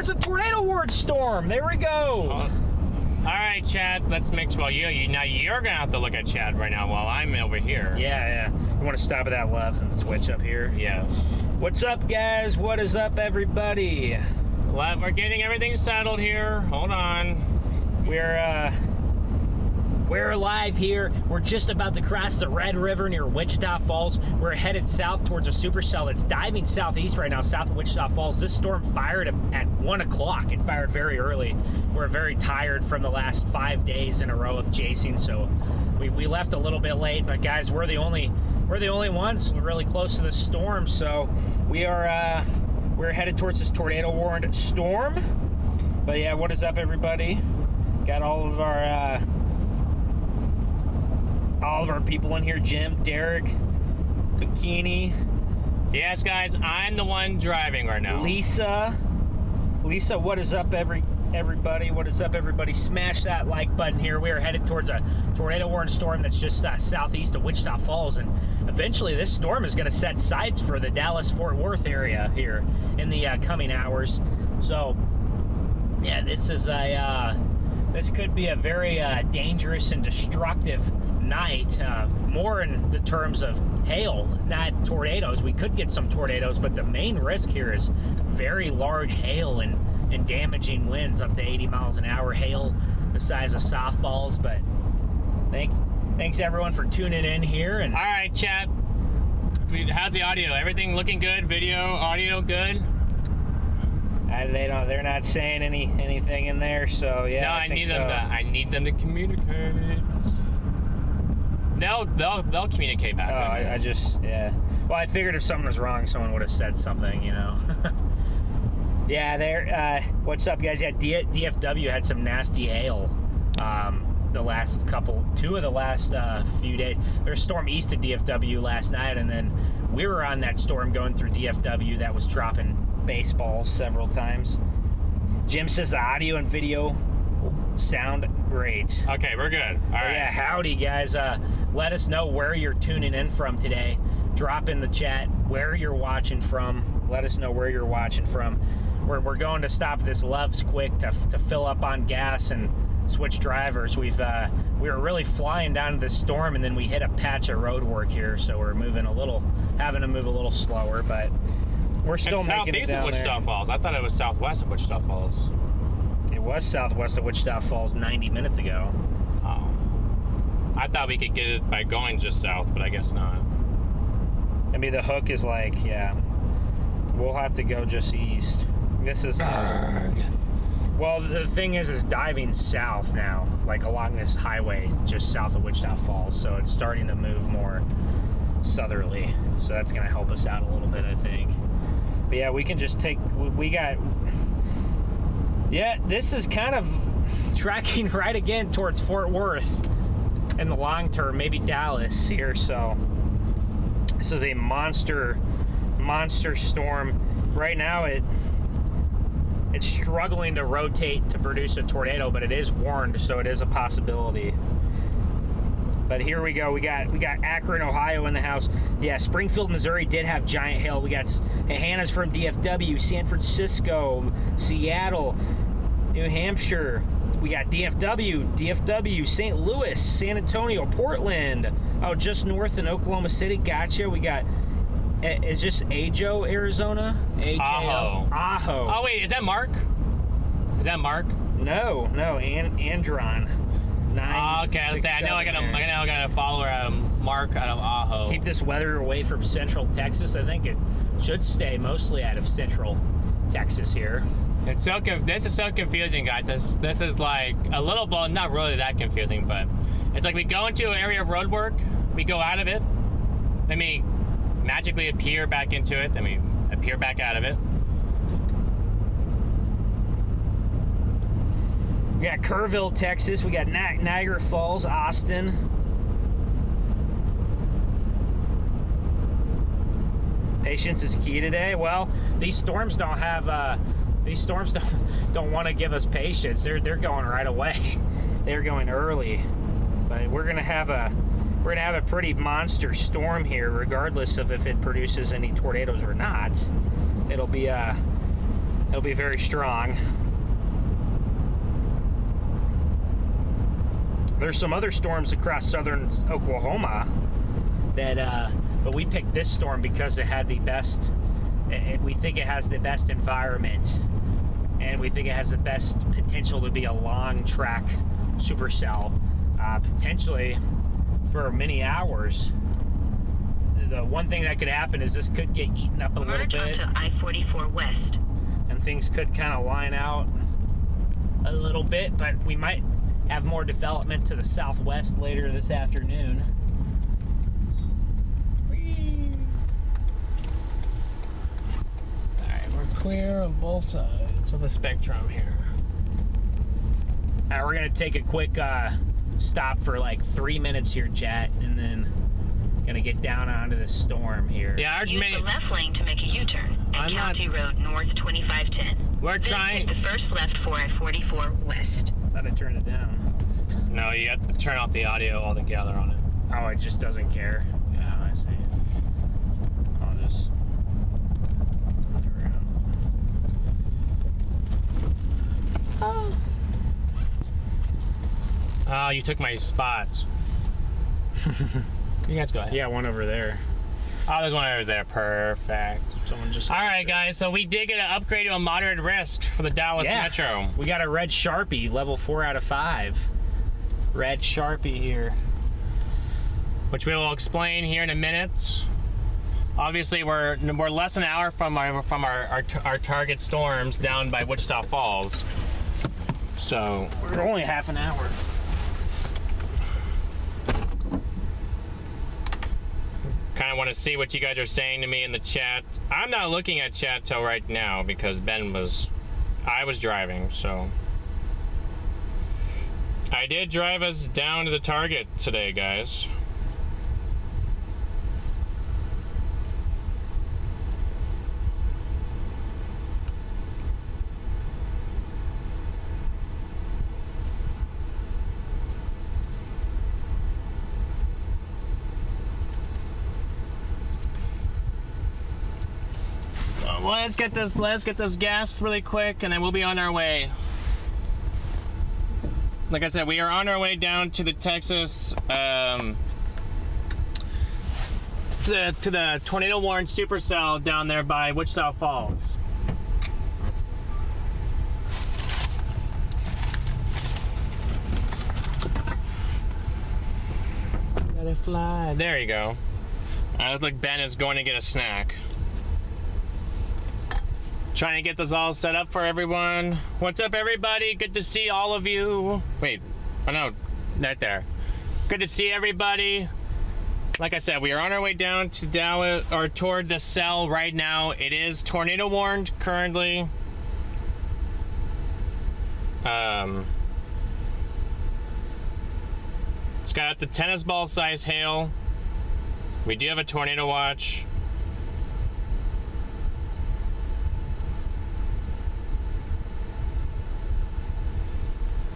towards a tornado warned storm. There we go. All right, Chad. Let's make sure. Well, now you're gonna have to look at Chad right now while I'm over here. Yeah. You want to stop at that Loves and switch up here? Yeah. What's up, guys? What is up, everybody? We're getting everything settled here. Hold on. We're live here. We're just about to cross the Red River near Wichita Falls. We're headed south towards a supercell that's diving southeast right now, south of Wichita Falls. This storm fired at 1 o'clock. It fired very early. We're very tired from the last 5 days in a row of chasing, so we left a little bit late. But guys, we're the only ones really close to the storm. So we're headed towards this tornado warned storm. But yeah, what is up, everybody? Got all of our people in here. Jim, Derek, Bikini. Yes, guys, I'm the one driving right now. Lisa, what is up, everybody? What is up, everybody? Smash that like button here. We are headed towards a tornado warned storm that's just southeast of Wichita Falls, and eventually this storm is going to set sights for the Dallas-Fort Worth area here in the coming hours. So, yeah, this could be a very dangerous and destructive night, more in the terms of hail, not tornadoes. We could get some tornadoes, but the main risk here is very large hail and damaging winds up to 80 miles an hour, hail the size of softballs. But thanks everyone for tuning in here. And all right, chat, how's the audio? Everything looking good? Video, audio good? They're not saying anything in there, so yeah. No, I need them to communicate. They'll communicate back. Yeah. Well, I figured if something was wrong, someone would have said something, you know. Yeah, what's up, guys? Yeah, DFW had some nasty hail two of the last few days. There's a storm east of DFW last night, and then we were on that storm going through DFW that was dropping baseballs several times. Jim says the audio and video sound great. Okay, we're good. All right. Yeah, howdy, guys. Let us know where you're tuning in from today. Drop in the chat where you're watching from. Let us know where you're watching from. We're going to stop at this Loves quick to fill up on gas and switch drivers. We were really flying down to this storm, and then we hit a patch of road work here, so we're having to move a little slower, but we're still making it down of Wichita Falls. I thought it was southwest of Wichita Falls. It was southwest of Wichita Falls 90 minutes ago. Oh. I thought we could get it by going just south, but I guess not. I mean, the hook is like, yeah, we'll have to go just east. This is, well, the thing is diving south now, like along this highway just south of Wichita Falls, so it's starting to move more southerly, so that's going to help us out a little bit, I think. But yeah, we can just yeah, this is kind of tracking right again towards Fort Worth in the long term, maybe Dallas here. So this is a monster storm. Right now it's struggling to rotate to produce a tornado, but it is warned, so it is a possibility. But here we go. We got Akron, Ohio in the house. Yeah, Springfield, Missouri did have giant hail. We got Hannah's from DFW, San Francisco, Seattle, New Hampshire. We got DFW, St. Louis, San Antonio, Portland. Oh, just north in Oklahoma City. Gotcha. We got, is this Ajo, Arizona? Ajo. Oh, wait, is that Mark? No, Andron. Okay, let's say I know I gotta follow Mark out of Ajo. Keep this weather away from central Texas. I think it should stay mostly out of central Texas here. This is so confusing, guys. This is like a little, well, not really that confusing, but it's like we go into an area of road work, we go out of it, then we magically appear back into it, then we appear back out of it. We got Kerrville, Texas. We got Niagara Falls, Austin. Patience is key today. Well, these storms don't have. These storms don't want to give us patience. They're going right away. They're going early. But we're gonna have a pretty monster storm here, regardless of if it produces any tornadoes or not. It'll be It'll be very strong. There's some other storms across southern Oklahoma that, but we picked this storm because it had the best, we think it has the best environment, and we think it has the best potential to be a long track supercell, potentially for many hours. The one thing that could happen is this could get eaten up a little Merge bit. onto I-44 West. And things could kind of line out a little bit, but we might have more development to the southwest later this afternoon. Alright, we're clear on both sides of the spectrum here. We're gonna take a quick stop for like 3 minutes here, chat, and then gonna get down onto the storm here. Yeah, Use the left lane to make a U-turn at County Road North 2510. We're Then trying. take the first left for I-44 West. Thought I turned it down. No, you have to turn off the audio altogether on it. Oh, it just doesn't care. Yeah, I see. I'll just. There we go. Oh. Oh, you took my spot. You guys go ahead. Yeah, one over there. Oh, there's one over there. Perfect. Someone just. All right, guys. So we did get an upgrade to a moderate risk for the Dallas Metro. We got a red Sharpie, level 4 out of 5. Red Sharpie here, which we will explain here in a minute. Obviously, we're less than an hour from our target storms down by Wichita Falls. So we're only half an hour. Kind of want to see what you guys are saying to me in the chat. I'm not looking at chat till right now because I was driving, so. I did drive us down to the target today, guys. Let's get this gas really quick, and then we'll be on our way. Like I said, we are on our way down to the Texas, to the tornado warned supercell down there by Wichita Falls. Let it fly. There you go. Looks like Ben is going to get a snack. Trying to get this all set up for everyone. What's up, everybody? Good to see all of you. Wait, oh no, right there. Good to see everybody. Like I said, we are on our way down to Dallas, or toward the cell right now. It is tornado warned currently. It's got up to tennis ball size hail. We do have a tornado watch.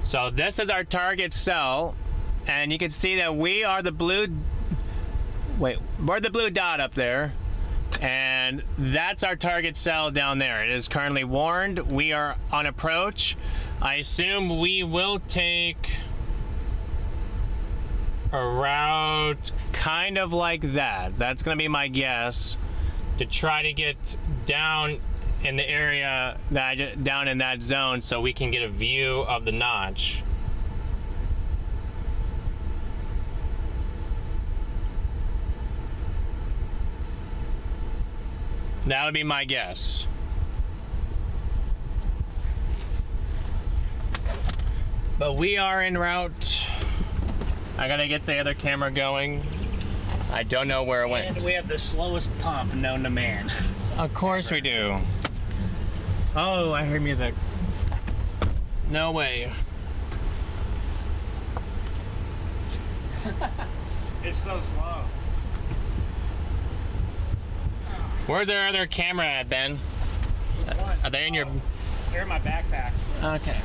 So this is our target cell, and you can see that we are the blue, we're the blue dot up there, and that's our target cell down there. It is currently warned. We are on approach. I assume we will take a route kind of like that. That's gonna be my guess, to try to get down in the area down in that zone so we can get a view of the notch. That would be my guess. But we are en route. I gotta get the other camera going. I don't know where it went. And we have the slowest pump known to man. Of course we do. Oh, I heard music. No way. It's so slow. Where's our other camera at, Ben? Are they in your... They're in my backpack. Okay.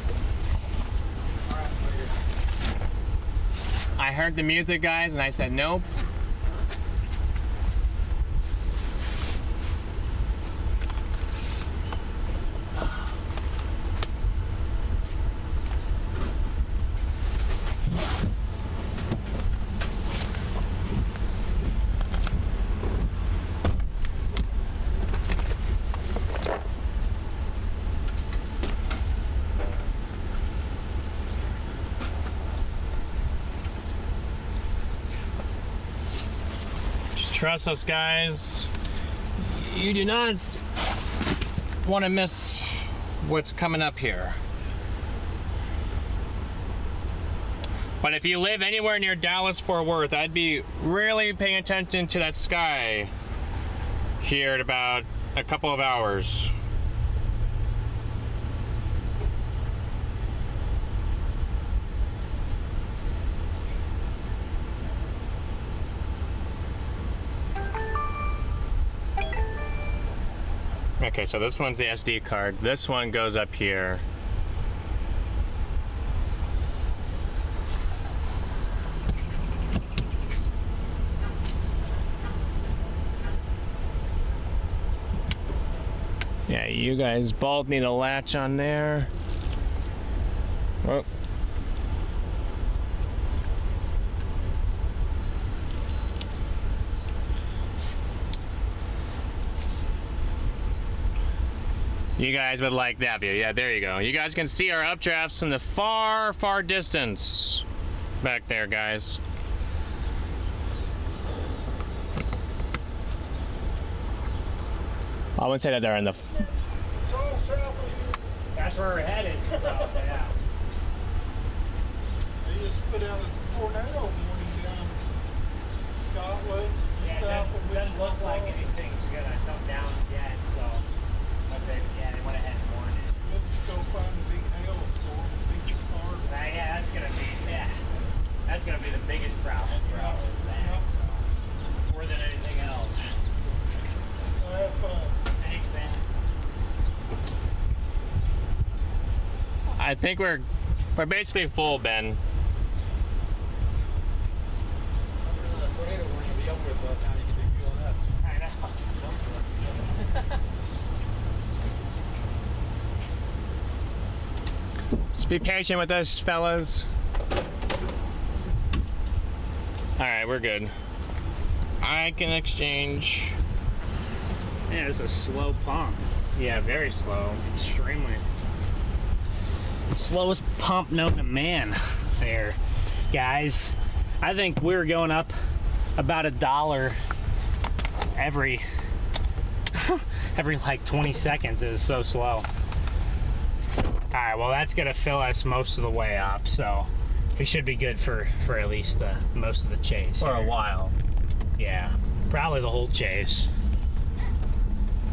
I heard the music, guys, and I said nope. trust us, guys. You do not want to miss what's coming up here. But if you live anywhere near Dallas, Fort Worth, I'd be really paying attention to that sky here in about a couple of hours. Okay, so this one's the SD card. This one goes up here. Yeah, you guys both need a latch on there. Oh. You guys would like that view. Yeah, there you go. You guys can see our updrafts in the far, far distance back there, guys. I wouldn't say that they're in the... It's all south of here. That's where we're headed. So, yeah. They just put out a tornado warning down Scotland, just south of It doesn't look like Wichita. anything's gonna come down yet, so. But they went ahead and warned it. Let's go find a big hailstorm, big hard. Yeah, that's gonna be the biggest problem for us, is that, so. More than anything else. Have fun. Thanks, man. I think we're basically full, Ben. I know. Just be patient with us, fellas. Alright, we're good. I can exchange. Yeah, it's a slow pump. Yeah, very slow. Extremely. Slowest pump known to man there, guys. I think we're going up about $1 every like 20 seconds. It is so slow. All right, well, that's gonna fill us most of the way up, so we should be good for at least most of the chase For a here. while. Yeah, probably the whole chase.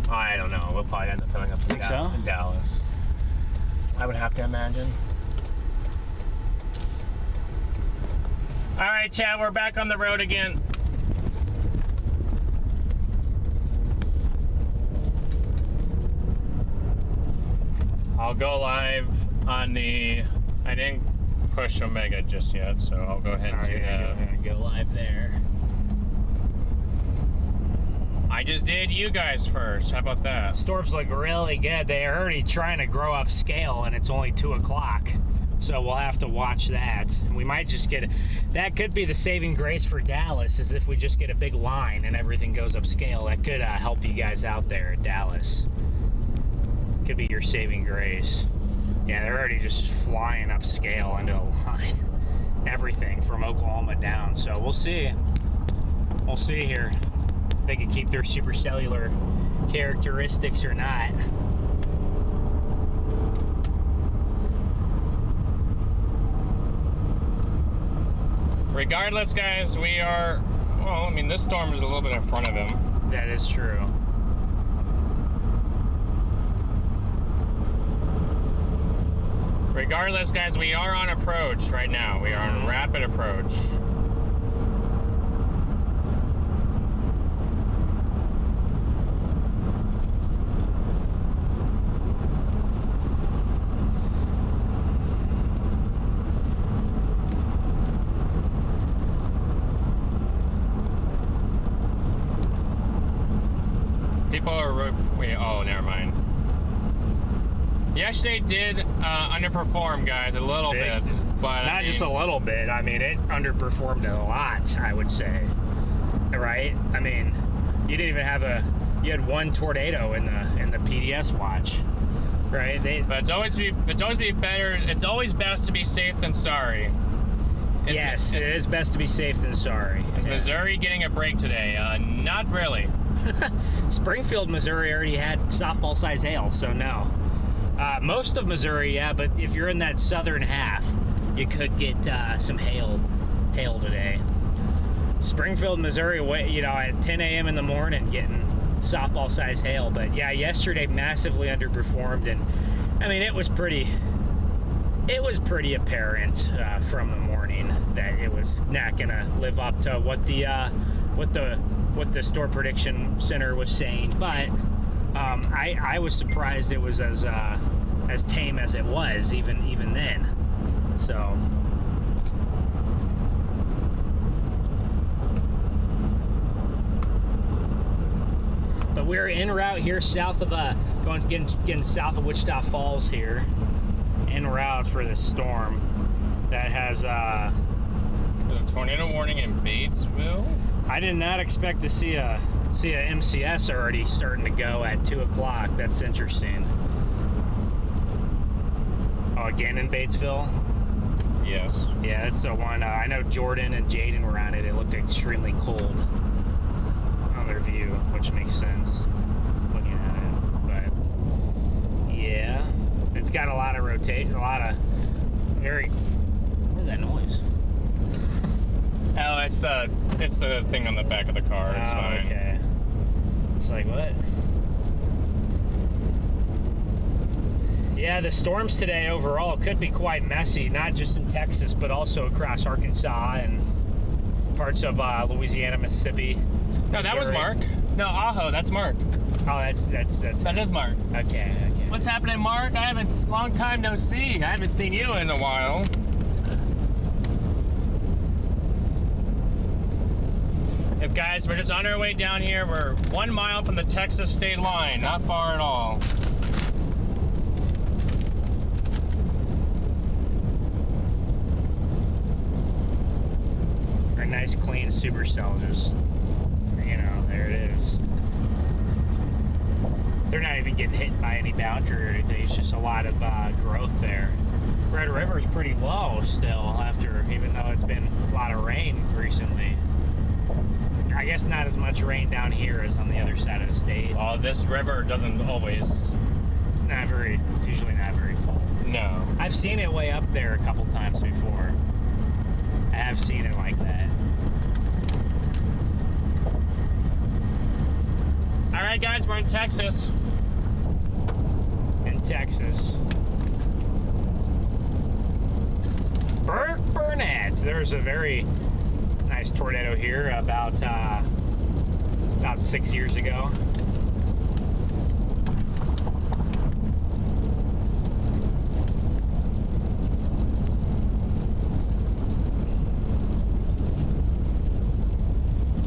I don't know. We'll probably end up filling up Think so? in Dallas. I would have to imagine. All right, Chad, we're back on the road again. I'll go live on the... I didn't push Omega just yet, so I'll go ahead and do that. Go live there. I just did you guys first. How about that? Storms look really good. They're already trying to grow up scale, and it's only 2 o'clock. So we'll have to watch that. We might just get... That could be the saving grace for Dallas, is if we just get a big line and everything goes up scale. That could help you guys out there at Dallas. Could be your saving grace. Yeah, they're already just flying up scale into a line. Everything from Oklahoma down. So we'll see. We'll see here. If they can keep their supercellular characteristics or not. Regardless, guys, we are... Well, I mean, this storm is a little bit in front of him. That is true. Regardless, guys, we are on approach right now. We are on rapid approach. People are... Wait, oh, never mind. Yesterday did underperform, guys, a little bit, but not just a little bit. I mean, it underperformed a lot, I would say. Right? I mean, you didn't even have you had one tornado in the PDS watch, right? But it's always better. It's always best to be safe than sorry. Yes, it is best to be safe than sorry. Is Missouri getting a break today? Not really. Springfield, Missouri already had softball size hail, so no. Most of Missouri, yeah, but if you're in that southern half, you could get some hail today. Springfield, Missouri, you know, at 10 a.m. in the morning, getting softball size hail. But yeah, yesterday massively underperformed, and I mean it was pretty apparent from the morning that it was not gonna live up to what the Storm Prediction Center was saying. But I was surprised it was as tame as it was even then. So. But we're en route here south of getting south of Wichita Falls here, en route for this storm that has There's a tornado warning in Batesville. I did not expect to see a MCS already starting to go at 2 o'clock. That's interesting. Oh, again in Batesville? Yes. Yeah, that's the one. I know Jordan and Jaden were on it. It looked extremely cold on their view, which makes sense looking at it. But yeah, it's got a lot of rotation, a lot of very. What is that noise? Oh, it's the thing on the back of the car. It's fine. Okay. It's like what? Yeah, the storms today overall could be quite messy, not just in Texas, but also across Arkansas and parts of Louisiana, Mississippi. No, that was Mark. No, Aho, that's Mark. Oh, That is Mark. Okay. What's happening, Mark? Long time no see. I haven't seen you in a while. If guys, we're just on our way down here. We're 1 mile from the Texas state line, not far at all. A nice clean Supercell, just, you know, there it is. They're not even getting hit by any boundary or anything. It's just a lot of growth there. Red River is pretty low still, even though it's been a lot of rain recently. I guess not as much rain down here as on the other side of the state. Oh, this river doesn't always. It's usually not very full. No. I've seen it way up there a couple times before. I have seen it like that. All right, guys, we're in Texas. In Texas. Burnett. There's a very nice tornado here about 6 years ago.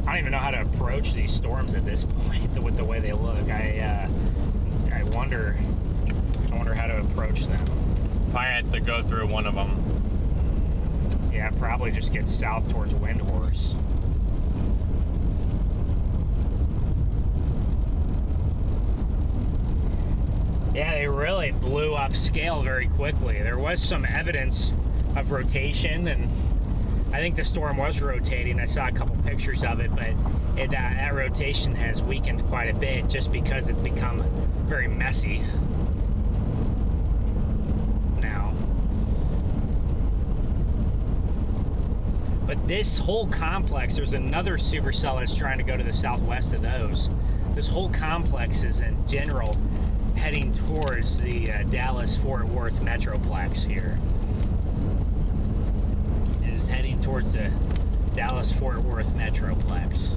I don't even know how to approach these storms at this point with the way they look. I wonder how to approach them. Probably had to go through one of them. Yeah, probably just get south towards Windhorse. Yeah, they really blew up scale very quickly. There was some evidence of rotation, and I think the storm was rotating. I saw a couple pictures of it, but that rotation has weakened quite a bit just because it's become very messy now. But this whole complex, there's another supercell that's trying to go to the southwest of those. This whole complex is in general heading towards the Dallas-Fort Worth Metroplex here. It is heading towards the Dallas-Fort Worth Metroplex.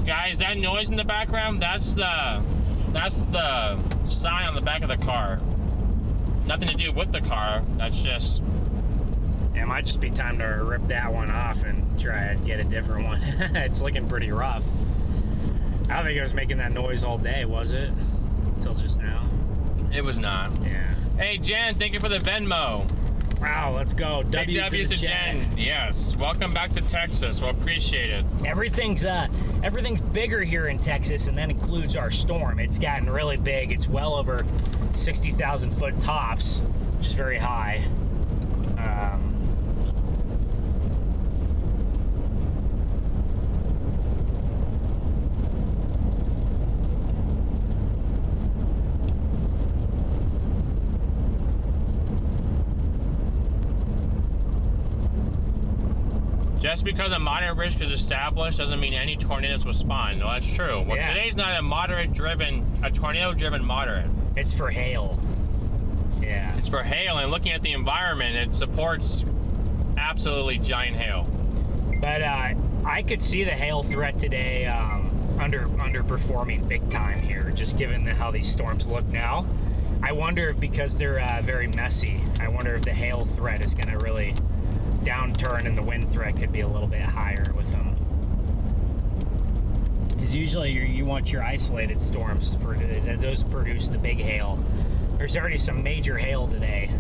Guys, that noise in the background, that's the sign on the back of the car. Nothing to do with the car. That's just. Yeah, it might just be time to rip that one off and try and get a different one. It's looking pretty rough. I don't think it was making that noise all day, was it? Until just now. It was not. Yeah. Hey, Jen, thank you for the Venmo. Wow, let's go. Big W's to Jen. Yes. Welcome back to Texas. We'll appreciate it. Everything's bigger here in Texas, and that includes our storm. It's gotten really big. It's well over 60,000 foot tops, which is very high. Just because a moderate risk is established doesn't mean any tornadoes will spawn. No, that's true. Well, Yeah. Today's not a tornado-driven moderate. It's for hail. Yeah. It's for hail, and looking at the environment, it supports absolutely giant hail. But I could see the hail threat today underperforming big time here, just given how these storms look now. I wonder if, because they're very messy, I wonder if the hail threat is going to really downturn and the wind threat could be a little bit higher with them. Because usually you want your isolated storms, those produce the big hail. There's already some major hail today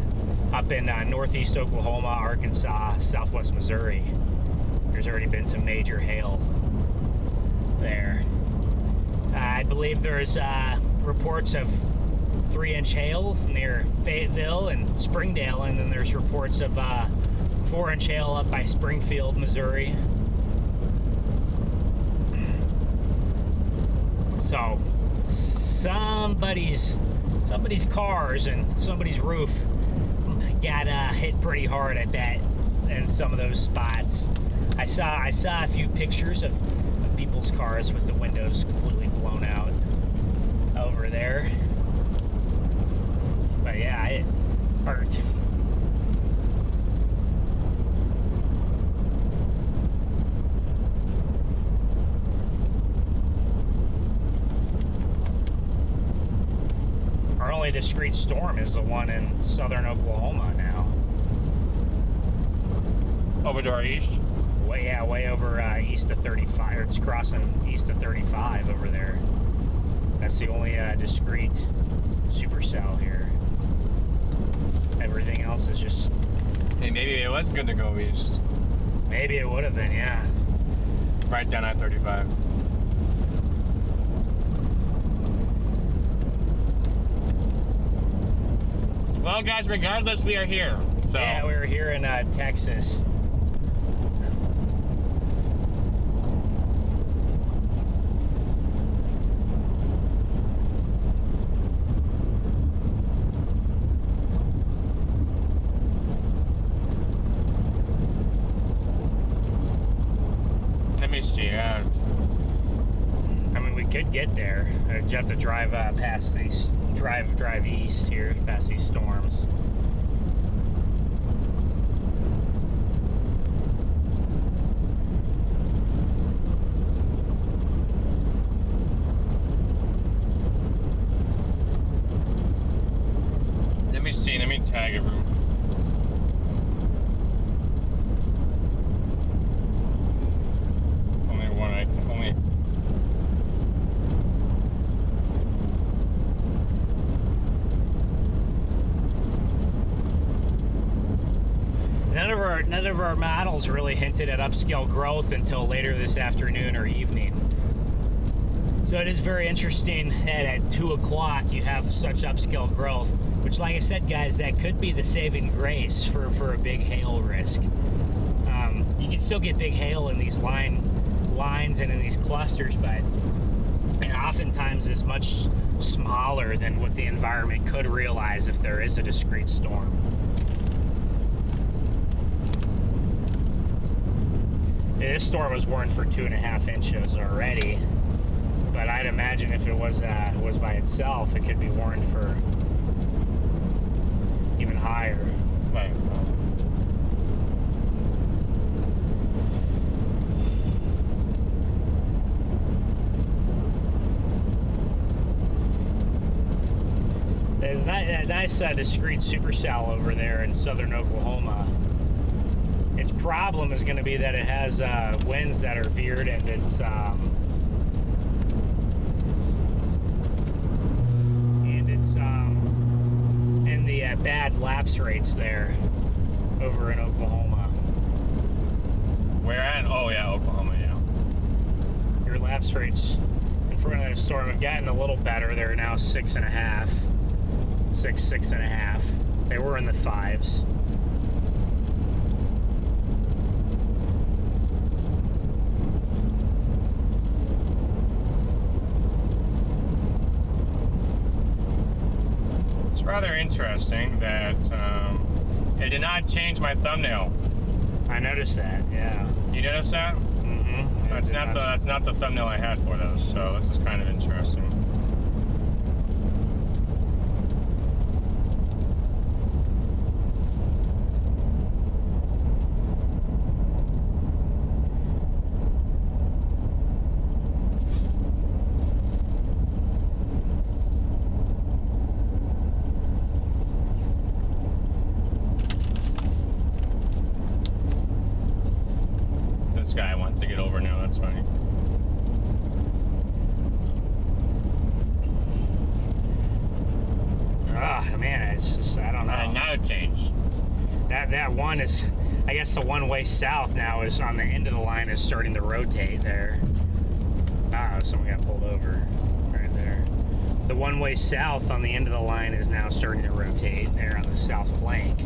up in northeast Oklahoma, Arkansas, southwest Missouri. There's already been some major hail there. I believe there's reports of 3-inch hail near Fayetteville and Springdale, and then there's reports of 4-inch hail up by Springfield, Missouri. So somebody's cars and somebody's roof got hit pretty hard at that in some of those spots. I saw a few pictures of people's cars with the windows completely blown out over there. But yeah, it hurt. Our only discrete storm is the one in southern Oklahoma now. Over to our east? Way over east of 35, or it's crossing east of 35 over there. That's the only discrete supercell here. Everything else is just... Hey, maybe it was good to go east. Maybe it would have been, yeah. Right down I-35. Well, guys, regardless, we are here. So Yeah, we were here in Texas. let me see. I mean, we could get there. You have to drive past these, drive east here, past these storms. Let me see. Let me tag it. Only one. Only. None of our models really hinted at upscale growth until later this afternoon or evening. So it is very interesting that at 2 o'clock you have such upscale growth, which, like I said, guys, that could be the saving grace for a big hail risk. You can still get big hail in these lines and in these clusters, but it oftentimes is much smaller than what the environment could realize if there is a discrete storm. This storm was warned for 2.5 inches already, but I'd imagine if it was by itself, it could be warned for even higher. Right. There's a nice discrete supercell over there in southern Oklahoma. Its problem is going to be that it has winds that are veered, and it's in the bad lapse rates there. over in Oklahoma. Where at? Oh yeah, Oklahoma. Yeah. Your lapse rates in front of the storm have gotten a little better. They're now 6.5, 6.5. They were in the 5s. It's rather interesting that it did not change my thumbnail. I noticed that. Yeah. You notice that? Mm-hmm. That's not the thumbnail I had for those. So this is kind of interesting. This guy wants to get over now. That's funny. Ah, man, it's just, I don't know. Now it changed. That one is, I guess the one way south now is on the end of the line is starting to rotate there. Ah, someone got pulled over right there. The one way south on the end of the line is now starting to rotate there on the south flank.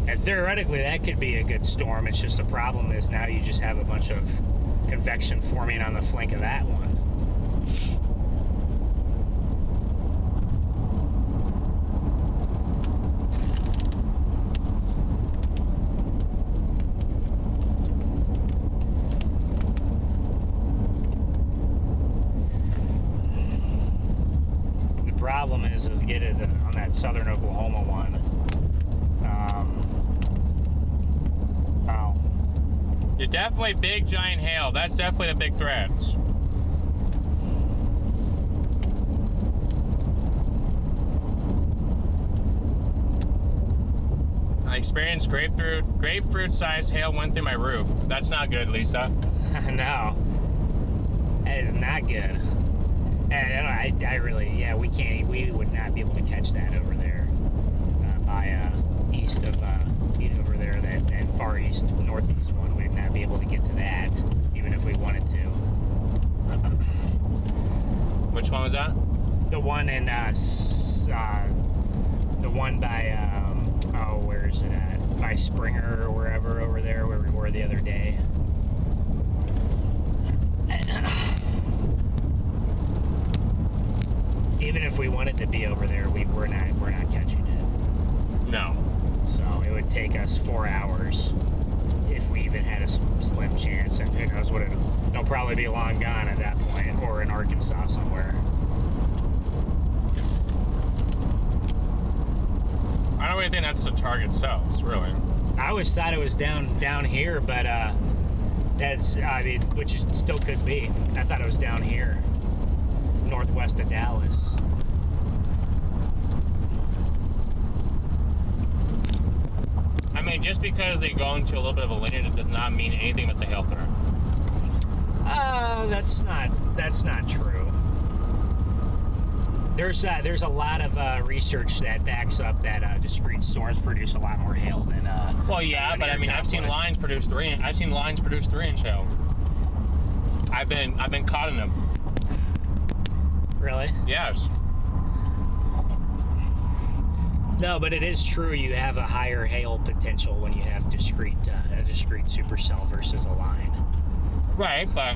And theoretically that could be a good storm. It's just the problem is now you just have a bunch of convection forming on the flank of that one. Problem is get it on that southern Oklahoma one. You're definitely big giant hail. That's definitely the big threat. I experienced grapefruit-sized hail went through my roof. That's not good, Lisa. No, that is not good. And I really, yeah, we would not be able to catch that over there by east of over there, that far east, northeast one. We'd not be able to get to that, even if we wanted to. Which one was that? The one in, the one by, oh, where is it at? By Springer or wherever over there, where we were the other day. Even if we wanted to be over there, we're not catching it. No. So it would take us 4 hours if we even had a slim chance, and who knows what it'll probably be long gone at that point, or in Arkansas somewhere. I don't really think that's the target cells, really. I always thought it was down here, but that's, I mean, which it still could be. I thought it was down here, northwest of Dallas. I mean, just because they go into a little bit of a linear, that does not mean anything with the hail threat. That's not true. There's a lot of research that backs up that discrete storms produce a lot more hail than. Well, yeah, but I mean, I've seen lines produce 3-inch hail. I've been caught in them. Really? Yes. No, but it is true. You have a higher hail potential when you have a discrete supercell versus a line. Right, but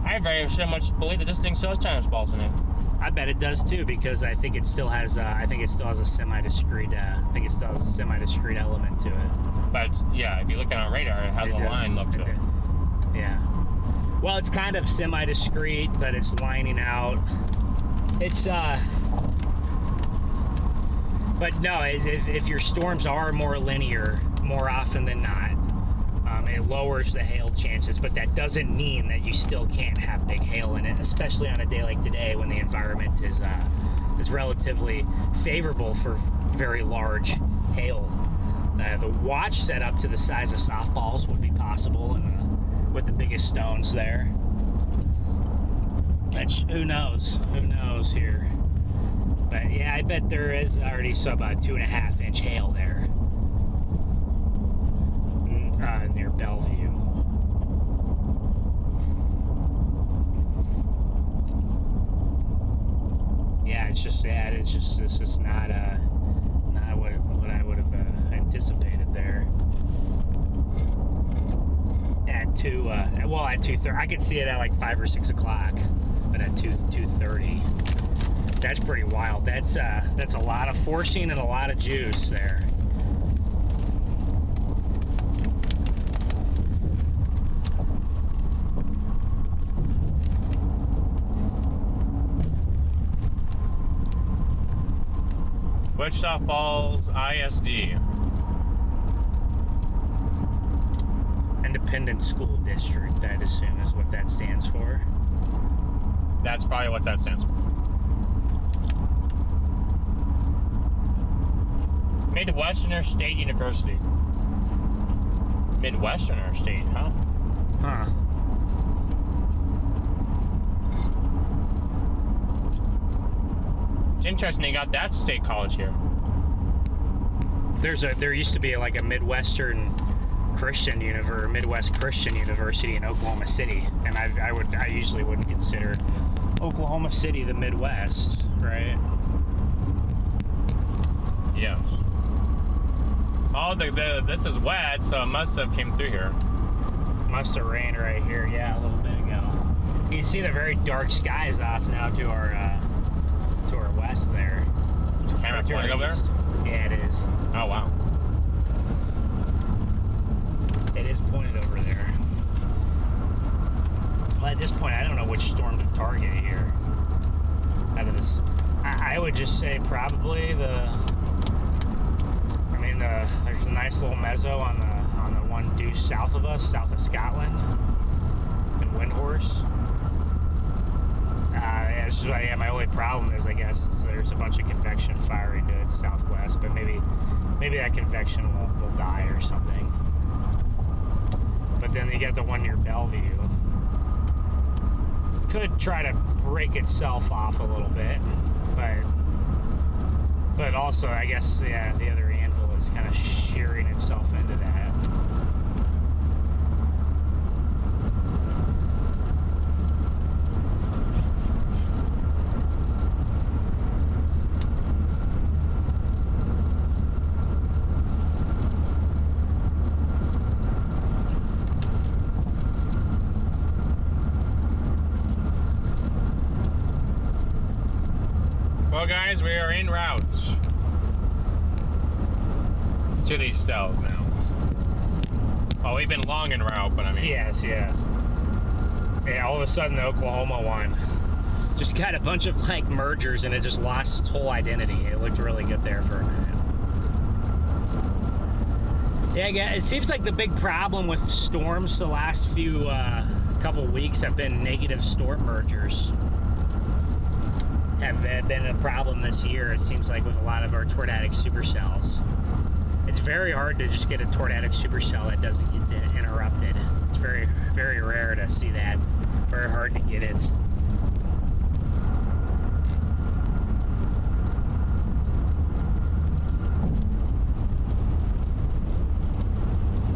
I very much believe that this thing still has times balls in it. I bet it does too, because I think it still has a semi-discrete element to it. But yeah, if you look at it on radar, it has a line look to it. Yeah. Well, it's kind of semi-discrete, but it's lining out. It's but no, if your storms are more linear, more often than not, it lowers the hail chances, but that doesn't mean that you still can't have big hail in it, especially on a day like today when the environment is relatively favorable for very large hail. The watch set up to the size of softballs would be possible, and with the biggest stones there. Who knows here. But yeah, I bet there is already about 2.5-inch hail there. it's just not what I would have anticipated there. At 2:30, I could see it at like 5 or 6 o'clock, but at 2:30, that's pretty wild. That's a lot of forcing and a lot of juice there. Wichita Falls ISD. Independent School District, I'd assume is what that stands for. That's probably what that stands for. Midwesterner State University. Midwesterner State, huh? Huh. It's interesting they got that state college here. There used to be like a Midwest Christian University in Oklahoma City, and I usually wouldn't consider Oklahoma City the Midwest, right? Yes. Oh, this is wet, so it must have came through here. Must have rained right here, yeah, a little bit ago. You can see the very dark skies off now to our west there. Is the camera pointing over there? Yeah, it is. Oh wow. It is pointed over there. Well, at this point, I don't know which storm to target here. Out of this, I would just say probably there's a nice little mezzo on the one due south of us, south of Scotland, in Windhorse. My only problem is, I guess, there's a bunch of convection firing to its southwest, but maybe that convection will die or something. But then you get the one near Bellevue. Could try to break itself off a little bit, but also, I guess, yeah, the other anvil is kind of shearing itself into that. Well, guys, we are en route to these cells now. Well, we've been long en route, but I mean... Yes, yeah. Yeah, all of a sudden, the Oklahoma one just got a bunch of, like, mergers, and it just lost its whole identity. It looked really good there for a minute. Yeah, it seems like the big problem with storms the last few couple weeks have been negative storm mergers. Have been a problem this year, it seems like, with a lot of our tornadic supercells. It's very hard to just get a tornadic supercell that doesn't get interrupted. It's very, very rare to see that. Very hard to get it.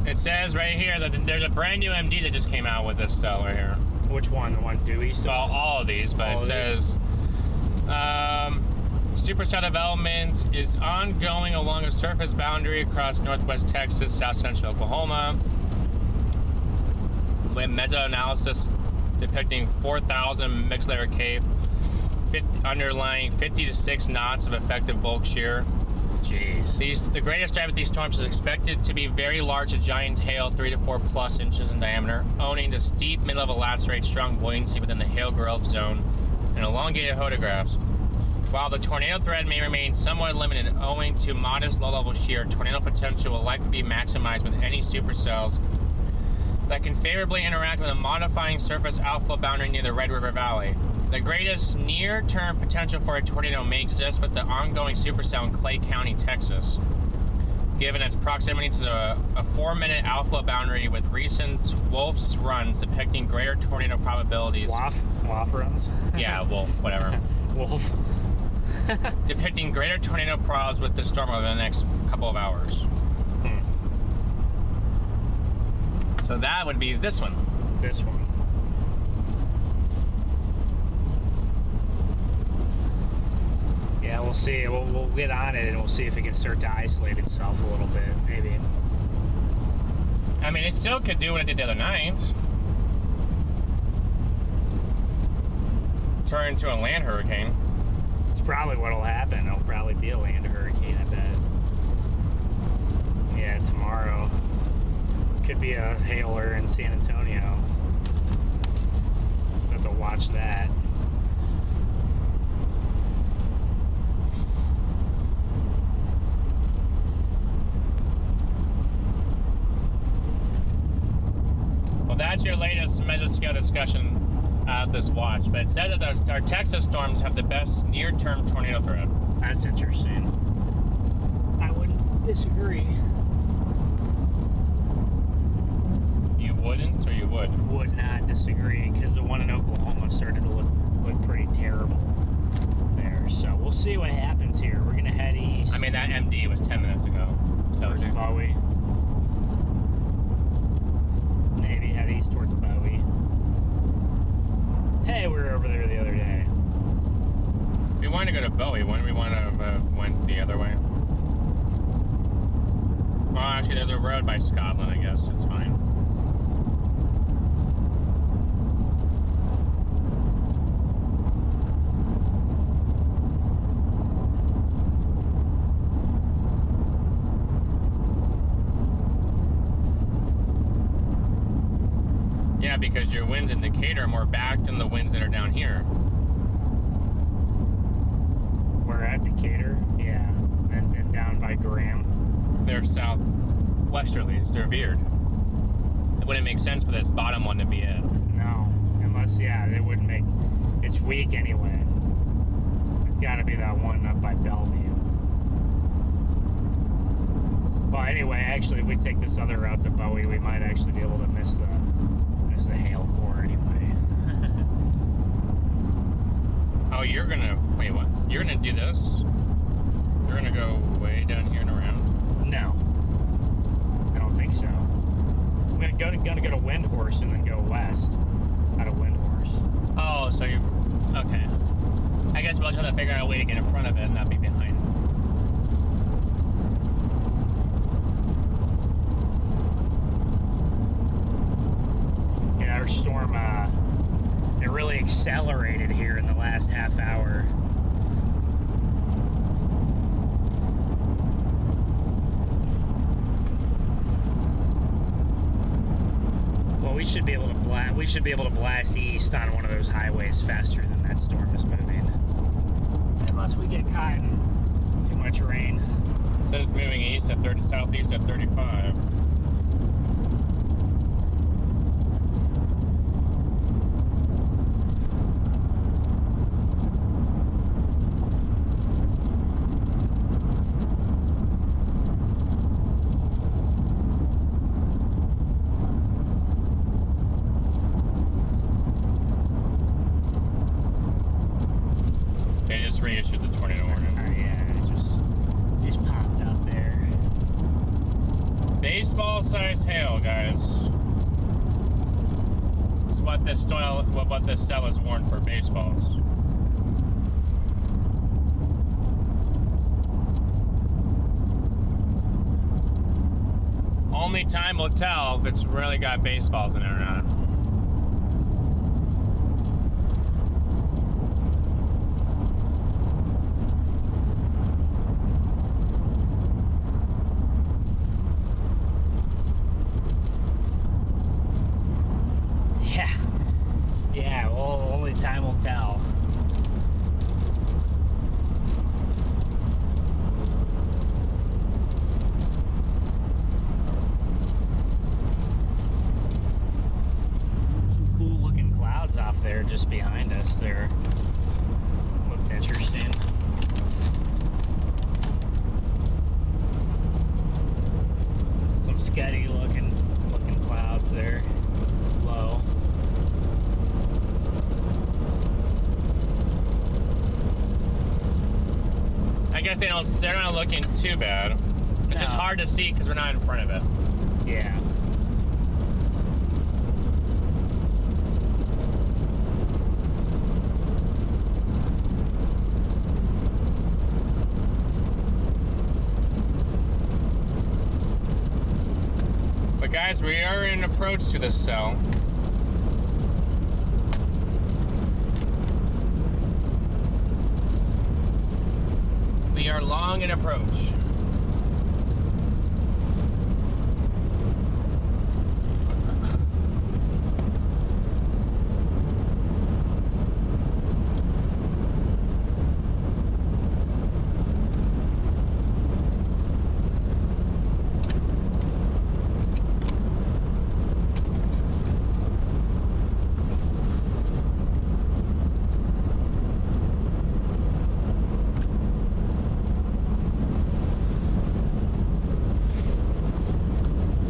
It says right here that there's a brand new MD that just came out with this cell right here. Which one? The one due east of us? All of these, but All it says... Supercell development is ongoing along a surface boundary across northwest Texas, south central Oklahoma. With meta-analysis depicting 4,000 mixed layer cave, underlying 50 to 6 knots of effective bulk shear. Jeez. The greatest threat with these storms is expected to be very large, a giant hail, 3 to 4 plus inches in diameter, owning to steep mid-level lacerate, strong buoyancy within the hail growth zone, and elongated photographs. While the tornado threat may remain somewhat limited owing to modest low-level shear, tornado potential will likely be maximized with any supercells that can favorably interact with a modifying surface outflow boundary near the Red River Valley. The greatest near-term potential for a tornado may exist with the ongoing supercell in Clay County, Texas, given its proximity to a 4-minute outflow boundary with recent Wolf's runs depicting greater tornado probabilities. Wolf runs? Yeah, Wolf, whatever. Wolf. Depicting greater tornado probs with the storm over the next couple of hours. So that would be this one. This one. Yeah, we'll see. We'll get on it and we'll see if it can start to isolate itself a little bit, maybe. I mean, it still could do what it did the other night. Turn into a land hurricane. It's probably what'll happen. It'll probably be a land hurricane, I bet. Yeah, tomorrow. Could be a hailer in San Antonio. Have to watch that. Well, that's your latest mesoscale discussion of this watch, but it said that our Texas storms have the best near-term tornado threat. That's interesting. I wouldn't disagree. You wouldn't, or you would? Would not disagree, because the one in Oklahoma started to look pretty terrible there. So we'll see what happens here. We're gonna head east. I mean, that MD was 10 minutes ago. So Towards Bowie. Maybe head east towards Bowie. Hey, we were over there the other day. we wanted to go to Bowie. When we want to went the other way. Well, actually, there's a road by Scotland. I guess it's fine. Yeah, because your winds in Decatur are more back than the winds that are down here. We're at Decatur, yeah, and then down by Graham. They're southwesterlies. They're veered. It wouldn't make sense for this bottom one to be it. No, unless, yeah, it wouldn't make, it's weak anyway. It's got to be that one up by Bellevue. Well, anyway, actually, if we take this other route to Bowie, we might actually be able to miss the hail core anyway. Oh, you're gonna, wait, what? You're gonna do this? You're gonna go way down here and around? No, I don't think so. I'm gonna go to Windhorse and then go west out of Windhorse. Oh, so you're, okay. I guess we'll try to figure out a way to get in front of it and not be behind it. Our storm, it really accelerated here in the last half hour. Well, we should be able to blast east on one of those highways faster than that storm is moving, unless we get caught in too much rain. It says it's moving east at 30, southeast at 35. They just reissued the tornado warning. Yeah, it just popped up there. Baseball size hail, guys. This is what this cell is warned for baseballs. Only time will tell if it's really got baseballs in it or not. Yeah, well, only time will tell. Some cool looking clouds off there just behind us there. Looks interesting. Some sketchy looking clouds there. Low. I guess they're not looking too bad. It's just hard to see because we're not in front of it. Yeah. But guys, we are in approach to this cell. We are long in approach.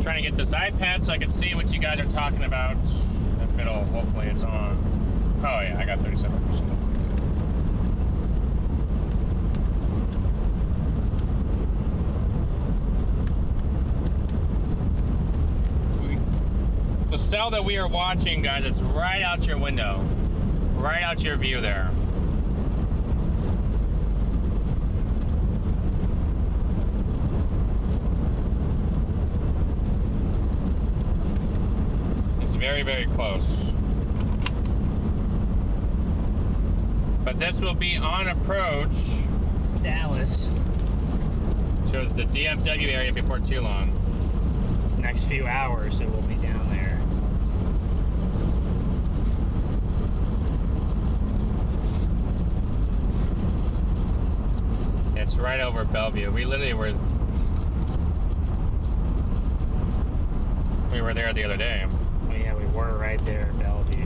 Trying to get this iPad so I can see what you guys are talking about. If it'll, hopefully it's on. Oh yeah, I got 37%. The cell that we are watching, guys, it's right out your window. Right out your view there. Very, very close. But this will be on approach Dallas. to the DFW area before too long. Next few hours it will be down there. It's right over Bellevue. We literally were there the other day. Oh yeah, we were right there at Bellevue.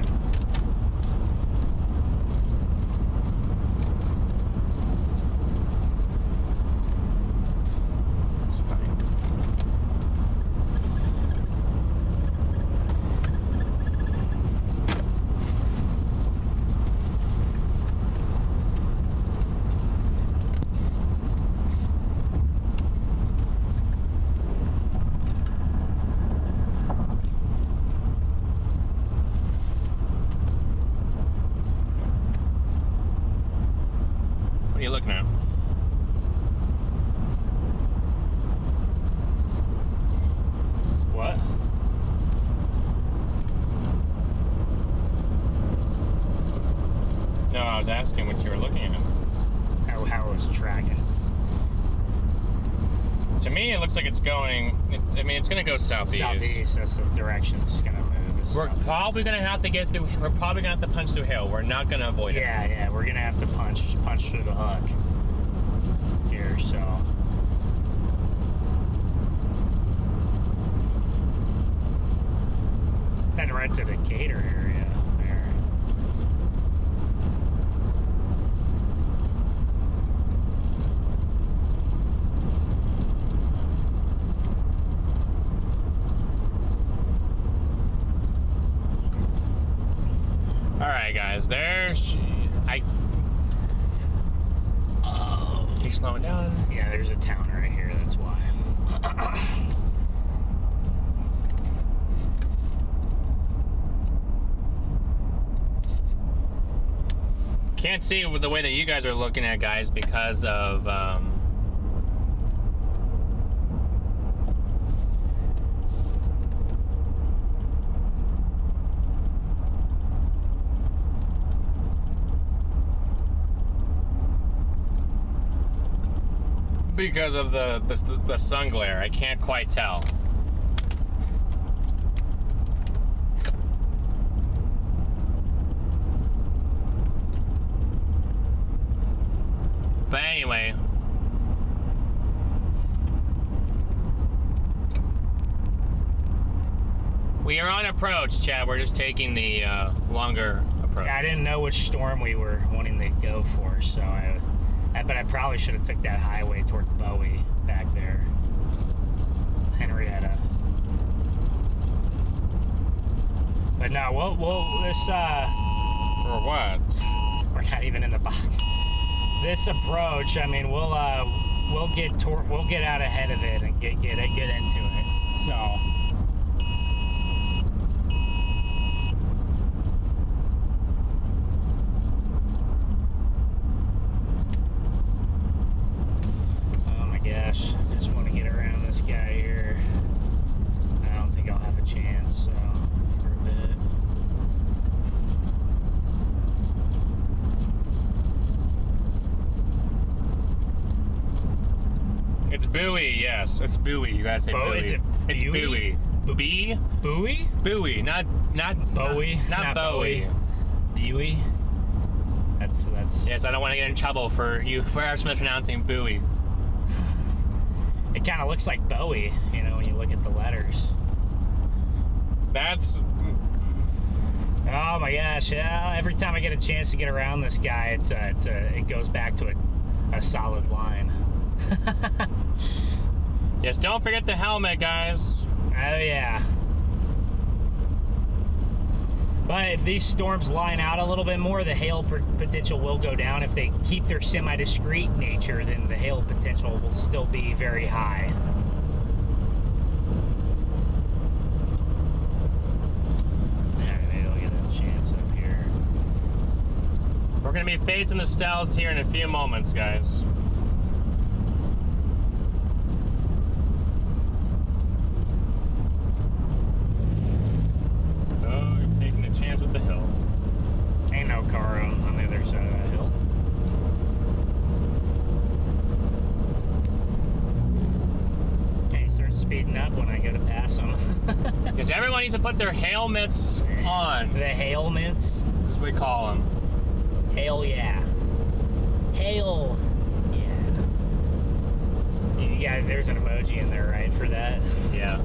It's fine. What are you looking at? What? No, I was asking what you were looking at. How it was tracking. To me, it looks like it's going. I mean, it's going to go southeast. Southeast, that's the direction it's gonna move. is We're southeast. probably going to have to get through. We're probably going to have to punch through hill. We're not going to avoid it. Yeah, we're gonna have to punch through the hook here, so. It's heading right to the Gator area there. All right, guys. There's. He's slowing down. Yeah, there's a town right here, that's why. Can't see with the way that you guys are looking at, guys, because of the sun glare. I can't quite tell. But anyway, we are on approach, Chad. We're just taking the longer approach. Yeah, I didn't know which storm we were wanting to go for, so but I probably should have took that highway towards Bowie back there. Henrietta. But no, this For what? we're not even in the box. This approach, I mean, we'll get out ahead of it and get into it. So. Oh my gosh, I just want to get around this guy here. I don't think buoy, yes. It's buoy. You gotta say buoy. Is it It's buoy. B? Buoy? Buoy, not Bowie. Not Bowie. Buoy. That's. Yes, I don't want to get in trouble for us mispronouncing buoy. It kind of looks like Bowie, you know, when you look at the letters. That's. Oh my gosh! Yeah, every time I get a chance to get around this guy, it goes back to a solid line. Yes, don't forget the helmet, guys. Oh yeah. But if these storms line out a little bit more, the hail potential will go down. If they keep their semi-discrete nature, then the hail potential will still be very high. Maybe I'll get a chance up here. We're gonna be facing the cells here in a few moments, guys. Oh, you're taking a chance with the hill. Ain't no car on the other side of that hill. Okay, start speeding up when I go to pass them. Because everyone needs to put their helmets on, The hailments. as we call them. Hail yeah. Hail yeah. Yeah, there's an emoji in there, right, for that? Yeah.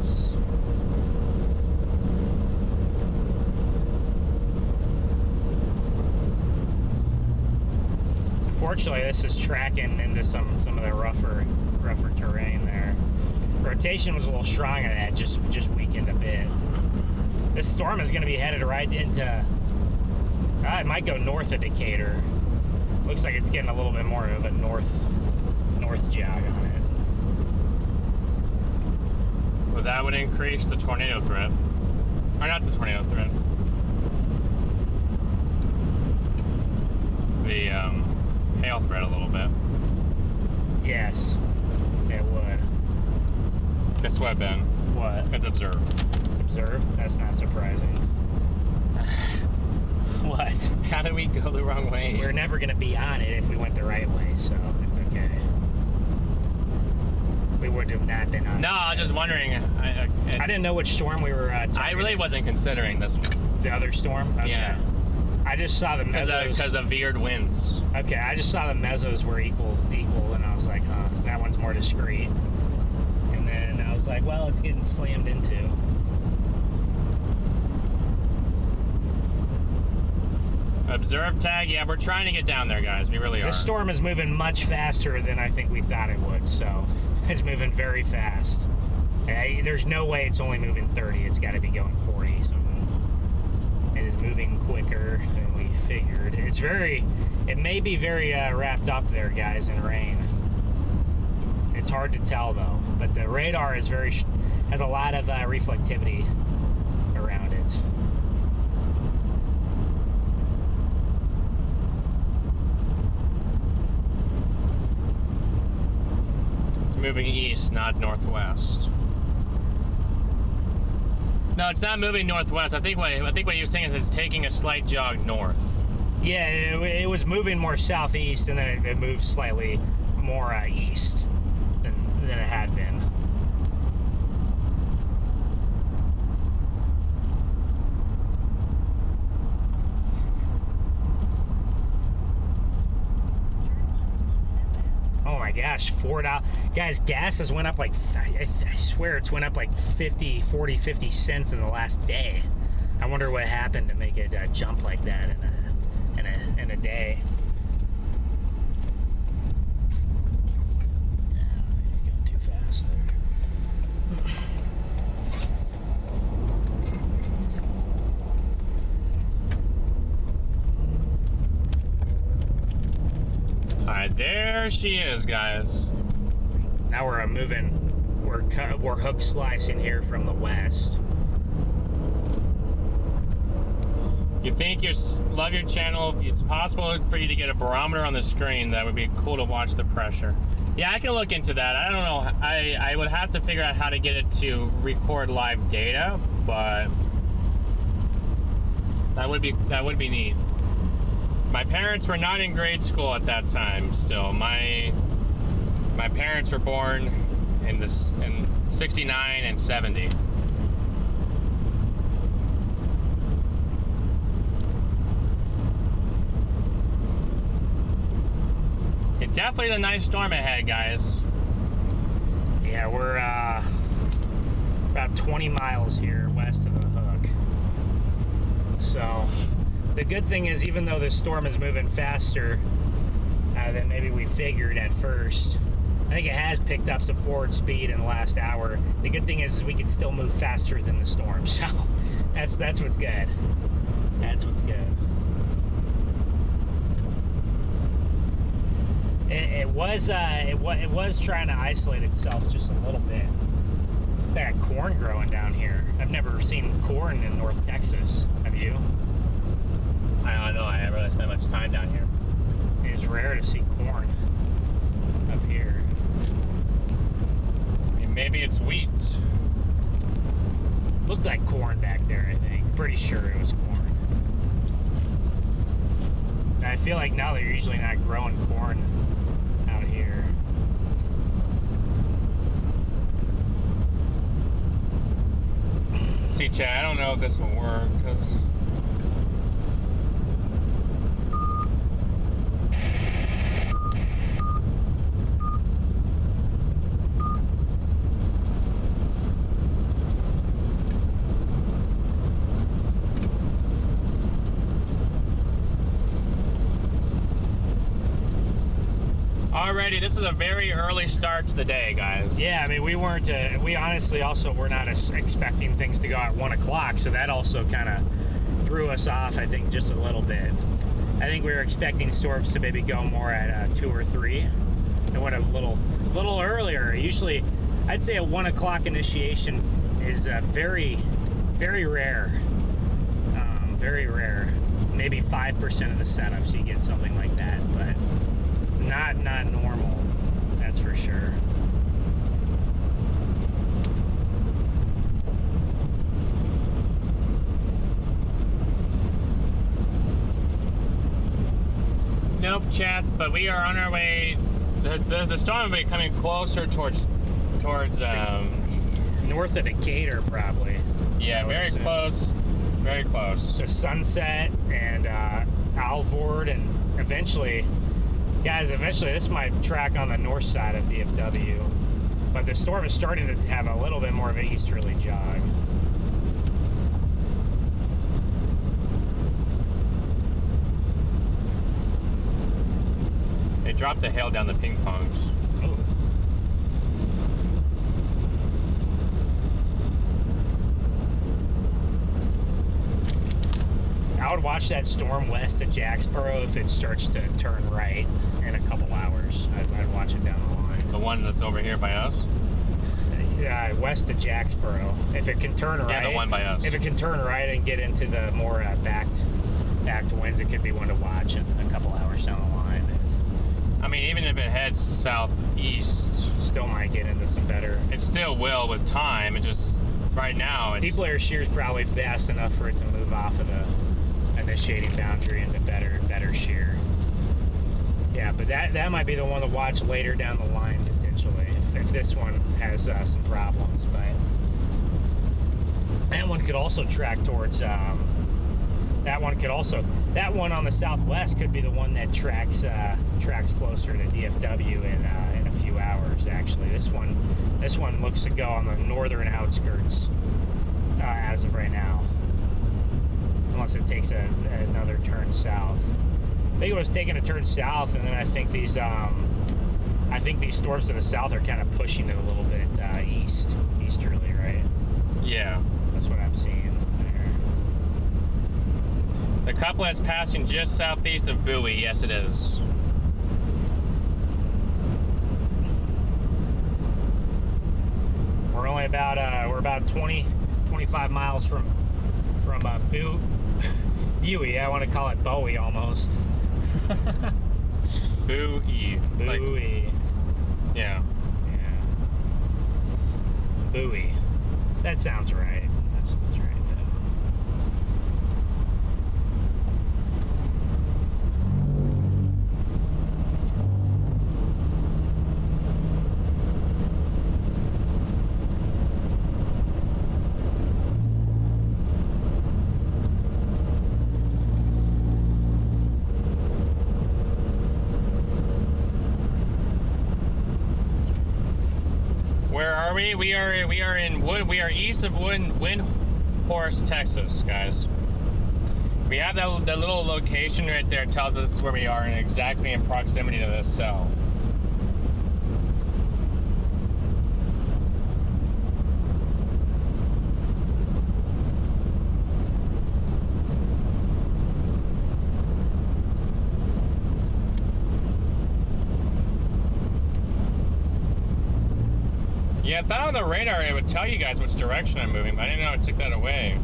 Unfortunately, this is tracking into some of the rougher terrain there. Rotation was a little strong on that, just weakened a bit. This storm is going to be headed right into. It might go north of Decatur. Looks like it's getting a little bit more of a north jog on it. Well, that would increase the tornado threat. Or not the tornado threat. The hail threat a little bit. Yes, it would. Guess what, Ben? What? It's observed. It's observed? That's not surprising. What? How did we go the wrong way? We're never going to be on it if we went the right way, so it's okay. We would have not been on No, it. I was just wondering. I didn't know which storm we were I really wasn't considering this one. The other storm? Okay. Yeah. I just saw the mesos. Because of veered winds. Okay, I just saw the mesos were equal, and I was like, huh, that one's more discreet. And then I was like, well, it's getting slammed into. Observe tag, yeah, we're trying to get down there, guys. We really are. This storm is moving much faster than I think we thought it would, so it's moving very fast. There's no way it's only moving 30. It's got to be going 40. So it is moving quicker than we figured. It may be very wrapped up there, guys, in rain. It's hard to tell though, but the radar is has a lot of reflectivity around it. It's moving east, not northwest. No, it's not moving northwest. I think what you're saying is it's taking a slight jog north. Yeah, it was moving more southeast, and then it moved slightly more east than it had been. Oh my gosh, $4. Guys, gas has went up like, I swear it's went up like 50 cents in the last day. I wonder what happened to make it jump like that in a day. He's going too fast there. Alright, there she is, guys. Now we're we're hook slicing here from the west. You think you love your channel, if it's possible for you to get a barometer on the screen, that would be cool to watch the pressure. Yeah, I can look into that. I don't know. I would have to figure out how to get it to record live data, but that would be neat. My parents were not in grade school at that time still. My parents were born in 69 and 70. It's definitely a nice storm ahead, guys. Yeah, we're about 20 miles here west of the hook. So the good thing is, even though the storm is moving faster than maybe we figured at first, I think it has picked up some forward speed in the last hour. The good thing is we can still move faster than the storm, so that's what's good. That's what's good. It was trying to isolate itself just a little bit. It's like corn growing down here. I've never seen corn in North Texas. Have you? I don't know. I haven't really spent much time down here. It's rare to see corn up here. I mean, maybe it's wheat. Looked like corn back there, I think. Pretty sure it was corn. I feel like now they're usually not growing corn out here. See, Chad, I don't know if this will work, because... Alrighty, this is a very early start to the day, guys. Yeah, I mean, we weren't, we honestly also were not expecting things to go at 1 o'clock, so that also kind of threw us off, I think, just a little bit. I think we were expecting storms to maybe go more at 2 or 3. It went a little earlier. Usually, I'd say a 1 o'clock initiation is very, very rare. Very rare. Maybe 5% of the setups you get something like that, but not normal, that's for sure. Nope, chat, but we are on our way. The storm will be coming closer towards north of Decatur, probably. Yeah, very close. Very close. To Sunset and Alvord, and eventually, guys, this might track on the north side of DFW. But the storm is starting to have a little bit more of an easterly jog. They dropped the hail down the ping pongs. Ooh. I would watch that storm west of Jacksboro if it starts to turn right in a couple hours. I'd watch it down the line. The one that's over here by us? Yeah, west of Jacksboro. If it can turn right. Yeah, the one by us. If it can turn right and get into the more backed winds, it could be one to watch in a couple hours down the line. I mean, even if it heads southeast, still might get into some better. It still will with time. It just right now. It's Deep layer shear is probably fast enough for it to move off of the initiating boundary into better shear. Yeah, but that might be the one to watch later down the line potentially if this one has some problems. But that one could also track towards. That one on the southwest could be the one that tracks closer to DFW in a few hours. Actually, this one looks to go on the northern outskirts as of right now, unless it takes another turn south. I think it was taking a turn south, and then I think these storms to the south are kind of pushing it a little bit easterly, right? Yeah, that's what I'm seeing. The couplet is passing just southeast of Bowie. Yes, it is. We're only about 25 miles from Bowie. I want to call it Bowie almost. Bowie. Bowie. Yeah. Yeah. Bowie. That sounds right. That sounds right. we? We are in Wood. We are east of Windhorse, Texas, guys. We have that little location right there. Tells us where we are and exactly in proximity to this cell. Yeah, I thought on the radar it would tell you guys which direction I'm moving, but I didn't know it took that away.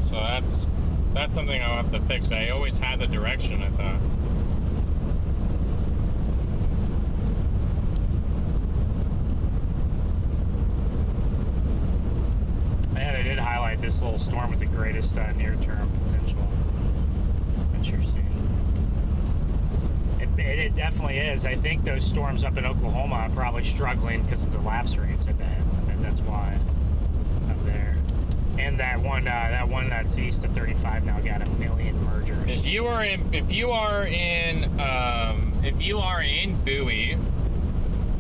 So that's something I'll have to fix, but I always had the direction, I thought. Yeah, they did highlight this little storm with the greatest near-term potential. Interesting. It definitely is. I think those storms up in Oklahoma are probably struggling because of the lapse rates. I bet that's why up there. And that one that's east of 35 now got 1 million mergers. If you are in Bowie,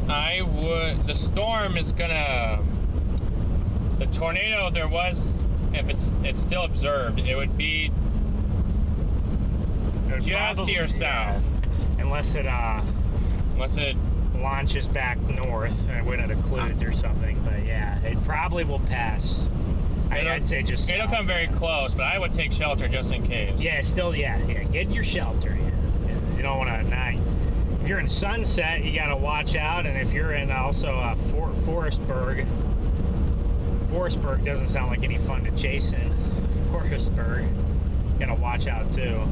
the storm is gonna, the tornado there was, if it's still observed, it would be just to your south. Unless it launches back north when it occludes or something. But yeah, it probably will pass. I'd say just it'll south. come very close, but I would take shelter just in case. Yeah, still, yeah. Get your shelter. Yeah. You don't want to. If you're in Sunset, you got to watch out, and if you're in also Forestburg doesn't sound like any fun to chase in. Forestburg, you got to watch out too.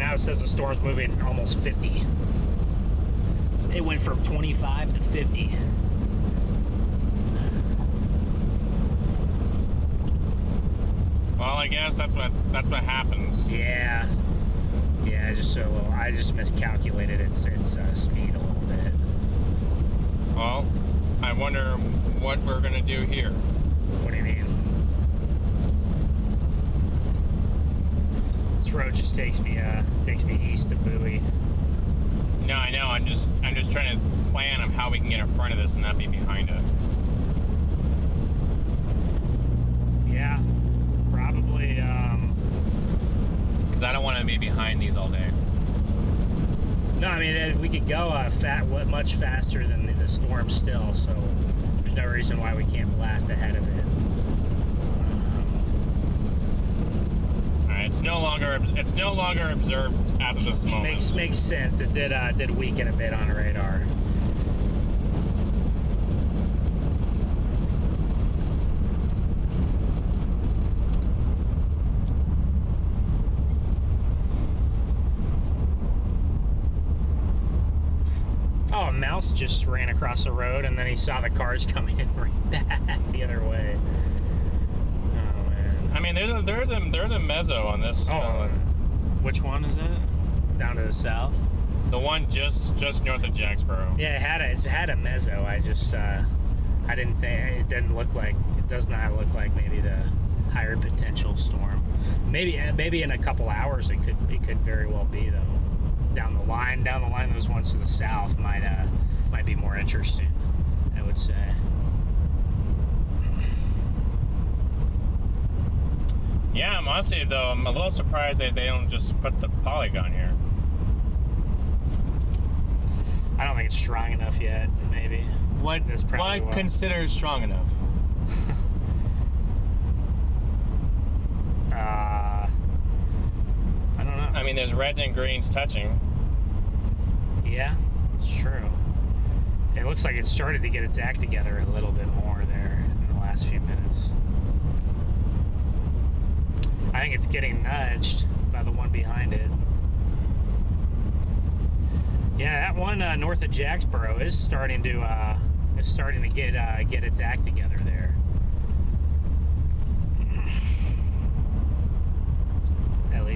It says the storm's moving almost 50. It went from 25 to 50. Well, I guess that's what happens. Yeah. I just miscalculated its speed a little bit. Well, I wonder what we're gonna do here. What do you mean? This road just takes me east of Bowie. No, I know. I'm just trying to plan on how we can get in front of this and not be behind it. Yeah, probably. Because I don't want to be behind these all day. No, I mean we could go much faster than the storm still, so there's no reason why we can't blast ahead of it. It's no longer observed as of this moment. Makes sense. It did weaken a bit on radar. Oh, a mouse just ran across the road, and then he saw the cars coming in right back the other way. I mean, there's a mezzo on this. Which one is it? Down to the south. The one just north of Jacksboro. Yeah, it had a mezzo. I just I didn't think it does not look like maybe the higher potential storm. Maybe in a couple hours it could very well be though. Down the line, those ones to the south might be more interesting, I would say. Yeah, honestly though, I'm a little surprised that they don't just put the polygon here. I don't think it's strong enough yet, maybe. What considered strong enough? I don't know. I mean, there's reds and greens touching. Yeah, it's true. It looks like it started to get its act together a little bit more there in the last few minutes. I think it's getting nudged by the one behind it. Yeah, that one north of Jacksboro is starting to get its act together there.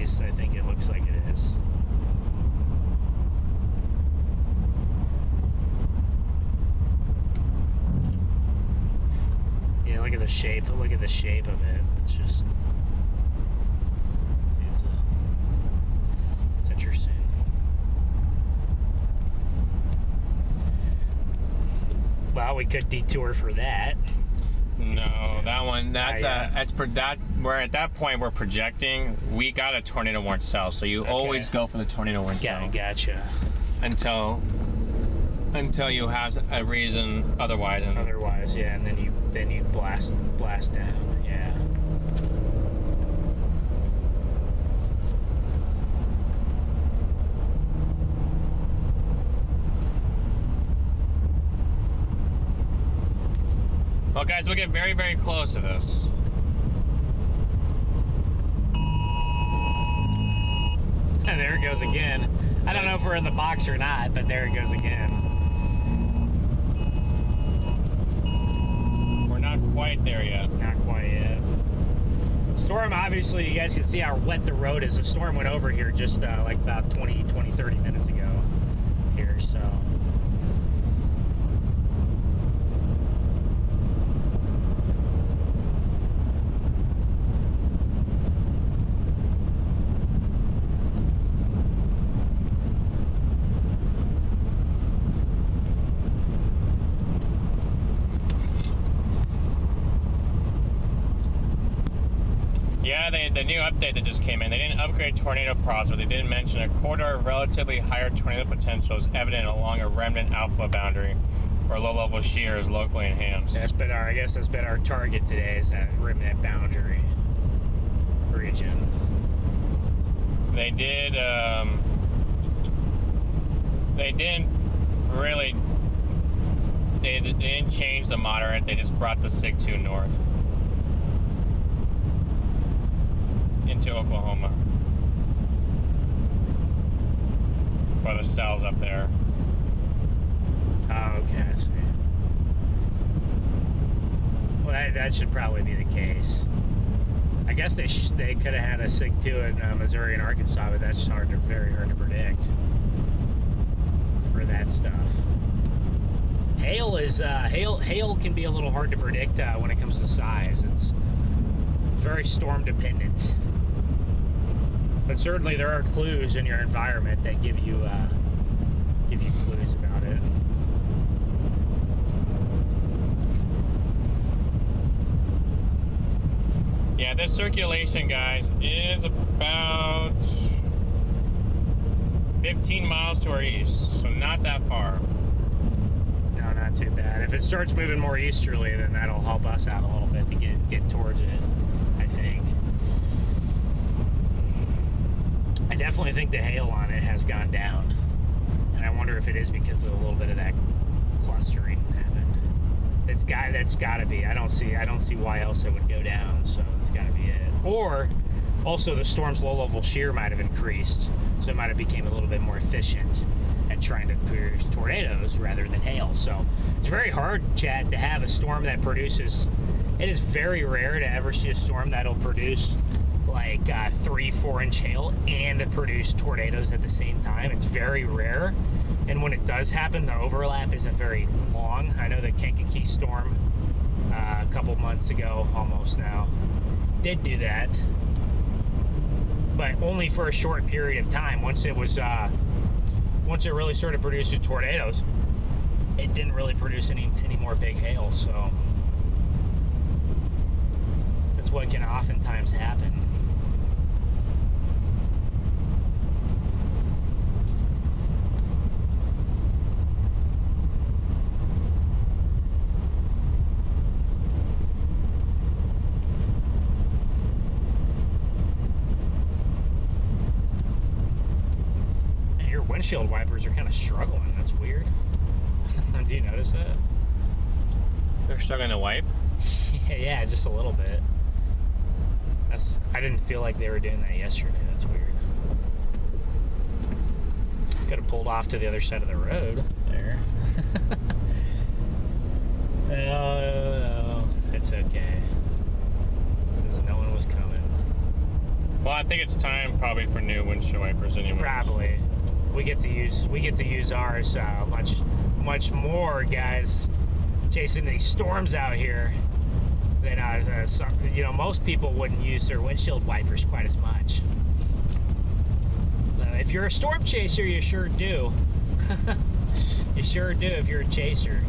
least I think it looks like it is. Yeah, look at the shape. Look at the shape of it. It's just, see, it's interesting. Well, we could detour for that. No, that one. That's yeah. We're at that point. We're projecting. We got a tornado warning cell, so you always go for the tornado warning cell. Gotcha. Until you have a reason otherwise. And Otherwise, yeah, and then you blast down. Yeah. Well, guys, we'll get very, very close to this. And there it goes again. I don't know if we're in the box or not, but there it goes again. We're not quite there yet. Not quite yet. Storm, obviously, you guys can see how wet the road is. The storm went over here just like about 30 minutes ago here, so. Yeah, the new update that just came in, they didn't upgrade tornado props, but they did mention a corridor of relatively higher tornado potential is evident along a remnant outflow boundary, where low-level shear is locally enhanced. I guess that's been our target today, is that remnant boundary region. They didn't change the moderate, they just brought the SIG-2 north into Oklahoma for the cells up there. Oh, okay, I see. Well, that should probably be the case. I guess they could have had a SIG-2 in Missouri and Arkansas, but that's very hard to predict for that stuff. Hail can be a little hard to predict when it comes to size. It's very storm dependent. But certainly there are clues in your environment that give you clues about it. Yeah, this circulation, guys, is about 15 miles to our east, so not that far. No, not too bad. If it starts moving more easterly, then that'll help us out a little bit to get towards it, I think. I definitely think the hail on it has gone down, and I wonder if it is because of a little bit of that clustering happened. That's got to be. I don't see why else it would go down. So it's got to be it. Or also the storm's low-level shear might have increased, so it might have became a little bit more efficient at trying to produce tornadoes rather than hail. So it's very hard, Chad, to have a storm that produces. It is very rare to ever see a storm that'll produce like 3-4 inch hail and produce tornadoes at the same time. It's very rare, and when it does happen, the overlap isn't very long. I know the Kankakee storm a couple months ago, almost now, did do that, but only for a short period of time. Once it really started producing tornadoes, it didn't really produce any more big hail. So that's what can oftentimes happen. Windshield wipers are kind of struggling. That's weird. Do you notice that? They're struggling to wipe? Yeah, just a little bit. I didn't feel like they were doing that yesterday. That's weird. Could have pulled off to the other side of the road there. No, it's okay. Because no one was coming. Well, I think it's time probably for new windshield wipers anyway. Probably. We get to use ours much more, guys, chasing these storms out here than you know, most people wouldn't use their windshield wipers quite as much. If you're a storm chaser, you sure do. You sure do if you're a chaser.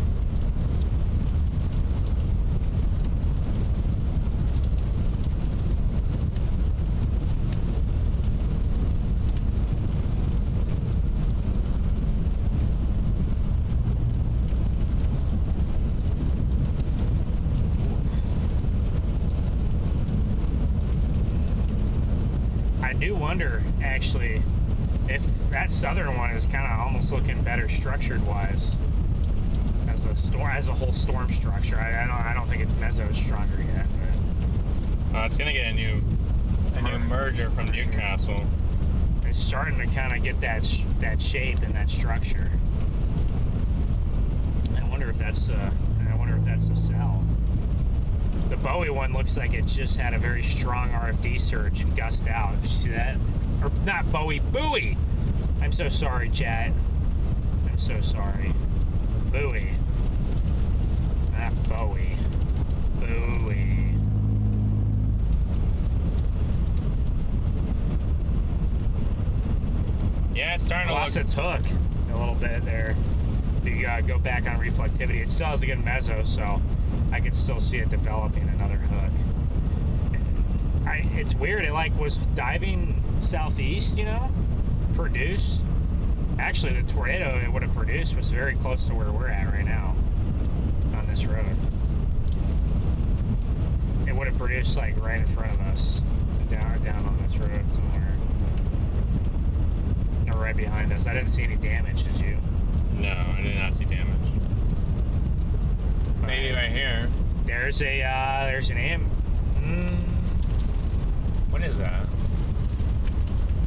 I do wonder, actually, if that southern one is kind of almost looking better structured wise as a whole storm structure. I don't think it's meso stronger yet, but it's gonna get a new merger from Newcastle. It's starting to kind of get that shape and that structure. I wonder if that's a cell. The Bowie one looks like it just had a very strong RFD surge and gust out. Did you see that? Or not Bowie, buoy. I'm so sorry, chat. I'm so sorry. Buoy. Not Bowie. Buoy. Yeah, it's starting to Lost look... its hook a little bit there. If you go back on reflectivity, it still has a good meso, so I could still see it developing another hook. It's weird. It like was diving southeast, you know, produce. Actually, the tornado it would have produced was very close to where we're at right now on this road. It would have produced like right in front of us, down on this road somewhere, or right behind us. I didn't see any damage. Did you? No, I did not see damage. Maybe right here. There's an What is that?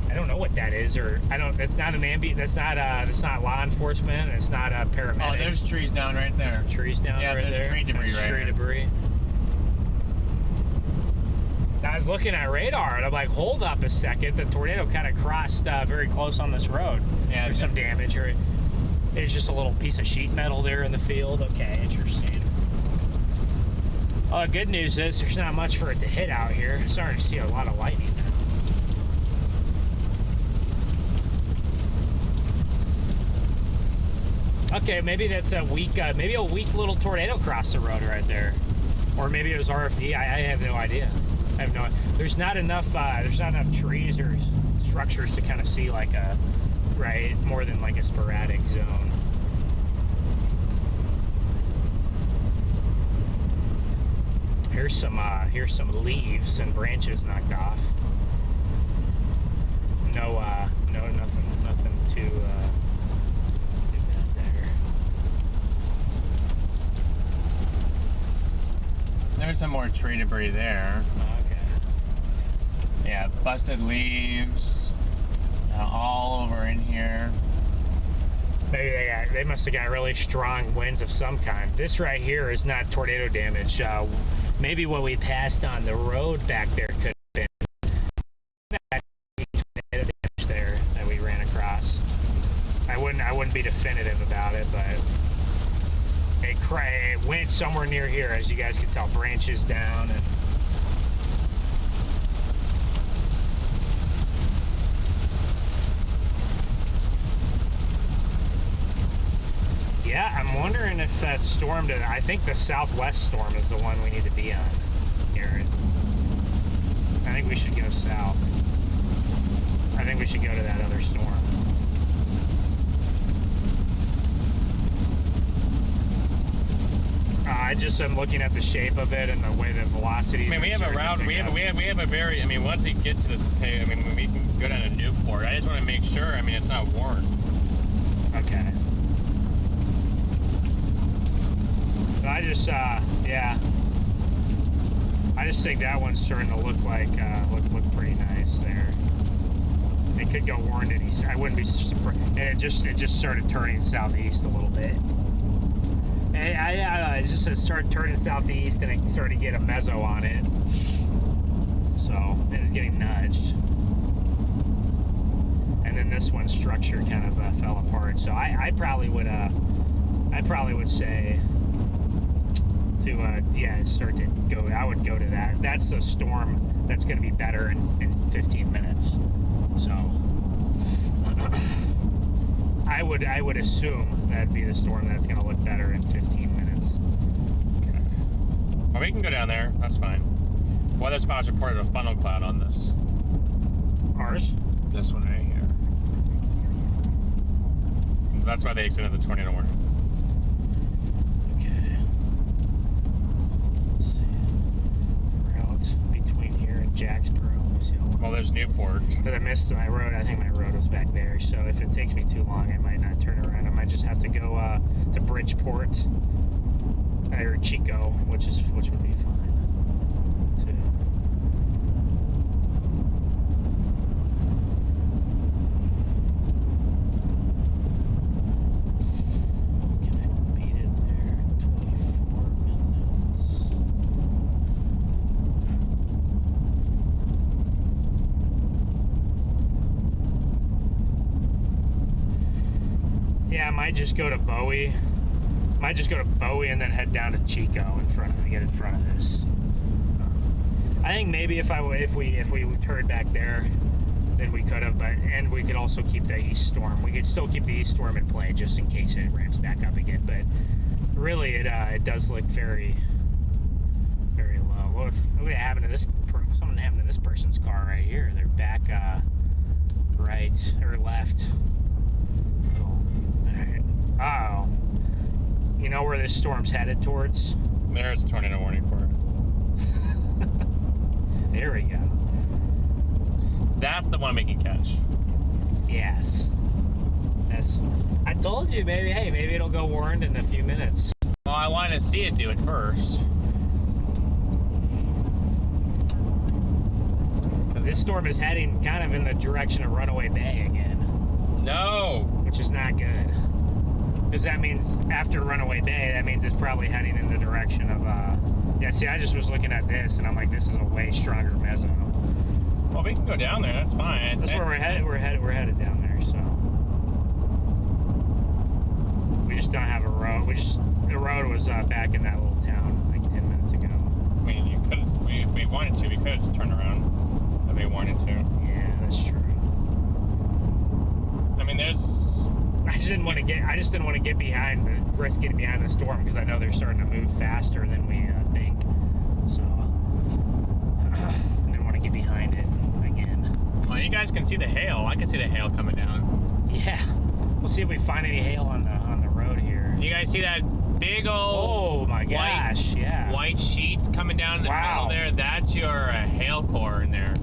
I don't know what that is, or it's not an that's not law enforcement, it's not a paramedic. Oh, there's trees down right there. Trees down right there. Yeah, there's tree debris right Tree here. debris. I was looking at radar and I'm like, hold up a second. The tornado kind of crossed very close on this road. Yeah, there's some damage, or there's just a little piece of sheet metal there in the field. Okay, interesting. Well, the good news is there's not much for it to hit out here. I'm starting to see a lot of lightning now. Okay, maybe that's a weak little tornado crossed the road right there, or maybe it was RFD. I have no idea. There's not enough trees or structures to kind of see like more than like a sporadic zone. Here's some leaves and branches knocked off. Nothing too bad there. There's some more tree debris there. Okay. Yeah, busted leaves all over in here. Maybe they must have got really strong winds of some kind. This right here is not tornado damage. Maybe what we passed on the road back there could have been tornado damage there that we ran across. I wouldn't be definitive about it, but it went somewhere near here, as you guys can tell. Branches down and. Yeah, I'm wondering if that storm I think the southwest storm is the one we need to be on, Garrett. I think we should go south. I think we should go to that other storm. I just am looking at the shape of it and the way the velocities. I mean, we have a route. We have a very. I mean, once we get to this, I mean, we can go down to Newport. I just want to make sure. I mean, it's not warm. Okay. So I just, yeah. I just think that one's starting to look like look pretty nice there. It could go warned at east. I wouldn't be surprised. And it just started turning southeast a little bit. And it just started turning southeast, and it started to get a meso on it. so it was getting nudged. And then this one's structure kind of fell apart. So I probably would say to yeah, start to go. I would go to that. That's the storm that's going to be better in 15 minutes. So I would assume that'd be the storm that's going to look better in 15 minutes. Okay. Well, we can go down there. That's fine. Weather spots reported a funnel cloud on this. Ours? This one right here. That's why they extended the tornado warning. Okay. Let's see. Route between here and Jacksboro. Let me see. Well, there's Newport. Because I missed my road. I think my road was back there. So if it takes me too long, I might not turn around. I might just have to go to Bridgeport or Chico, which would be fine. Too. Can I beat it there? 24 minutes. Yeah, I might just go to Bowie. And then head down to Chico get in front of this. I think maybe if we turned back there, then we could have, and we could also keep the east storm. We could still keep the east storm in play just in case it ramps back up again. But really, it does look very, very low. What happened to this? Something happened to this person's car right here. They're back right or left. Oh, you know where this storm's headed towards? There's a tornado warning for it. There we go. That's the one we can catch. Yes. I told you, maybe. Hey, maybe it'll go warned in a few minutes. Well, I wanted to see it do it first. Because this storm is heading kind of in the direction of Runaway Bay again. No! Which is not good. Because that means after Runaway Bay, that means it's probably heading in the direction of, yeah, see, I just was looking at this, and I'm like, this is a way stronger meso. Well, we can go down there, that's fine. That's where we're headed. We're headed down there, so. We just don't have a road. The road was back in that little town, like 10 minutes ago. I mean, if we wanted to, we could just turn around if we wanted to. Yeah, that's true. I mean, I just didn't want to get risk getting behind the storm because I know they're starting to move faster than we think. So I didn't want to get behind it again. Well, you guys can see the hail. I can see the hail coming down. Yeah, we'll see if we find any hail on the road here. You guys see that big old oh my gosh, yeah, white sheet coming down the middle there? That's your hail core in there.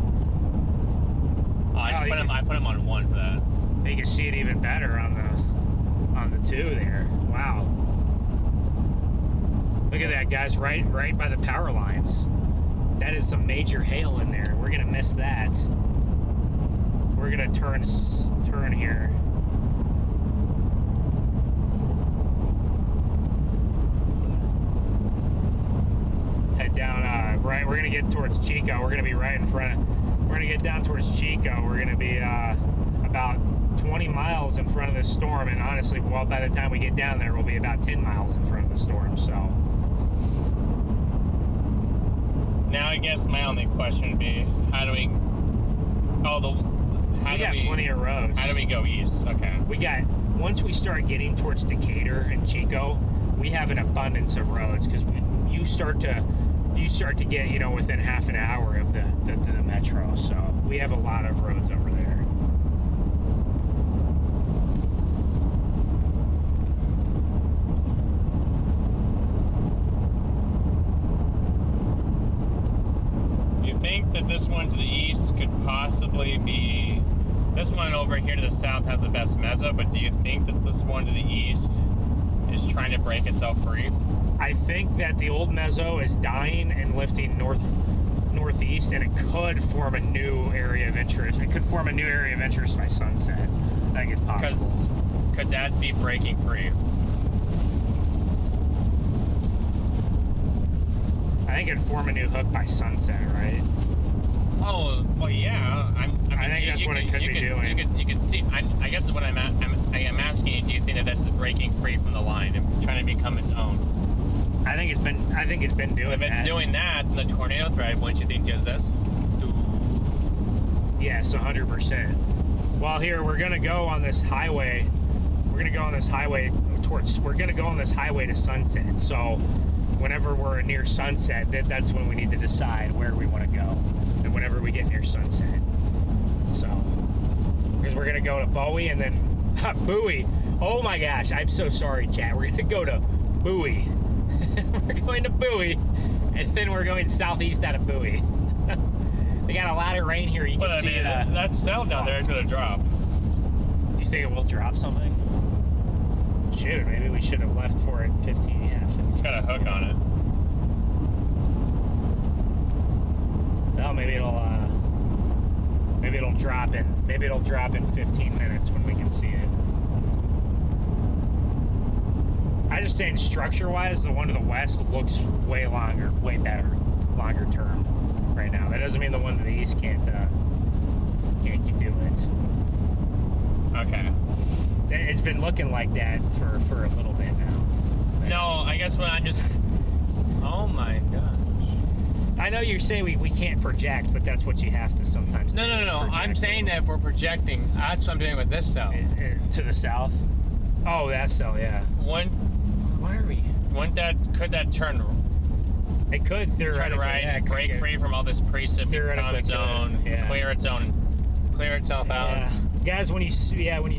Oh, I put him on one for that. You can see it even better on the 2 there. Wow. Look at that, guys, right by the power lines. That is some major hail in there. We're gonna miss that. We're gonna turn here. Head down, right, we're gonna get towards Chico. We're gonna be right in front of, we're gonna get down towards Chico. We're gonna be about 20 miles in front of this storm, and honestly, well, by the time we get down there, we'll be about 10 miles in front of the storm, so. Now, I guess my only question would be, how do we, we got plenty of roads. How do we go east? Okay. Once we start getting towards Decatur and Chico, we have an abundance of roads, because you start to get, you know, within half an hour of the metro, so we have a lot of roads over there. That this one to the east could possibly be, this one over here to the south has the best meso, but do you think that this one to the east is trying to break itself free? I think that the old meso is dying and lifting northeast, and it could form a new area of interest. It could form a new area of interest by sunset. I think it's possible. Because could that be breaking free? I think it'd form a new hook by sunset, right? Oh, well, yeah. I think that's what it could be doing. You could see. I guess what I'm asking you, do you think that this is breaking free from the line and trying to become its own? I think it's been doing that. If it's doing that, then the tornado threat, wouldn't you think does this? Yes, 100%. Well, here we're gonna go on this highway. We're gonna go on this highway to Sunset. So, whenever we're near Sunset, that's when we need to decide where we want to go. And whenever we get near Sunset, so because we're gonna go to Bowie and then Bowie. Oh my gosh, I'm so sorry, chat. We're gonna go to Bowie. We're going to Bowie, and then we're going southeast out of Bowie. They got a lot of rain here. You can see that cell down there is going to drop. Do you think it will drop something? Shoot, maybe we should have left for it 15. Yeah, 15. It's got a hook on it. Well, maybe it'll drop in 15 minutes when we can see it. I'm just saying, structure-wise, the one to the west looks way longer term right now. That doesn't mean the one to the east can't do it. Okay. It's been looking like that for a little bit now. No, I guess when I'm just. Oh my gosh. I know you say we can't project, but that's what you have to sometimes do. No. I'm saying that if we're projecting, that's what I'm doing with this cell. To the south? Oh, that cell, yeah. Where are we? Could that turn? It could theoretically. Try to break free from all this precip on its own, clear itself out. Yeah. Guys, when you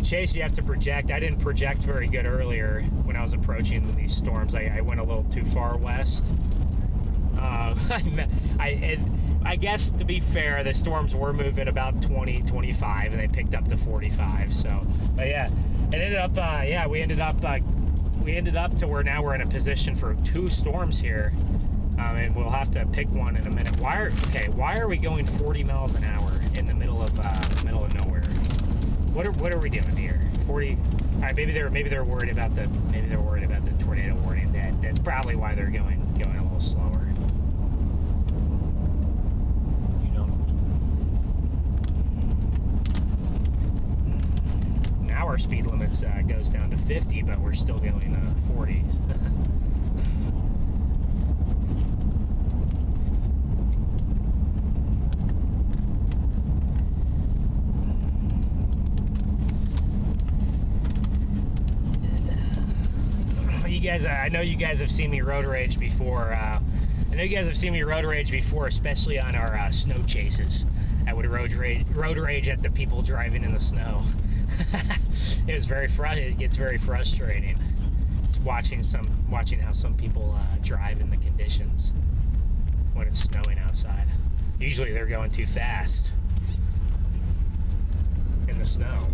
chase, you have to project. I didn't project very good earlier when I was approaching these storms. I went a little too far west. I guess, to be fair, the storms were moving about 20, 25, and they picked up to 45. So, but yeah, it ended up. We ended up to where now we're in a position for 2 storms here, and we'll have to pick one in a minute. Why are we going 40 miles an hour in the middle of nowhere? What are we doing here? 40. All right, maybe they're worried about the tornado warning. That's probably why they're going a little slower. Now our speed limits goes down to 50, but we're still going 40. You guys, I know you guys have seen me road rage before. Especially on our snow chases. I would road rage at the people driving in the snow. It gets very frustrating. Just watching how some people drive in the conditions when it's snowing outside. Usually they're going too fast in the snow.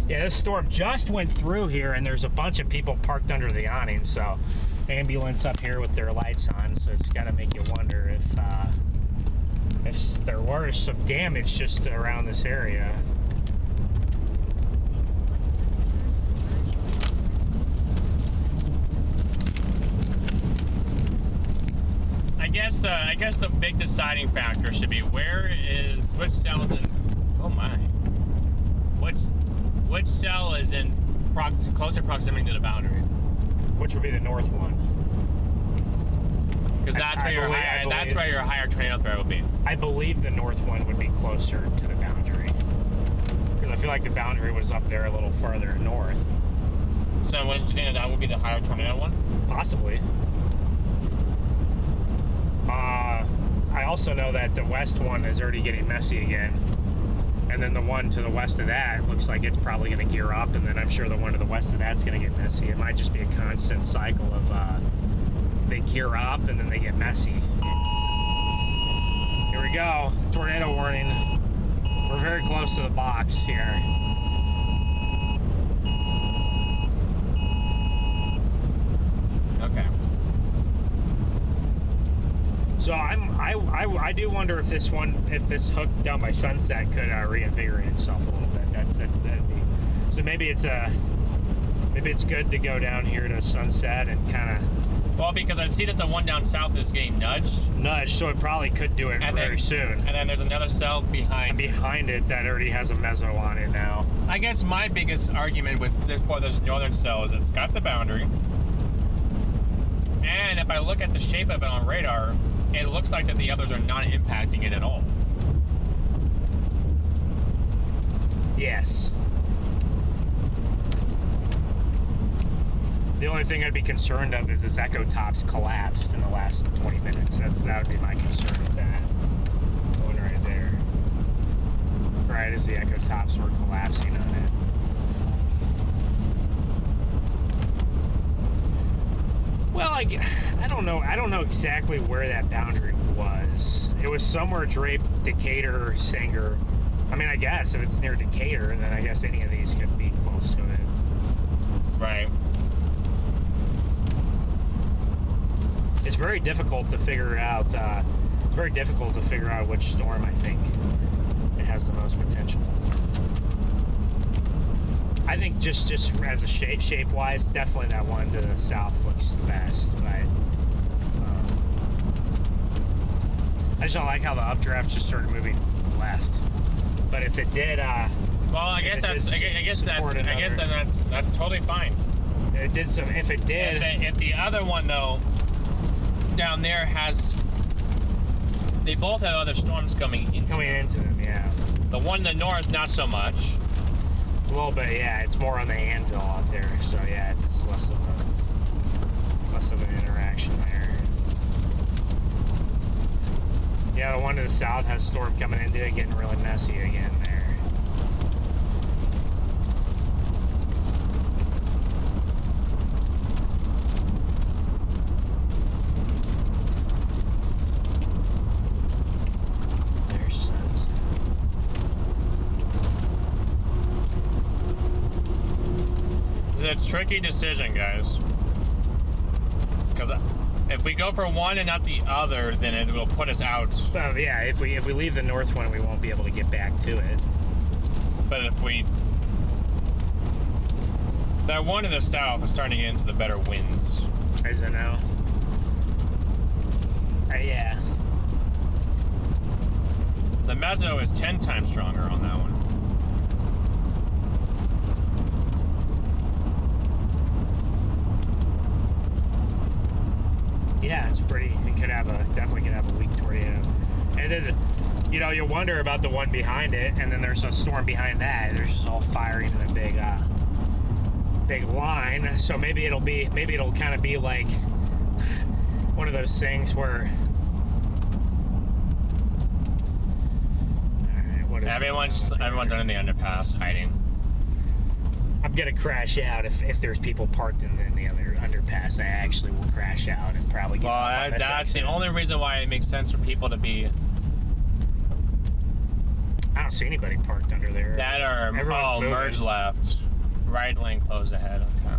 Yeah, this storm just went through here, and there's a bunch of people parked under the awning. So, ambulance up here with their lights on. So it's got to make you wonder if there was some damage just around this area. I guess the big deciding factor should be which cell is in. Oh my. Which cell is in closer proximity to the boundary? Which would be the north one. Because that's where your higher tornado threat would be. I believe the north one would be closer to the boundary. Because I feel like the boundary was up there a little farther north. So wouldn't you think that would be the higher tornado one? Possibly. I also know that the west one is already getting messy again. And then the one to the west of that looks like it's probably going to gear up, and then I'm sure the one to the west of that's going to get messy. It might just be a constant cycle of they gear up and then they get messy. Here we go. Tornado warning. We're very close to the box here. Okay. So I do wonder if this hook down by Sunset could reinvigorate itself a little bit. That'd be. So maybe it's good to go down here to Sunset and kind of Well, because I see that the one down south is getting nudged. So it probably could do it very soon. And then there's another cell behind it that already has a meso on it now. I guess my biggest argument with this northern cell is it's got the boundary. And if I look at the shape of it on radar, it looks like that the others are not impacting it at all. Yes. The only thing I'd be concerned of is this Echo Tops collapsed in the last 20 minutes. That would be my concern with that. One right there. Right as the Echo Tops were collapsing on it. Well, I don't know. I don't know exactly where that boundary was. It was somewhere draped Decatur, Sanger. I mean, I guess if it's near Decatur, then I guess any of these could be close to it. Right. It's very difficult to figure out. It's very difficult to figure out which storm I think it has the most potential. I think just as a shape-wise, definitely that one to the south looks the best. But I just don't like how the updraft just started moving left. But if it did, well, I guess that's totally fine. It did some. If it did, if the other one though down there has, they both have other storms coming into them. Yeah. The one in the north, not so much. A little bit, yeah. It's more on the anvil out there, so yeah, it's less of an interaction there. Yeah, the one to the south has storm coming into it, getting really messy again there. It's a tricky decision, guys. Because if we go for one and not the other, then it will put us out. Well, yeah, if we leave the north one, we won't be able to get back to it. But if we... That one in the south is starting to get into the better winds. Is it now? Yeah. The meso is 10 times stronger on that one. Yeah, it's pretty. It could have definitely could have a weak tornado. And then, you know, you wonder about the one behind it, and then there's a storm behind that. They're just all firing in a big line. So maybe it'll kind of be like one of those things where. All right, everyone's under the underpass hiding. I'm gonna crash out if there's people parked in the other underpass. I actually will crash out and probably get. Well, that's the only reason why it makes sense for people to be. I don't see anybody parked under there. That are merge left, right lane closed ahead. Okay.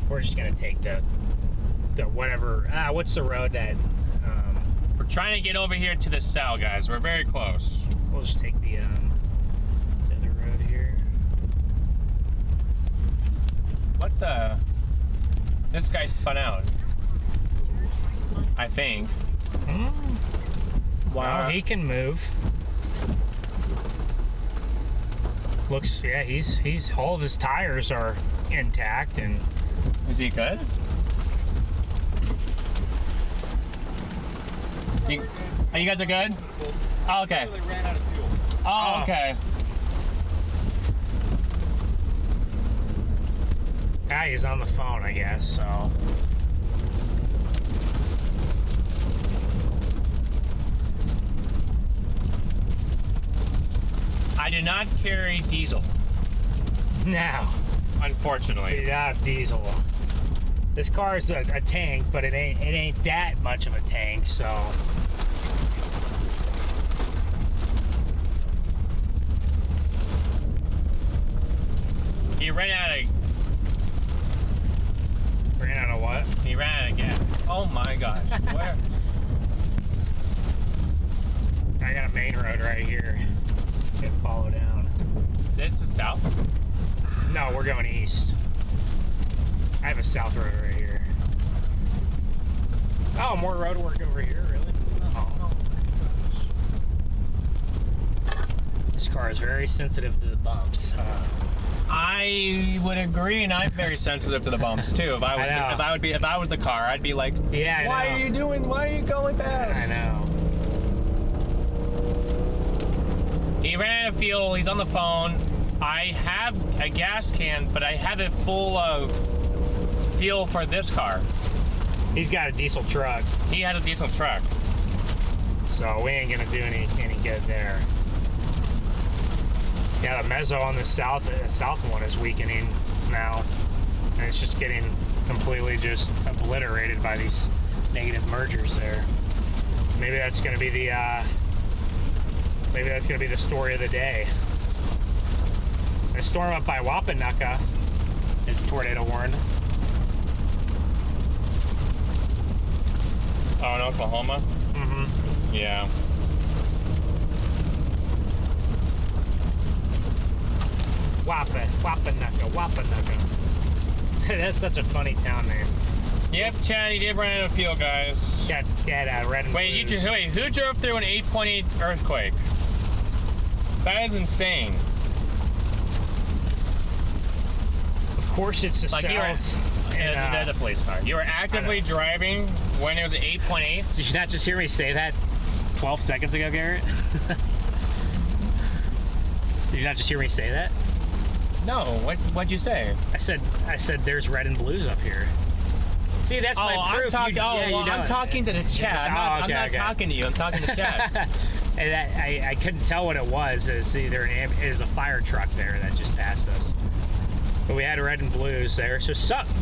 We're just gonna take the whatever. What's the road that? We're trying to get over here to the cell, guys. We're very close. We'll just take the other road here. What the? This guy spun out. I think. Wow, he can move. Looks, yeah, he's all of his tires are intact and. Is he good? You guys are good? Oh, okay. They ran out of fuel. Oh, okay. Yeah, he's on the phone, I guess, so. I do not carry diesel. No. Unfortunately. We have diesel. This car is a tank, but it ain't that much of a tank, so. He ran out of what? He ran out of gas. Oh my gosh. Where? I got a main road right here. Get follow down. This is south? No, we're going east. I have a south road right here. Oh, more road work over here, really? Oh. This car is very sensitive to the bumps. I would agree, and I'm very sensitive to the bumps too. If I was the car, I'd be like, yeah, why are you going fast? I know. He ran out of fuel. He's on the phone. I have a gas can, but I have it full of fuel for this car. He's got a diesel truck. He had a diesel truck. So we ain't gonna do any good there. Yeah, the mezzo on the south one is weakening now. And it's just getting completely just obliterated by these negative mergers there. Maybe that's gonna be the story of the day. A storm up by Wapanucka is tornado warned. Oh, in Oklahoma? Mm-hmm. Yeah. Wapanucka. That's such a funny town name. Yep, Chad, he did run out of fuel, guys. Got red and Wait, blues. who drove through an 8.8 earthquake? That is insane. Of course, it's the cells. They're the police car. You were actively driving when it was 8.8? Did you not just hear me say that 12 seconds ago, Garrett? Did you not just hear me say that? No, what'd you say? I said there's red and blues up here. See, that's my proof. I'm talking to the chat. I'm not talking to you. I'm talking to chat. And I couldn't tell what it was. It was either it was a fire truck there that just passed us. But we had red and blues there, so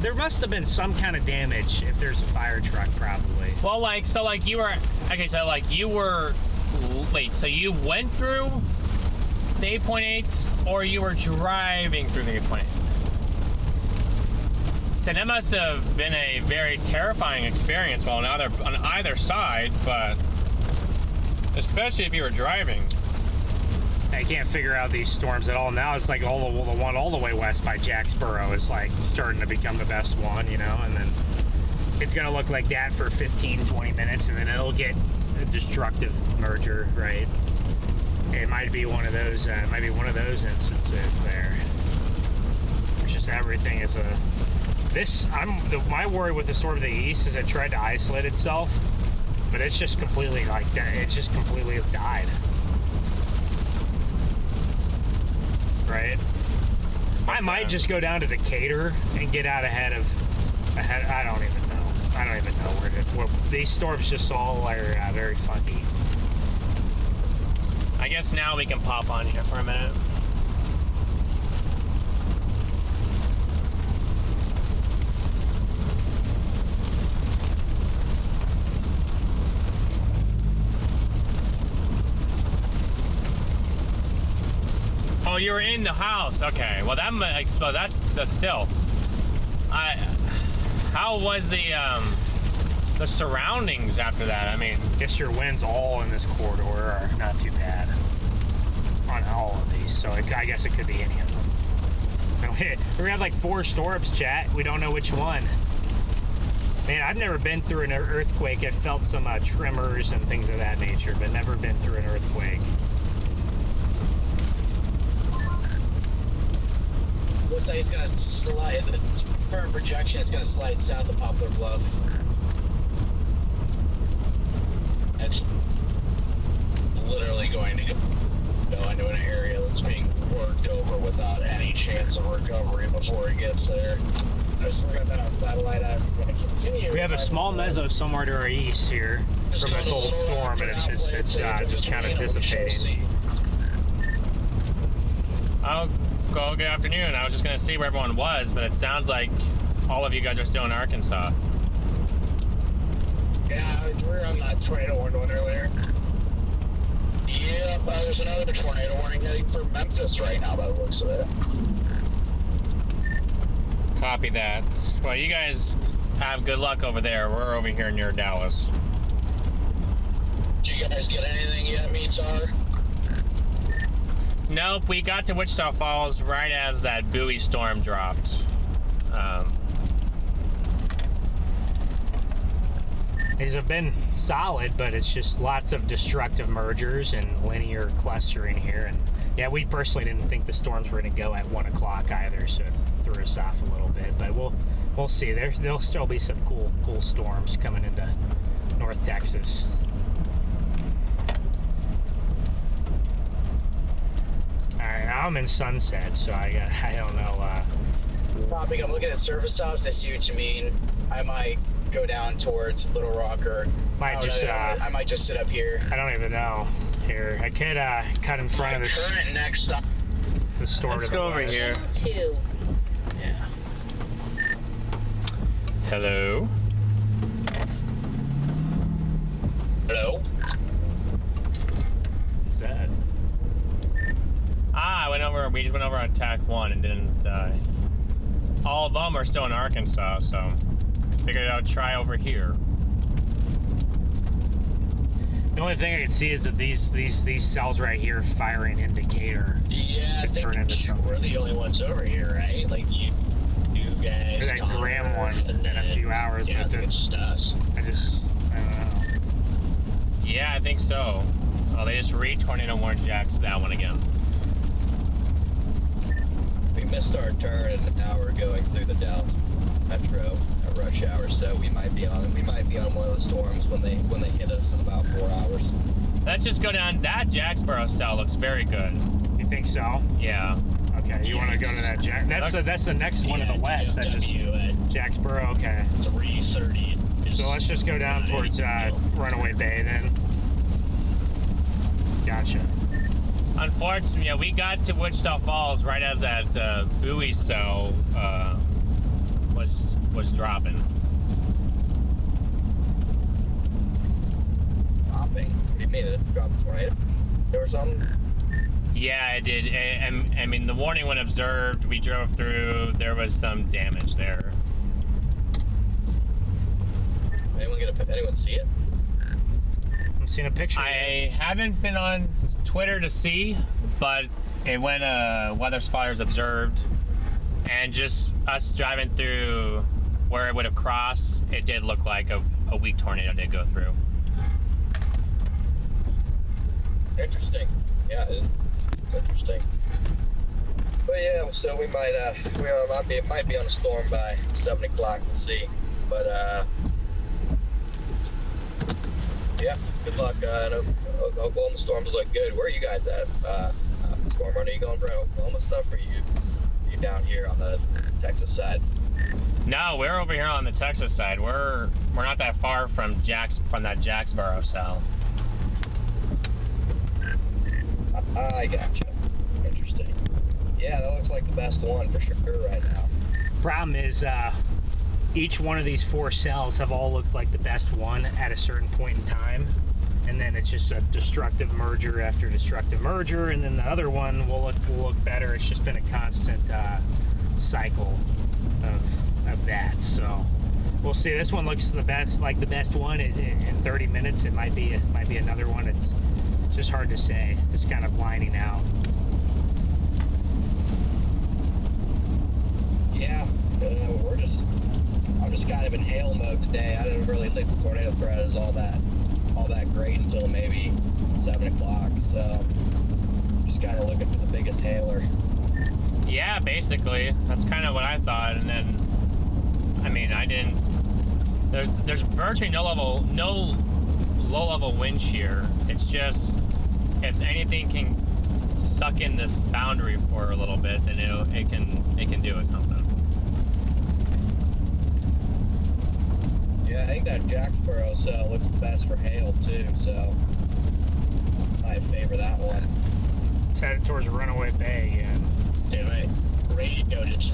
there must have been some kind of damage if there's a fire truck, probably. Well, you went through the 8.8, or you were driving through the 8.8? So that must have been a very terrifying experience, well, on either side, but especially if you were driving. I can't figure out these storms at all. Now it's like the one all the way west by Jacksboro is like starting to become the best one, you know, and then it's gonna look like that for 15-20 minutes, and then it'll get a destructive merger, right? It might be one of those instances there. It's just everything is my worry with the storm to the east is it tried to isolate itself, but it's just completely like that. It's just completely died. Right? I might just go down to Decatur and get out ahead. I don't even know. I don't even know where these storms just all are very funky. I guess now we can pop on here for a minute. Oh, you were in the house. Okay. Well, that's still. How was the surroundings after that? I mean, I guess your winds all in this corridor are not too bad on all of these, so I guess it could be any of them. We have like 4 storms, chat. We don't know which one. Man, I've never been through an earthquake. I've felt some tremors and things of that nature, but never been through an earthquake. Looks like it's gonna slide. The current projection is gonna slide south of Poplar Bluff. It's literally going to go into an area that's being worked over without any chance of recovery before it gets there. I was looking at that on satellite. I'm going to continue. We have a small mezzo somewhere to our east here from this old storm, and it's just kind of dissipating. Good afternoon. I was just going to see where everyone was, but it sounds like all of you guys are still in Arkansas. Yeah, we were on that tornado warning one earlier. Yep, there's another tornado warning heading for Memphis right now by the looks of it. Copy that. Well, you guys have good luck over there. We're over here near Dallas. Did you guys get anything yet, Meteor? Nope, we got to Wichita Falls right as that buoy storm dropped. These have been solid, but it's just lots of destructive mergers and linear clustering here. And yeah, we personally didn't think the storms were going to go at 1 o'clock either, so it threw us off a little bit. But we'll see. There'll still be some cool storms coming into North Texas. All right, I'm in Sunset, so I don't know. Topic, I'm looking at surface ops. I see what you mean. I might go down towards Little Rock, or I might just sit up here. I don't even know. Here, I could cut in front of this. Current next stop. The store. Let's go over here. 2. Yeah. Hello. Hello. What's that? We just went over on TAC 1 and didn't. All of them are still in Arkansas, so figured I'd try over here. The only thing I can see is that these cells right here fire an indicator. Yeah, I think we're the only ones over here, right? Like you guys. Or that Graham one in a few hours. Yeah, I but think it's just us. I don't know. Yeah, I think so. Oh, they just re-tornado warned Jax that one again. We missed our turn, and now we're going through the Dallas Metro at rush hour, so we might be on one of the storms when they hit us in about 4 hours. Let's just go down. That Jacksboro cell looks very good. You think so? Yeah. Okay, you want to go to that Jack? That's the next one in the west. That's just Jacksboro. Okay. 3:30. So let's just go down towards Runaway Bay then. Gotcha. Unfortunately, yeah, we got to Wichita Falls right as that buoy cell was dropping. Dropping? You mean it dropped right or something? Yeah, it did. I mean, the warning when observed, we drove through. There was some damage there. Anyone see it? I'm seeing a picture. I haven't been on Twitter to see, but it went weather spotters observed, and just us driving through where it would have crossed, it did look like a weak tornado did go through. Interesting. Yeah, it's interesting. But yeah, so we might be on a storm by 7 o'clock. We'll see. But yeah, good luck. Oklahoma storms look good. Where are you guys at? StormRunner, you going for Oklahoma stuff, or you down here on the Texas side? No, we're over here on the Texas side. We're not that far from that Jacksboro cell. I gotcha. Interesting. Yeah, that looks like the best one for sure right now. Problem is, each one of these 4 cells have all looked like the best one at a certain point in time, and then it's just a destructive merger after destructive merger, and then the other one will look better. It's just been a constant cycle of that. So we'll see. This one looks the best one. In 30 minutes, it might be another one. It's just hard to say. It's kind of lining out. Yeah, I'm just kind of in hail mode today. I didn't really think the tornado threat is all that great until maybe 7 o'clock. So just kind of looking for the biggest hailer. Yeah, basically, that's kind of what I thought. And then, I mean, there's virtually no low-level wind shear. It's just, if anything can suck in this boundary for a little bit, then it can do it something. Yeah, I think that Jacksboro cell looks the best for hail too, so I favor that one. It's headed towards Runaway Bay, yeah. Anyway, radio just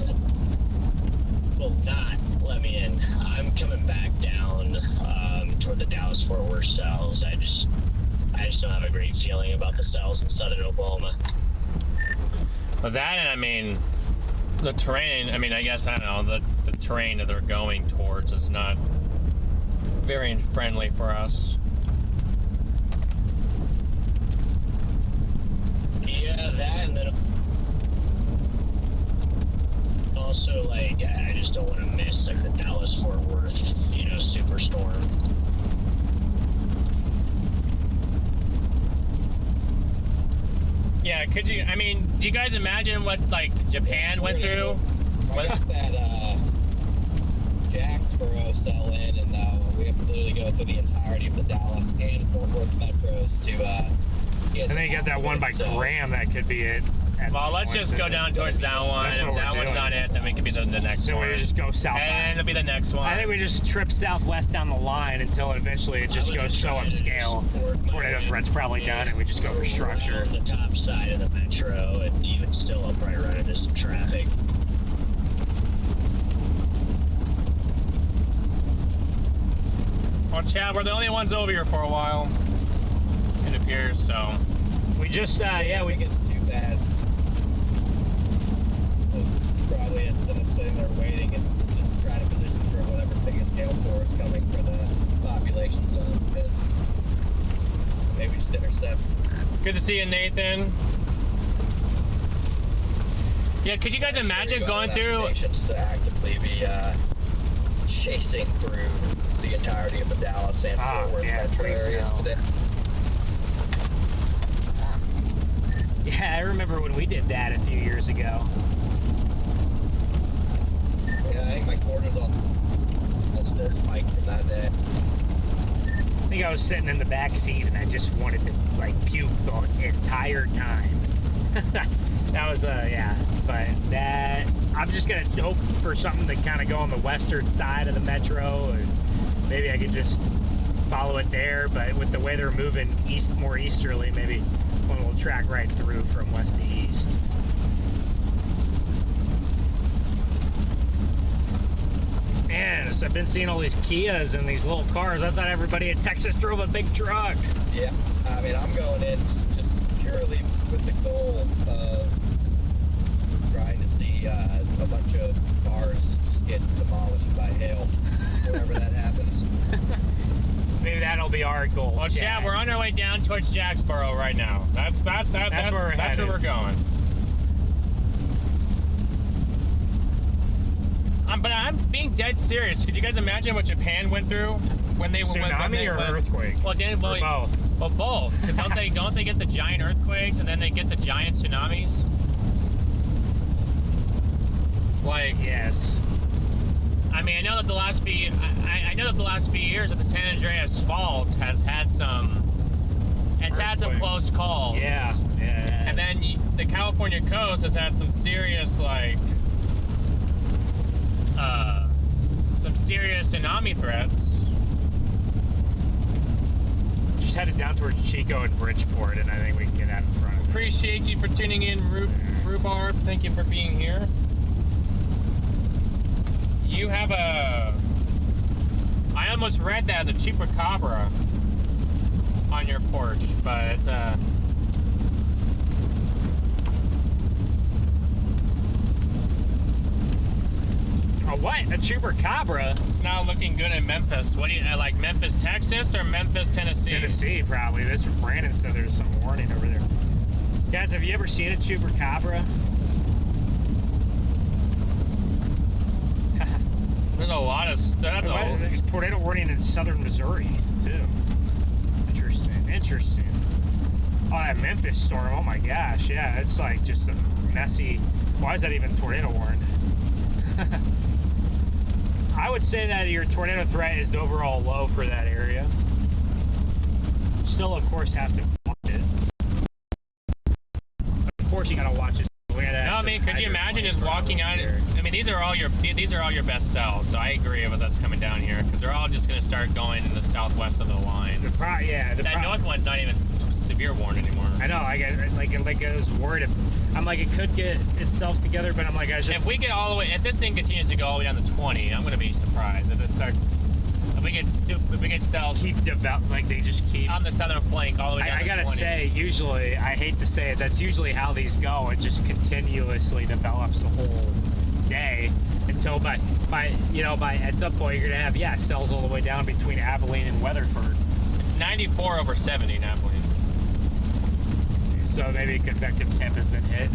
will not let me in. I'm coming back down toward the Dallas-Fort Worth cells. I just don't have a great feeling about the cells in southern Oklahoma. But that, and I mean, the terrain, I mean, I guess, I don't know, the terrain that they're going towards is not very friendly for us. Yeah, that, and then also, like, I just don't want to miss, like, the Dallas-Fort Worth, you know, superstorm. Yeah, could you, I mean, do you guys imagine what, like, Japan went through? I got that, Jacksboro cell in, and we have to literally go through the entirety of the Dallas and Fort Worth metros to, get And then you got that one by Graham that could be it. Well, let's just go down towards that one. If that one's not it, then we could be the next So one. we just go south. And it'll be the next one. I think we just trip southwest down the line until eventually it just goes so upscale. Tornado threat's probably done, and we just go for structure. On the top side of the metro, and you would still probably run into some traffic. Well, Chad, we're the only ones over here for a while. It appears, so. We just, Yeah, we get too bad. We'll probably instead of sitting there waiting and just trying to position for whatever biggest gale force coming for the population zone, because maybe just intercept. Good to see you, Nathan. Yeah, could you guys imagine going through? Patients to actively be chasing through the entirety of the Dallas and Fort Worth metro areas today. Yeah, I remember when we did that a few years ago. Yeah, I think my cortisol still spiked from that day. I think I was sitting in the back seat and I just wanted to like puke the entire time. That was yeah, but that I'm just gonna hope for something to kind of go on the western side of the metro, and maybe I could just follow it there. But with the way they're moving east, more easterly, maybe one will track right through from west to east. Man, I've been seeing all these Kias and these little cars. I thought everybody in Texas drove a big truck. Yeah, I mean, I'm going in just purely with the goal of trying to see a bunch of cars just get demolished by hail whenever that happens. Maybe that'll be our goal. Well, Chad, we're on our way down towards Jacksboro right now. That's where we're going. But I'm being dead serious. Could you guys imagine what Japan went through when they were tsunami or earthquake? Well, both. Well, both. Don't they get the giant earthquakes and then they get the giant tsunamis? Like, yes. I mean, I know that the last few years that the San Andreas Fault has had some. It's had some close calls. Yeah. And then the California coast has had some serious tsunami threats. Just headed down towards Chico and Bridgeport, and I think we can get out in front of it. Appreciate you for tuning in, Rhubarb. Thank you for being here. You have I almost read that the chupacabra on your porch, but it's a what? A chupacabra? It's not looking good in Memphis. What do you like, Memphis, Texas, or Memphis, Tennessee? Tennessee, probably. That's what Brandon said. There's some warning over there. Guys, have you ever seen a chupacabra? There's a lot of stuff. There's tornado warning in southern Missouri too. Interesting. Oh, that Memphis storm. Oh my gosh, yeah, it's like just a messy. Why is that even tornado warned? I would say that your tornado threat is overall low for that area. Still, of course, have to watch it. Of course, you gotta watch it. No, I mean, could you imagine just walking out? I mean, these are all your best cells. So I agree with us coming down here because they're all just going to start going in the southwest of the line. That north one's not even severe warned anymore. I know. I was worried. I'm like, it could get itself together, but I'm like, if we get all the way, if this thing continues to go all the way down to 20, I'm going to be surprised if it starts. If we get cells keep develop, like they just keep on the southern flank all the way down to 20. I gotta say, usually, I hate to say it, that's usually how these go. It just continuously develops the whole day until by at some point you're gonna have cells all the way down between Abilene and Weatherford. It's 94 over 70 in Abilene. So maybe convective temp has been hit.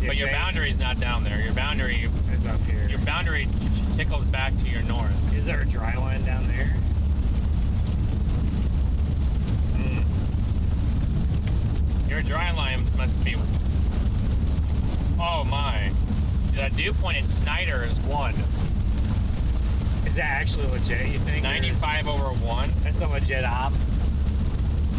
But your boundary's not down there. Your boundary is up here. Your boundary tickles back to your north. Is there a dry line down there? Your dry lines must be. Oh my. The dew point in Snyder is 1. Is that actually legit, you think? 95 over 1. That's a legit op.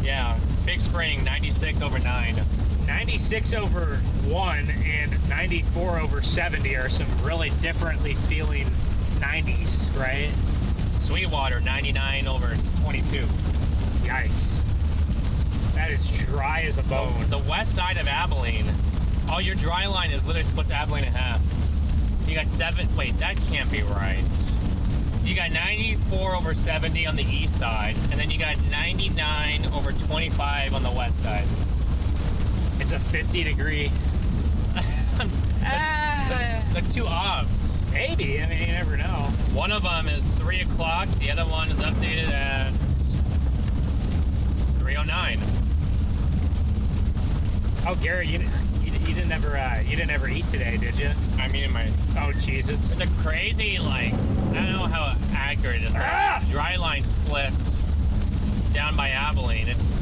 Yeah. Big Spring, 96 over 9. 96 over 1 and 94 over 70 are some really differently feeling 90s, right? Sweetwater, 99 over 22. Yikes. That is dry as a bone. The west side of Abilene, all your dry line is literally splits Abilene in half. You got 7, wait, that can't be right. You got 94 over 70 on the east side, and then you got 99 over 25 on the west side. It's a 50-degree. The 2 obs. Maybe, I mean, you never know. One of them is 3 o'clock, the other one is updated at 3:09. Oh, Garrett, you didn't ever eat today, did you? I mean, Oh, Jesus. it's a crazy, like, I don't know how accurate it is. Dry line splits down by Abilene. It's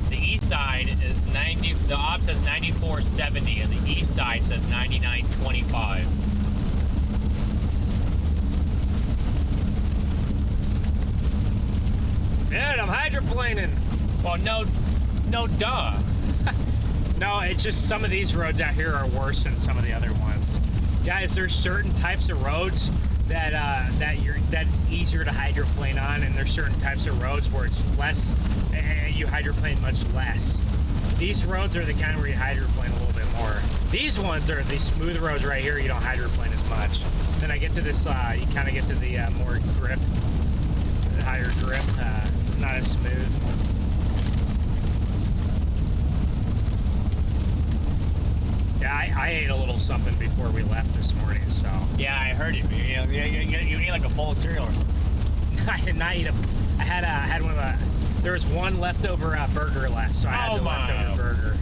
the east side is 90. The op says 94.70, and the east side says 99.25. Dude, I'm hydroplaning. Well, no, duh. No, it's just some of these roads out here are worse than some of the other ones. Guys, there's certain types of roads that's easier to hydroplane on, and there's certain types of roads where it's less, you hydroplane much less. These roads are the kind where you hydroplane a little bit more. These ones are these smooth roads right here, you don't hydroplane as much. Then I get to this, you kind of get to the more grip, the higher grip, not as smooth. Yeah, I ate a little something before we left this morning, so. Yeah, I heard you. You ate like a bowl of cereal or something. I did not eat I had one of the. There was one leftover burger left, so I had the leftover burger.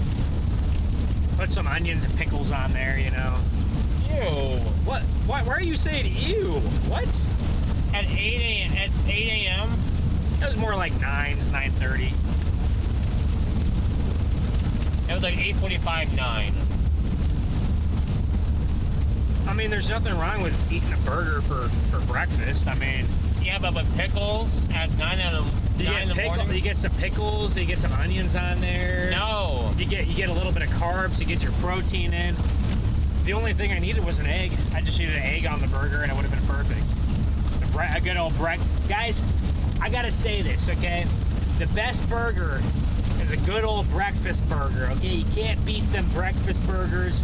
Put some onions and pickles on there, you know. Ew. What? Why are you saying ew? What? At 8 a.m. It was more like 9:30. It was like 8:45, 9. I mean, there's nothing wrong with eating a burger for breakfast. I mean, yeah, but with pickles at 9 in the morning. You get some pickles. You get some onions on there. No. You get a little bit of carbs. You get your protein in. The only thing I needed was an egg. I just needed an egg on the burger, and it would have been perfect. A good old breakfast. Guys, I gotta say this, okay? The best burger is a good old breakfast burger, okay? You can't beat them breakfast burgers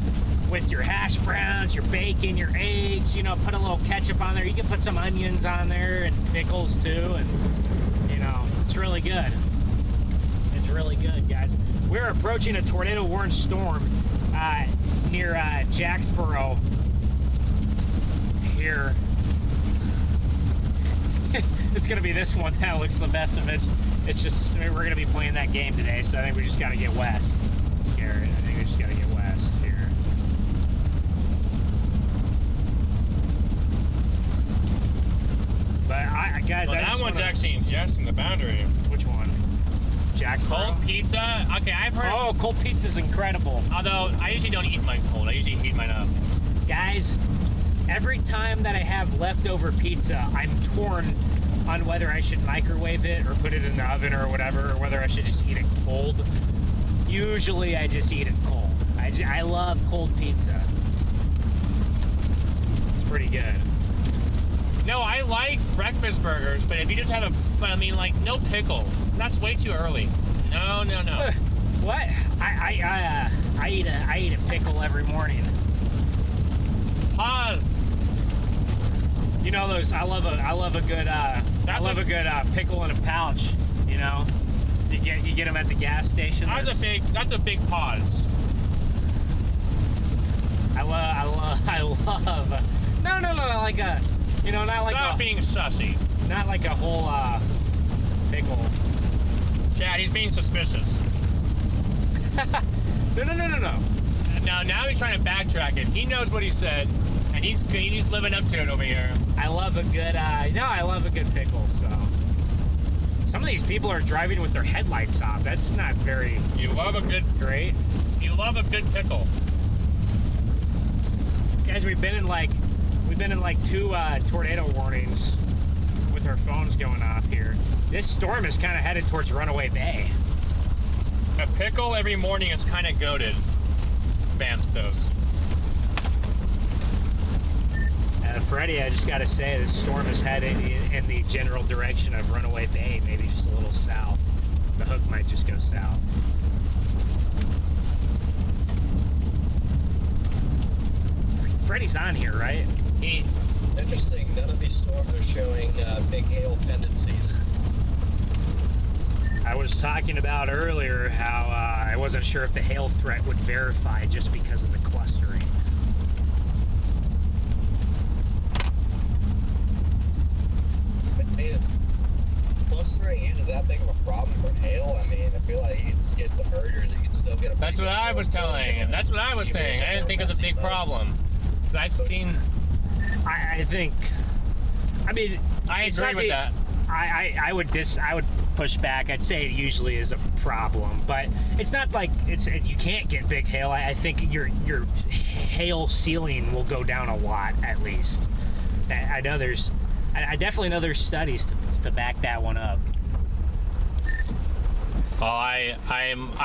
with your hash browns, your bacon, your eggs, you know, put a little ketchup on there. You can put some onions on there and pickles too, and, you know, it's really good. It's really good, guys. We're approaching a tornado-warned storm near Jacksboro here. It's going to be this one that looks the best of it. It's just, I mean, we're going to be playing that game today, so I think we just got to get west. Garrett, I think we just got to get west here. But guys, well, that one's actually ingesting the boundary. Which one? Jacksboro? Cold pizza? Okay, I've heard. Oh, cold pizza's incredible. Although, I usually don't eat mine cold. I usually heat mine up. Guys, every time that I have leftover pizza, I'm torn on whether I should microwave it or put it in the oven or whatever, or whether I should just eat it cold. Usually I just eat it cold. I love cold pizza. It's pretty good. No, I like breakfast burgers, but if you just have but I mean, like, no pickle. That's way too early. No. What? I eat a pickle every morning. Pause. You know those? I love a good pickle in a pouch. You know, you get them at the gas station. That's a big pause. I love. No, like a, you know, not like Stop a, being sussy. not like a whole pickle. Chad, he's being suspicious. No. Now he's trying to backtrack it. He knows what he said, and he's living up to it over here. I love a good. I love a good pickle. So some of these people are driving with their headlights off. That's not very. You love a good Great. You love a good pickle. Guys, we've been in like 2 tornado warnings with our phones going off here. This storm is kind of headed towards Runaway Bay. A pickle every morning is kind of goated. Bamsos. Freddie, I just got to say, this storm is heading in the general direction of Runaway Bay, maybe just a little south. The hook might just go south. Freddie's on here, right? Interesting. None of these storms are showing big hail tendencies. I was talking about earlier how I wasn't sure if the hail threat would verify just because of the clustering. Is clustering usually that big of a problem for hail? I mean, I feel like you can just get some mergers, you can still get a. That's what I was telling him. That's what I was saying. I didn't think it was a big problem. Because I've seen. I think. I mean, I it's agree not with the- that. I would push back. I'd say it usually is a problem, but it's not like you can't get big hail. I think your hail ceiling will go down a lot at least. I know there's. I definitely know there's studies to back that one up. Well, I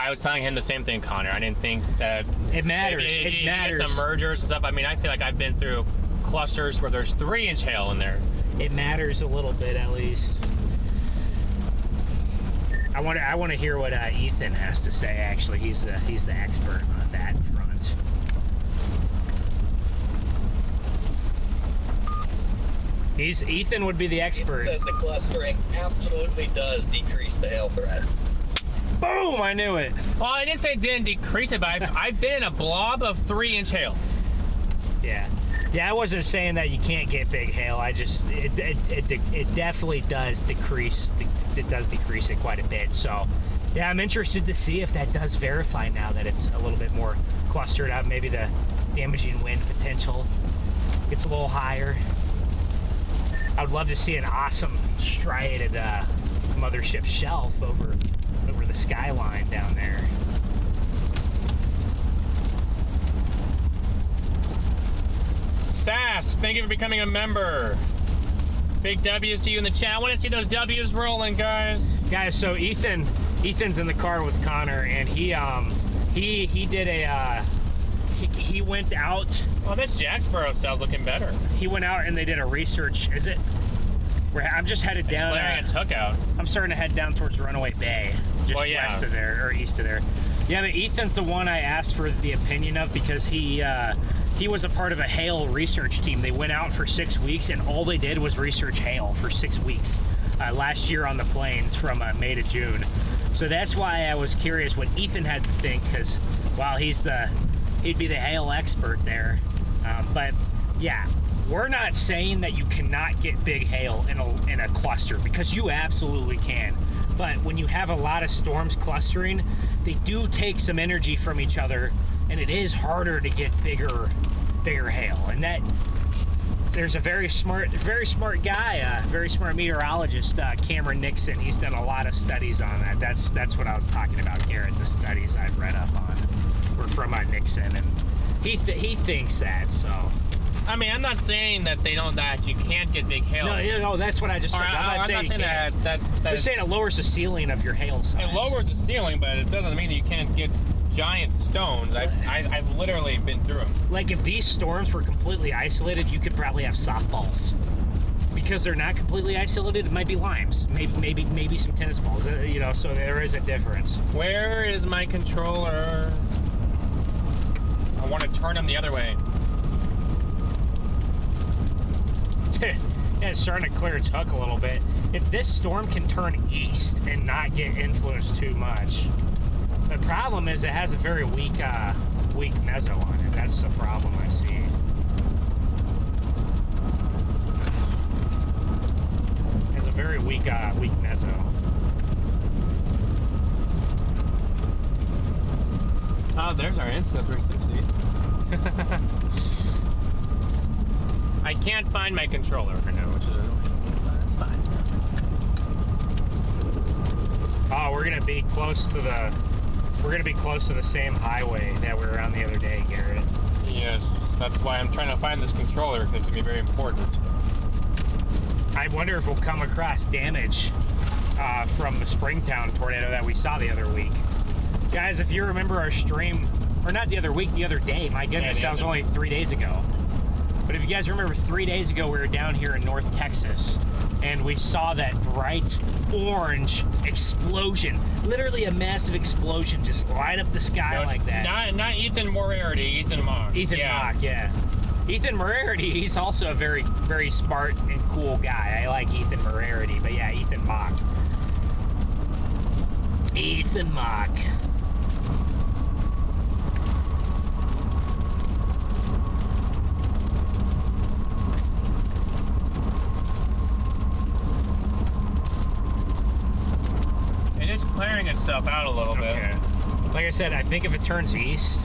was telling him the same thing, Connor. I didn't think that It matters. It matters. Some mergers and stuff. I mean, I feel like I've been through clusters where there's 3-inch hail in there. It matters a little bit at least. I want to hear what Ethan has to say. Actually, he's the expert on that front. Ethan would be the expert. It says the clustering absolutely does decrease the hail threat. Boom! I knew it. Well, I didn't say it didn't decrease it, but I've been in a blob of 3-inch hail. Yeah. I wasn't saying that you can't get big hail. I just it definitely does decrease. It does decrease it quite a bit. So yeah, I'm interested to see if that does verify now that it's a little bit more clustered out. Maybe the damaging wind potential gets a little higher. I would love to see an awesome striated mothership shelf over the skyline down there. Sask, thank you for becoming a member. Big W's to you in the chat. I want to see those W's rolling, guys. Guys, so Ethan's in the car with Connor, and he did a he went out. Well, this Jacksboro cell's looking better. He went out and they did a research. Is it? I'm just headed down. It's flaring its hook out. I'm starting to head down towards Runaway Bay, just west of there or east of there. Yeah, but Ethan's the one I asked for the opinion of because he was a part of a hail research team. They went out for 6 weeks and all they did was research hail for 6 weeks last year on the plains from May to June. So that's why I was curious what Ethan had to think, because while he'd be the hail expert there. But yeah, we're not saying that you cannot get big hail in a cluster, because you absolutely can. But when you have a lot of storms clustering, they do take some energy from each other, and it is harder to get bigger hail. And that there's a very smart guy, very smart meteorologist, Cameron Nixon. He's done a lot of studies on that. That's what I was talking about, Garrett. The studies I've read up on were from Nixon, and he thinks that. So, I mean, I'm not saying that you can't get big hail. No, that's what I just said. I'm not saying that I'm saying it lowers the ceiling of your hail size. It lowers the ceiling, but it doesn't mean that you can't get giant stones. I've literally been through them. Like if these storms were completely isolated, you could probably have softballs. Because they're not completely isolated, it might be limes, maybe some tennis balls. So there is a difference. Where is my controller? I want to turn him the other way. Yeah, it's starting to clear its hook a little bit. If this storm can turn east and not get influenced too much, the problem is it has a very weak meso on it. That's the problem I see. It's a very weak meso. Oh, there's our Insta 360. I can't find my controller right now, which is annoying. That's fine. Oh, we're gonna be close to the same highway that we were on the other day, Garrett. Yes, that's why I'm trying to find this controller, because it's gonna be very important. I wonder if we'll come across damage from the Springtown tornado that we saw the other week. Guys, if you remember our stream, or not the other week, the other day, my goodness, that was only 3 days ago. But if you guys remember 3 days ago, we were down here in North Texas, and we saw that bright orange explosion, literally a massive explosion, just light up the sky like that. Not Ethan Moriarty, Ethan Mock. Ethan Mock, yeah. Ethan Moriarty, he's also a very, very smart and cool guy. I like Ethan Moriarty, but yeah, Ethan Mock. Ethan Mock. It is clearing itself out a little bit. Like I said, I think if it turns east,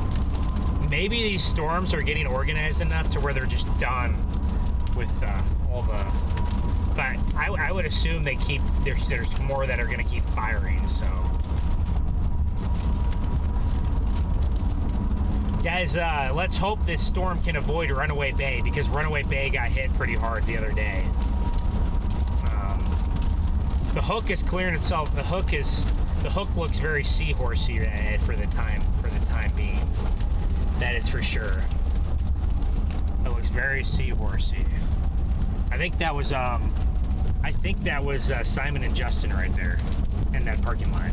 maybe these storms are getting organized enough to where they're just done with all the. But I would assume they keep. There's more that are going to keep firing. So, guys, let's hope this storm can avoid Runaway Bay, because Runaway Bay got hit pretty hard the other day. The hook is clearing itself. The hook looks very seahorsey for the time being. That is for sure. It looks very seahorsey. I think that was Simon and Justin right there in that parking lot.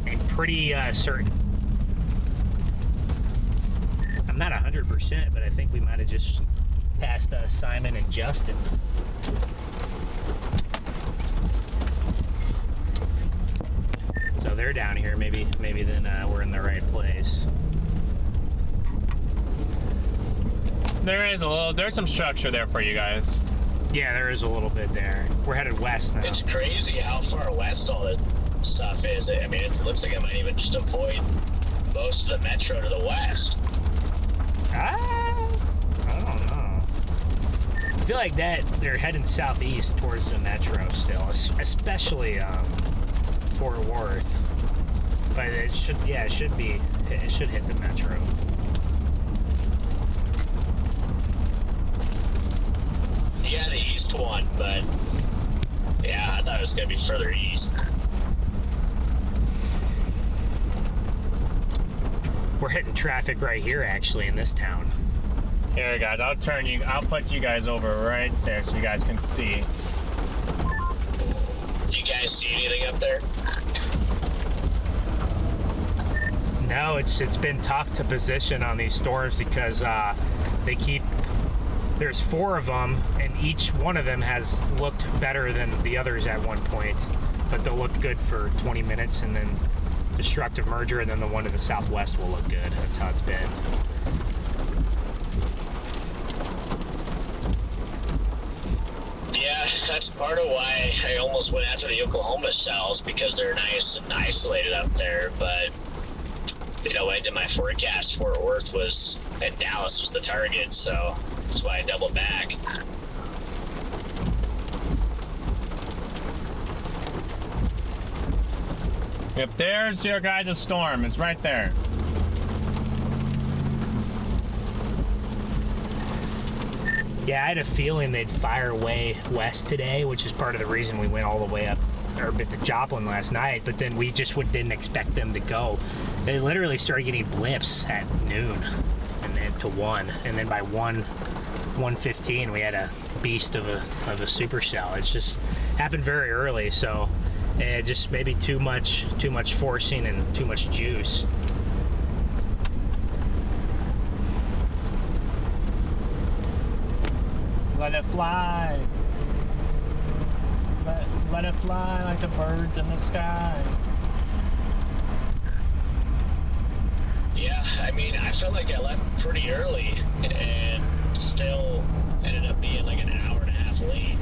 I'm pretty certain. I'm not 100%, but I think we might have just passed Simon and Justin. So they're down here. Maybe then we're in the right place. There's some structure there for you guys. Yeah, there is a little bit there. We're headed west now. It's crazy how far west all this stuff is. I mean, it looks like it might even just avoid most of the metro to the west. I don't know. I feel like that they're heading southeast towards the metro still, especially Fort Worth. But it should hit the metro. Yeah, the east one, but yeah, I thought it was gonna be further east. We're hitting traffic right here, actually, in this town. Here, guys, I'll put you guys over right there so you guys can see. You guys see anything up there? No, it's been tough to position on these storms because there's 4 of them, and each one of them has looked better than the others at one point, but they'll look good for 20 minutes, and then destructive merger, and then the one to the southwest will look good. That's how it's been. Yeah, that's part of why I almost went after the Oklahoma cells, because they're nice and isolated up there, but when I did my forecast, Fort Worth and Dallas was the target, so that's why I doubled back. Yep, there's your guys' storm. It's right there. Yeah, I had a feeling they'd fire way west today, which is part of the reason we went all the way up or bit to Joplin last night, but then we just didn't expect them to go. They literally started getting blips at noon and then to 1, and then by 1:15 we had a beast of a supercell. It's just happened very early, so just maybe too much forcing and too much juice. Let it fly. Let it fly like the birds in the sky. Yeah, I mean, I felt like I left pretty early and still ended up being like an hour and a half late.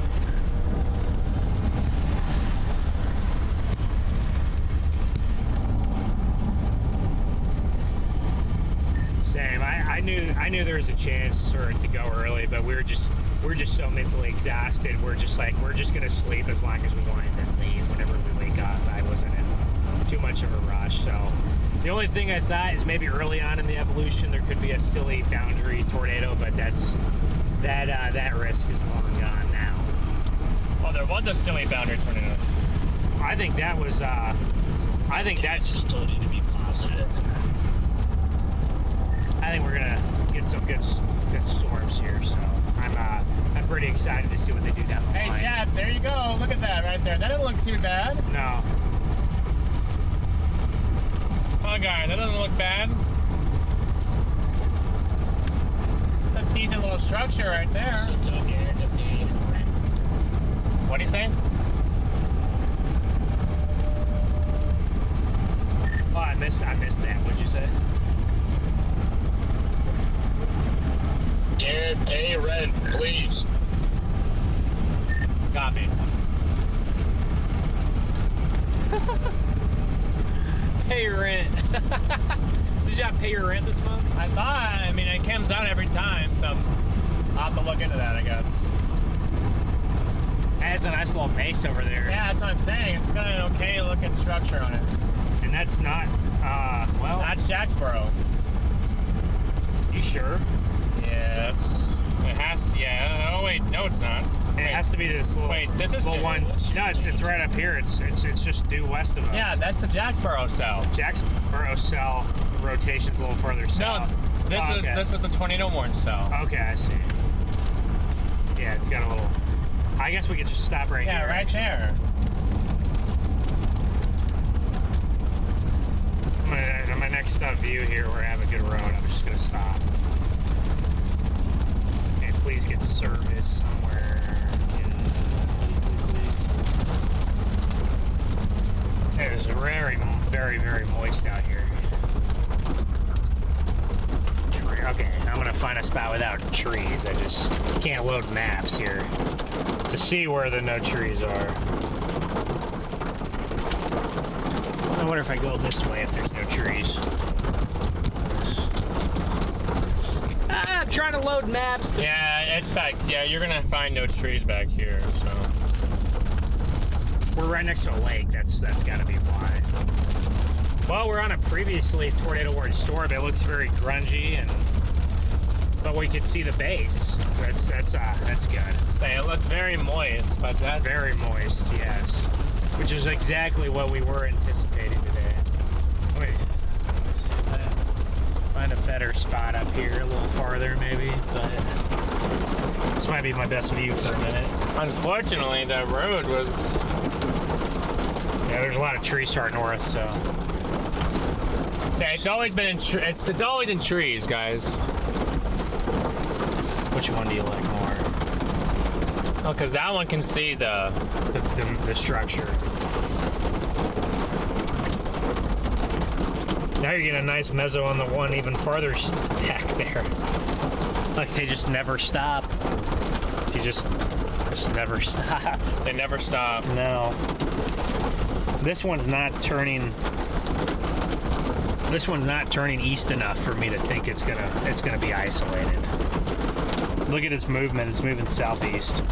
Same. I knew there was a chance for it to go early, but we're just so mentally exhausted. We're just gonna sleep as long as we want and then leave whenever we wake up. I wasn't in too much of a rush, so the only thing I thought is maybe early on in the evolution there could be a silly boundary tornado, but that risk is long gone now. Well, there was a silly boundary tornado. I think that was I think that's Still need to be positive. I think we're gonna get some good storms here, so I'm pretty excited to see what they do down the line. Hey, Chad, there you go. Look at that right there. That doesn't look too bad. No. Oh, guys, that doesn't look bad. It's a decent little structure right there. So tell Garrett to be. What are you saying? Oh, I missed that. What'd you say? Garrett, pay rent, please. Copy. Pay your rent. Did you not pay your rent this month? I thought, I mean, it comes out every time, so I'll have to look into that, I guess. It has a nice little base over there. Yeah, that's what I'm saying. It's got an okay looking structure on it. And that's not, well, That's Jacksboro. you sure? Yes. It has to, yeah. Oh, wait, no, it's not. It has to be this little, Wait, this is little one. No, it's right up here. It's just due west of us. Yeah, that's the Jacksboro cell. Jacksboro cell rotation's a little further south. No, this was the tornado warning cell. Okay, I see. Yeah, it's got a little. I guess we could just stop right here. Yeah, right actually. there. On my next view here, where I have a good road, I'm just gonna stop. And please get service somewhere. It's very, very, very moist out here. Okay, I'm gonna find a spot without trees. I just can't load maps here to see where the no trees are. I wonder if I go this way if there's no trees. I'm trying to load maps. Yeah, it's back. Yeah, you're gonna find no trees back here, so. We're right next to a lake. That's got to be why. Well, we're on a previously tornado warned storm. It looks very grungy, but we can see the base. That's good. Say, it looks very moist, but that's Very moist, yes. Which is exactly what we were anticipating today. Wait, let's see if I find a better spot up here, a little farther maybe. But this might be my best view for a minute. Unfortunately, the road was. Yeah, there's a lot of trees to our north, so. Say, it's always been in. It's always in trees, guys. Which one do you like more? Oh, because that one can see the structure. Now you're getting a nice mezzo on the one even farther back there. Like they just never stop. You just never stop. They never stop. No. This one's not turning. This one's not turning east enough for me to think it's gonna be isolated. Look at its movement. It's moving southeast.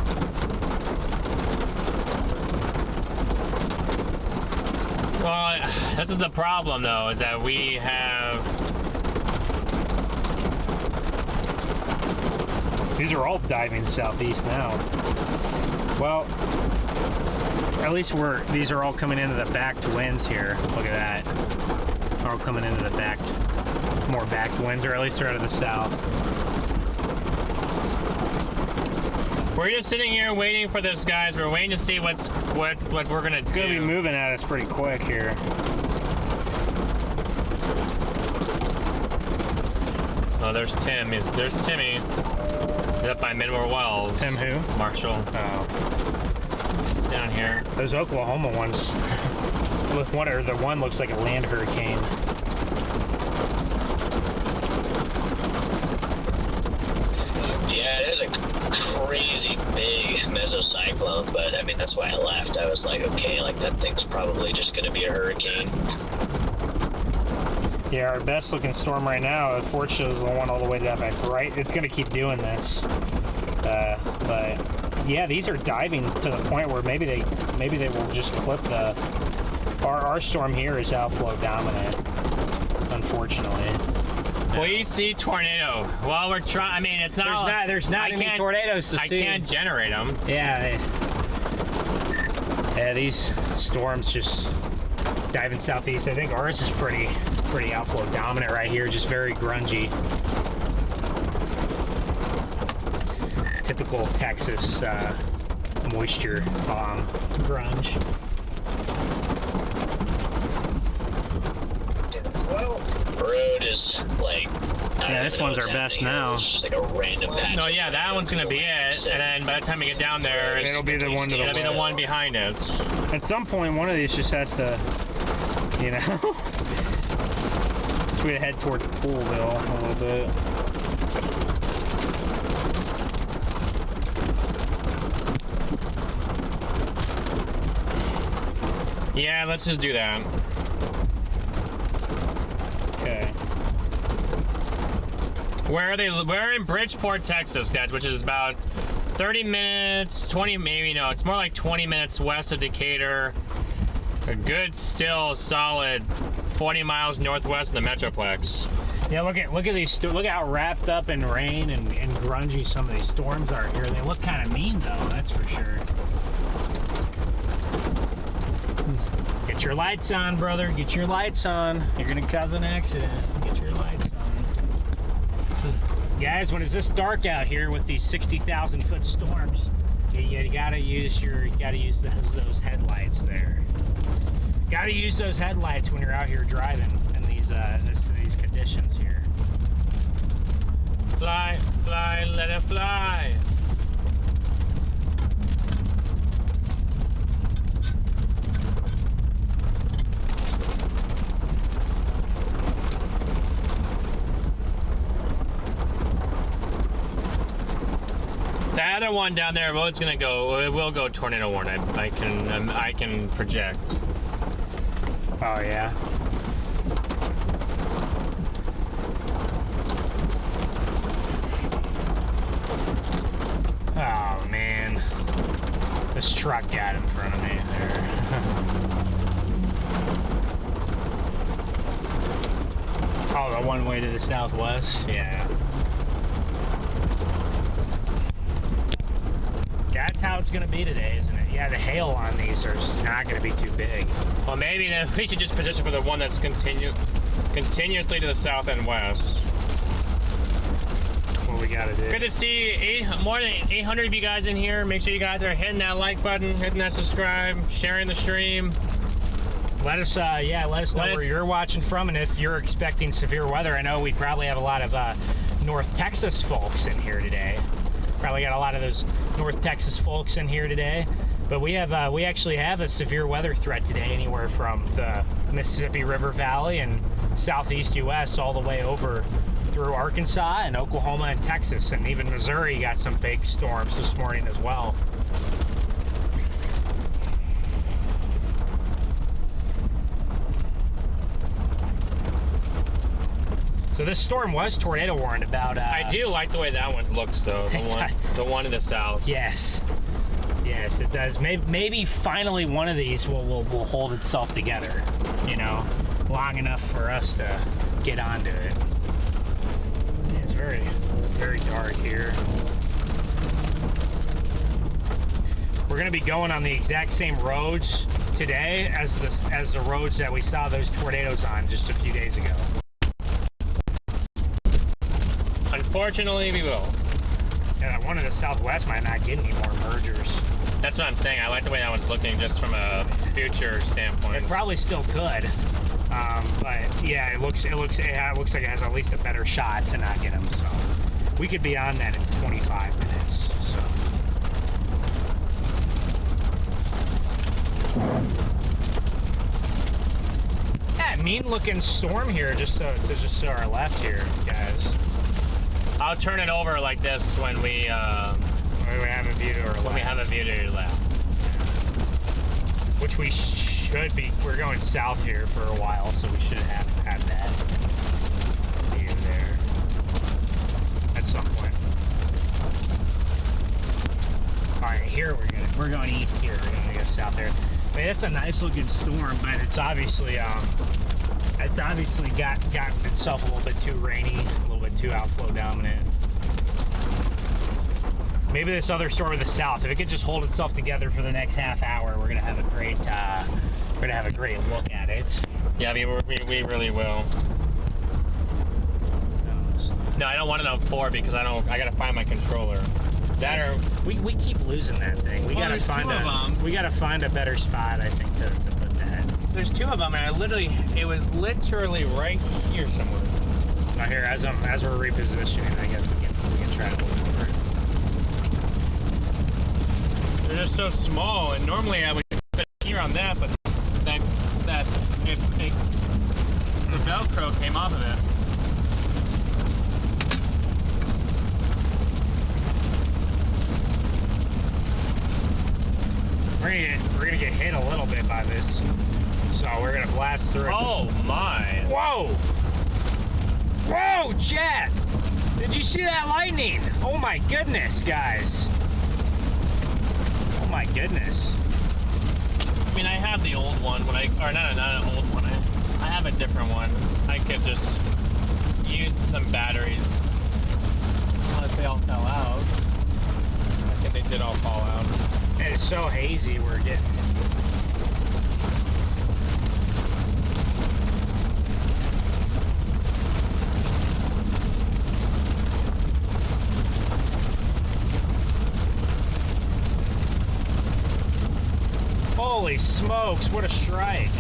Well, this is the problem, though, is that we have. These are all diving southeast now. Well, at least these are all coming into the backed winds here. Look at that. They're all coming into the more backed winds, or at least they're out of the south. We're just sitting here waiting for this, guys. We're waiting to see what we're gonna do. It's gonna be moving at us pretty quick here. Oh, there's Tim. There's Timmy. He's up by Midway Wells. Tim who? Marshall. Oh. Down here. Those Oklahoma ones. The one looks like a land hurricane. crazy big mesocyclone, but I mean, that's why I left. I was like, okay, like that thing's probably just going to be a hurricane. Yeah, our best looking storm right now, unfortunately, is the one all the way down back right. It's going to keep doing this. But yeah, these are diving to the point where maybe they will just clip the. Our storm here is outflow dominant, unfortunately. We see tornado. Well, we're trying. I mean, it's not. There's not any tornadoes to see. I can't generate them. Yeah. Yeah, these storms just diving southeast. I think ours is pretty outflow dominant right here. Just very grungy. Typical Texas moisture bomb grunge. Well, road is like. Yeah, this one's our best now. It's just like a random patch. No, yeah, that one's gonna be it. And then by the time we get down there, It'll be the one to the it'll be the one behind it. At some point, one of these just has to, you know. So we head towards Poolville a little bit. Yeah, let's just do that. Okay. We're in Bridgeport, Texas, guys, which is about 30 minutes, 20, maybe no, it's more like 20 minutes west of Decatur. A good, still, solid 40 miles northwest of the Metroplex. Yeah, look at these. Look at how wrapped up in rain and grungy some of these storms are here. They look kind of mean, though. That's for sure. Get your lights on, brother. Get your lights on. You're gonna cause an accident. Get your lights on. Guys, when it's this dark out here with these 60,000-foot storms, you gotta use those headlights there. Gotta use those headlights when you're out here driving in these conditions here. Fly, fly, let it fly. The other one down there, well, it will go tornado warning. I can project. Oh yeah. Oh man, this truck got in front of me there. Oh, the one way to the southwest? Yeah. That's how it's gonna be today, isn't it? Yeah, the hail on these are not gonna be too big. Well, maybe then we should just position for the one that's continuously to the south and west. What we gotta do. Good to see more than 800 of you guys in here. Make sure you guys are hitting that like button, hitting that subscribe, sharing the stream. Let us know where you're watching from, and if you're expecting severe weather. I know we probably have a lot of North Texas folks in here today. Probably got a lot of those North Texas folks in here today. But we actually have a severe weather threat today, anywhere from the Mississippi River Valley and southeast U.S. all the way over through Arkansas and Oklahoma and Texas, and even Missouri got some big storms this morning as well. So this storm was tornado warned about. I do like the way that one looks, though. The one in the south. Yes, yes, it does. Maybe finally one of these will hold itself together, you know, long enough for us to get onto it. It's very, very dark here. We're going to be going on the exact same roads today as the roads that we saw those tornadoes on just a few days ago. Unfortunately, we will. Yeah, one in the southwest might not get any more mergers. That's what I'm saying. I like the way that one's looking just from a future standpoint. It probably still could. But yeah, it looks like it has at least a better shot to not get them. So we could be on that in 25 minutes. So. Yeah, mean-looking storm here, just to our left here, guys. I'll turn it over like this when we. When we have a view to our left. When we have a view to your left. Which we should be. We're going south here for a while, so we should have that view there at some point. All right, here we're going east here. We're gonna go south there. I mean, that's a nice looking storm, but it's obviously got itself a little bit too rainy, a little bit too outflow dominant. Maybe this other storm to the south, if it could just hold itself together for the next half hour, we're gonna have a great look at it. Yeah, we really will. No, I don't want an 04 because I gotta find my controller. That or we keep losing that thing. We gotta find a better spot, I think, to put that. There's two of them, and it was literally right here somewhere. Now here, as we're repositioning, I guess we can try to look for it. They're just so small, and normally I would put it here on that, but the Velcro came off of it. We're gonna get hit a little bit by this, so we're gonna blast through it. Oh my! Whoa! Whoa, Jet! Did you see that lightning? Oh my goodness, guys! Oh my goodness! I mean, I have the old one, not an old one. I have a different one. I could just use some batteries. Unless they all fell out. I think they did all fall out. And it's so hazy, we're getting. Holy smokes, what a strike.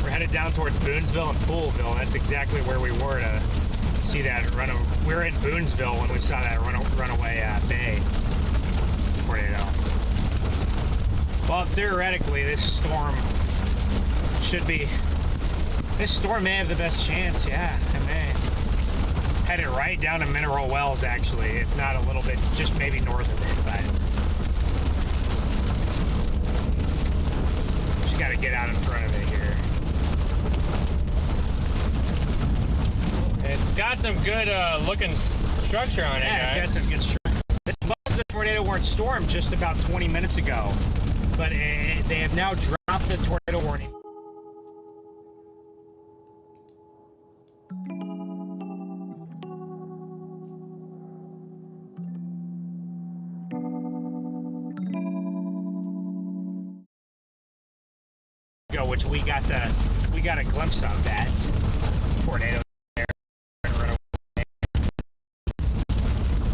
We're headed down towards Boonesville and Poolville. That's exactly where we were to see that we were in Boonesville when we saw that runaway bay tornado. Well, theoretically, this storm may have the best chance, yeah, it may. Headed right down to Mineral Wells, actually, if not a little bit, just maybe north of it, but just gotta get out in front of it here. It's got some good looking structure on it, Yeah, guys. I guess it's good structure. This was a tornado warning storm just about 20 minutes ago. But they have now dropped the tornado warning. Which we got a glimpse of that tornado there.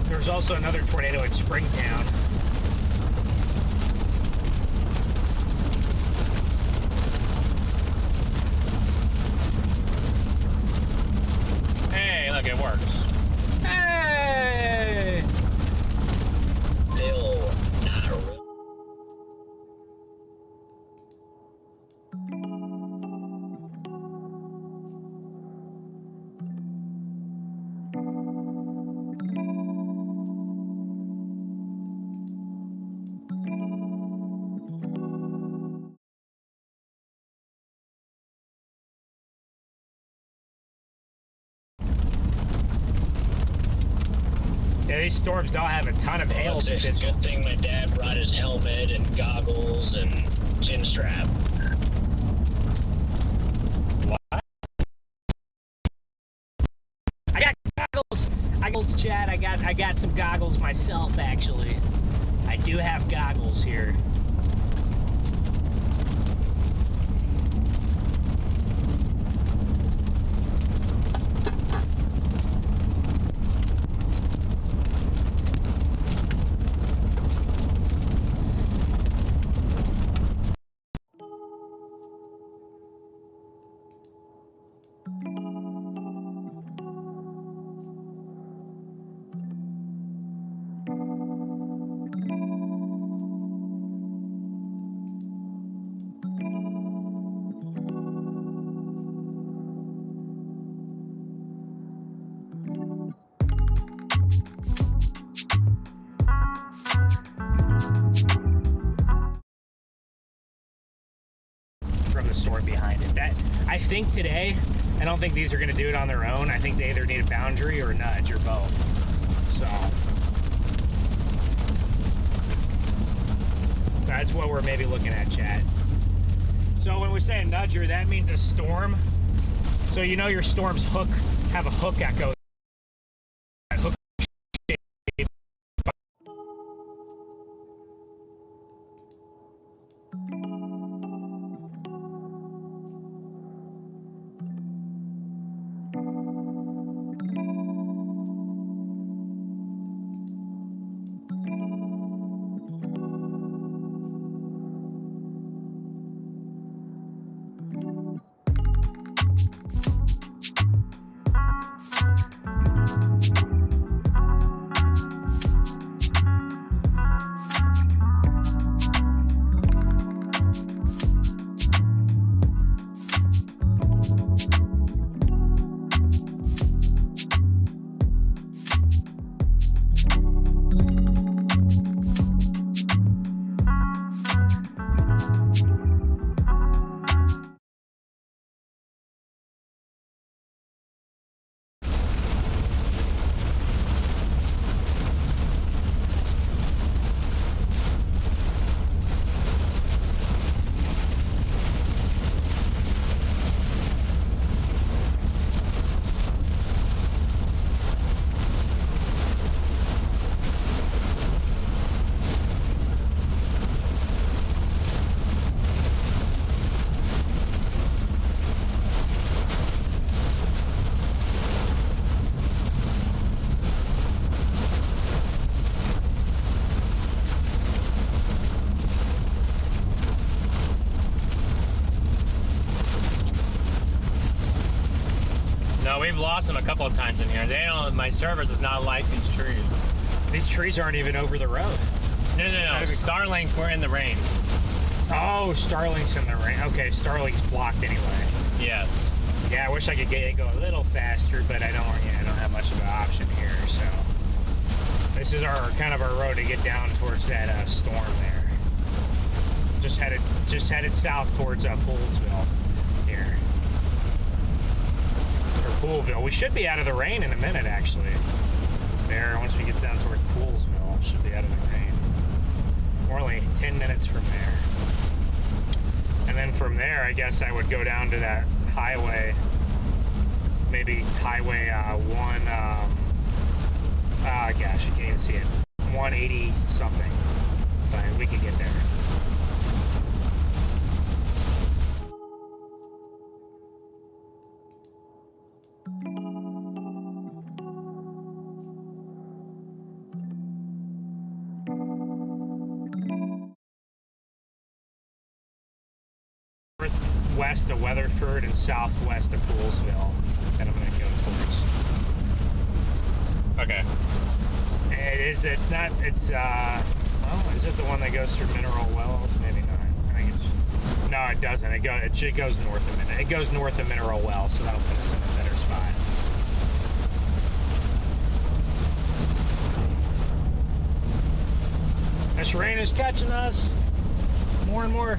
There was also another tornado at Springtown. Look, it works. Hey! Still not really. Yeah, these storms don't have a ton of hail. It's a good thing my dad brought his helmet and goggles and chin strap. What? I got goggles, Chad. I got some goggles myself, actually. I do have goggles here. have the storm behind it. That I think today, I don't think these are going to do it on their own. I think they either need a boundary or a nudge or both. So that's what we're maybe looking at, chat. So when we say a nudger, that means a storm. So you know your storms have a hook echo. Hook shape. No, we've lost them a couple of times in here. They don't. My service does not like these trees. These trees aren't even over the road. No. Starlink, we're in the rain. Oh, Starlink's in the rain. Okay, Starlink's blocked anyway. Yes. Yeah, I wish I could get it go a little faster, but I don't have much of an option here. So this is our kind of our road to get down towards that storm there. Just headed south towards Poolsville here. Or Poolville. We should be out of the rain in a minute, actually. There, once we get down towards Poolsville, should be out of the rain. We're only 10 minutes from there. And then from there, I guess I would go down to that highway, maybe Highway 1, gosh, you can't even see it, 180 something, but we could get there. Northwest of Weatherford and southwest of Poolsville that I'm going to go towards. Okay. Well, is it the one that goes through Mineral Wells? Maybe not. I think it's, no, it doesn't. It goes north of Mineral. It goes north of Mineral Wells, so that'll put us in a better spot. This rain is catching us more and more.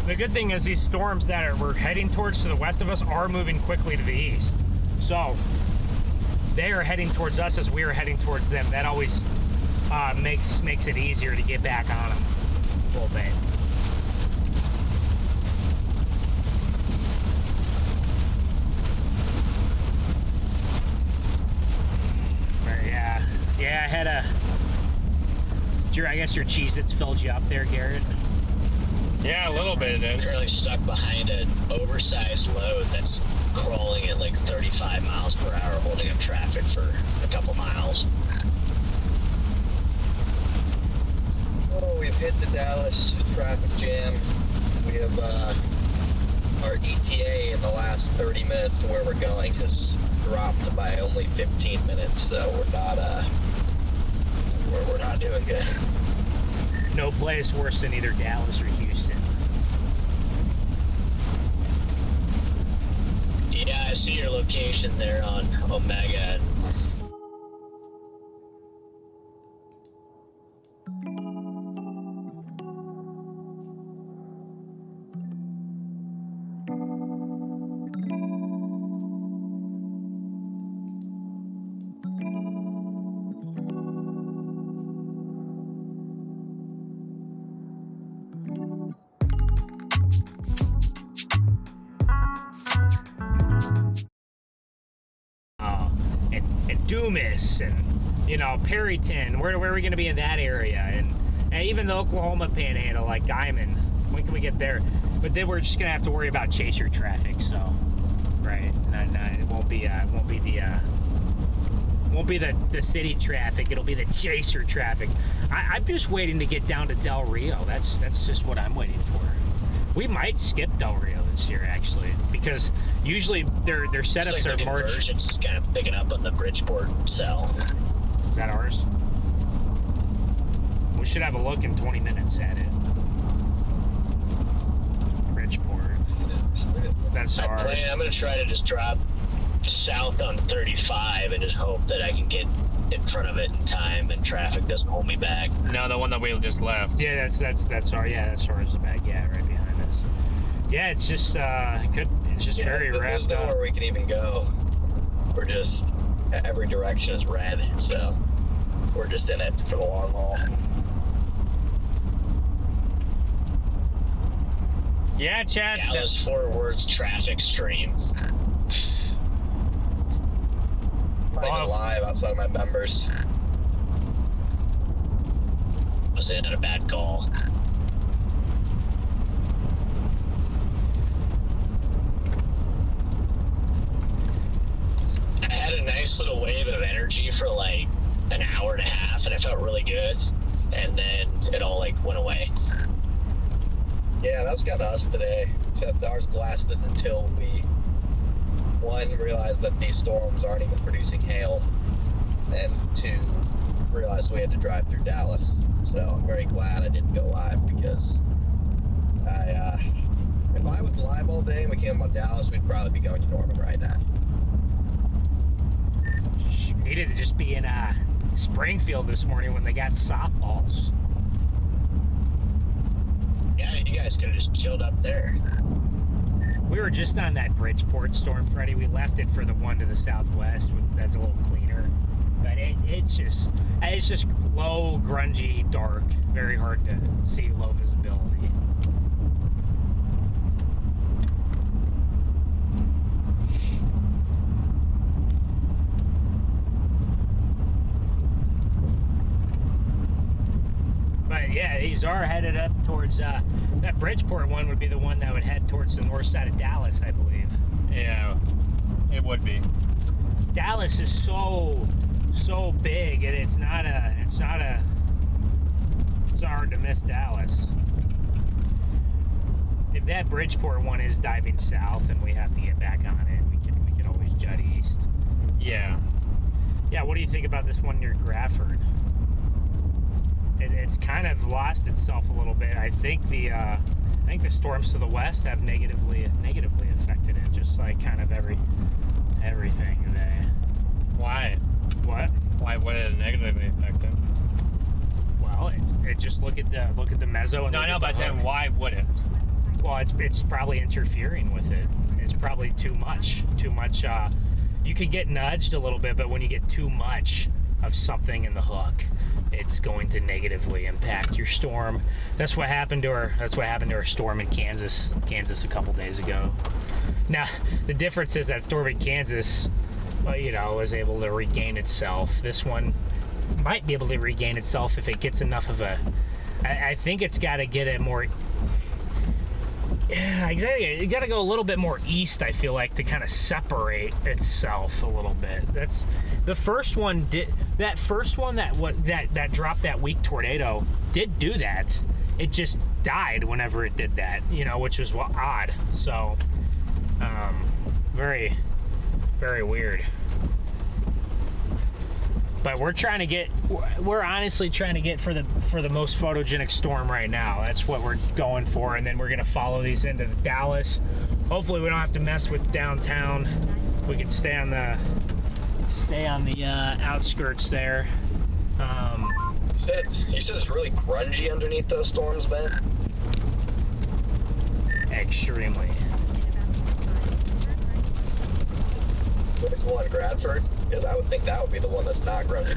The good thing is these storms that we're heading towards to the west of us are moving quickly to the east. So they are heading towards us as we are heading towards them. That always makes it easier to get back on them a little bit. But yeah, I had I guess your Cheez-Its filled you up there, Garrett. Yeah, a little bit. I'm currently stuck behind an oversized load that's crawling at like 35 miles per hour, holding up traffic for a couple miles. Oh, we've hit the Dallas traffic jam. We have our ETA in the last 30 minutes to where we're going has dropped by only 15 minutes, so we're not doing good. No place worse than either Dallas or Houston. Yeah, I see your location there on Omega. Dumas and, you know, Perryton. Where are we going to be in that area? And even the Oklahoma Panhandle, like Diamond. When can we get there? But then we're just going to have to worry about chaser traffic. So, right. It won't be the city traffic. It'll be the chaser traffic. I'm just waiting to get down to Del Rio. That's just what I'm waiting for. We might skip Del Rio this year, actually, because usually their setups are March. Convergence is kind of picking up on the Bridgeport cell. Is that ours? We should have a look in 20 minutes at it. Bridgeport. That's ours. I'm going to try to just drop south on 35 and just hope that I can get in front of it in time and traffic doesn't hold me back. No, the one that we just left. Yeah, that's ours. Yeah, that's ours. The back. Yeah, right behind us. Yeah, it's just very There's wrapped up. nowhere we can even go. We're just every direction is red, so we're just in it for the long haul. Yeah, Chad. Dallas Fort Worth traffic stream. I'm not even live outside of my members. Was in a bad call. I had a nice little wave of energy for like an hour and a half, and I felt really good. And then it all like went away. Yeah, that's got us today. Except ours lasted until we realized that these storms aren't even producing hail, and two, realized we had to drive through Dallas. So I'm very glad I didn't go live, because if I was live all day and we came on Dallas, we'd probably be going to Norman right now. Needed to just be in Springfield this morning when they got softballs. Yeah, you guys could have just chilled up there. We were just on that Bridgeport storm, Freddie. We left it for the one to the southwest that's a little cleaner. But it's just low, grungy, dark. Very hard to see, low visibility. But yeah, these are headed up towards that Bridgeport one would be the one that would head towards the north side of Dallas, I believe. Yeah, it would be. Dallas is so big, and it's hard to miss Dallas. If that Bridgeport one is diving south and we have to get back on it, we can always jut east. Yeah. Yeah, what do you think about this one near Grafford? It's kind of lost itself a little bit. I think the storms to the west have negatively affected it, just like kind of everything today. Why? What? Why would it negatively affect it? Well, it just look at the meso. And No, I know, but I'm saying, why would it? Well, it's probably interfering with it. It's probably too much. You could get nudged a little bit, but when you get too much of something in the hook, it's going to negatively impact your storm. That's what happened to our storm in Kansas a couple days ago. Now, the difference is that storm in Kansas, well, was able to regain itself. This one might be able to regain itself if it gets enough of a. I think it's got to get it more. Yeah, exactly. It got to go a little bit more east, I feel like, to kind of separate itself a little bit. That's the first one did. That first one that dropped that weak tornado did do that. It just died whenever it did that, which was odd. So, very, very weird. But we're honestly trying to get for the most photogenic storm right now. That's what we're going for, and then we're gonna follow these into Dallas. Hopefully we don't have to mess with downtown. We can stay on the outskirts there. You said it's really grungy underneath those storms, Ben? Extremely. Which one, Bradford? Because I would think that would be the one that's not grungy.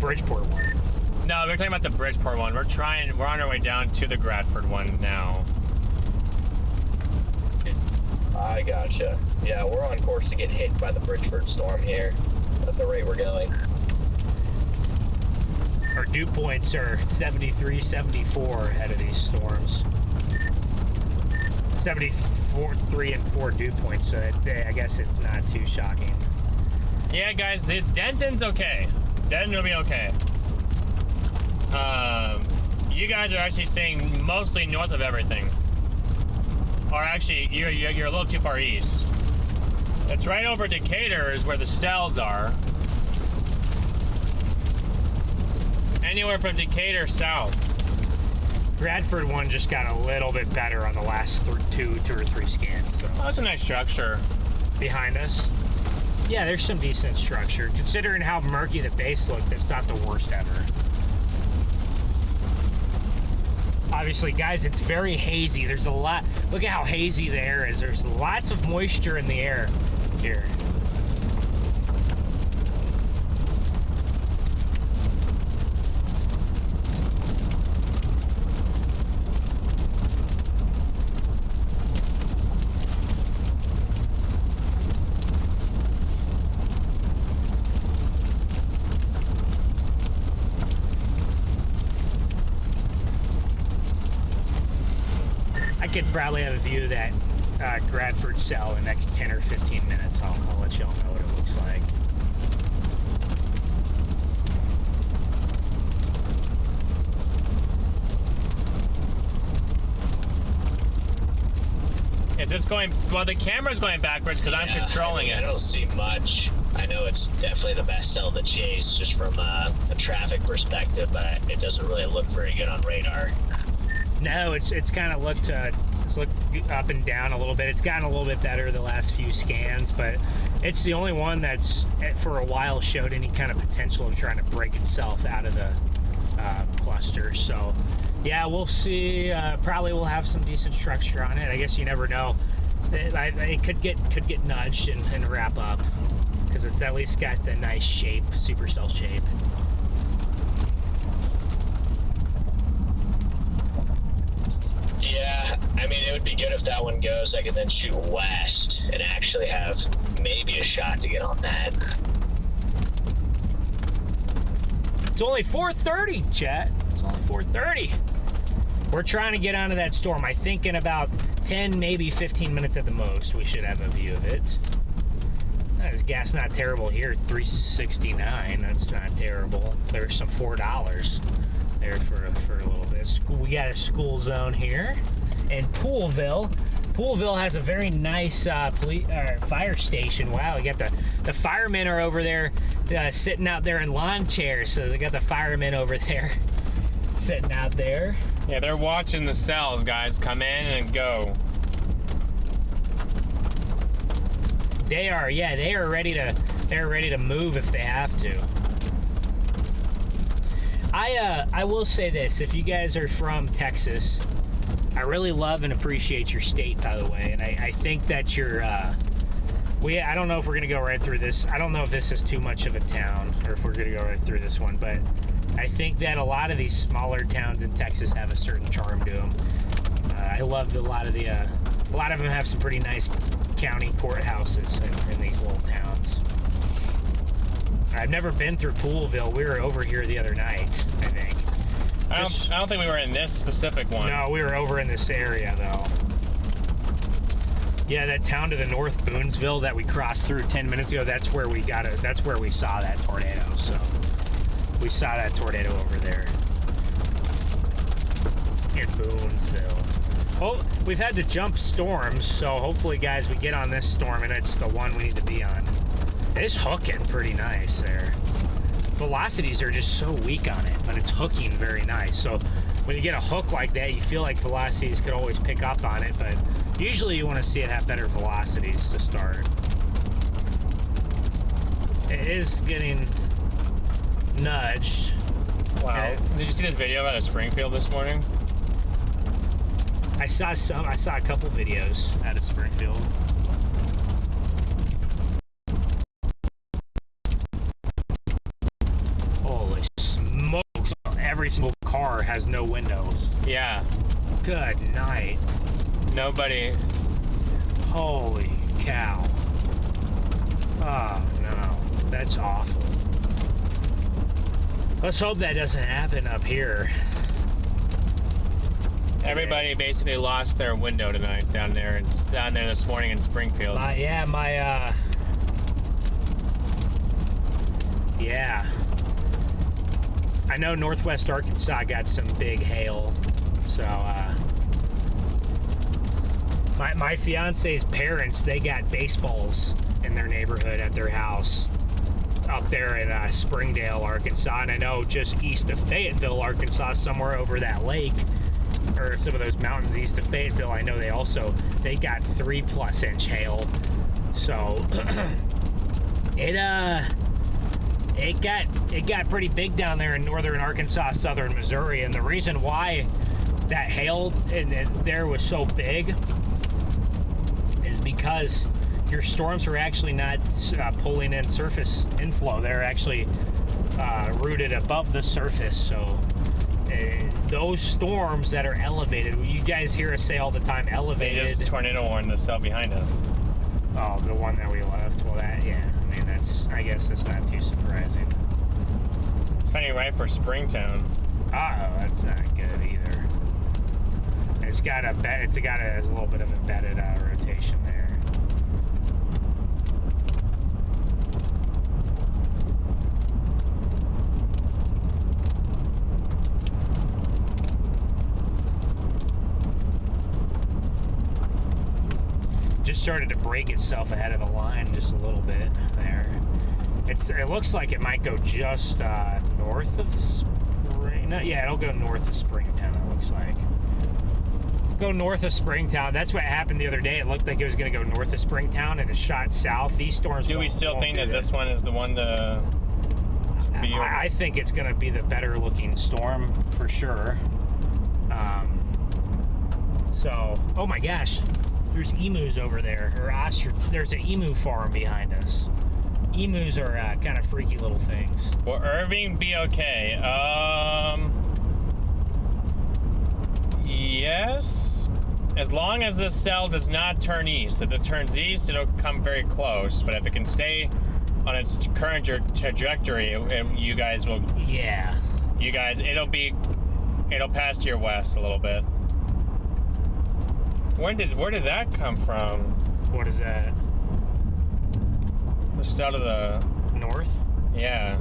Bridgeport one. No, we're talking about the Bridgeport one. We're on our way down to the Bradford one now. I gotcha. Yeah, we're on course to get hit by the Bridgeport storm here. at the rate we're going. Our dew points are 73, 74 ahead of these storms. 74, 3 and 4 dew points, so I guess it's not too shocking. Yeah, guys, the Denton's okay. Denton will be okay. You guys are actually staying mostly north of everything. Or actually, you're a little too far east. It's right over Decatur is where the cells are. Anywhere from Decatur south. Bradford one just got a little bit better on the last two or three scans. So. Oh, that's a nice structure. Behind us. Yeah, there's some decent structure. Considering how murky the base looked, it's not the worst ever. Obviously, guys, it's very hazy. There's a lot. Look at how hazy the air is. There's lots of moisture in the air here. I could probably have a view of that Bradford cell in the next 10 or 15 minutes. I'll let y'all know what it looks like. Is this going, well, the camera's going backwards because I'm controlling it. I don't see much. I know it's definitely the best cell to chase just from a traffic perspective, but it doesn't really look very good on radar. No, it's kind of looked up and down a little bit. It's gotten a little bit better the last few scans, but it's the only one that's for a while showed any kind of potential of trying to break itself out of the cluster. So yeah, we'll see. Probably we'll have some decent structure on it. I guess you never know. It could get nudged and wrap up because it's at least got the nice shape, supercell shape. Yeah, I mean, it would be good if that one goes. I could then shoot west and actually have maybe a shot to get on that. It's only 4:30, chat. It's only 4:30. We're trying to get onto that storm. I think in about 10, maybe 15 minutes at the most, we should have a view of it. This gas not terrible here, $3.69. That's not terrible. There's some $4 there for a little bit. We got a school zone here, and Poolville. Poolville has a very nice fire station. Wow, we got the firemen are over there sitting out there in lawn chairs. So they got the firemen over there sitting out there. Yeah, they're watching the cells, guys. Come in and go. They are, yeah, they are ready to. They're ready to move if they have to. I will say this: if you guys are from Texas, I really love and appreciate your state, by the way, and I think that you're. I don't know if we're gonna go right through this. I don't know if this is too much of a town, or if we're gonna go right through this one, but I think that a lot of these smaller towns in Texas have a certain charm to them. I love a lot of them have some pretty nice county courthouses in these little towns. I've never been through Poolville. We were over here the other night, I think. I don't think we were in this specific one. No, we were over in this area though. Yeah, that town to the north, Boonsville, that we crossed through 10 minutes ago. That's where we got it. That's where we saw that tornado. So we saw that tornado over there in Boonsville. Well, we've had to jump storms, so hopefully, guys, we get on this storm and it's the one we need to be on. It's hooking pretty nice there. Velocities are just so weak on it, but it's hooking very nice. So when you get a hook like that, you feel like velocities could always pick up on it, but usually you want to see it have better velocities to start. It is getting nudged. Wow. Did you see this video out of Springfield this morning? I saw a couple videos out of Springfield. Holy smokes! Every single car has no windows. Yeah. Good night. Nobody. Holy cow. Oh no. That's awful. Let's hope that doesn't happen up here. Everybody basically lost their window tonight down there. It's down there this morning in Springfield. Yeah. I know Northwest Arkansas got some big hail, so my fiance's parents, they got baseballs in their neighborhood at their house up there in Springdale, Arkansas, and I know just east of Fayetteville, Arkansas, somewhere over that lake or some of those mountains east of Fayetteville, I know they got 3+ inch hail. So it got pretty big down there in northern Arkansas, southern Missouri, and the reason why that hail and there was so big is because your storms are actually not pulling in surface inflow. They're actually rooted above the surface. So those storms that are elevated, you guys hear us say all the time, elevated. They just tornado warned the cell behind us. Oh, the one that we left. Well, I guess that's not too surprising. It's heading right for Springtown. Oh, that's not good either. It's got a little bit of embedded rotation there. Just started to break itself ahead of the line just a little bit there. It looks like it might go just north of it'll go north of Springtown, it looks like. Go north of Springtown. That's what happened the other day. It looked like it was going to go north of Springtown and it shot south. These storms Do we still think that this one is the one to be over? I think it's going to be the better looking storm for sure. Oh my gosh. There's emus over there, or ostrich. There's an emu farm behind us. Emus are kind of freaky little things. Will Irving be okay? Yes. As long as the cell does not turn east. If it turns east, it'll come very close. But if it can stay on its current trajectory, you guys will. Yeah. You guys, it'll pass to your west a little bit. Where did that come from? What is that? The south of the north? Yeah.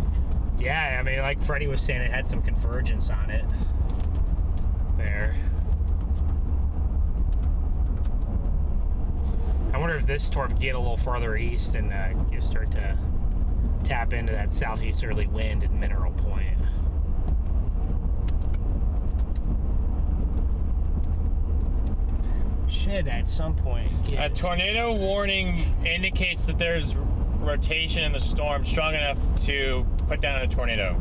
Yeah, I mean, like Freddie was saying, it had some convergence on it. There. I wonder if this storm get a little farther east and you start to tap into that southeasterly wind at Mineral Point. Should at some point A tornado warning indicates that there's rotation in the storm strong enough to put down a tornado.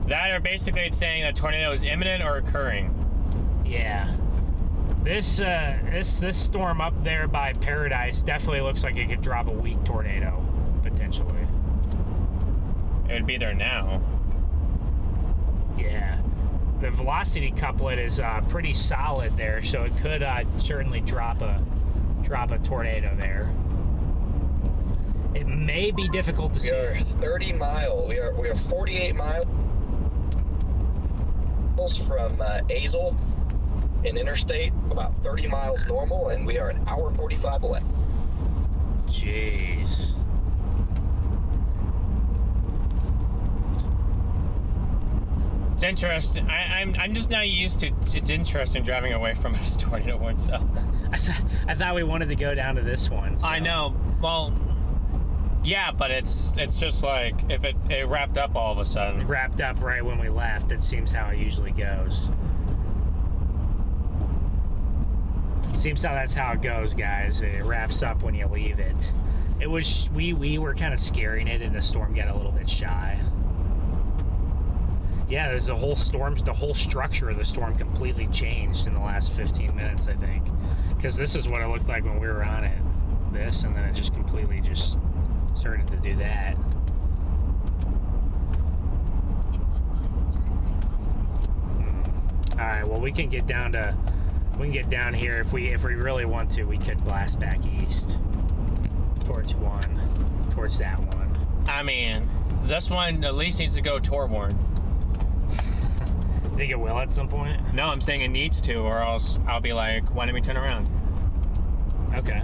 That, or basically it's saying that tornado is imminent or occurring. Yeah. This storm up there by Paradise definitely looks like it could drop a weak tornado, potentially. It would be there now. Yeah. The velocity couplet is pretty solid there, so it could certainly drop a tornado there. It may be difficult to see. We are 30 miles. We are 48 miles from Azle in interstate, about 30 miles normal, and we are an hour 45 away. Jeez. It's interesting. I'm just now used to. It's interesting driving away from a tornado warning cell. I thought we wanted to go down to this one. So. I know. Well, yeah, but it's just like if it wrapped up all of a sudden. It wrapped up right when we left. It seems how it usually goes. Seems how that's how it goes, guys. It wraps up when you leave it. It was we were kind of scaring it, and the storm got a little bit shy. Yeah, there's the whole structure of the storm completely changed in the last 15 minutes, I think. Because this is what it looked like when we were on it. This, and then it just completely just started to do that. All right, well, we can get down here if we really want to. We could blast back east towards that one. I mean, this one at least needs to go Torborn. Think it will at some point? No, I'm saying it needs to, or else I'll be like, why didn't we turn around? Okay.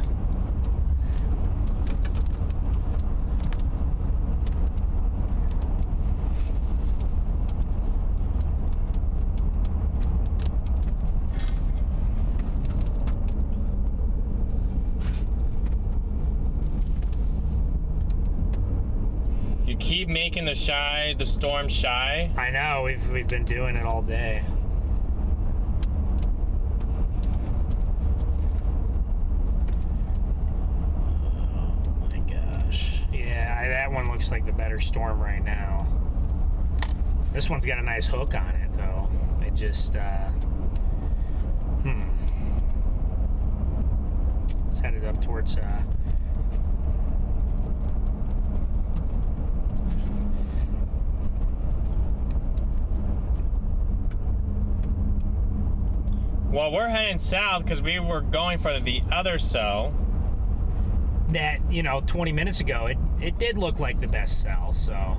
You keep making the storm shy. I know, we've been doing it all day. Oh my gosh. Yeah, that one looks like the better storm right now. This one's got a nice hook on it though. It just it's headed up towards Well, we're heading south because we were going for the other cell. that, 20 minutes ago, it did look like the best cell, so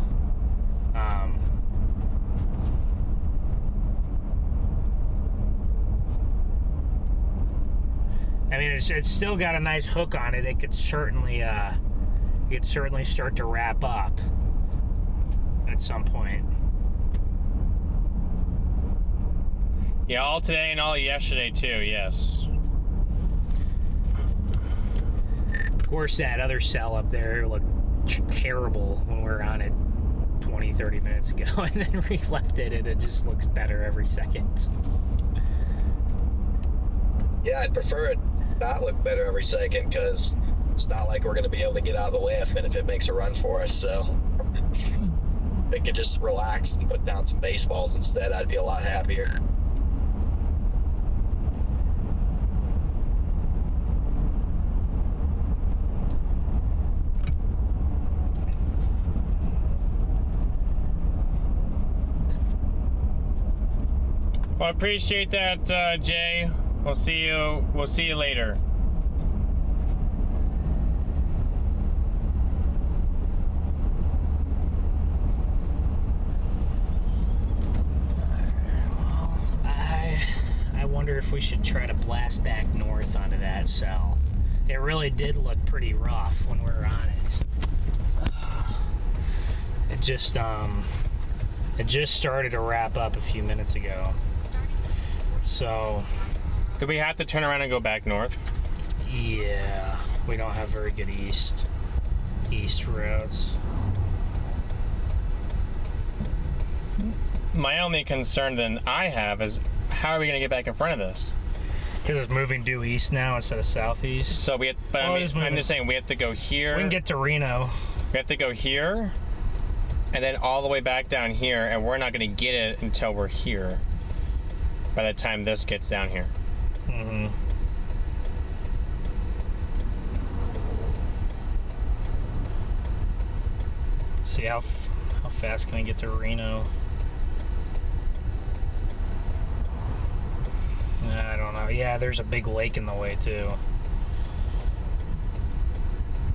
I mean, it's still got a nice hook on it. It could certainly start to wrap up at some point. Yeah, all today and all yesterday too, yes. Of course, that other cell up there looked terrible when we were on it 20, 30 minutes ago, and then we left it, and it just looks better every second. Yeah, I'd prefer it not look better every second, because it's not like we're going to be able to get out of the way if it makes a run for us. So if it could just relax and put down some baseballs instead, I'd be a lot happier. Well, I appreciate that, Jay. We'll see you later. I wonder if we should try to blast back north onto that cell. It really did look pretty rough when we were on it. It just started to wrap up a few minutes ago. So, Do we have to turn around and go back north? yeah, we don't have very good east routes. My only concern then I have is how are we going to get back in front of this? Because it's moving due east now instead of southeast. So we have, but Oh, I it is mean, I'm moving. just saying we have to go here. We can get to Reno. We have to go here, and then all the way back down here, and we're not going to get it until we're here. By the time this gets down here. Mm-hmm. See how fast can I get to Reno? I don't know. Yeah, there's a big lake in the way too.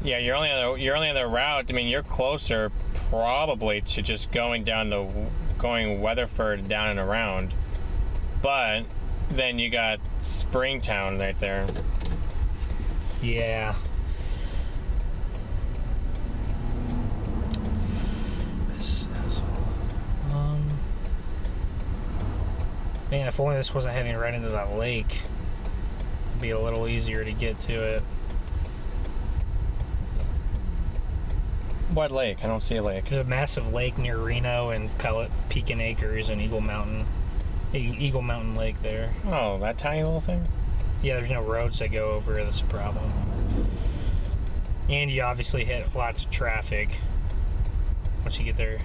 Yeah, you're only on the route. I mean, you're closer probably to just going Weatherford down and around. But then you got Springtown right there. Yeah. Man, if only this wasn't heading right into that lake, it'd be a little easier to get to it. What lake? I don't see a lake. There's a massive lake near Reno and Pekin Acres and Eagle Mountain Lake there. Oh, that tiny little thing? Yeah, there's no roads that go over. That's a problem. And you obviously hit lots of traffic once you get there.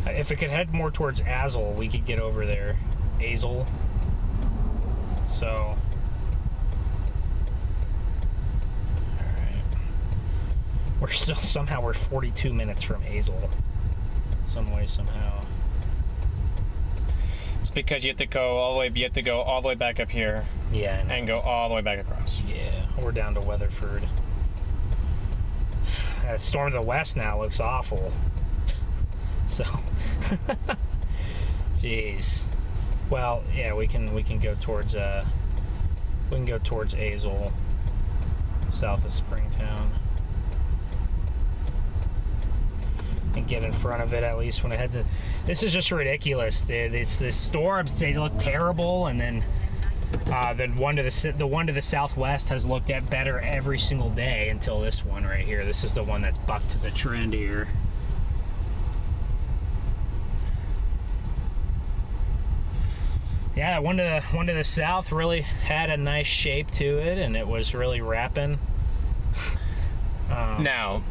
If it could head more towards Azle, we could get over there. Azle. So. Alright. We're 42 minutes from Azle. Some way, somehow. It's because you have to go all the way back up here. Yeah, I know. And go all the way back across. Yeah, we're down to Weatherford. storm to the west now looks awful. So, jeez. Well, yeah, we can go towards Azle, south of Springtown, and get in front of it at least when it heads in. This is just ridiculous, dude. This storms, they look terrible, and then the one to the southwest has looked at better every single day until this one right here. This is the one that's bucked the trend here. Yeah, one to the south really had a nice shape to it, and it was really wrapping. Wrapping.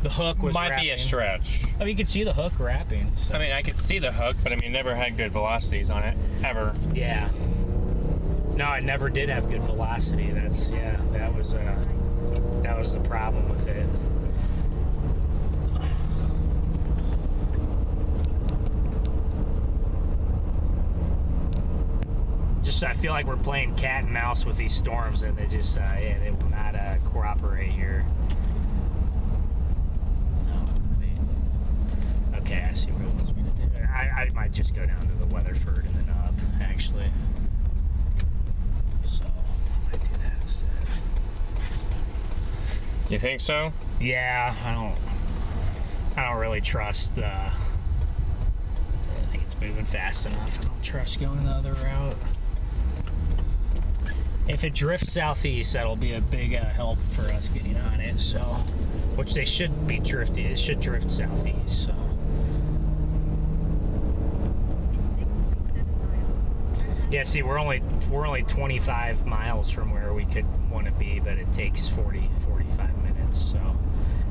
The hook was might wrapping. be a stretch. I mean, you could see the hook wrapping. So. I mean, I could see the hook, but I mean, never had good velocities on it ever. Yeah. No, it never did have good velocity. That was the problem with it. Just I feel like we're playing cat and mouse with these storms, and they just they will not cooperate here. Oh, wait. Okay, I see what it wants me to do. I might just go down to the Weatherford and then up, actually. So I might do that instead. You think so? Yeah, I don't really trust. I think it's moving fast enough. I don't trust going the other route. If it drifts southeast, that'll be a big help for us getting on it. So, which they should be drifting. It should drift southeast. So. Yeah, see, we're only 25 miles from where we could want to be, but it takes 45 minutes. So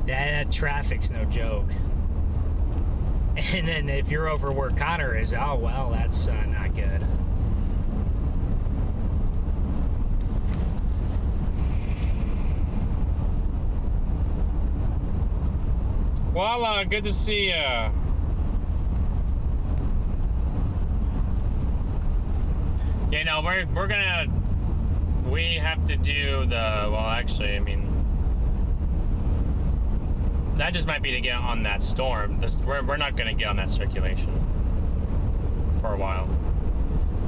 that traffic's no joke. And then if you're over where Connor is, oh well, that's not good. Well, good to see you. You know, we have to do well, actually, I mean, that just might be to get on that storm. We're not going to get on that circulation for a while.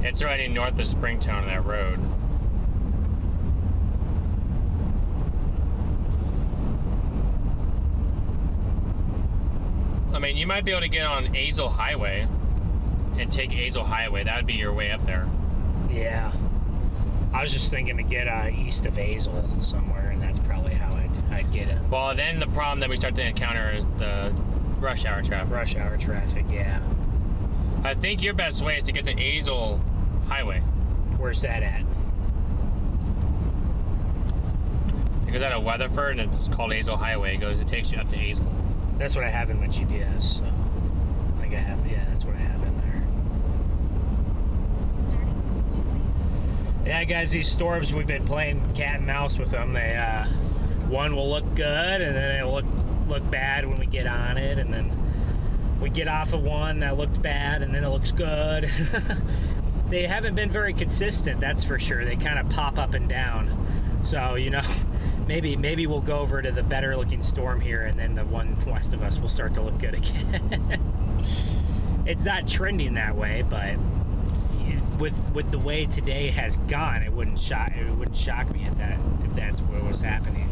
It's already north of Springtown on that road. I mean, you might be able to get on Azle Highway and take Azle Highway. That would be your way up there. Yeah. I was just thinking to get east of Azle somewhere, and that's probably how I'd get it. Well, then the problem that we start to encounter is the rush hour traffic. Rush hour traffic, yeah. I think your best way is to get to Azle Highway. Where's that at? It goes out of Weatherford, and it's called Azle Highway. It takes you up to Azle. That's what I have in my GPS, so I think that's what I have in there. Yeah, guys, these storms, we've been playing cat and mouse with them. They, one will look good, and then it'll look bad when we get on it, and then we get off of one that looked bad, and then it looks good. They haven't been very consistent, that's for sure. They kind of pop up and down. So, you know, maybe we'll go over to the better looking storm here, and then the one west of us will start to look good again. It's not trending that way, but with the way today has gone, it wouldn't shock me if that's what was happening.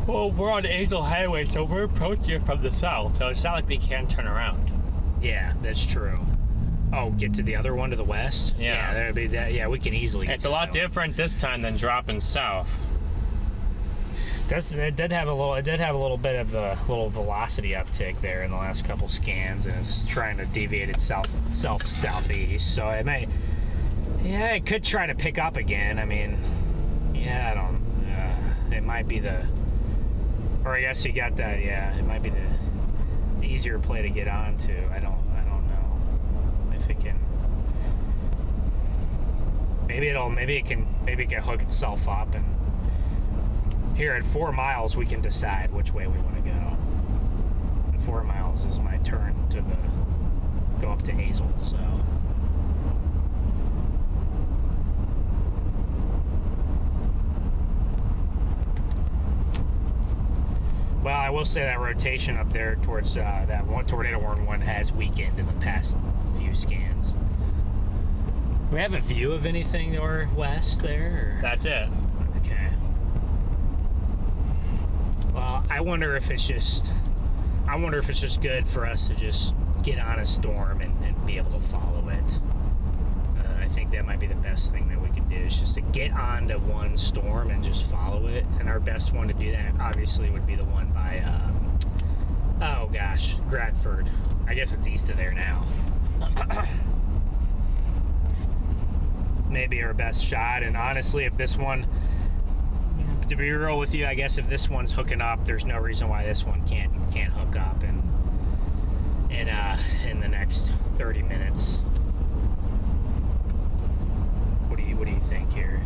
Well, we're on Azle Highway, so we're approaching it from the south, so it's not like we can't turn around. Yeah, that's true. Oh, get to the other one to the west? Yeah. That'd be that. Yeah, we can easily get It's a lot different this time than dropping south. It did have a little bit of a little velocity uptick there in the last couple scans, and it's trying to deviate itself southeast. So it may, yeah, it could try to pick up again. I mean, yeah, I don't. It might be the, or I guess you got that. Yeah, it might be the easier play to get onto. I don't know if it can. Maybe it can hook itself up, and here at 4 miles we can decide which way we want to go. And 4 miles is my turn to go up to Azle, so. will say that rotation up there towards that one tornado warning one has weakened in the past few scans. Do we have a view of anything northwest there? Or? That's it. Okay. Well, I wonder if it's just good for us to just get on a storm and be able to follow it. I think that might be the best thing that we can do, is just to get onto one storm and just follow it. And our best one to do that obviously would be the one by, oh gosh, Bradford. I guess it's east of there now. Maybe our best shot. And honestly, if this one, to be real with you, I guess if this one's hooking up, there's no reason why this one can't hook up in the next 30 minutes. What do you think here?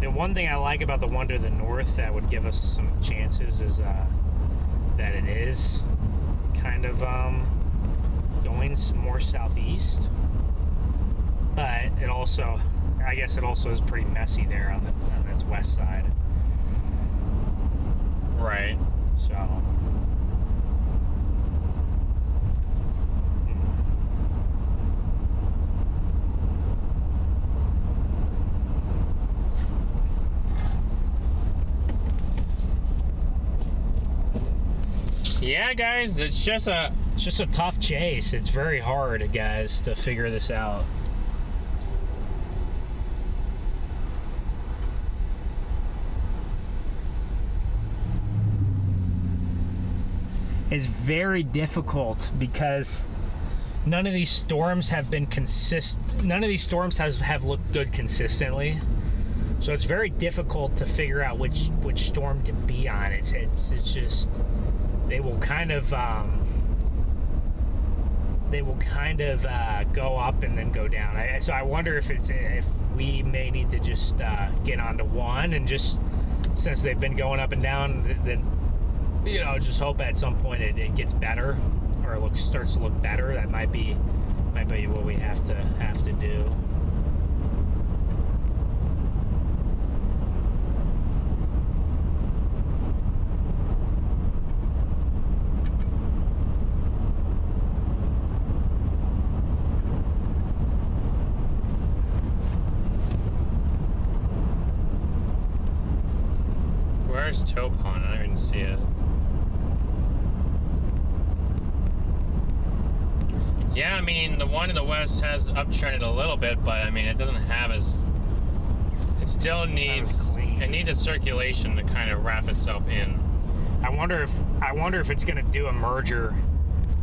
The one thing I like about the one to the north that would give us some chances is that it is kind of going more southeast, but it also, I guess it also is pretty messy there on this west side. Right. So. Yeah, guys, it's just a tough chase. It's very hard, guys, to figure this out. It's very difficult because none of these storms have been none of these storms have looked good consistently. So it's very difficult to figure out which storm to be on. It's just they will kind of go up and then go down. So I wonder if we may need to just get onto one and just, since they've been going up and down, then just hope at some point it gets better, or starts to look better. That might be what we have to do. Where's Toe Pond? I don't even see it. Yeah, I mean, the one in the west has uptrended a little bit, but I mean, it doesn't have as. It still needs. It needs a circulation to kind of wrap itself in. I wonder if it's going to do a merger.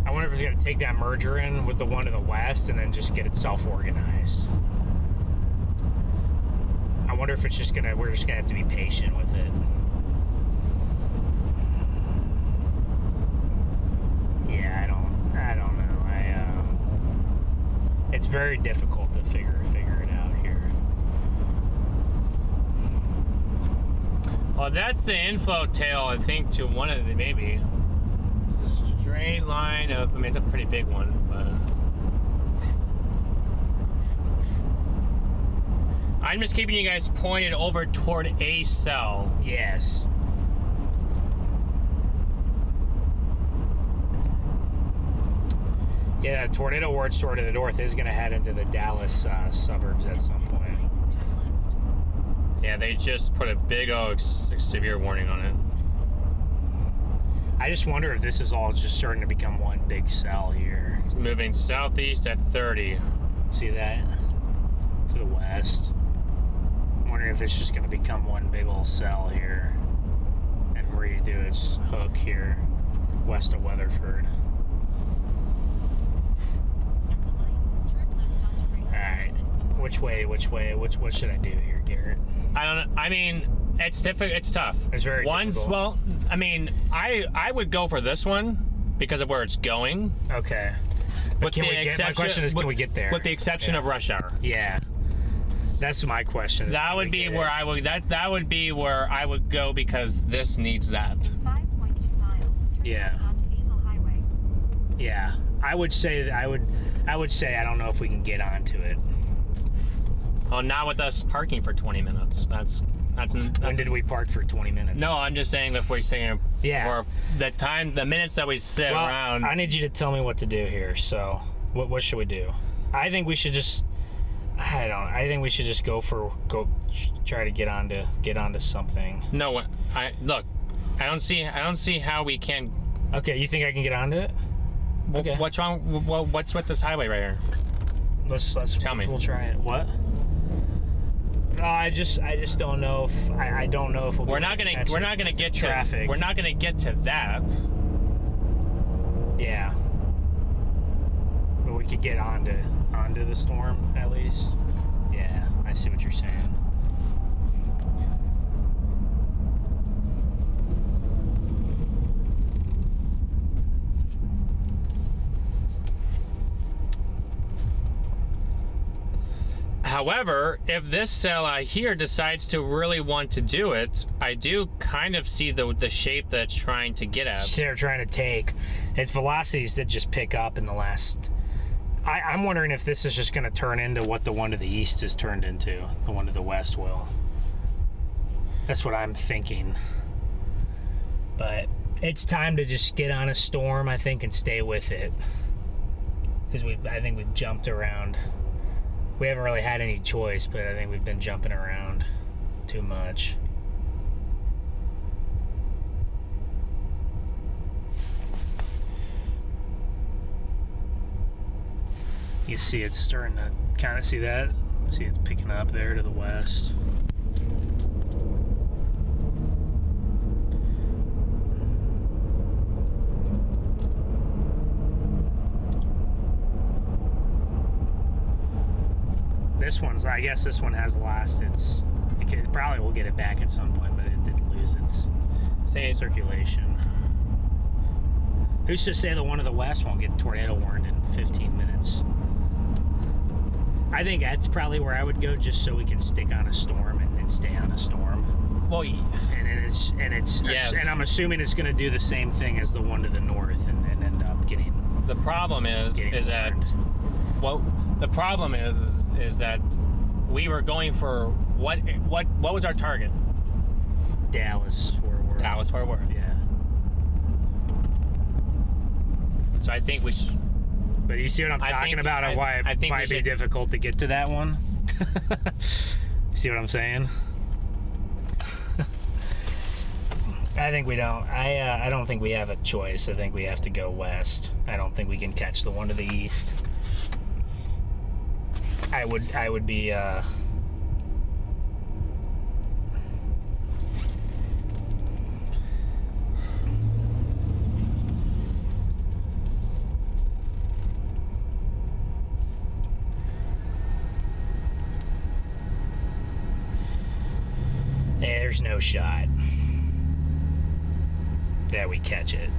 I wonder if it's going to take that merger in with the one to the west and then just get itself organized. I wonder if it's just gonna. We're just gonna have to be patient with it. Yeah, I don't know. It's very difficult to figure it out here. Well, that's the inflow tail, I think, to one of the, maybe. It's a straight line of, I mean, it's a pretty big one, but. I'm just keeping you guys pointed over toward a cell. Yes. Yeah, that tornado warning toward to the north is going to head into the Dallas suburbs at some point. Yeah, they just put a big old severe warning on it. I just wonder if this is all just starting to become one big cell here. It's moving southeast at 30. See that? To the west. I'm wondering if it's just going to become one big old cell here and redo its hook here west of Weatherford. Alright, what should I do here, Garrett? I don't know. I mean, it's difficult. It's tough. It's very difficult. Well, I mean, I would go for this one because of where it's going. Okay. But my question is, can we get there? With the exception of rush hour. Yeah. That's my question. That would be where I would. That would be where I would go because this needs that. 5.2 miles. Yeah. Onto Diesel Highway. Yeah. I would say I don't know if we can get onto it. Oh, not with us parking for 20 minutes. That's When did we park for 20 minutes? No, I'm just saying if we're saying Yeah. for the minutes that we sit around. I need you to tell me what to do here. So, what should we do? I think we should just. I think we should just go try to get onto something. No, I don't see how we can. Okay, you think I can get onto it? Okay. What's wrong? What's with this highway right here? Let's tell me. We'll try it. What? No, I just don't know if I don't know if we're not gonna get traffic. We're not gonna get to that. Yeah. But we could get onto the storm at least. Yeah, I see what you're saying. However, if this cell out here decides to really want to do it, I do kind of see the shape that it's trying to get at. They're trying to take its velocities that just pick up in the last. I'm wondering if this is just going to turn into what the one to the east has turned into. The one to the west will. That's what I'm thinking. But it's time to just get on a storm, I think, and stay with it. Because I think we've jumped around. We haven't really had any choice, but I think we've been jumping around too much. You see it's starting to kind of see that? See it's picking up there to the west. This one's, I guess this one has lost its, it probably will get it back at some point, but it did lose its circulation. Who's to say the one to the west won't get tornado warned in 15 minutes? I think that's probably where I would go, just so we can stick on a storm and stay on a storm. Well, yes. And I'm assuming it's going to do the same thing as the one to the north and end up getting. The problem is that we were going for what was our target? Dallas Fort Worth. Dallas Fort Worth. Yeah. So I think we should. But you see what I'm talking about, and why it might be difficult to get to that one? See what I'm saying? I think we don't. I don't think we have a choice. I think we have to go west. I don't think we can catch the one to the east. I would be. There's no shot that we catch it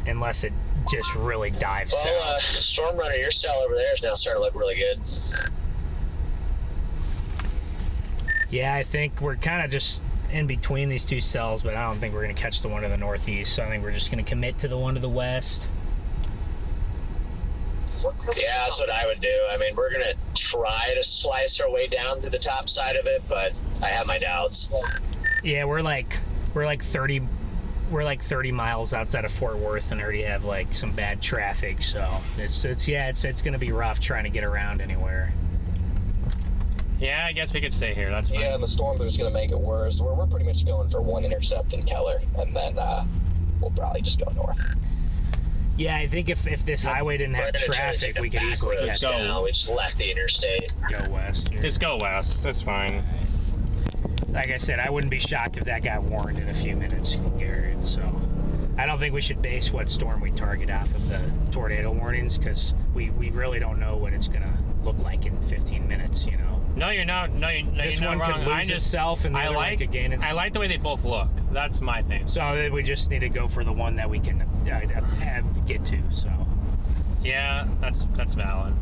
unless it just really dives south. StormRunner, your cell over there is now starting to look really good. Yeah, I think we're kind of just in between these two cells, but I don't think we're going to catch the one to the northeast, so I think we're just going to commit to the one to the west. Yeah, that's what I would do. I mean, we're going to try to slice our way down to the top side of it, but I have my doubts. Yeah, we're like 30 miles outside of Fort Worth and already have like some bad traffic, so it's going to be rough trying to get around anywhere. Yeah, I guess we could stay here. That's fine. Yeah, and the storms are just going to make it worse. We're pretty much going for one intercept in Keller, and then we'll probably just go north. Yeah, I think if this highway didn't have traffic, we could easily catch it. We just left the interstate. Go west. Here. Just go west. That's fine. Like I said, I wouldn't be shocked if that got warned in a few minutes, Garrett. So I don't think we should base what storm we target off of the tornado warnings, because we really don't know what it's going to look like in 15 minutes, you know? No, you're not. No, this you're one not wrong. could lose itself, and the other one could gain itself. I like the way they both look. That's my thing. So we just need to go for the one that we can get to. So yeah, that's valid.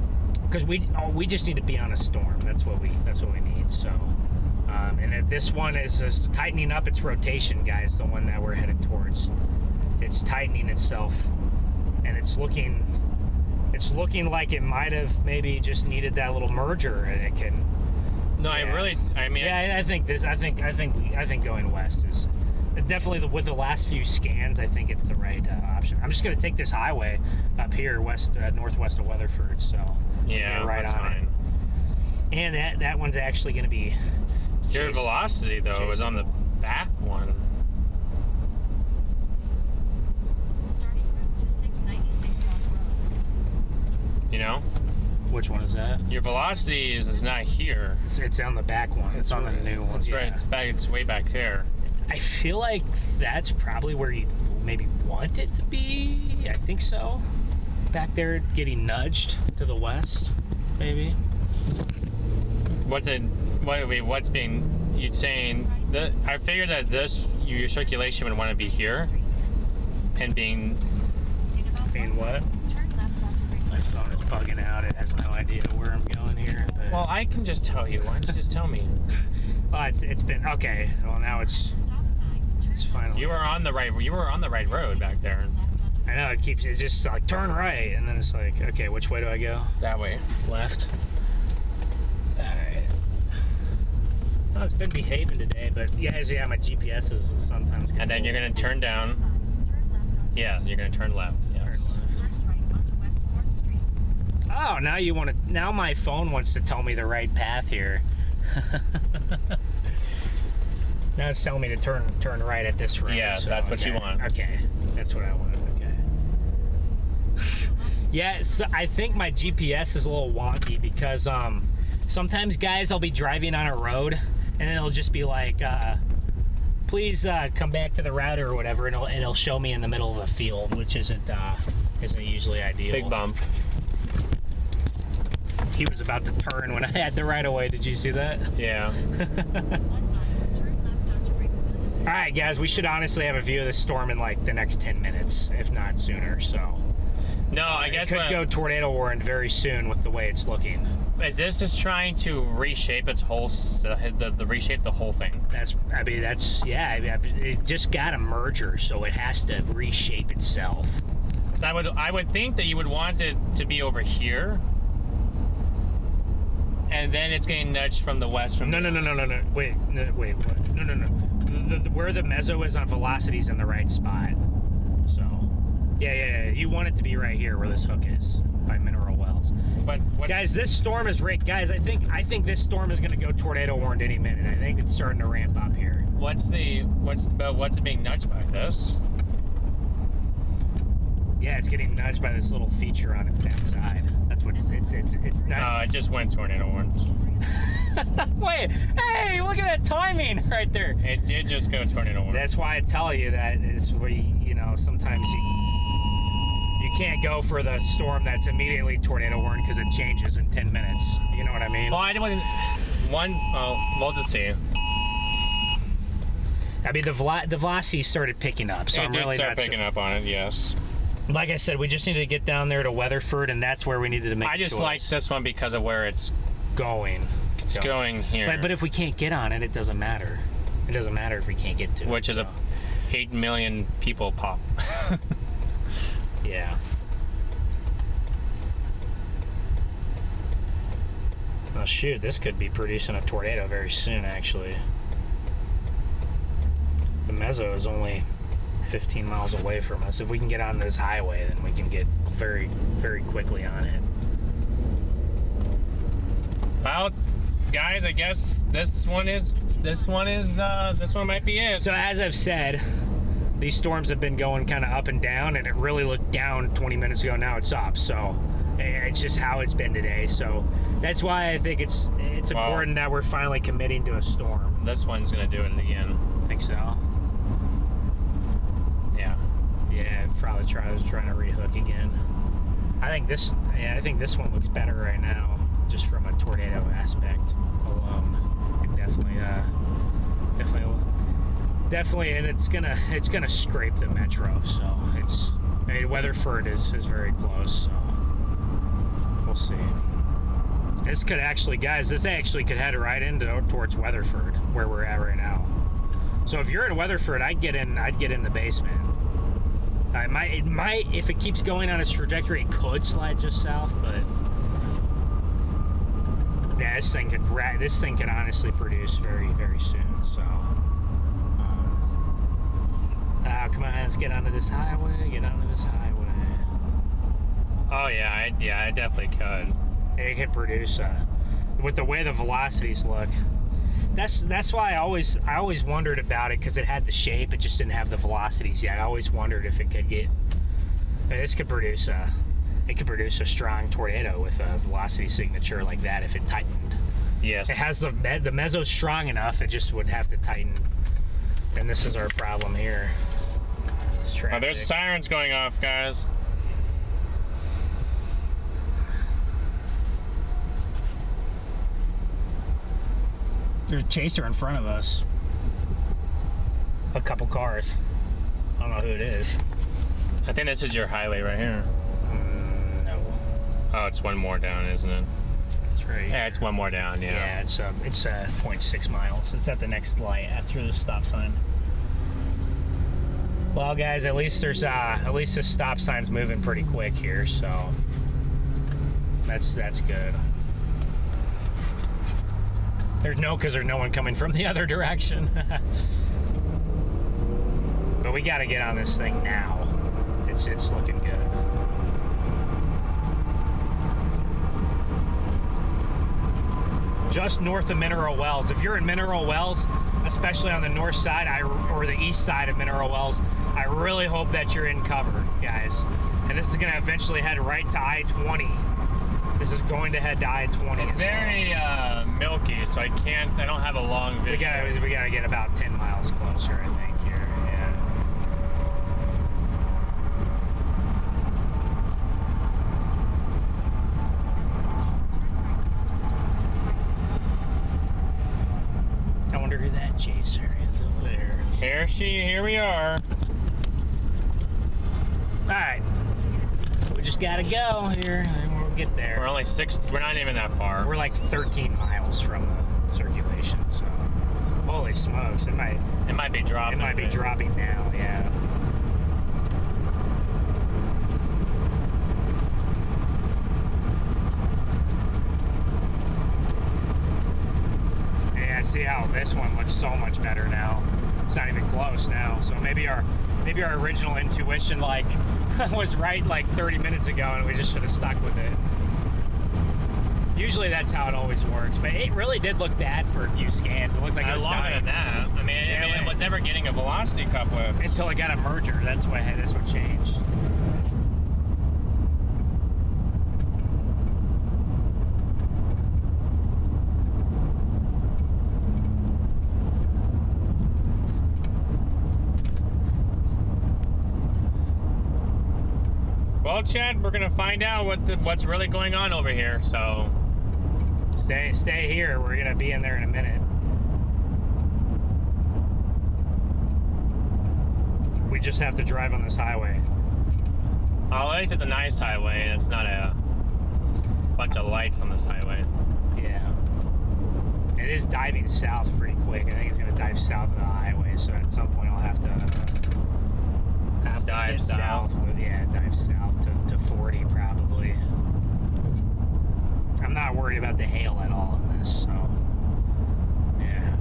Because we just need to be on a storm. That's what we need. So and if this one is tightening up its rotation, guys, the one that we're headed towards, it's tightening itself, and it's looking like it might have maybe just needed that little merger, and No, Yeah. I mean, Yeah, I think going west is definitely with the last few scans. I think it's the right option. I'm just gonna take this highway up here northwest of Weatherford. So yeah, get right that's on fine. it. And that one's actually gonna be. Your velocity though is on the back one. Starting route to 696 Lost Road. You know, Which one is that? your velocity is not here. It's on the back one. It's on the new one. That's Yeah. right. It's back. It's way back there. I feel like that's probably where you maybe want it to be. I think so. Back there, getting nudged to the west, maybe. What's being? You saying that? I figured that your circulation would want to be here, and being. In about Being 1 what? mile, turn left onto Ring My phone is bugging out. It has no idea where I'm going here. But, Well, I can just tell you. Why don't you just tell me? it's been okay. Well, now it's stop sign. Turn it's left finally. You were on the right road back there. left onto I know it's just like turn right, and then it's like, okay, which way do I go? That way. Left. All right. Well, it's been behaving today, but yeah, my GPS is sometimes. And then you're gonna turn down. Turn left onto Yeah, you're gonna turn left. Yes. Turn left. first right onto West 4th Street. Oh, now my phone wants to tell me the right path here. Now it's telling me to turn right at this road. Yes, so, that's what you okay. want. Okay, that's what I wanted. Okay. Yeah, so I think my GPS is a little wonky because sometimes, guys, I'll be driving on a road and it'll just be like, please come back to the router or whatever, and it'll show me in the middle of a field, which isn't usually ideal. Big bump. He was about to turn when I had the right of way. Did you see that? Yeah. 1 mile, turn left onto Ring Williams. All right, guys, we should honestly have a view of the storm in like the next 10 minutes, if not sooner. So No, I guess it could go tornado warrant very soon with the way it's looking. is this just trying to reshape its whole reshape the whole thing? It just got a merger, so it has to reshape itself. 'Cause I would think that you would want it to be over here, and then it's getting nudged from the west. No. Wait, what? No. Where the meso is on velocity is in the right spot. So, yeah. You want it to be right here where this hook is by Mineral Wells. But Guys, this storm is right. Guys, I think this storm is going to go tornado warned any minute. I think it's starting to ramp up here. what's it being nudged by? This? Yeah, it's getting nudged by this little feature on its backside. That's what it's not. It just went tornado warned. Wait, hey, look at that timing right there. It did just go tornado warned. That's why I tell you that is where sometimes you can't go for the storm that's immediately tornado warned because it changes in 10 minutes. You know what I mean? Well, I didn't. We'll just see. I mean, the velocity started picking up, so It I'm did really start not. picking up on it. Yes. Like I said, we just needed to get down there to Weatherford, and that's where we needed to make. I a just choice. like this one because of where it's going. going here. But if we can't get on it, it doesn't matter. It doesn't matter if we can't get to it. which is a 8 million people pop. Yeah. Well, shoot, this could be producing a tornado very soon, actually. The meso is only 15 miles away from us. If we can get on this highway, then we can get very, very quickly on it. Well, guys, I guess this one might be it. So as I've said, these storms have been going kind of up and down, and it really looked down 20 minutes ago. Now it's up. So it's just how it's been today. So that's why I think it's important that we're finally committing to a storm. This one's gonna do it again. Think so? Yeah. Probably trying to rehook again. I think this one looks better right now, just from a tornado aspect alone. It definitely, and it's gonna scrape the metro. So Weatherford is very close. So we'll see. This could actually, guys, could head right into towards Weatherford, where we're at right now. So if you're in Weatherford, I'd get in the basement. It might, if it keeps going on its trajectory, it could slide just south, but Yeah, this thing could honestly produce very, very soon. So, come on, let's get onto this highway. Get onto this highway. Oh yeah, I definitely could. It could produce with the way the velocities look. That's why I always wondered about it, because it had the shape, it just didn't have the velocities yet. I always wondered if it could get. This could produce a strong tornado with a velocity signature like that if it tightened. Yes. It has the meso's strong enough. It just would have to tighten. And this is our problem here. It's traffic. Oh, there's sirens going off, guys. There's a chaser in front of us. A couple cars. I don't know who it is. I think this is your highway right here. No. Oh, it's one more down, isn't it? That's right. Yeah, it's one more down. Yeah. Yeah, it's 0.6 miles. It's at the next light after the stop sign. Well, guys, at least this stop sign's moving pretty quick here, so that's good. Because there's no one coming from the other direction. But we got to get on this thing now. It's looking good. Just north of Mineral Wells. If you're in Mineral Wells, especially on the north side or the east side of Mineral Wells, I really hope that you're in cover, guys. And this is going to eventually head right to I-20. This is going to head to I-20. It's very milky, so I don't have a long vision. We gotta get about 10 miles closer, I think, here. Yeah. I wonder who that chaser is up there. Here we are. Alright. We just gotta go here, and we'll get there. We're not even that far. We're like 13 miles from the circulation, so holy smokes, it might be dropping. It might be dropping now, yeah. Yeah, see how this one looks so much better now. It's not even close now, so maybe our original intuition was right like 30 minutes ago, and we just should have stuck with it. Usually that's how it always works, but it really did look bad for a few scans. It looked like it was longer dying. than that. I mean, it was never getting a velocity cup with. Until it got a merger. That's what changed. Well, Chad, we're gonna find out what's really going on over here. So stay here. We're gonna be in there in a minute. We just have to drive on this highway. Oh, at least it's a nice highway, and it's not a bunch of lights on this highway. Yeah. It is diving south pretty quick. I think it's gonna dive south of the highway. So at some point I'll have to dive south. Dive south to 40 probably. I'm not worried about the hail at all in this, so yeah.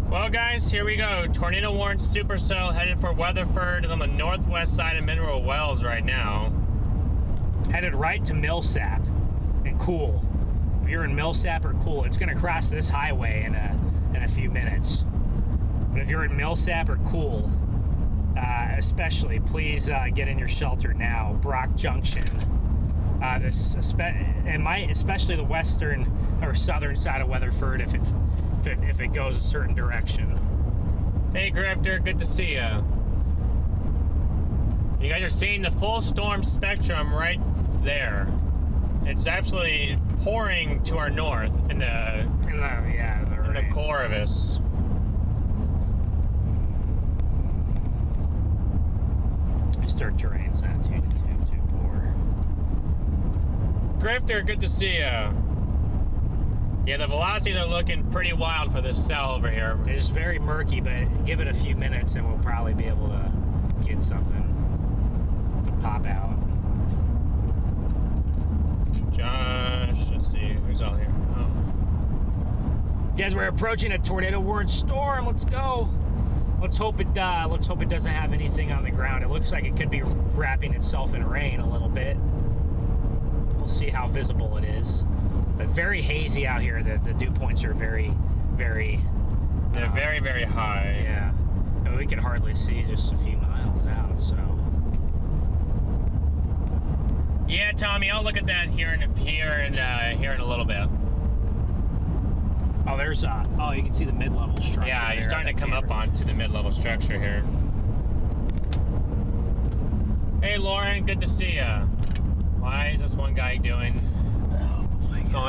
Well, guys, here we go. Tornado warned supercell headed for Weatherford. Is on the northwest side of Mineral Wells right now. Headed right to Millsap and Cool. If you're in Millsap or Cool, it's going to cross this highway in a few minutes. But if you're in Millsap or Cool, especially, please get in your shelter now. Brock Junction. Especially the western or southern side of Weatherford, if it goes a certain direction. Hey, Grifter, good to see ya. You guys are seeing the full storm spectrum right there. It's absolutely pouring to our north in the core of us. Dirt terrain's not too poor. Grifter, good to see ya. Yeah, the velocities are looking pretty wild for this cell over here. It's very murky, but give it a few minutes and we'll probably be able to get something to pop out. Josh. Who's all here? Oh. Guys, we're approaching a tornado-warned storm. Let's go. Let's hope it doesn't have anything on the ground. It looks like it could be wrapping itself in rain a little bit. We'll see how visible it is. But very hazy out here. The dew points are very, very... They're very, very high. Yeah. I mean, we can hardly see just a few miles out, so... Yeah, Tommy, I'll look at that here in a little bit. Oh, there's oh, you can see the mid-level structure. Yeah, you're there starting to come camera. up onto the mid-level structure here. Hey, Lauren, good to see ya. Why is this one guy going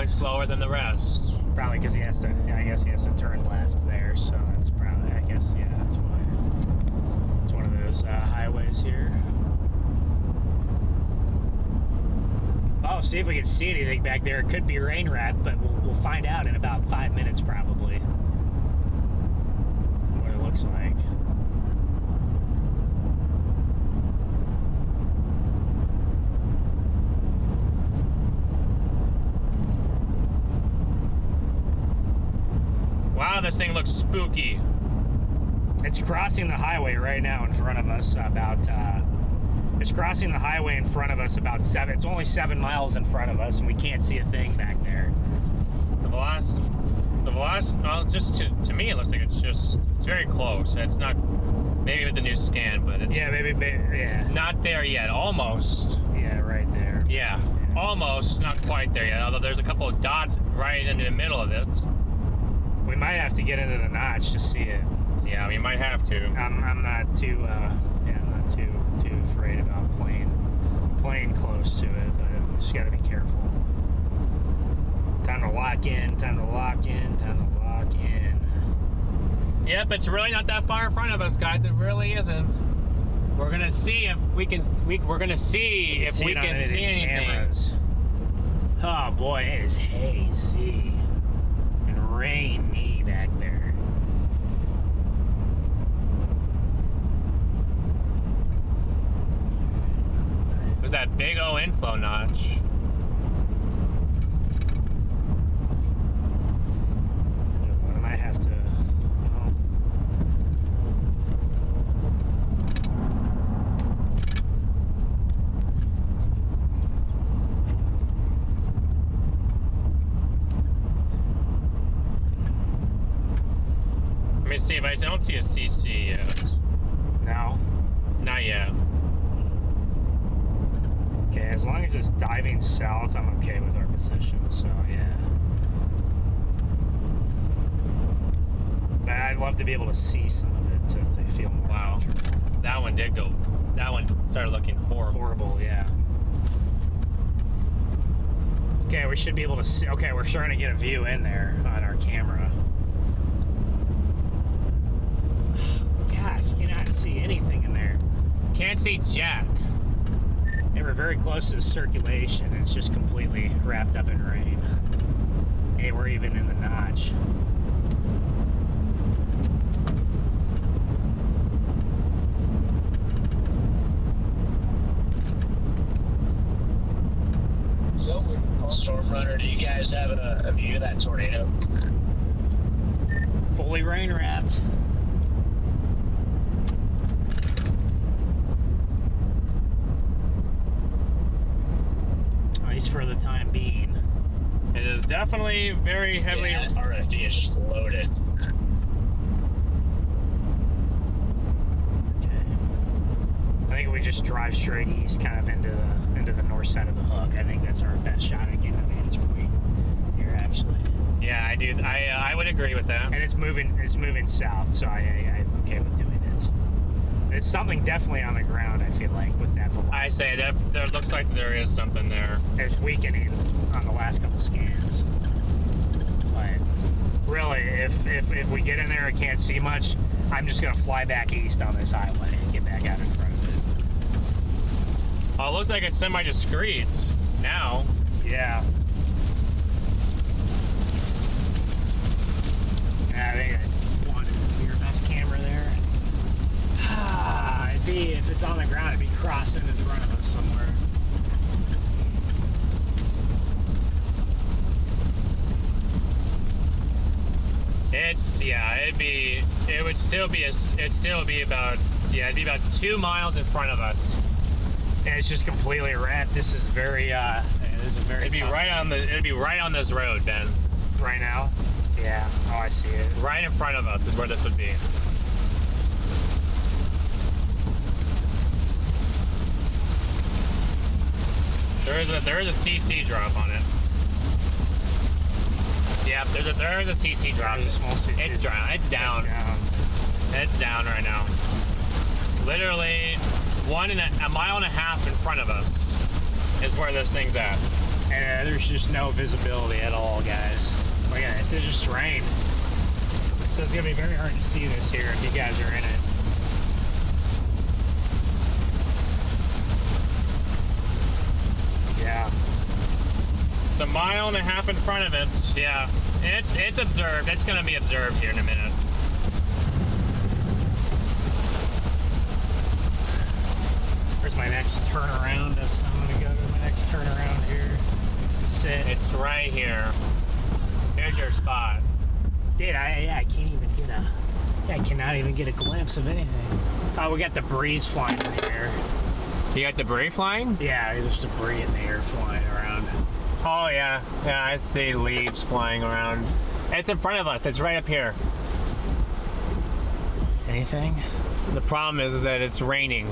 slower than the rest? Probably because he has to. I guess he has to turn left there. So that's probably. I guess yeah, that's why. It's one of those highways here. Oh, see if we can see anything back there. It could be rain wrapped, but we'll find out in about 5 minutes probably what it looks like. Wow, this thing looks spooky. It's crossing the highway right now in front of us. It's crossing the highway in front of us about 7. It's only 7 miles in front of us, and we can't see a thing back there. The velocity. Well, just to me, it looks like it's very close. It's not, maybe with the new scan, but it's yeah, not there yet. Almost. yeah, right there. Yeah, almost. Not quite there yet. Although there's a couple of dots right in the middle of it. We might have to get into the notch to see it. Yeah, we might have to. I'm not too too afraid about playing close to it, but we just gotta be careful. Time to lock in. Yep, it's really not that far in front of us, guys. It really isn't. We're gonna see if we can. We're gonna see if we can see anything. Cameras. Oh boy, it is hazy and rainy back there. It was that big O inflow notch. I might have to. Let me see if I don't see a CC yet. No. Not yet. Okay, as long as it's diving south, I'm okay with our position, so yeah. But I'd love to be able to see some of it to feel more Wow. comfortable. That one did go. That one started looking horrible. Horrible, yeah. Okay, we should be able to see. Okay, we're starting to get a view in there on our camera. Gosh, cannot see anything in there. Can't see jack. They were very close to the circulation. It's just completely wrapped up in rain. Hey, we're even in the notch. StormRunner, do you guys have a view of that tornado? Fully rain wrapped. At least for the time being. It is definitely very heavily. Yeah, RFD is just loaded. Okay. I think we just drive straight east, kind of into the north side of the hook. I think that's our best shot at getting a vantage point here, actually. Yeah, I do. I would agree with that. And it's moving south, so I'm okay with doing it. It's something definitely on the ground, I feel like, with that velocity. I say that there looks like there is something there. It's weakening on the last couple scans. But really, if we get in there and can't see much, I'm just gonna fly back east on this highway and get back out in front of it. Oh, it looks like it's semi-discreet now. Yeah. Yeah, I think one is your best camera there. It'd be, if it's on the ground, it'd be crossing in front of us somewhere. it'd still be about 2 miles in front of us. And it's just completely wrapped. This is very It'd be right on this road, Ben. right now. Yeah. Oh, I see it. Right in front of us is where this would be. There is a CC drop on it. Yeah, there is a CC drop. There's a small CC. It's down. It's down. It's down right now. Literally a mile and a half in front of us is where this thing's at. And there's just no visibility at all, guys. Look at this. It's just rain. So it's gonna be very hard to see this here if you guys are in it. Yeah. It's a mile and a half in front of it. Yeah. It's observed. It's gonna be observed here in a minute. Where's my next turnaround? I'm gonna go to my next turnaround here. Sit. It's right here. Here's your spot. Dude, I can't even get I cannot even get a glimpse of anything. Oh, we got the breeze flying in the air. You got debris flying? Yeah, there's debris in the air flying around. Oh yeah. Yeah, I see leaves flying around. It's in front of us. It's right up here. Anything? The problem is that it's raining.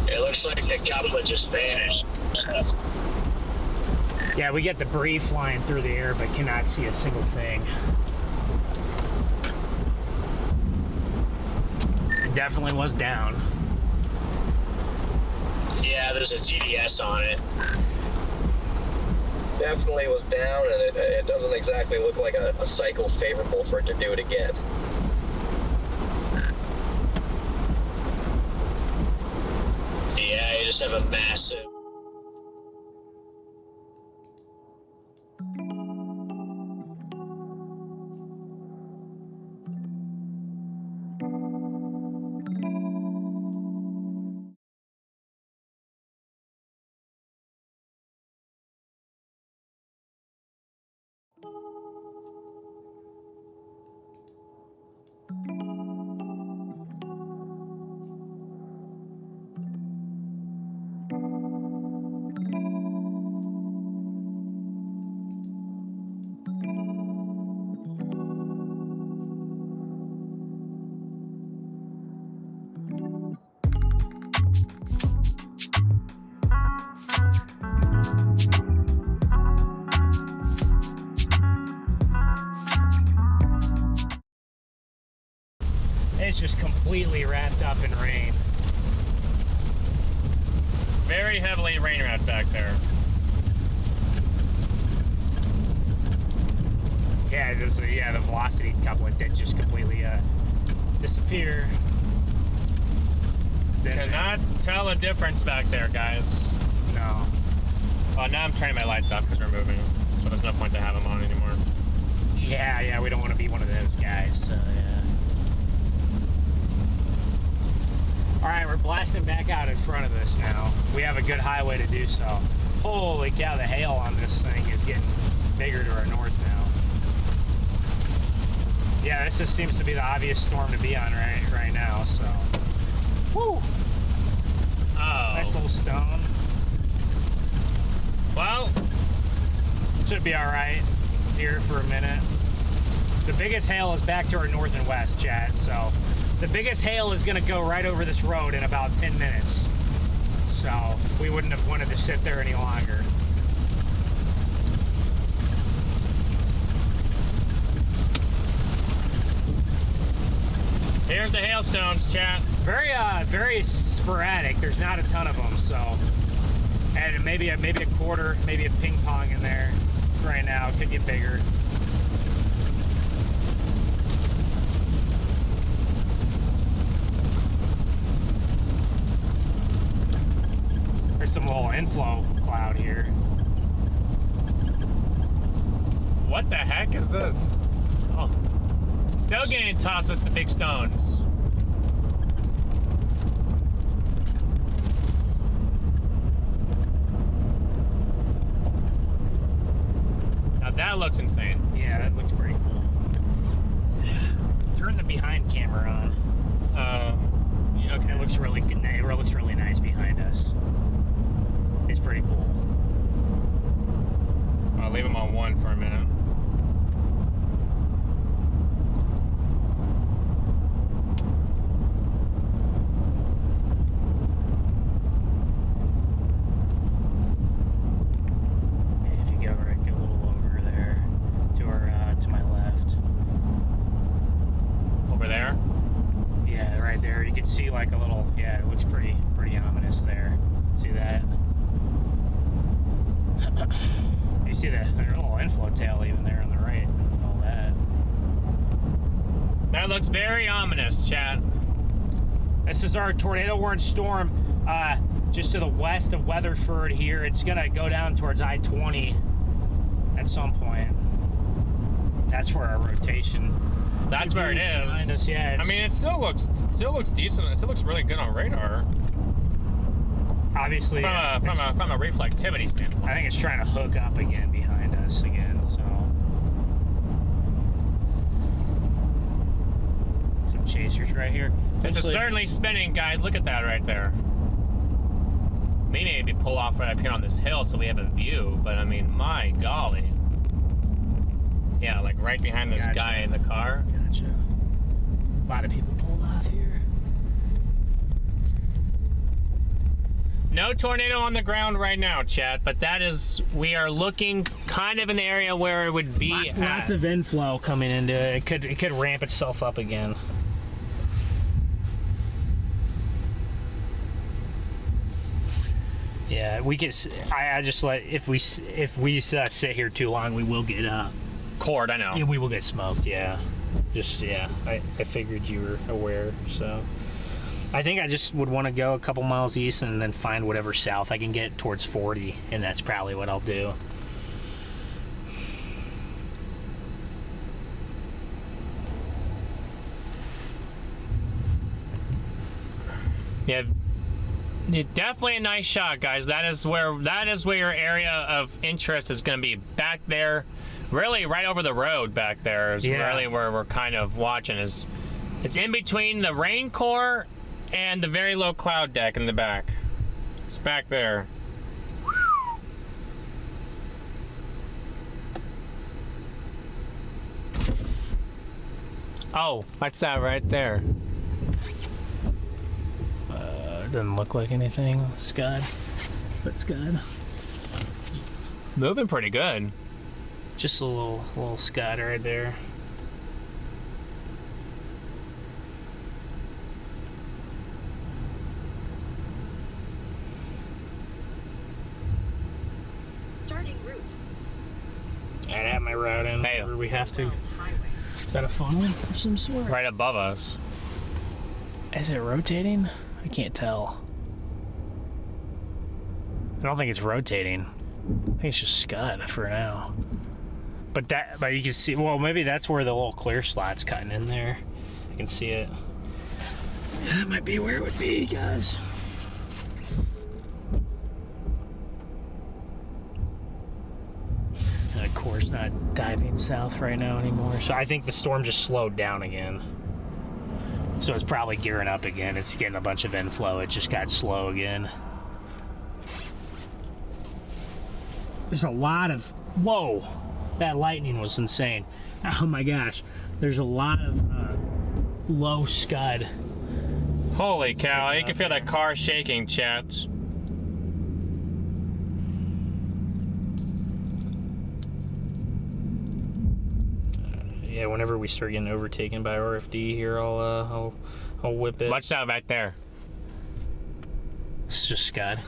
It looks like the couple just vanished. Yeah, we get debris flying through the air, but cannot see a single thing. It definitely was down. Yeah, there's a TDS on it. Definitely was down, and it doesn't exactly look like a cycle favorable for it to do it again. Yeah, you just have a massive... It's just completely wrapped up in rain. Very heavily rain wrapped back there. Yeah, the velocity couplet did just completely disappear. Cannot tell a difference back there, guys. No. Well, now I'm turning my lights off because we're moving, so there's no point to have them on anymore. Yeah, we don't want to be one of those guys, so yeah. Alright, we're blasting back out in front of this now. We have a good highway to do so. Holy cow, the hail on this thing is getting bigger to our north now. Yeah, this just seems to be the obvious storm to be on right now, so. Woo! Oh. Nice little stone. Well, should be alright here for a minute. The biggest hail is back to our north and west, chat, so the biggest hail is going to go right over this road in about 10 minutes. So we wouldn't have wanted to sit there any longer. here's the hailstones, chat. Very sporadic. There's not a ton of them, so. And maybe a quarter, maybe a ping pong in there right now. It could get bigger. There's some little inflow cloud here. What the heck is this? Oh, still getting tossed with the big stones. Now that looks insane. Yeah, that looks pretty cool. Turn the behind camera on. Yeah, okay. It looks really good. It looks really nice behind us. It's pretty cool. I'll leave them on 1 for a minute. If you go right, get a little over there to my left. Over there? Yeah, right there. You can see like a little. Yeah, it looks pretty ominous there. See that? You see that? There's a little inflow tail even there on the right. And all that. That looks very ominous, chat. This is our tornado-warned storm just to the west of Weatherford here. It's gonna go down towards I-20 at some point. That's where our rotation. That's where it is. Behind us, yeah. I mean, it still looks decent. It still looks really good on radar. Obviously, From a reflectivity standpoint. I think it's trying to hook up again behind us again. So some chasers right here. This is certainly spinning, guys. Look at that right there. We maybe pull off right up here on this hill so we have a view, but I mean, my golly. Yeah, like right behind this guy in the car. Gotcha. A lot of people pulled off here. No tornado on the ground right now, chat, but that is, we are looking kind of in the area where it would be. Lots of inflow coming into it. It could ramp itself up again. Yeah, we get. I just let if we sit here too long, we will get cord. I know. Yeah, we will get smoked. Yeah, just yeah. I figured you were aware, so. I think I just would want to go a couple miles east and then find whatever south I can get towards 40, and that's probably what I'll do. Yeah, definitely a nice shot, guys. That is where your area of interest is going to be, back there, really right over the road back there is really where we're kind of watching. It's in between the rain core and the very low cloud deck in the back. It's back there. Oh, what's that right there? It doesn't look like anything. Scud. But Scud. Moving pretty good. Just a little Scud right there. Starting route. I'd have my route in wherever we have to. Wells Highway. Is that a funnel of some sort? Right above us. Is it rotating? I can't tell. I don't think it's rotating. I think it's just Scud for now. But you can see, well, maybe that's where the little clear slot's cutting in there. I can see it. Yeah, that might be where it would be, guys. And of course, not diving south right now anymore. So I think the storm just slowed down again. So it's probably gearing up again. It's getting a bunch of inflow. It just got slow again. There's a lot of, whoa, that lightning was insane. Oh my gosh. There's a lot of low Scud. Holy cow, you can feel that car shaking, chat. Yeah, whenever we start getting overtaken by RFD here, I'll whip it. Watch out back there. It's just Scud.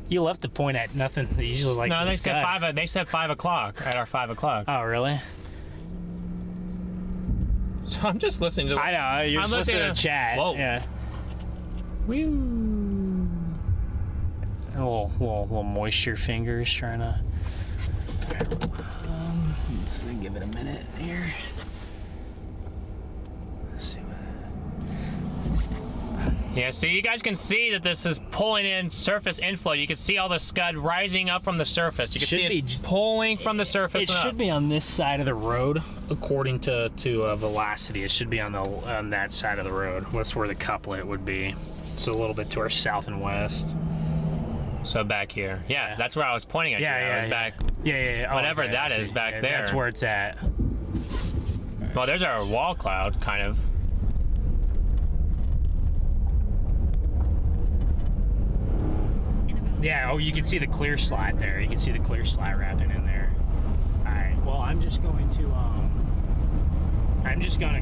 You left to point at nothing. You usually like no, the they Scud. said they said 5 o'clock at our 5 o'clock. Oh, really? So I'm just listening to. I know. You're just listening to chat. Whoa. Yeah. Woo. A little moisture fingers trying to. Let's give it a minute here. Let's see what. Yeah, see, you guys can see that this is pulling in surface inflow. You can see all the scud rising up from the surface. You can see it pulling from the surface. It should be on this side of the road, according to velocity. It should be on that side of the road. That's where the couplet would be. It's a little bit to our south and west. So back here. Yeah, that's where I was pointing at. I was back. Yeah. Oh, whatever okay, that is back there. That's where it's at. Well, there's our wall cloud, kind of. Yeah, oh, you can see the clear slot there. You can see the clear slot wrapping in there. All right, well, I'm just going to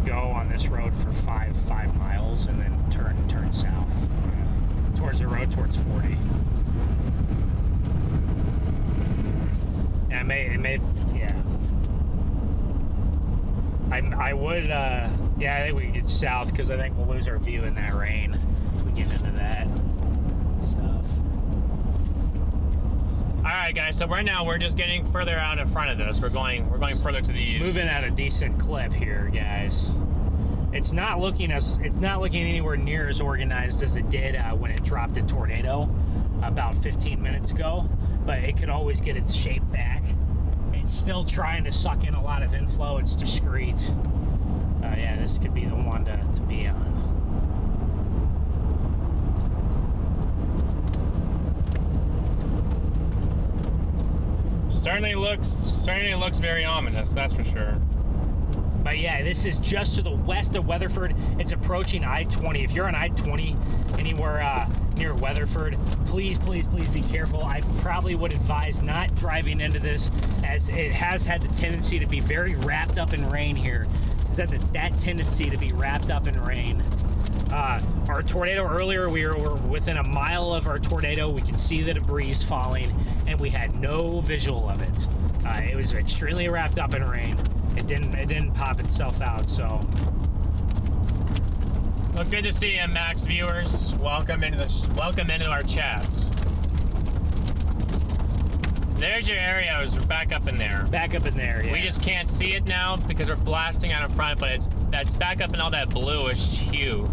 go on this road for 5 miles and then turn south towards the road towards 40. Yeah, I would, yeah, I think we could get south because I think we'll lose our view in that rain if we get into that stuff. All right, guys. So right now we're just getting further out in front of this. We're going further to the east. Moving at a decent clip here, guys. It's not looking anywhere near as organized as it did when it dropped a tornado about 15 minutes ago. But it could always get its shape back. It's still trying to suck in a lot of inflow. It's discreet. Yeah, this could be the one to be on. Certainly looks very ominous, that's for sure. But yeah, this is just to the west of Weatherford. It's approaching I-20. If you're on I-20 anywhere near Weatherford, please be careful. I probably would advise not driving into this, as it has had the tendency to be very wrapped up in rain here. That tendency to be wrapped up in rain. Our tornado earlier, we were within a mile of our tornado. We could see the debris falling, and we had no visual of it. It was extremely wrapped up in rain. It didn't pop itself out. So, well, good to see you, Max viewers. Welcome into our chat. There's your area. It was back up in there. Back up in there. Yeah. We just can't see it now because we're blasting out in front, but that's back up in all that bluish hue.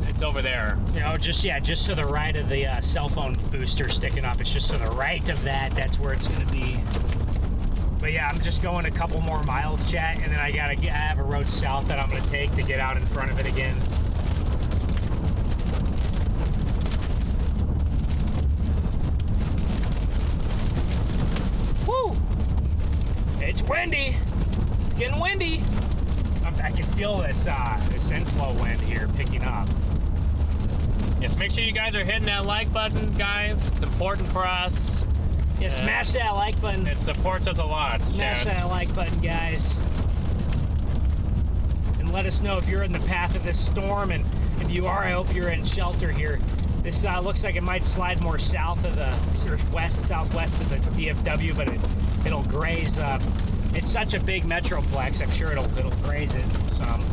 It's over there. You know, just to the right of the cell phone booster sticking up. It's just to the right of that. That's where it's going to be. But yeah, I'm just going a couple more miles, chat, and then I have a road south that I'm going to take to get out in front of it again. Woo! It's windy. It's getting windy. I can feel this inflow wind here picking up. Yes, make sure you guys are hitting that like button, guys. It's important for us. Yeah, smash that like button. It supports us a lot. Smash that like button, guys. And let us know if you're in the path of this storm, and if you are, I hope you're in shelter here. This looks like it might slide more south of the, or southwest of the DFW, but it'll graze. It's such a big metroplex. I'm sure it'll graze it some.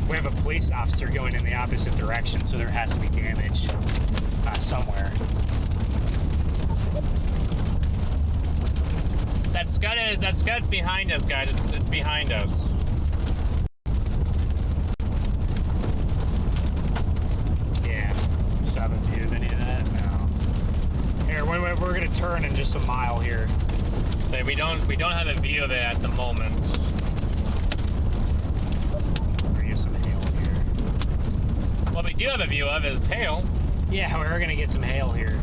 We have a police officer going in the opposite direction, so there has to be damage somewhere. That scud's behind us, guys. It's behind us. Yeah. Just haven't viewed any of that. No. Here, we're gonna turn in just a mile here. So we don't have a view of it at the moment. What we do have a view of is hail. Yeah, we're gonna get some hail here.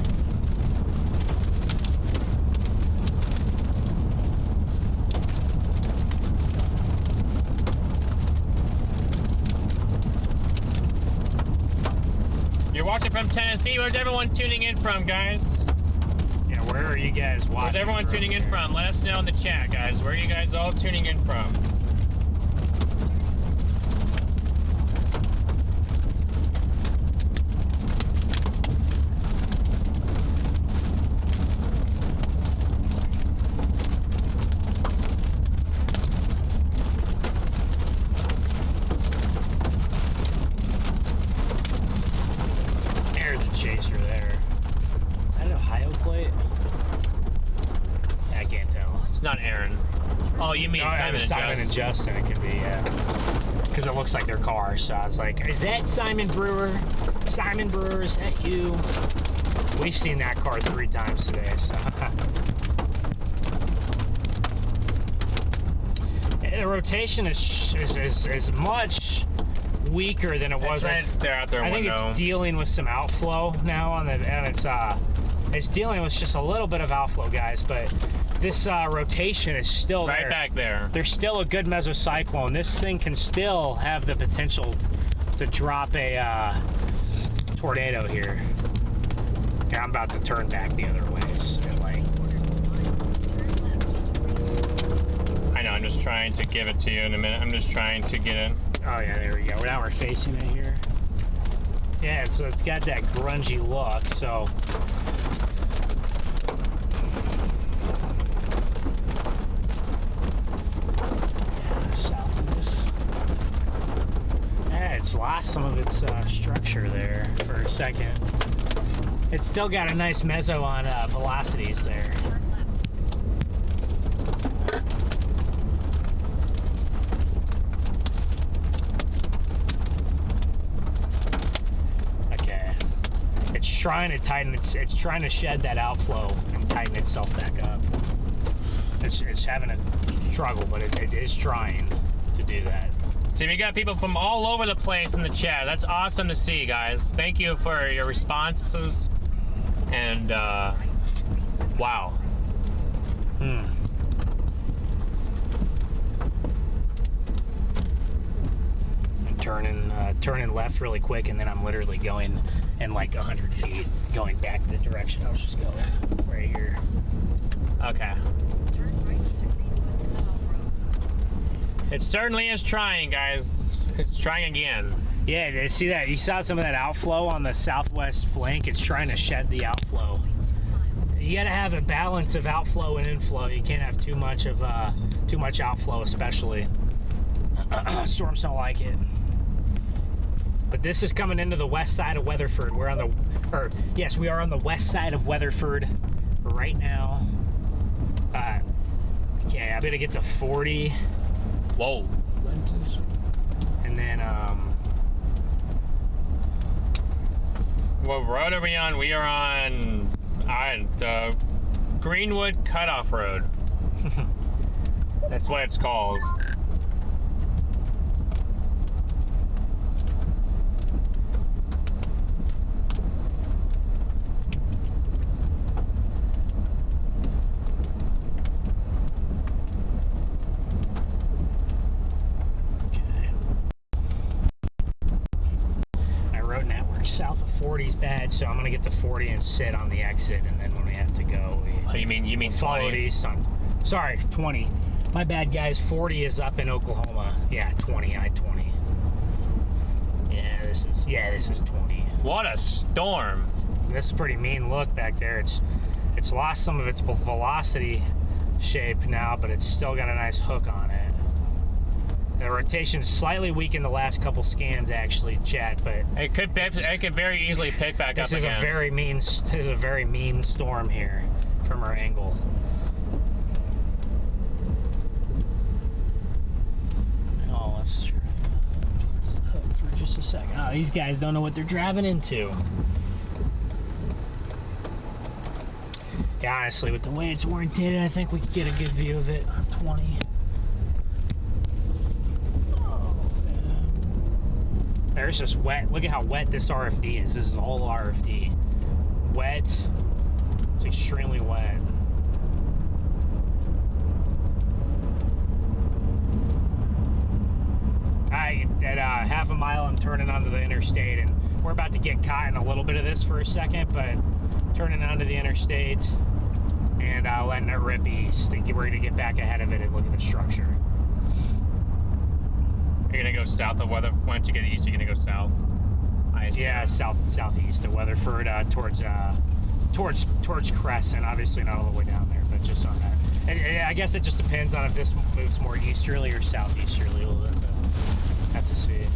You're watching from Tennessee. Where's everyone tuning in from, guys? Yeah, where are you guys watching? Where's everyone tuning in from? Let us know in the chat, guys. Where are you guys all tuning in from? Simon and Justin, it could be, yeah. Because it looks like their car. So I was like, is that Simon Brewer? Simon Brewer, is that you? We've seen that car 3 times today, so. The rotation is much weaker than it was. They're out there. I think it's dealing with some outflow now and it's dealing with just a little bit of outflow, guys. But this rotation is still right there. Back there. There's still a good mesocyclone. This thing can still have the potential to drop a tornado here. Yeah, I'm about to turn back the other way. So like, I know. I'm just trying to give it to you in a minute. I'm just trying to get it. oh yeah, there we go. Now we're facing it here. Yeah, so it's got that grungy look. So. South of this. Yeah, it's lost some of its structure there for a second. It's still got a nice meso on velocities there. Okay. It's trying to tighten it's trying to shed that outflow and tighten itself back up. It's having a struggle, but it is trying to do that. See, we got people from all over the place in the chat. That's awesome to see, guys. Thank you for your responses. And, wow. I'm turning left really quick, and then I'm literally going in like 100 feet, going back the direction I was just going, right here. Okay. It certainly is trying, guys. It's trying again. Yeah, see that? You saw some of that outflow on the southwest flank. It's trying to shed the outflow. You gotta have a balance of outflow and inflow. You can't have too much outflow, especially. Storms don't like it. But this is coming into the west side of Weatherford. We are on the west side of Weatherford right now. Okay, I'm gonna get to 40. Whoa. And then, what road are we on? We are on the Greenwood Cutoff Road. That's what it's called. South of 40 is bad, so I'm gonna get to 40 and sit on the exit, and then when we have to go, you mean follow it east on. Sorry, 20. My bad, guys. 40 is up in Oklahoma. Yeah, 20. I-20. Yeah, this is 20. What a storm! This is a pretty mean look back there. It's lost some of its velocity shape now, but it's still got a nice hook on it. The rotation's slightly weak in the last couple scans, actually, chat, but it could very easily pick back up again. This is a very mean storm here from our angle. Oh, let's try for just a second. Oh, these guys don't know what they're driving into. Yeah, honestly, with the way it's orientated, I think we could get a good view of it on 20. There's just wet. Look at how wet this RFD is. This is all RFD. Wet. It's extremely wet. At half a mile, I'm turning onto the interstate, and we're about to get caught in a little bit of this for a second, but turning onto the interstate and letting it rip east. We're going to get back ahead of it and look at the structure. You're gonna go south of Weatherford. Once you get east, you're gonna go south. I assume. Yeah, southeast of Weatherford, towards Crescent. Obviously not all the way down there, but just on that. And I guess it just depends on if this moves more easterly or southeasterly. We'll have to see.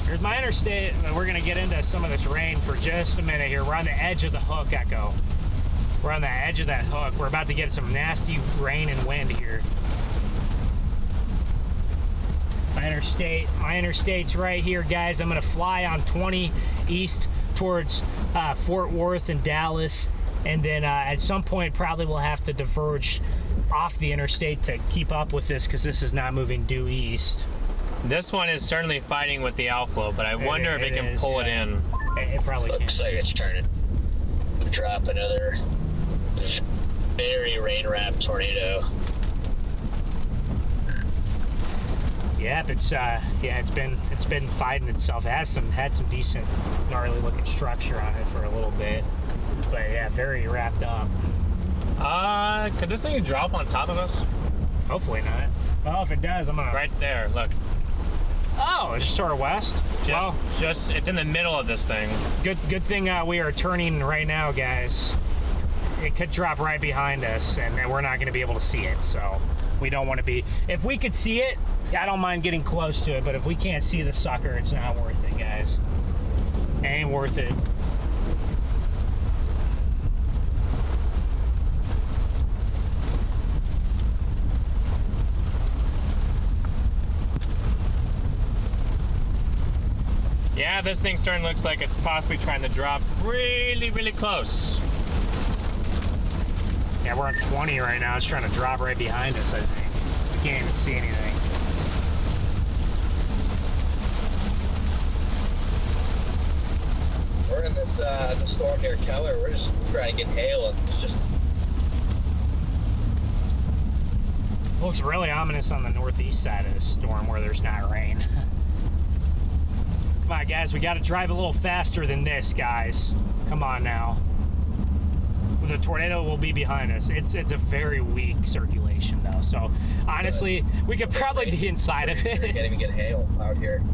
Here's my interstate. We're gonna get into some of this rain for just a minute here. We're on the edge of the hook, Echo. We're on the edge of that hook. We're about to get some nasty rain and wind here. My interstate's right here, guys. I'm gonna fly on 20 east towards Fort Worth and Dallas, and then at some point probably we'll have to diverge off the interstate to keep up with this, because this is not moving due east. This one is certainly fighting with the outflow, but I wonder if it can pull it in. It probably can. Looks like it's trying to drop another very rain-wrapped tornado. Yep, it's been fighting itself. It had some decent gnarly looking structure on it for a little bit, but yeah, very wrapped up. Could this thing drop on top of us? Hopefully not. Well, if it does, I'm gonna. Right there, look. Oh, it's just to our west. Just it's in the middle of this thing. Good thing we are turning right now, guys. It could drop right behind us, and we're not going to be able to see it. So we don't want to be. If we could see it, I don't mind getting close to it. But if we can't see the sucker, it's not worth it, guys. It ain't worth it. Yeah, this thing starting looks like it's possibly trying to drop really, really close. Yeah, we're on 20 right now. It's trying to drop right behind us, I think. We can't even see anything. We're in this storm near Keller. We're just trying to get hail, and it's just Looks really ominous on the northeast side of the storm where there's not rain. Come on, guys, we got to drive a little faster than this, guys. Come on now. The tornado will be behind us. It's a very weak circulation, though. So, honestly, we could probably be inside of it. You can't even get hail out here.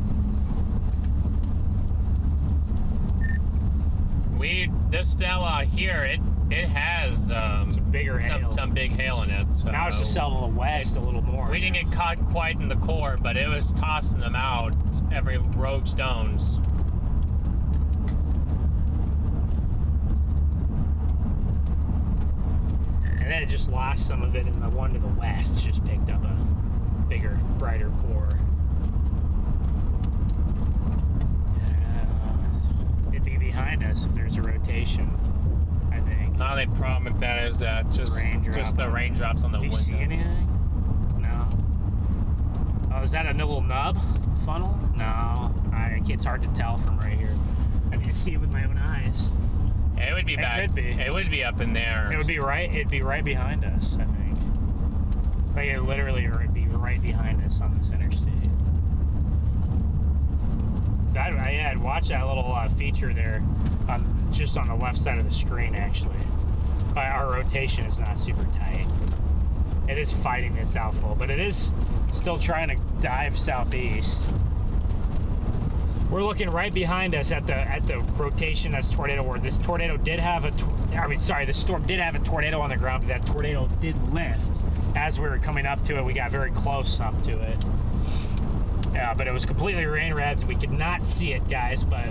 This Stella here, it has some bigger hail. Some big hail in it. So now it's just out to the west a little more. We didn't get caught quite in the core, but it was tossing them out every rogue stones. And then it just lost some of it in the one to the west. It just picked up a bigger, brighter core. It'd be behind us if there's a rotation, I think. The only problem with that is that just the raindrops on the window. Do you see anything? No. Oh, is that a little nub funnel? No. It's hard to tell from right here. I need to see it with my own eyes. It would be back. It could be. It would be up in there. It'd be right behind us, I think. Like it literally would be right behind us on this interstate. I'd watch that little feature there, just on the left side of the screen. Actually, our rotation is not super tight. It is fighting its outflow, but it is still trying to dive southeast. We're looking right behind us at the rotation that's tornado. Where this tornado did have the storm did have a tornado on the ground, but that tornado did lift as we were coming up to it. We got very close up to it. Yeah, but it was completely rain wrapped. We could not see it, guys. But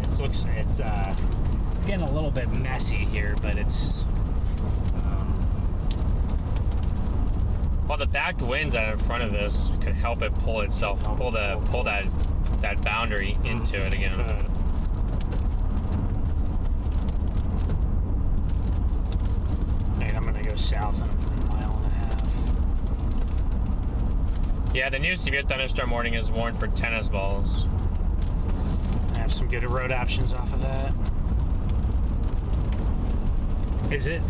it's getting a little bit messy here, but it's. Well, the backed winds out in front of this could help it pull itself, pull that boundary into it again. And I'm gonna go south in a mile and a half. Yeah, the new severe thunderstorm warning is warned for tennis balls. I have some good road options off of that. Is it?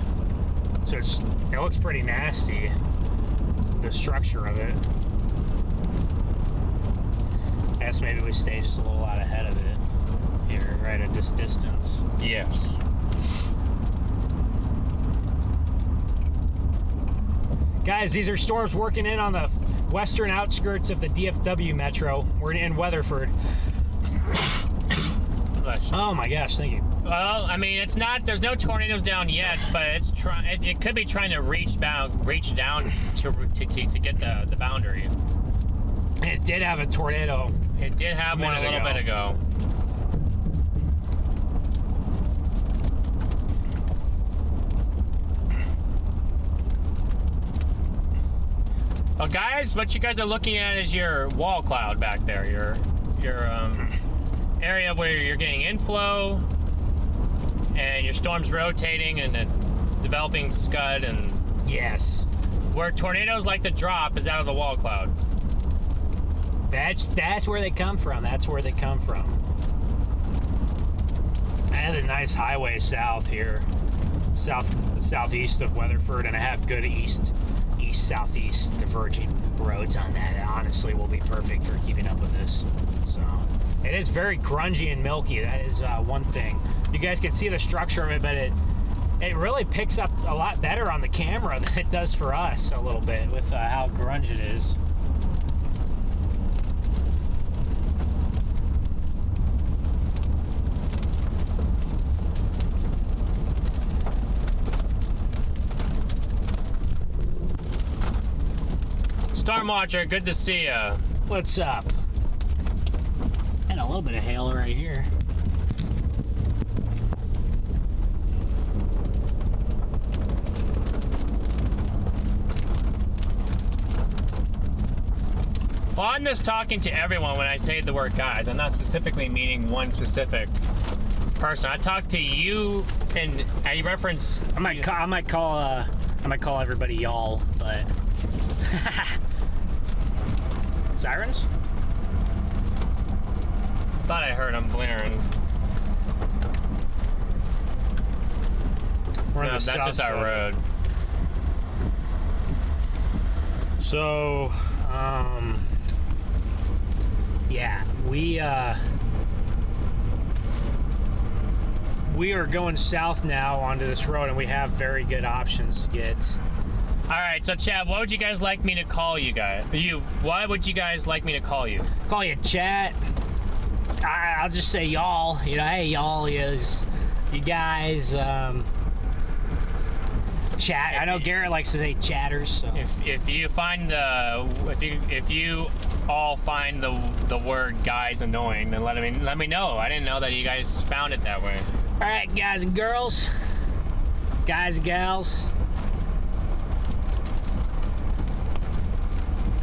So it looks pretty nasty. The structure of it. I guess maybe we stay just a little out ahead of it here, right at this distance. Yes. Guys, these are storms working in on the western outskirts of the DFW metro. We're in Weatherford. Oh my gosh, thank you. Well, I mean, it's not. There's no tornadoes down yet, but it's it could be trying to reach down to get the boundary. It did have a tornado. It did have one a little bit ago. Well, guys, what you guys are looking at is your wall cloud back there. Your area where you're getting inflow, and your storm's rotating and it's developing scud, and Yes. where tornadoes like to drop is out of the wall cloud. That's where they come from. That's where they come from. I have a nice highway south here, southeast of Weatherford, and I have good east-southeast diverging roads on that. It honestly will be perfect for keeping up with this. So it is very grungy and milky. That is one thing. You guys can see the structure of it, but it really picks up a lot better on the camera than it does for us a little bit with how grunge it is. Storm Watcher, good to see ya. What's up? And a little bit of hail right here. Well, I'm just talking to everyone when I say the word guys. I'm not specifically meaning one specific person. I talk to you, and I reference. I might call everybody y'all, but sirens? Thought I heard them blaring. We're on No, the that's south just our side. road. So, yeah, we are going south now onto this road, and we have very good options to get. All right, so Chad, what would you guys like me to call you guys? Why would you guys like me to call you? Call you chat. I'll just say y'all. You know, hey y'all is you guys. Chat. I know Garrett likes to say chatters. So. If you find if you all find the word guys annoying, then let me know. I didn't know that you guys found it that way. All right, guys and girls, guys and gals.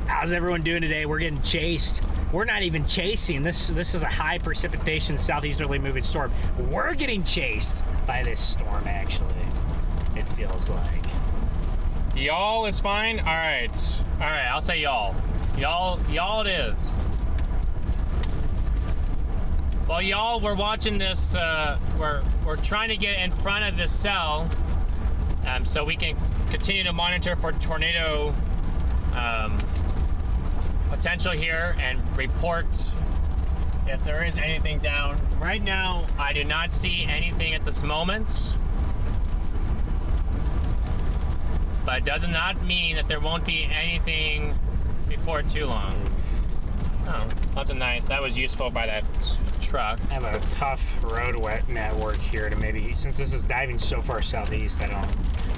How's everyone doing today? We're getting chased. We're not even chasing. This is a high precipitation southeasterly moving storm. We're getting chased by this storm, actually. It feels like. Y'all is fine? All right, I'll say y'all. Y'all it is. Well, y'all, we're watching this, we're trying to get in front of this cell so we can continue to monitor for tornado potential here and report if there is anything down. Right now, I do not see anything at this moment. But it does not mean that there won't be anything before too long. Oh, that's a nice. That was useful by that truck. I have a tough road wet network here to maybe, since this is diving so far southeast, I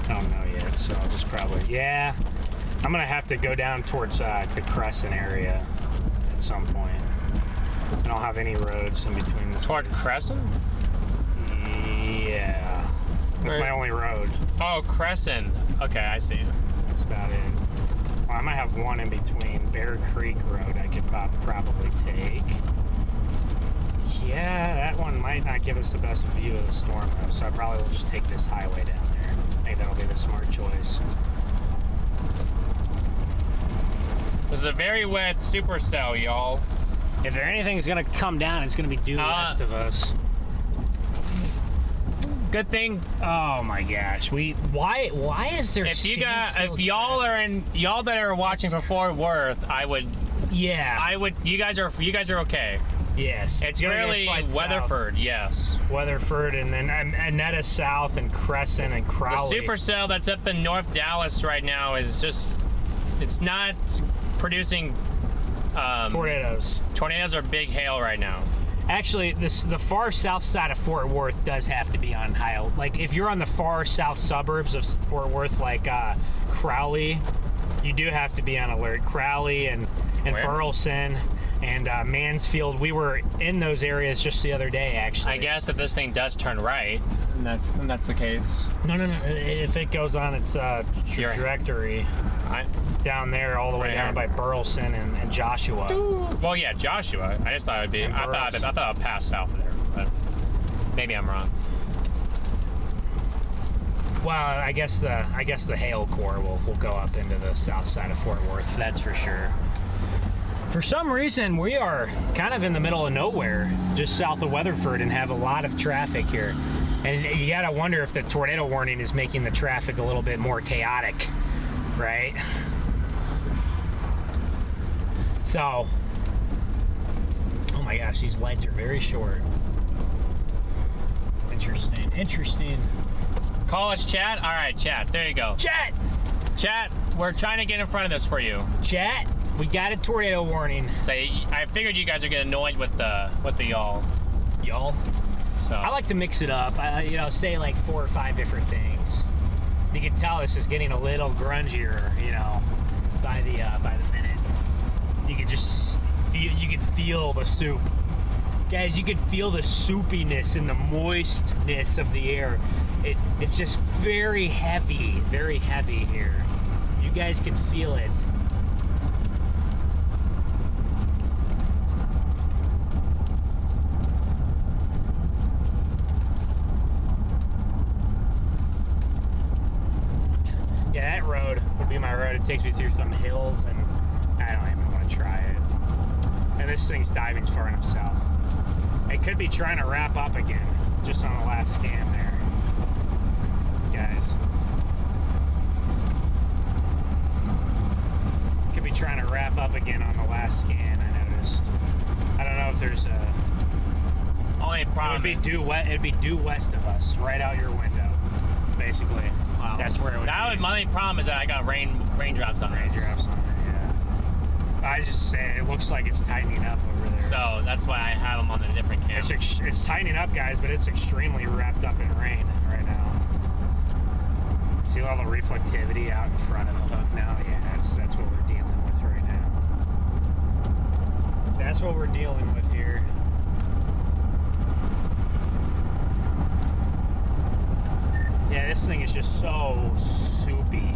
don't know yet. So I'll just probably, yeah, I'm gonna have to go down towards the Crescent area at some point. I don't have any roads in between this. Toward Crescent? Yeah, that's my only road. Oh, Crescent. Okay, I see. That's about it. Well, I might have one in between. Bear Creek Road I could probably take. Yeah, that one might not give us the best view of the storm though, so I probably will just take this highway down there. I think that'll be the smart choice. This is a very wet supercell, y'all. If there anything's gonna come down, it's gonna be due west of us. Good thing. Oh my gosh, why is there? If y'all that are watching for Fort Worth, you guys are okay. Yes. It's really Weatherford, south. Yes. Weatherford, and then Annetta South and Crescent and Crowley. The supercell that's up in North Dallas right now is just, it's not producing tornadoes. Tornadoes are big hail right now. Actually, the far south side of Fort Worth does have to be on high. Like, if you're on the far south suburbs of Fort Worth, like Crowley, you do have to be on alert. Crowley and Burleson. and Mansfield. We were in those areas just the other day, actually. I guess if this thing does turn right, then that's the case. No. If it goes on its trajectory down there, all the way down by Burleson and Joshua. Well, yeah, Joshua. I just thought it would be. I thought it would pass south there, but maybe I'm wrong. Well, I guess the hail core will go up into the south side of Fort Worth. That's for sure. For some reason, we are kind of in the middle of nowhere, just south of Weatherford, and have a lot of traffic here. And you gotta wonder if the tornado warning is making the traffic a little bit more chaotic, right? So, oh my gosh, these lights are very short. Interesting. Call us, chat. All right, chat. There you go. Chat. We're trying to get in front of this for you. Chat. We got a tornado warning. I figured you guys are getting annoyed with the y'all. Y'all? So I like to mix it up. Say like 4 or 5 different things. You can tell this is getting a little grungier, by the minute. You can feel the soup. Guys, you can feel the soupiness and the moistness of the air. It's just very heavy here. You guys can feel it. Yeah, that road would be my road. It takes me through some hills, and I don't even want to try it. And this thing's diving far enough south. It could be trying to wrap up again, just on the last scan there. Guys. Could be trying to wrap up again on the last scan, I noticed. I don't know if there's a... Only problem it'd be due west of us, right out your window, basically. Wow. That's where it would be. My only problem is that I got raindrops on it. Raindrops on it, yeah. I just say it looks like it's tightening up over there. So that's why I have them on the different camera. It's tightening up, guys, but it's extremely wrapped up in rain right now. See all the reflectivity out in front of the hook now? Yeah, that's what we're dealing with right now. That's what we're dealing with here. Yeah, this thing is just so soupy.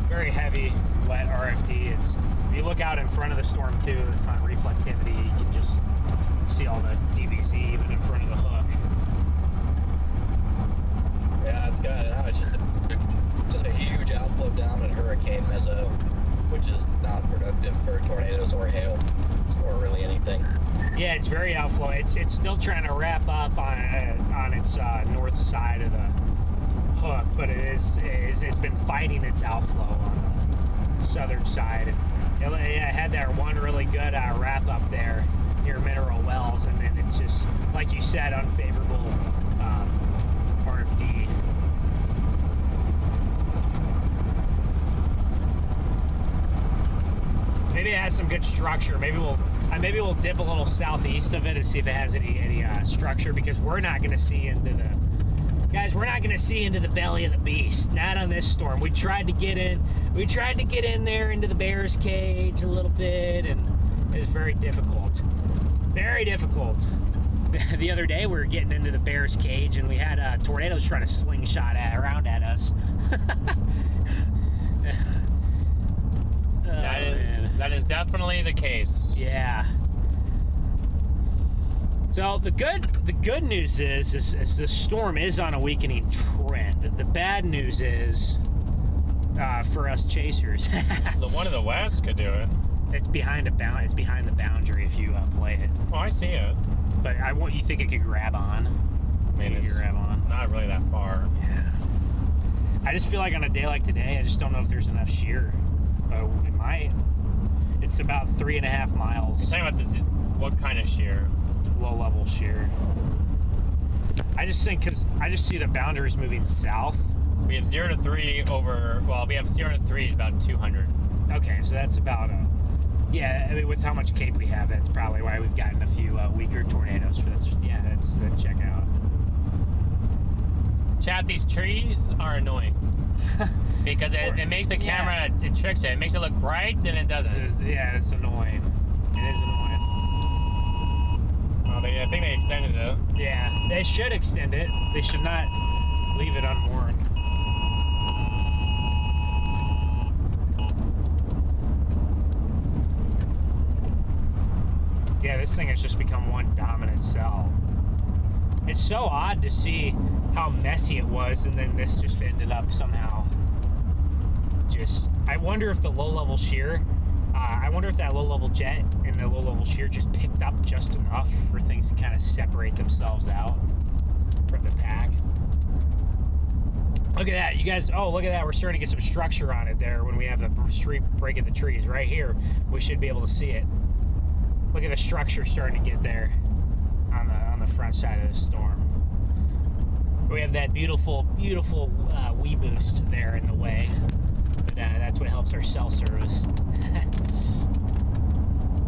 Very heavy, wet RFD. If you look out in front of the storm too, on reflectivity, you can just see all the DBZ even in front of the hook. Yeah, it's got it's just a huge outflow down in hurricane meso, which is not productive for tornadoes or hail or really anything. Yeah, it's very outflow. It's still trying to wrap up on its north side of the hook, but it's been fighting its outflow on the southern side. And it had that one really good wrap up there near Mineral Wells, and then it's just, like you said, unfavorable RFD. Maybe it has some good structure. Maybe we'll dip a little southeast of it and see if it has any structure, because we're not going to see into the belly of the beast. Not on this storm. We tried to get in there into the bear's cage a little bit, and it was very difficult. Very difficult. The other day we were getting into the bear's cage, and we had tornadoes trying to slingshot around at us. That is definitely the case. Yeah. So the good news is the storm is on a weakening trend. The bad news is for us chasers. The one in the west could do it. It's behind the boundary if you play it. Oh, I see it. But you think it could grab on? I mean, it's grab on. Not really that far. Yeah. I just feel like on a day like today, I just don't know if there's enough shear. But it might. It's about 3.5 miles. You're talking about this, what kind of shear? Low level shear. I just think because I just see the boundaries moving south. We have 0 to 3 over. Well, we have 0 to 3 about 200. Okay, so that's about yeah. I mean, with how much cape we have, that's probably why we've gotten a few weaker tornadoes for this. Yeah, that's check out. Chat, these trees are annoying. Because it makes the camera, it tricks it. It makes it look bright, then it doesn't. Yeah, it's annoying. It is annoying. Oh, I think they extended it. Yeah, they should extend it. They should not leave it unwarned. Yeah, this thing has just become one dominant cell. It's so odd to see how messy it was, and then this just ended up somehow just... I wonder if the low-level shear, I wonder if that low-level jet and the low-level shear just picked up just enough for things to kind of separate themselves out from the pack. Look at that, you guys. Oh, look at that. We're starting to get some structure on it there when we have the street break of the trees. Right here, we should be able to see it. Look at the structure starting to get there on the front side of the storm. We have that beautiful wee boost there in the way, but that's what helps our cell service.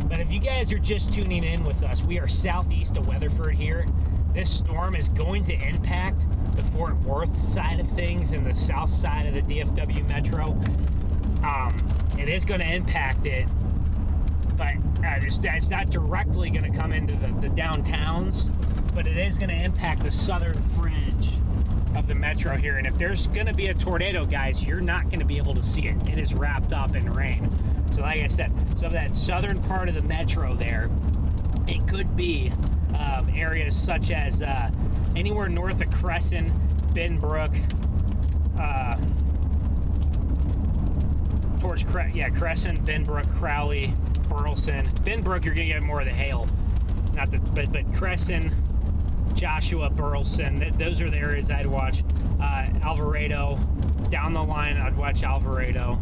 But if you guys are just tuning in with us, we are southeast of Weatherford here. This storm is going to impact the Fort Worth side of things and the south side of the DFW metro. It is going to impact it, but it's not directly going to come into the downtowns, but it is going to impact the southern fringe of the metro here. And if there's going to be a tornado, guys, you're not going to be able to see it. It is wrapped up in rain. So like I said, so that southern part of the metro there, it could be areas such as anywhere north of Crescent, Benbrook, towards Crescent, Benbrook, Crowley, Burleson. Benbrook, you're gonna get more of the hail, not the but Crescent, Joshua, Burleson. Those are the areas I'd watch. Alvarado, down the line, I'd watch Alvarado,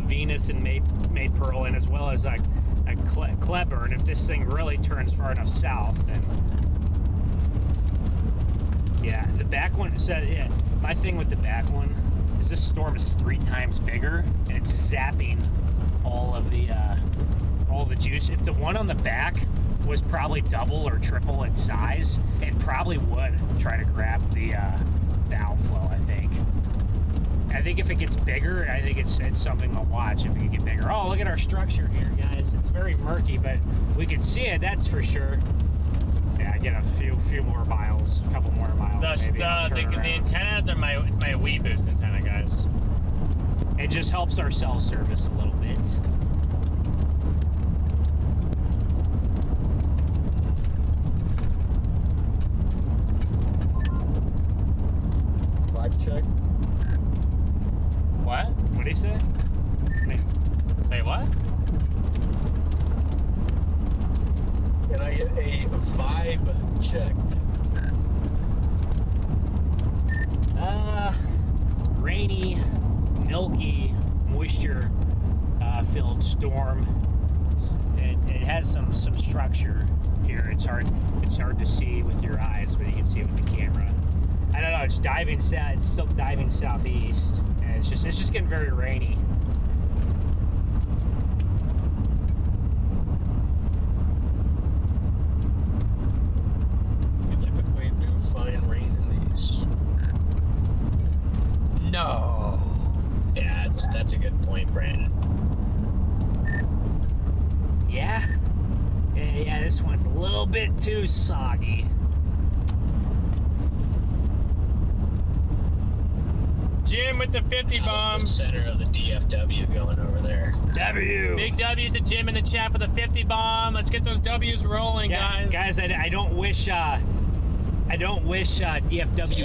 Venus, and Maypearl, and as well as Cleburne. If this thing really turns far enough south, then yeah, the back one. So yeah, my thing with the back one is this storm is 3 times bigger, and it's zapping all the juice. If the one on the back was probably double or triple its size, it probably would try to grab the outflow. I think if it gets bigger, I think it's something to watch if it can get bigger. Oh, look at our structure here, guys. It's very murky, but we can see it, that's for sure. Yeah, I get a few more miles, a couple more miles. The antennas are it's my Wii Boost antenna, guys. It just helps our cell service a little bit. Vibe check. What? What did he say? Say what? Can I get a vibe check? Rainy, milky, moisture filled storm. It has some structure here. It's hard to see with your eyes, but you can see it with the camera. I don't know. It's diving south. It's still diving southeast, and it's just getting very rainy. We typically do fine rain in these. No. Yeah, that's a good point, Brandon. Yeah. Yeah. This one's a little bit too soggy. Jim with the 50 bomb. The center of the DFW going over there. W. Big W's to Jim in the chat for the 50 bomb. Let's get those W's rolling, guys. Guys, I don't wish DFW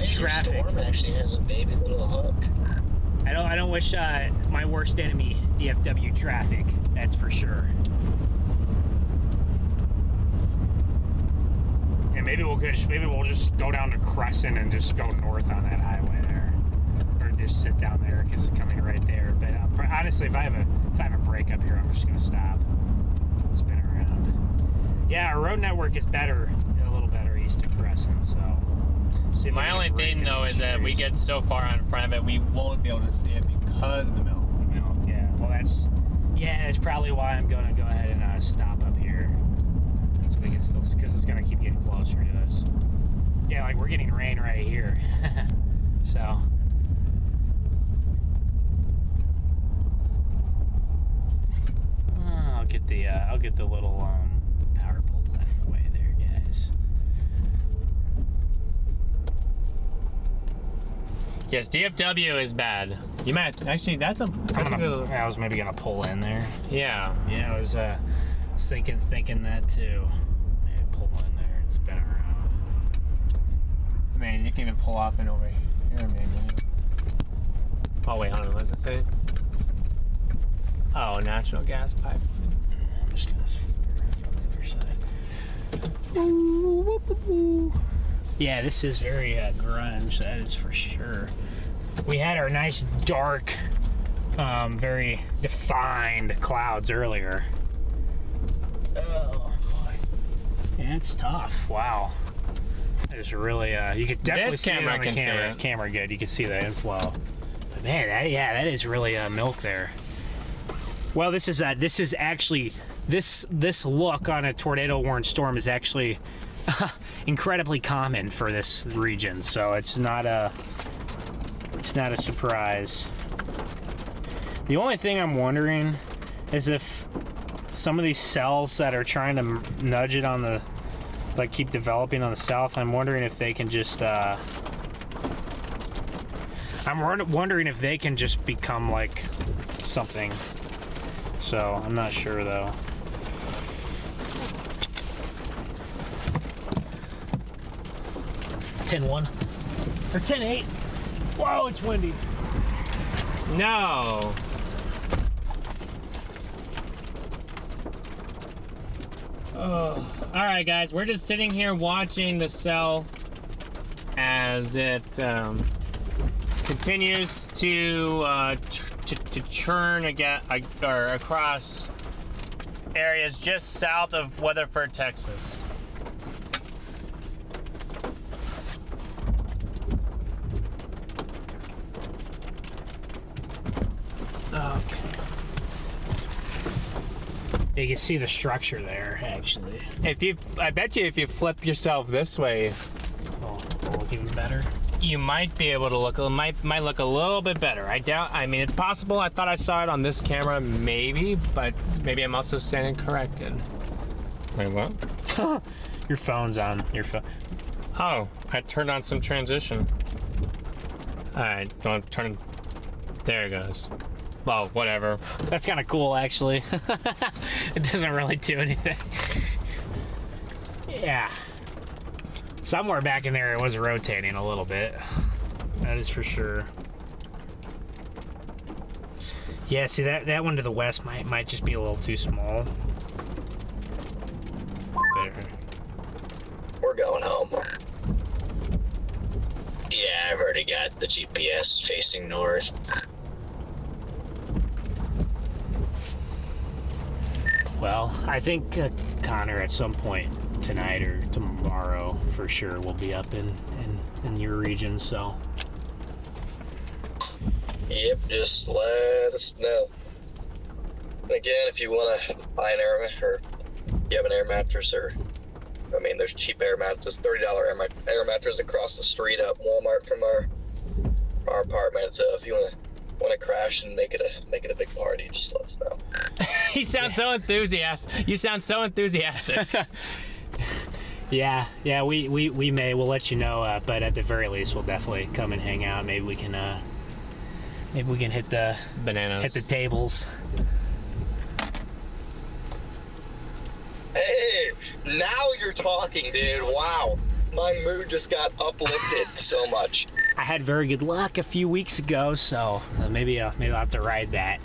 traffic. Storm actually has a baby little hook. I don't wish my worst enemy DFW traffic. That's for sure. And maybe we'll just go down to Crescent and just go north on that highway there, or just sit down there because it's coming right there. But honestly, if I have a break up here, I'm just gonna stop, spin around. Yeah, our road network is better, a little better east of Crescent. So my only thing though is that we get so far in front of it, we won't be able to see it because of the milk. Yeah. Well, that's probably why I'm gonna go ahead and stop up here, so we can still, because it's gonna keep getting closer to us. Yeah, like we're getting rain right here. So. I'll get get the little power poles out of the way there, guys. Yes, DFW is bad. You might actually. That's a good. I was maybe gonna pull in there. Yeah. Yeah, I was thinking that too. Maybe pull in there and spin around. I mean, you can even pull off and over here, maybe. Oh wait, hold on. What does it say? Oh, natural gas pipe. I'm just gonna flip around on the other side. Ooh, whoop, whoop, whoop. Yeah, this is very grunge, that is for sure. We had our nice dark, very defined clouds earlier. Oh boy. Yeah, it's tough. Wow. It's really, you could definitely This see camera it on the can see camera. it. Camera good, you can see the inflow. But man, that is really milk there. Well, this is actually, this look on a tornado-warned storm is actually incredibly common for this region, so it's not a surprise. The only thing I'm wondering is if some of these cells that are trying to nudge it on the, like, keep developing on the south, I'm wondering if they can just wondering if they can just become like something. So I'm not sure though. (10-1) or 10-8. Whoa, it's windy. No. Oh. All right, guys, we're just sitting here watching the cell as it continues to churn again or across areas just south of Weatherford, Texas. Okay. You can see the structure there, actually. I bet you if you flip yourself this way, Oh, it'll look even better. you might be able to look. It might look a little bit better. I doubt. I mean, it's possible. I thought I saw it on this camera, maybe, but maybe I'm also standing corrected. Wait, what? Your phone's on your phone. Oh, I turned on some transition. All right, don't turn. There it goes. Well, whatever. That's kind of cool, actually. It doesn't really do anything. Yeah. Somewhere back in there, it was rotating a little bit. That is for sure. Yeah, see, that one to the west might just be a little too small. There. We're going home. Yeah, I've already got the GPS facing north. Well, I think Connor at some point tonight or tomorrow for sure will be up in your region, so. Yep, just let us know. And again, if you want to buy an air or you have an air mattress, or I mean, there's cheap air mattresses, $30 air mattress across the street at Walmart from our apartment. So if you want to crash and make it a big party, just let us know. You sound so enthusiastic. You sound so enthusiastic. Yeah, we may. We'll let you know, but at the very least, we'll definitely come and hang out. Maybe we can hit the Bananas. hit the tables. Hey, now you're talking, dude. Wow, my mood just got uplifted so much. I had very good luck a few weeks ago, so maybe I'll have to ride that.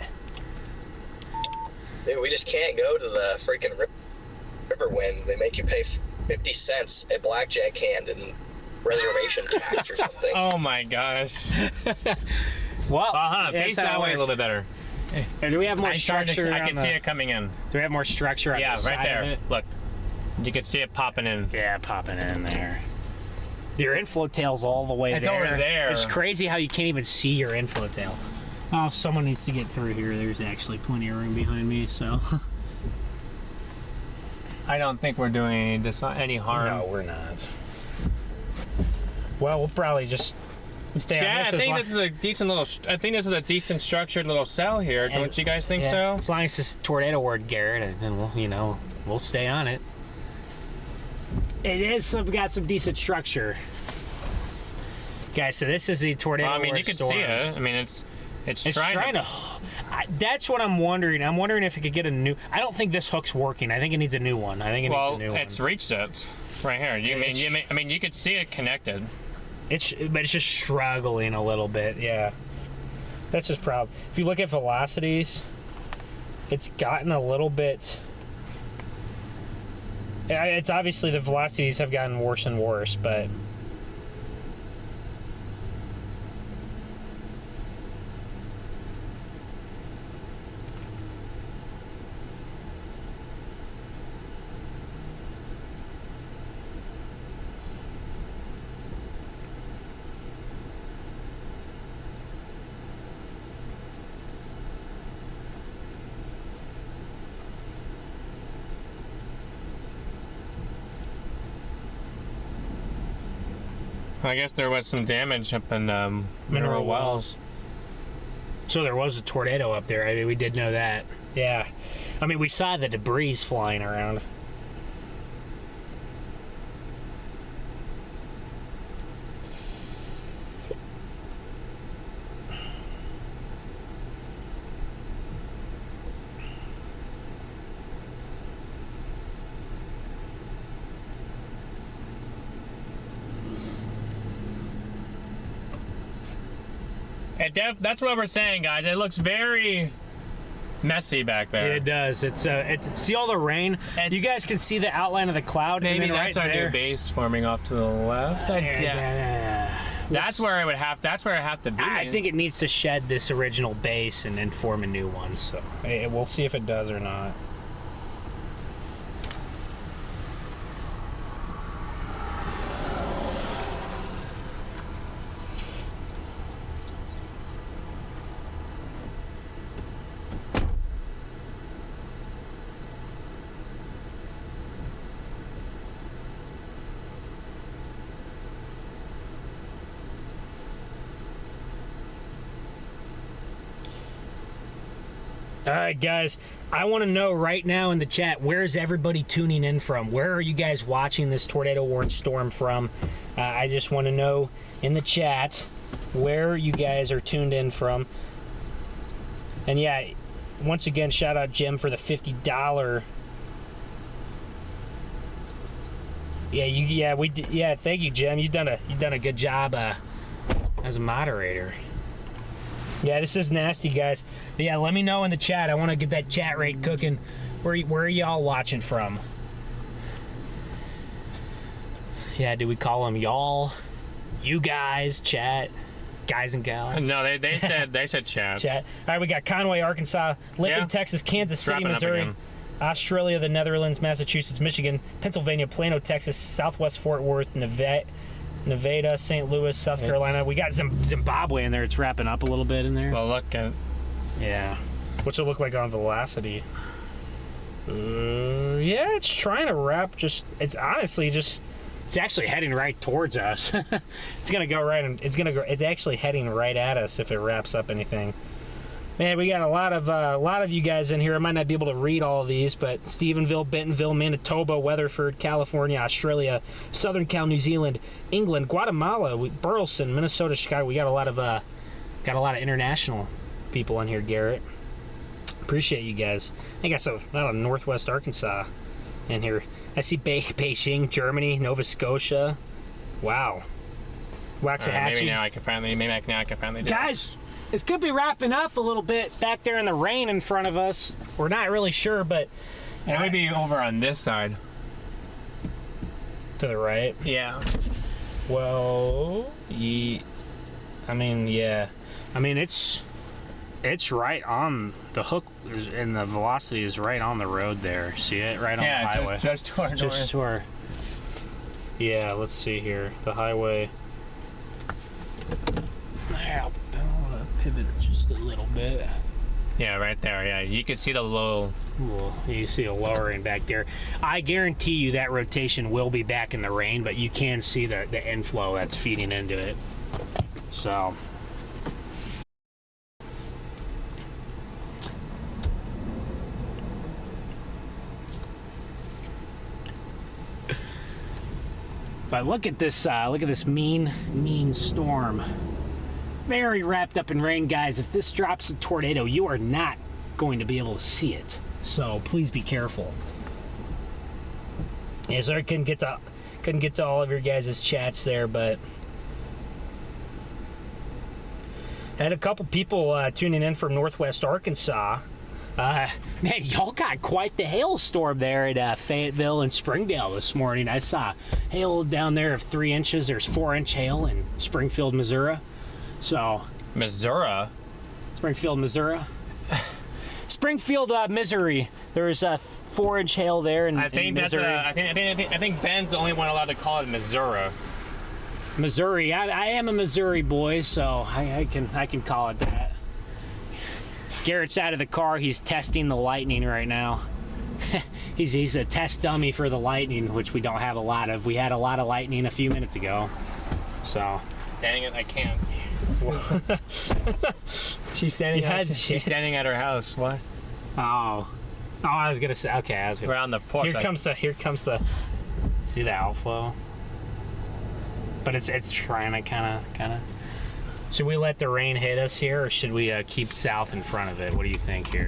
Dude, we just can't go to the freaking Riverwind. They make you pay 50 cents a blackjack hand and reservation tax or something. Oh my gosh. Well, Face that way a little bit better. Do we have more structure? I can see it coming in. Do we have more structure on Yeah, the side right there. of it? Look, you can see it popping in. Yeah, popping in there. Your inflow tail's all the way It's there. over there. It's crazy how you can't even see your inflow tail. Oh, if someone needs to get through here, there's actually plenty of room behind me, so. I don't think we're doing any harm. No, we're not. Well, we'll probably just Stay Yeah, on I this think this is a decent little. I think this is a decent structured little cell here. Don't you guys think so? As long as it's tornado word, Garrett, and we'll, we'll stay on it. It is got some decent structure, guys. So this is the tornado. Well, I mean, word you can storm. see it. I mean, it's trying to. That's what I'm wondering. I'm wondering if it could get a new. I don't think this hook's working. I think it needs a new one. I think it needs a new one. It's reached it right here. I mean, you could see it connected. But it's just struggling a little bit. Yeah, that's just problem. If you look at velocities, it's gotten a little bit. It's obviously the velocities have gotten worse and worse, but. I guess there was some damage up in Mineral Wells. So there was a tornado up there. I mean, we did know that. Yeah. I mean, we saw the debris flying around. That's what we're saying, guys. It looks very messy back there. It does. It's see all the rain. You guys can see the outline of the cloud. Maybe and then that's right our there, new base forming off to the left. That's where it would have. That's where I have to be. I think it needs to shed this original base and then form a new one. So we'll see if it does or not. All right, guys, I want to know right now in the chat, where is everybody tuning in from? Where are you guys watching this tornado warned storm from? I just want to know in the chat where you guys are tuned in from. And yeah, once again, shout out Jim for the $50. Yeah, thank you, Jim. You've done a good job as a moderator. Yeah, this is nasty, guys. But yeah, let me know in the chat. I want to get that chat rate cooking. Where are y'all watching from? Yeah, do we call them y'all? You guys, chat, guys and gals? No, they said chat. Chat. All right, we got Conway, Arkansas, Lincoln, Texas, Kansas City, Missouri, Australia, the Netherlands, Massachusetts, Michigan, Pennsylvania, Plano, Texas, Southwest Fort Worth, Nevada, St. Louis, South Carolina. We got some Zimbabwe in there. It's wrapping up a little bit in there. Well, look at. Yeah. What's it look like on velocity? Yeah, it's trying to wrap. It's honestly just. It's actually heading right towards us. It's gonna go right, and it's actually heading right at us if it wraps up anything. Man, we got a lot of you guys in here. I might not be able to read all of these, but Stephenville, Bentonville, Manitoba, Weatherford, California, Australia, Southern Cal, New Zealand, England, Guatemala, Burleson, Minnesota, Chicago. We got a lot of international people in here, Garrett. Appreciate you guys. I got a lot of Northwest Arkansas in here. I see Beijing, Germany, Nova Scotia. Wow. Waxahachie. Right, maybe now I can finally do it. Guys, it's going to be wrapping up a little bit back there in the rain in front of us. We're not really sure, but... It would be over on this side. To the right? Yeah. Well, I mean, yeah. I mean, it's right on the hook, and the velocity is right on the road there. See it? Right on the highway. Just to our north. Yeah, let's see here. The highway. I'll pivot it just a little bit. Yeah, right there. Yeah, you can see the low. Well, you see a lowering back there. I guarantee you that rotation will be back in the rain, but you can see the inflow that's feeding into it. So. But look at this mean storm. Very wrapped up in rain, guys. If this drops a tornado, you are not going to be able to see it. So please be careful. Yeah, sorry I couldn't get to all of your guys' chats there, but had a couple people tuning in from Northwest Arkansas. Man, y'all got quite the hailstorm there at Fayetteville and Springdale this morning. I saw hail down there of 3 inches. There's 4-inch hail in Springfield, Missouri. So Missouri? Springfield, Missouri. Springfield, Missouri. There's a 4-inch hail there in Missouri. I think Ben's the only one allowed to call it Missouri. Missouri. I am a Missouri boy, so I can call it that. Garrett's out of the car. He's testing the lightning right now. he's a test dummy for the lightning, which we don't have a lot of. We had a lot of lightning a few minutes ago. So. Dang it, I can't. She's standing at her house. What? Oh, I was gonna say. Okay, we're on the porch. Here comes the. See the outflow. But it's trying to kind of. Should we let the rain hit us here, or should we keep south in front of it? What do you think here?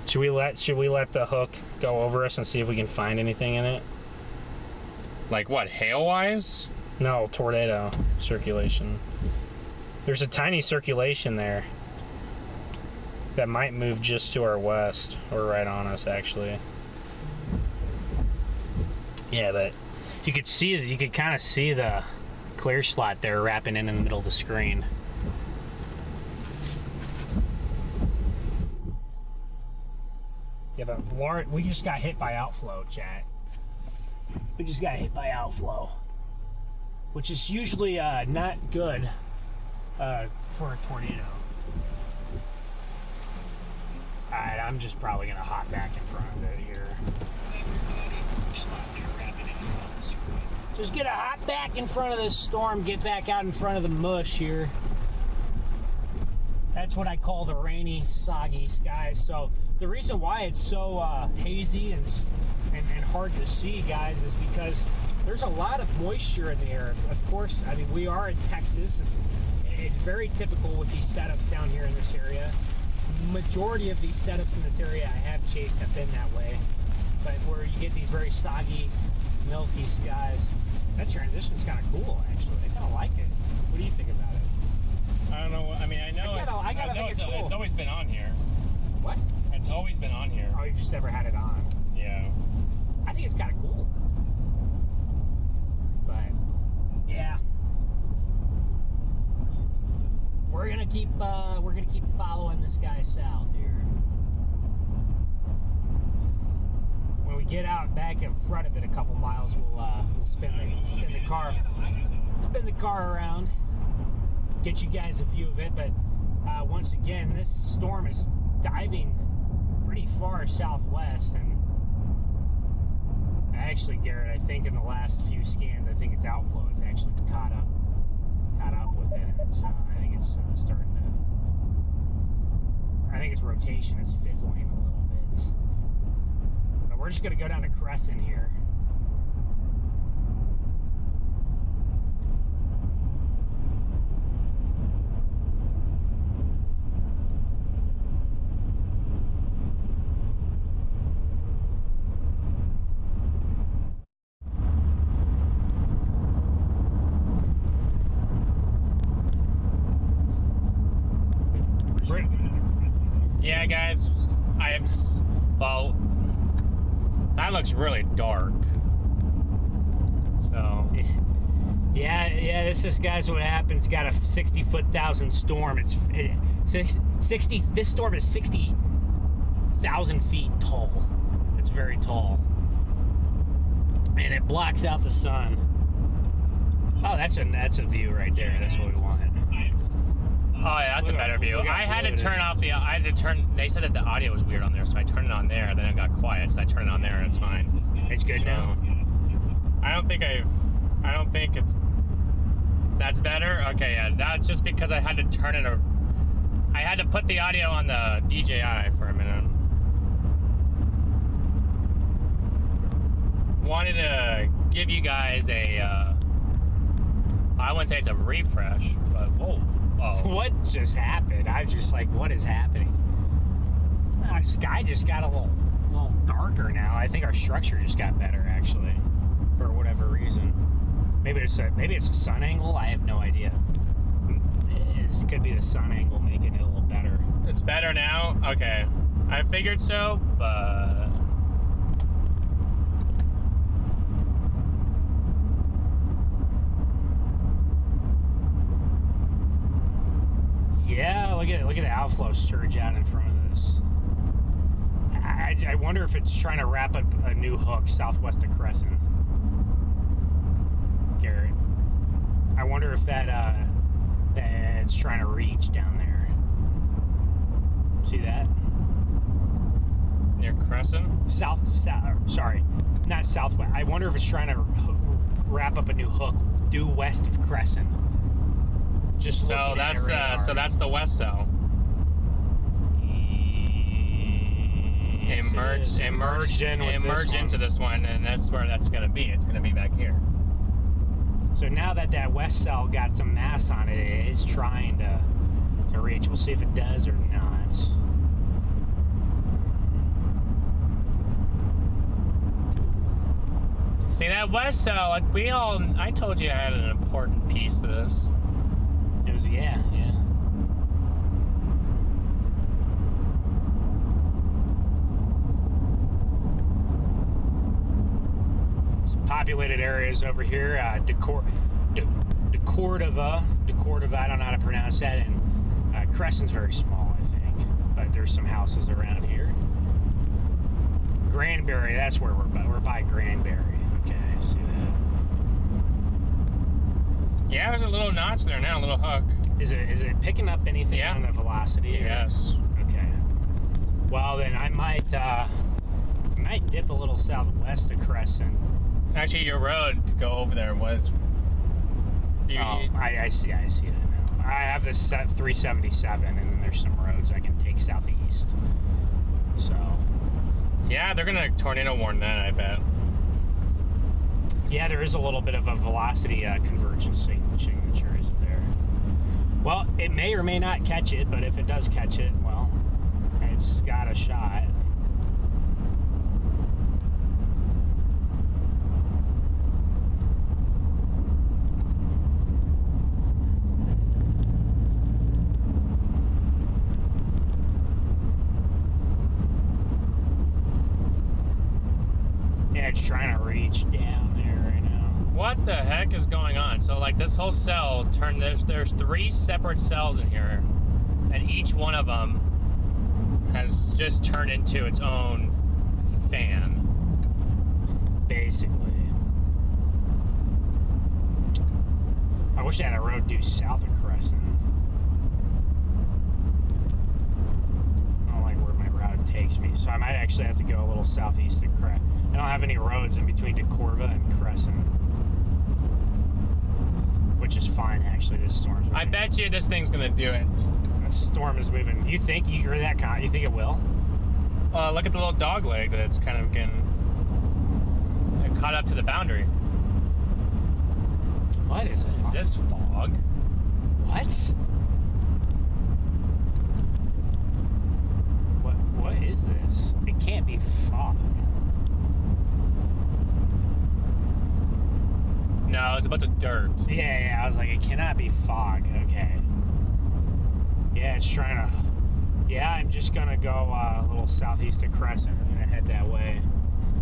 Should we let the hook go over us and see if we can find anything in it? Like what, hail-wise? No, tornado circulation. There's a tiny circulation there that might move just to our west, or right on us, actually. Yeah, but you could kind of see the clear slot there wrapping in the middle of the screen. Yeah, but we just got hit by outflow, chat. We just got hit by outflow, which is usually not good for a tornado. Alright, I'm just probably gonna hop back in front of it here. Just get a hop back in front of this storm, get back out in front of the mush here. That's what I call the rainy, soggy skies. So the reason why it's so hazy and hard to see, guys, is because there's a lot of moisture in the air. Of course, I mean, we are in Texas. It's very typical with these setups down here in this area. Majority of these setups in this area I have chased have been that way. But where you get these very soggy, milky skies. That transition's kind of cool, actually. I kind of like it. What do you think about it? I don't know. I mean, I know it's always been on here. What? It's always been on here. Oh, you just never had it on? Yeah. I think it's kind of cool. But yeah, we're gonna keep following this guy south here. When we get out back in front of it a couple miles, we'll spin the car around, get you guys a view of it. But once again, this storm is diving pretty far southwest, and actually, Garrett, I think in the last few scans, I think its outflow has actually caught up with it. And I think it's starting to. I think its rotation is fizzling a little bit. But we're just gonna go down to Crescent here. Yeah, guys, well, that looks really dark. So, yeah, this is, guys, what happens. Got a 60,000 storm. This storm is 60,000 feet tall. It's very tall, and it blocks out the sun. Oh, that's a view right there. That's what we want. Oh yeah, that's a better view. I had to turn off the. They said that the audio was weird on there, so I turned it on there. Then it got quiet, so I turned it on there, and it's fine. It's good now. I don't think it's. That's better? Okay, yeah. That's just because I had to turn it I had to put the audio on the DJI for a minute. Wanted to give you guys a, I wouldn't say it's a refresh, but whoa. Oh. What just happened? I was just like, what is happening? Our sky just got a little darker now. I think our structure just got better, actually, for whatever reason. Maybe it's a sun angle. I have no idea. It could be the sun angle making it a little better. It's better now? Okay. I figured so, but... Yeah, look at the outflow surge out in front of this. I wonder if it's trying to wrap up a new hook southwest of Crescent. Garrett. I wonder if that's trying to reach down there. See that? Near Crescent? Sorry, not southwest. I wonder if it's trying to wrap up a new hook due west of Crescent. Just so that's the west cell. Emerged into this one, and that's where that's going to be. It's going to be back here. So now that west cell got some mass on it, it is trying to reach. We'll see if it does or not. See that west cell? I told you I had an important piece to this. It was yeah. Populated areas over here, Decordova, I don't know how to pronounce that, and Crescent's very small, I think, but there's some houses around here. Granbury, that's where we're by Granbury. Okay, I see that. Yeah, there's a little notch there now, a little hook. Is it picking up anything on the velocity? Yes. Okay. Well, then I might dip a little southwest of Crescent. Actually, your road to go over there was... I see that now. I have this 377, and then there's some roads I can take southeast. So... Yeah, they're going to tornado warn that, I bet. Yeah, there is a little bit of a velocity convergence signature, isn't there? Well, it may or may not catch it, but if it does catch it, well, it's got a shot. It's trying to reach down there right now. What the heck is going on? So like this whole cell there's 3 separate cells in here, and each one of them has just turned into its own fan. Basically. I wish I had a road due south of Crescent. I don't like where my route takes me, so I might actually have to go a little southeast of Crescent. I don't have any roads in between Decorva and Crescent, which is fine actually. This storm's moving. I bet you this thing's gonna do it. The storm is moving. You think you're that kind? You think it will? Look at the little dog leg that's kind of getting caught up to the boundary. What is it? Is this fog? What? What is this? It can't be fog. No, it's a bunch of dirt. Yeah, I was like, it cannot be fog. Okay. Yeah, it's trying to... Yeah, I'm just going to go a little southeast of Crescent. I'm going to head that way.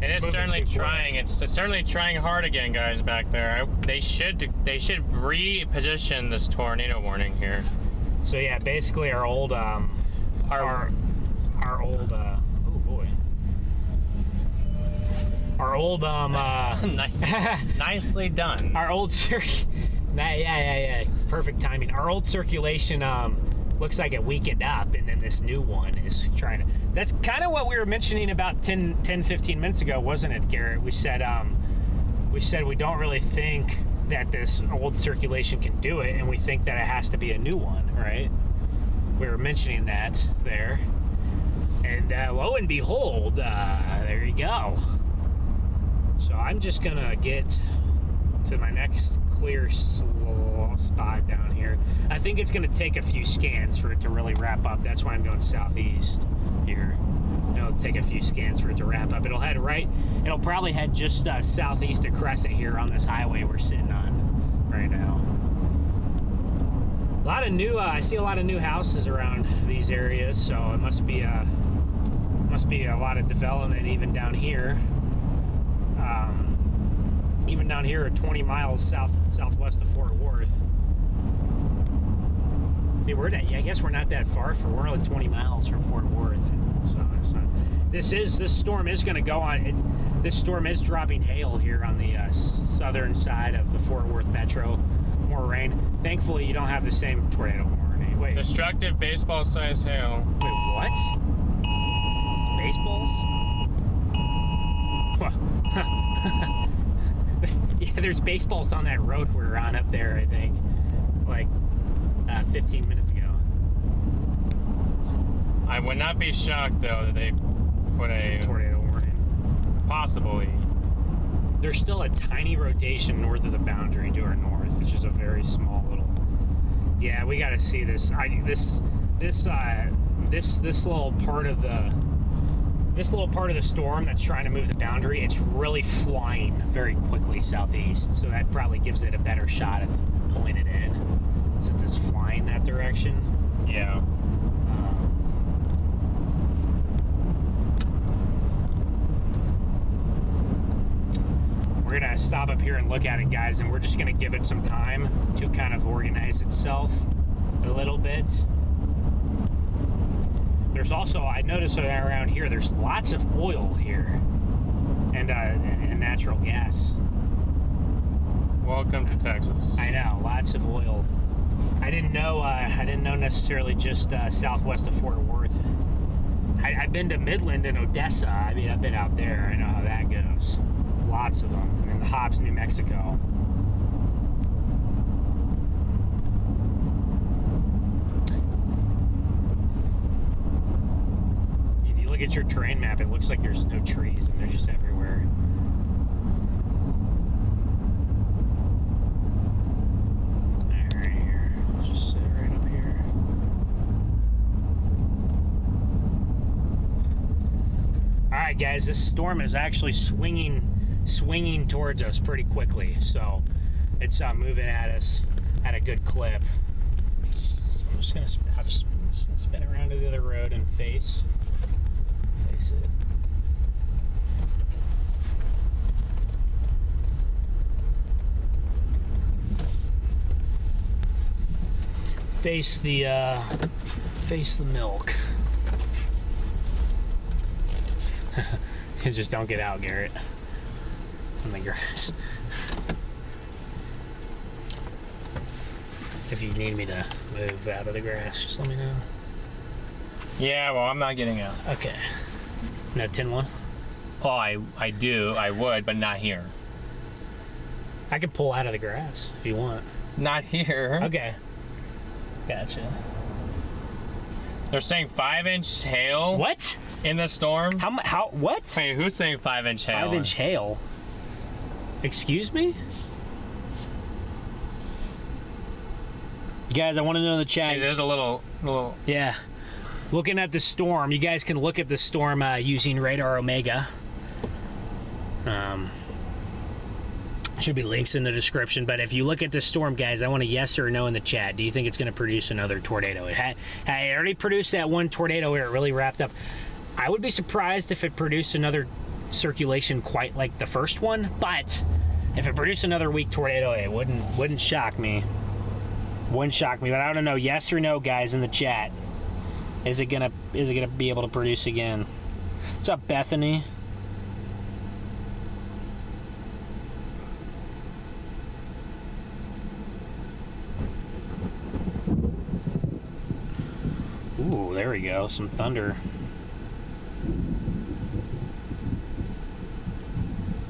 It is certainly trying. It's certainly trying hard again, guys, back there. They should reposition this tornado warning here. So yeah, basically our old oh boy. Our old nicely done. Our old yeah. Perfect timing. Our old circulation looks like it weakened up, and then this new one is trying to... That's kind of what we were mentioning about 10, 15 minutes ago, wasn't it, Garrett? We said we don't really think that this old circulation can do it, and we think that it has to be a new one, right? We were mentioning that there. And lo and behold, there you go. So I'm just gonna get to my next clear spot down here. I think it's gonna take a few scans for it to really wrap up. That's why I'm going southeast here. It'll take a few scans for it to wrap up. It'll head right. It'll probably head just southeast of Crescent here on this highway we're sitting on right now. A lot of new. I see a lot of new houses around these areas, so it must be a lot of development even down here. Even down here, 20 miles southwest of Fort Worth. See, I guess we're not that far. We're only 20 miles from Fort Worth. So it's not, this storm is going to go on. This storm is dropping hail here on the southern side of the Fort Worth metro. More rain. Thankfully, you don't have the same tornado warning. Wait. Destructive baseball-sized hail. Wait, what? Baseballs? Yeah, there's baseballs on that road we were on up there, I think. Like 15 minutes ago. I would not be shocked, though, that they put a tornado warning. Possibly. There's still a tiny rotation north of the boundary to our north, which is a very small little. Yeah, we got to see this. This little part of the. This little part of the storm that's trying to move the boundary, it's really flying very quickly southeast, so that probably gives it a better shot of pulling it in, since it's flying that direction. Yeah. We're gonna stop up here and look at it, guys, and we're just gonna give it some time to kind of organize itself a little bit. There's also, I noticed around here, there's lots of oil here, and natural gas. Welcome to Texas. I know, lots of oil. I didn't know necessarily just southwest of Fort Worth. I've been to Midland and Odessa. I mean, I've been out there. I know how that goes. Lots of them. And then Hobbs, New Mexico. Look at your terrain map, it looks like there's no trees and they're just everywhere. Right here. Let's just sit right up here. Alright guys, this storm is actually swinging towards us pretty quickly, so it's moving at us at a good clip. So I'm just gonna spin around to the other road and face it. Face the milk. Just don't get out, Garrett. On the grass. If you need me to move out of the grass, just let me know. Yeah, well, I'm not getting out. Okay. No 10-1? Oh, I would, but not here. I could pull out of the grass if you want. Not here. Okay. Gotcha. They're saying 5-inch hail. What? In the storm? How, what? Wait, who's saying 5-inch hail? 5-inch hail? Excuse me? Guys, I want to know in the chat. See, there's a little. Yeah. Looking at the storm, you guys can look at the storm using Radar Omega. Should be links in the description, but if you look at the storm, guys, I want a yes or no in the chat. Do you think it's going to produce another tornado? It already produced that one tornado where it really wrapped up. I would be surprised if it produced another circulation quite like the first one, but if it produced another weak tornado, it wouldn't shock me. Wouldn't shock me, but I don't know. Yes or no, guys, in the chat. Is it gonna be able to produce again? What's up, Bethany? Ooh, there we go. Some thunder.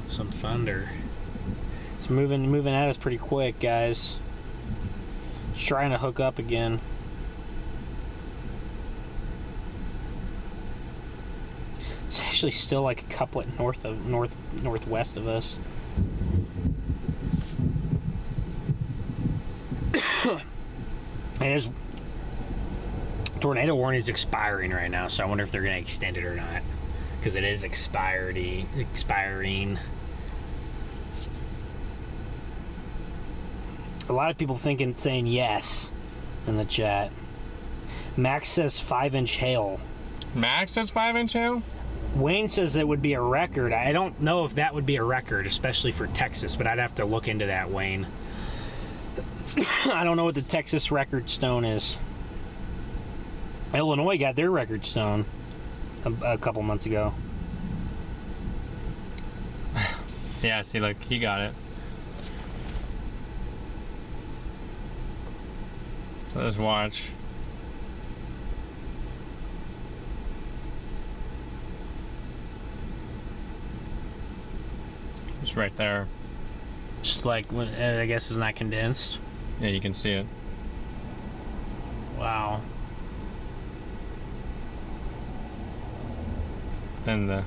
Some thunder. It's moving at us pretty quick, guys. It's trying to hook up again. It's actually still like a couplet northwest of us. And his tornado warning is expiring right now, so I wonder if they're going to extend it or not, because it is expiring. A lot of people saying yes in the chat. Max says 5-inch hail. Max says 5-inch hail? Wayne says it would be a record. I don't know if that would be a record, especially for Texas, but I'd have to look into that, Wayne. I don't know what the Texas record stone is. Illinois got their record stone a couple months ago. Yeah, see, look, he got it. So let's watch. It's right there. Just like, I guess it's not condensed. Yeah, you can see it. Wow. And the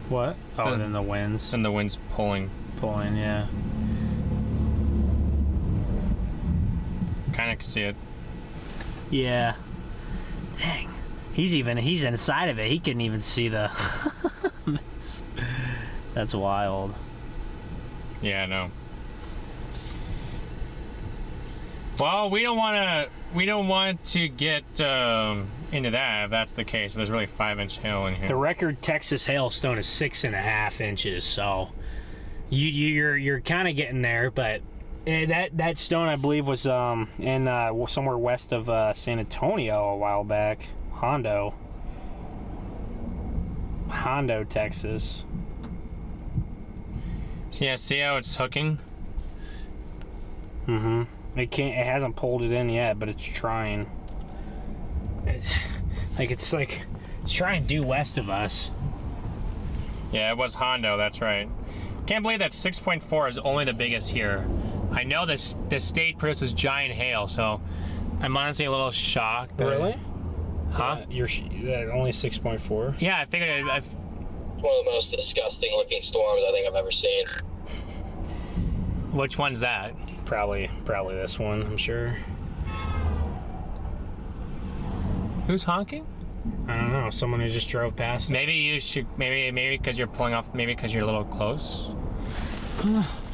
What? Oh, and then the winds. and the wind's pulling. Pulling, yeah. Kind of can see it. Yeah. Dang. He's inside of it. He couldn't even see the mess. That's wild. Yeah, I know. Well, we don't want to get into that if that's the case. There's really 5-inch hail in here. The record Texas hailstone is 6.5 inches, so you're kind of getting there. But that stone, I believe, was in somewhere west of San Antonio a while back. Hondo, Texas. So yeah, see how it's hooking? Mm-hmm. It hasn't pulled it in yet, but it's trying. It's trying due west of us. Yeah, it was Hondo, that's right. Can't believe that 6.4 is only the biggest here. I know the state produces giant hail, so I'm honestly a little shocked. Really? Huh? You're only 6.4? Yeah, I figured One of the most disgusting looking storms I think I've ever seen. Which one's that? Probably this one, I'm sure. Who's honking? I don't know. Someone who just drove past. Maybe you should. Maybe because you're pulling off. Maybe because you're a little close.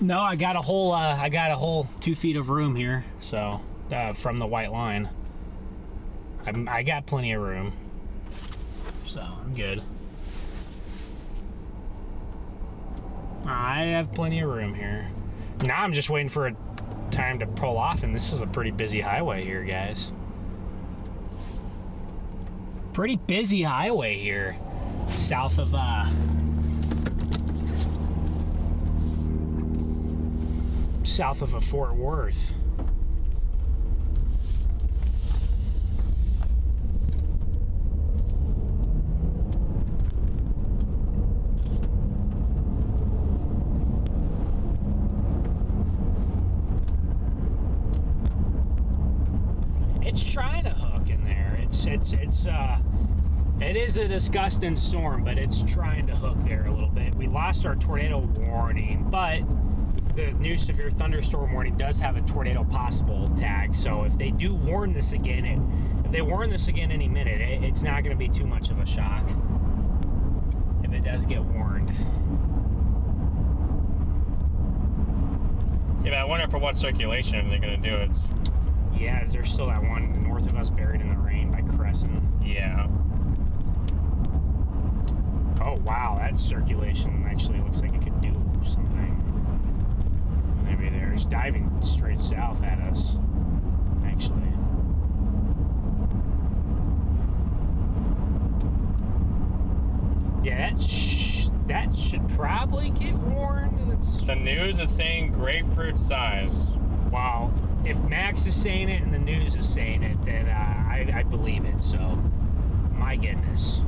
No, I got a whole 2 feet of room here. So from the white line, I got plenty of room. So I'm good. I have plenty of room here. Now I'm just waiting for a time to pull off, and this is a pretty busy highway here, guys. Pretty busy highway here, south of a Fort Worth. It's trying to hook in there. It is a disgusting storm, but it's trying to hook there a little bit. We lost our tornado warning, but the new severe thunderstorm warning does have a tornado possible tag. So if they do warn this again, any minute, it's not going to be too much of a shock if it does get warned. Yeah, but I wonder for what circulation they're gonna do it. Yeah, is there still that one north of us buried in the rain by Crescent? Yeah. Oh wow, that circulation actually looks like it could do something. Maybe there's diving straight south at us, actually. Yeah, that should probably get warned. The news is saying grapefruit size. Wow. If Max is saying it and the news is saying it, then I believe it. So, my goodness.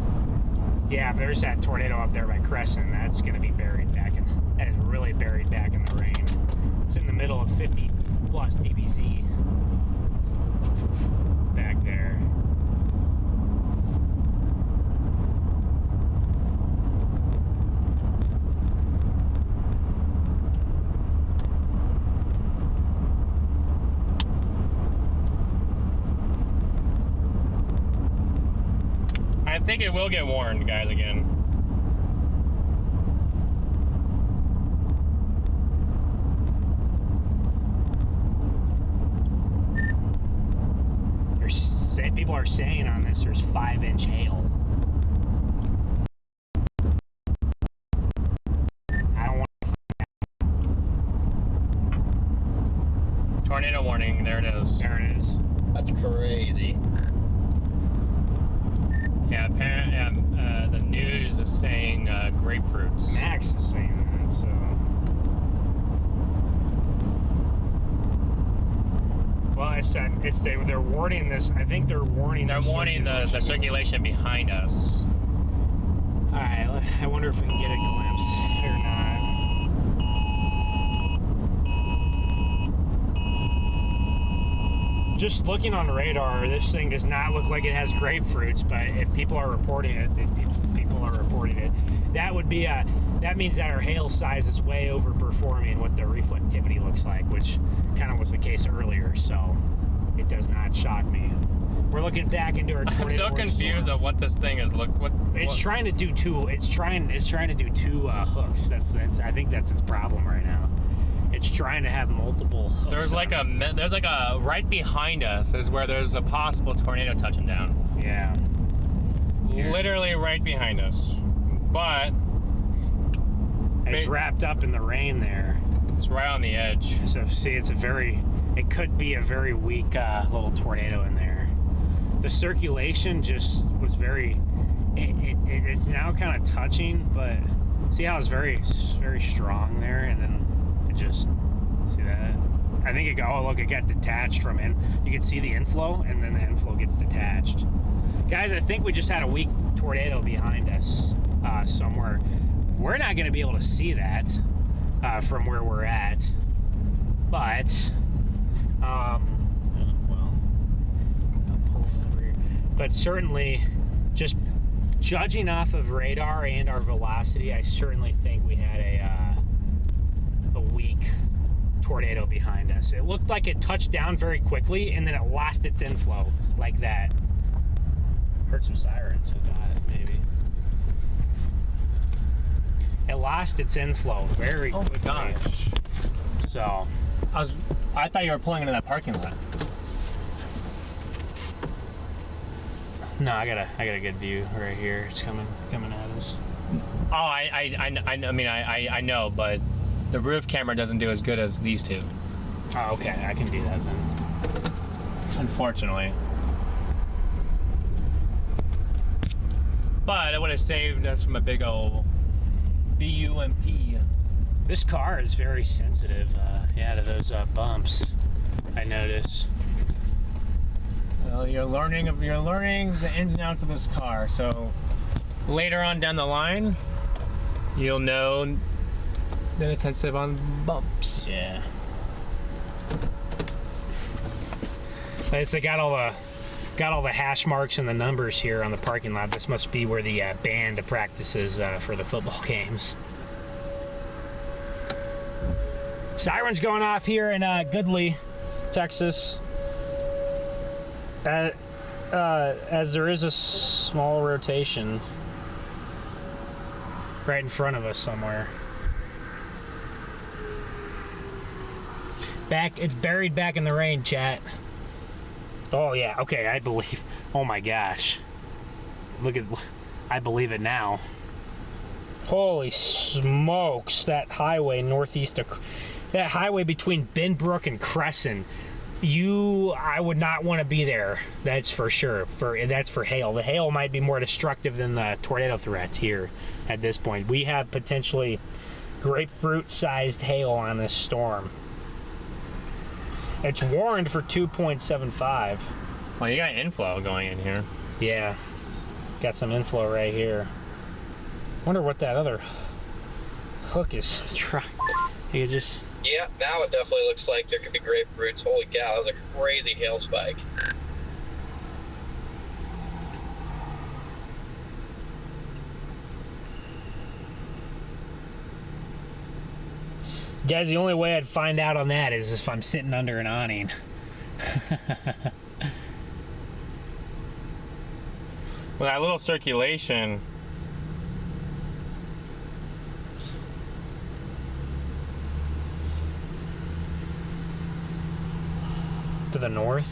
Yeah, if there's that tornado up there by Crescent, that's going to be buried back in. That is really really buried back in the rain. It's in the middle of 50 plus dBz back there. I think it will get warned, guys, again. People are saying on this there's 5-inch hail. I don't want Tornado warning, there it is. There it is. That's crazy. Yeah, the news is saying grapefruits. Max is saying that, so. Well, they're warning this. I think they're warning. They're warning the circulation behind us. All right, I wonder if we can get a glimpse or not. Just looking on radar, this thing does not look like it has grapefruits, but if people are reporting it, people are reporting it. That would be that means that our hail size is way overperforming what the reflectivity looks like, which kind of was the case earlier, so it does not shock me. We're looking back into our tornado. I'm so confused at what this thing is. It's trying to do two. It's trying to do two hooks. That's I think that's its problem right now. It's trying to have multiple hooks. There's like a right behind us is where there's a possible tornado touching down. Yeah. Literally right behind us. But it's wrapped up in the rain there. It's right on the edge. So see, it could be a very weak little tornado in there. The circulation just was it's now kind of touching, but see how it's very strong there, and then it just, see that? I think it got detached from it. You can see the inflow, and then the inflow gets detached. Guys, I think we just had a weak tornado behind us somewhere. We're not going to be able to see that from where we're at, but but certainly, just judging off of radar and our velocity, I certainly think we had a weak tornado behind us. It looked like it touched down very quickly, and then it lost its inflow like that. Heard some sirens. I thought maybe it lost its inflow very quickly. Oh my gosh! So I thought you were pulling into that parking lot. no, I got a good view right here. It's coming at us. Oh, I know, but the roof camera doesn't do as good as these two. Oh, okay, I can do that then. Unfortunately. But it would have saved us from a big old BUMP. This car is very sensitive, to those bumps, I notice. Well, you're learning the ins and outs of this car, so later on down the line, you'll know that it's sensitive on bumps. Yeah. I got all the hash marks and the numbers here on the parking lot. This must be where the band practices for the football games. Sirens going off here in Goodley, Texas. As there is a small rotation right in front of us somewhere. It's buried back in the rain, chat. Oh yeah, okay, I believe. Oh my gosh. I believe it now. Holy smokes, that highway northeast of, that highway between Benbrook and Crescent. I would not want to be there. That's for sure. That's for hail. The hail might be more destructive than the tornado threat here at this point. We have potentially grapefruit-sized hail on this storm. It's warned for 2.75. Well, you got inflow going in here. Yeah, got some inflow right here. Wonder what that other hook is you just. Yeah, now it definitely looks like there could be grapefruits. Holy cow, that was a crazy hail spike. Guys, the only way I'd find out on that is if I'm sitting under an awning. Well, that little circulation. To the north.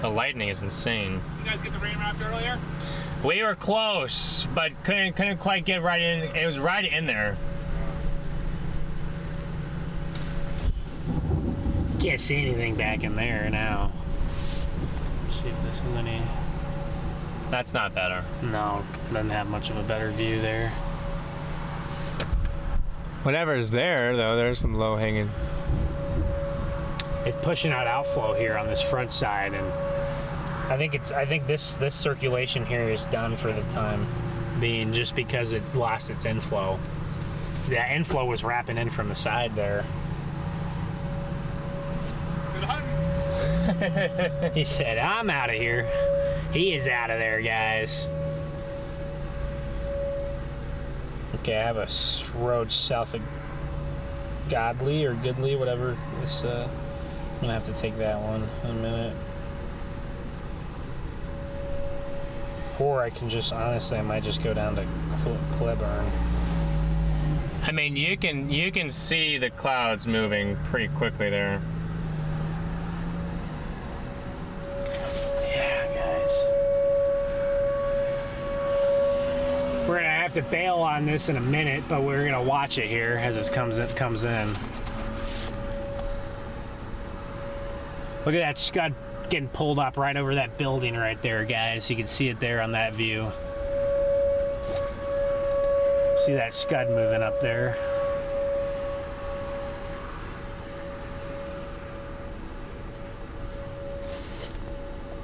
The lightning is insane. You guys get the rain wrapped earlier? We were close, but couldn't quite get right in. It was right in there. Can't see anything back in there now. Let's see if this is any. That's not better. No, doesn't have much of a better view there. Whatever's there, though, there's some low hanging. It's pushing out outflow here on this front side, and I think this circulation here is done for the time being, just because it's lost its inflow. That inflow was wrapping in from the side there. Good hunting. He said, "I'm out of here." He is out of there, guys. Okay, I have a road south of Godly or Goodly, whatever. This, I'm gonna have to take that one in a minute. Or I can just, honestly, I might just go down to Cleburne. I mean, you can see the clouds moving pretty quickly there. Yeah, guys. We're gonna have to bail on this in a minute, but we're gonna watch it here as it comes in. Look at that scud getting pulled up right over that building right there, guys. You can see it there on that view. See that scud moving up there.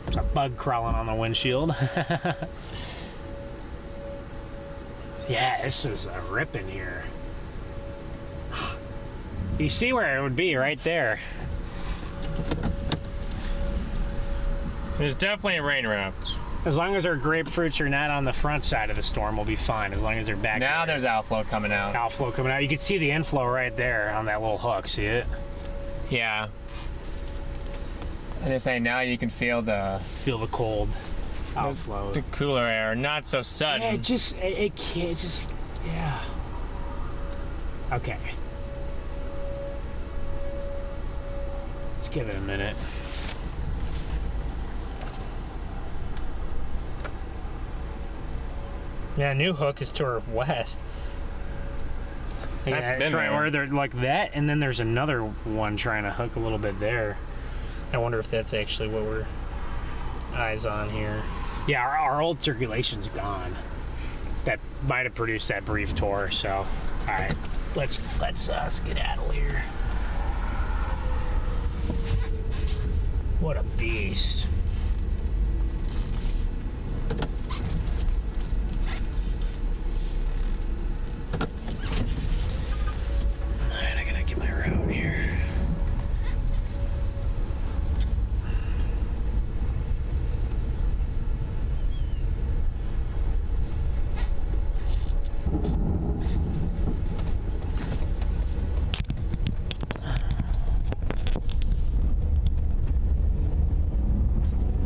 There's a bug crawling on the windshield. Yeah, this is a ripping here. You see where it would be right there. There's definitely a rain wrapped. As long as our grapefruits are not on the front side of the storm, we'll be fine. As long as they're back Now there. there's outflow coming out. Outflow coming out. You can see the inflow right there on that little hook. See it? Yeah. And just saying, now you can feel the cold outflow. The cooler air, not so sudden. Yeah, it can't just, yeah. Okay. Let's give it a minute. Yeah, new hook is to our west. That's been there. Or they're like that, and then there's another one trying to hook a little bit there. I wonder if that's actually what we're eyes on here. Yeah, our old circulation's gone. That might have produced that brief tour. So, all right, let's skedaddle here. What a beast! Alright, I gotta get my route here.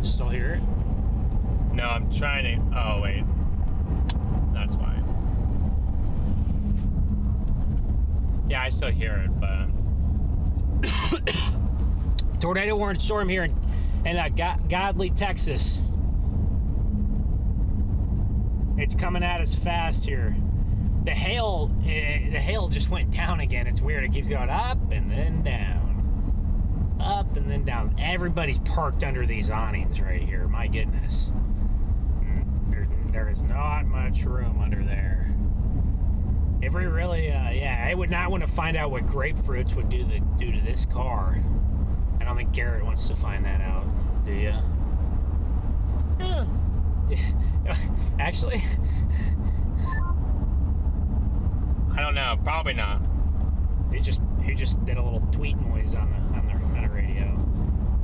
Still hear it? No, I'm trying to. Oh, wait. That's why. Yeah, I still hear it, but. Tornado warning storm here in Godly, Texas. It's coming at us fast here. The hail just went down again. It's weird. It keeps going up and then down. Up and then down. Everybody's parked under these awnings right here. My goodness. There is not much room under there. If we really, yeah, I would not want to find out what grapefruits would do to this car. I don't think Garrett wants to find that out. Do you? Yeah. Actually, I don't know. Probably not. he just did a little tweet noise on the radio.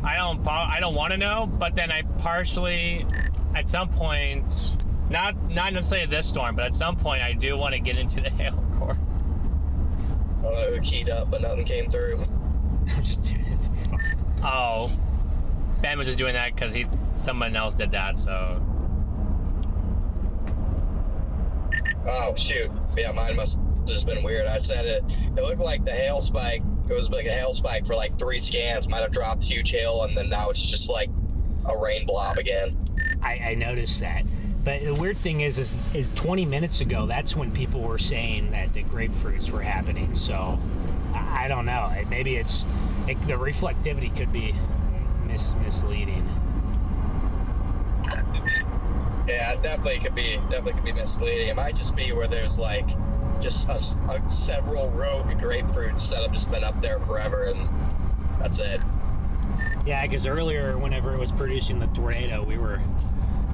I don't want to know, but then I partially, at some point, not necessarily this storm, but at some point I do want to get into the hail core. I don't know who keyed up, but nothing came through. I'm just doing this. Oh, Ben was just doing that because someone else did that, so. Oh shoot! Yeah, mine must have just been weird. I said it. It looked like the hail spike. It was like a hail spike for like 3 scans. Might have dropped huge hail, and then now it's just like a rain blob again. I noticed that. But the weird thing is 20 minutes ago, that's when people were saying that the grapefruits were happening. So I don't know. Maybe the reflectivity could be misleading. Yeah, it definitely could be misleading. It might just be where there's like just several rogue grapefruits that have just been up there forever, and that's it. Yeah, because earlier, whenever it was producing the tornado, we were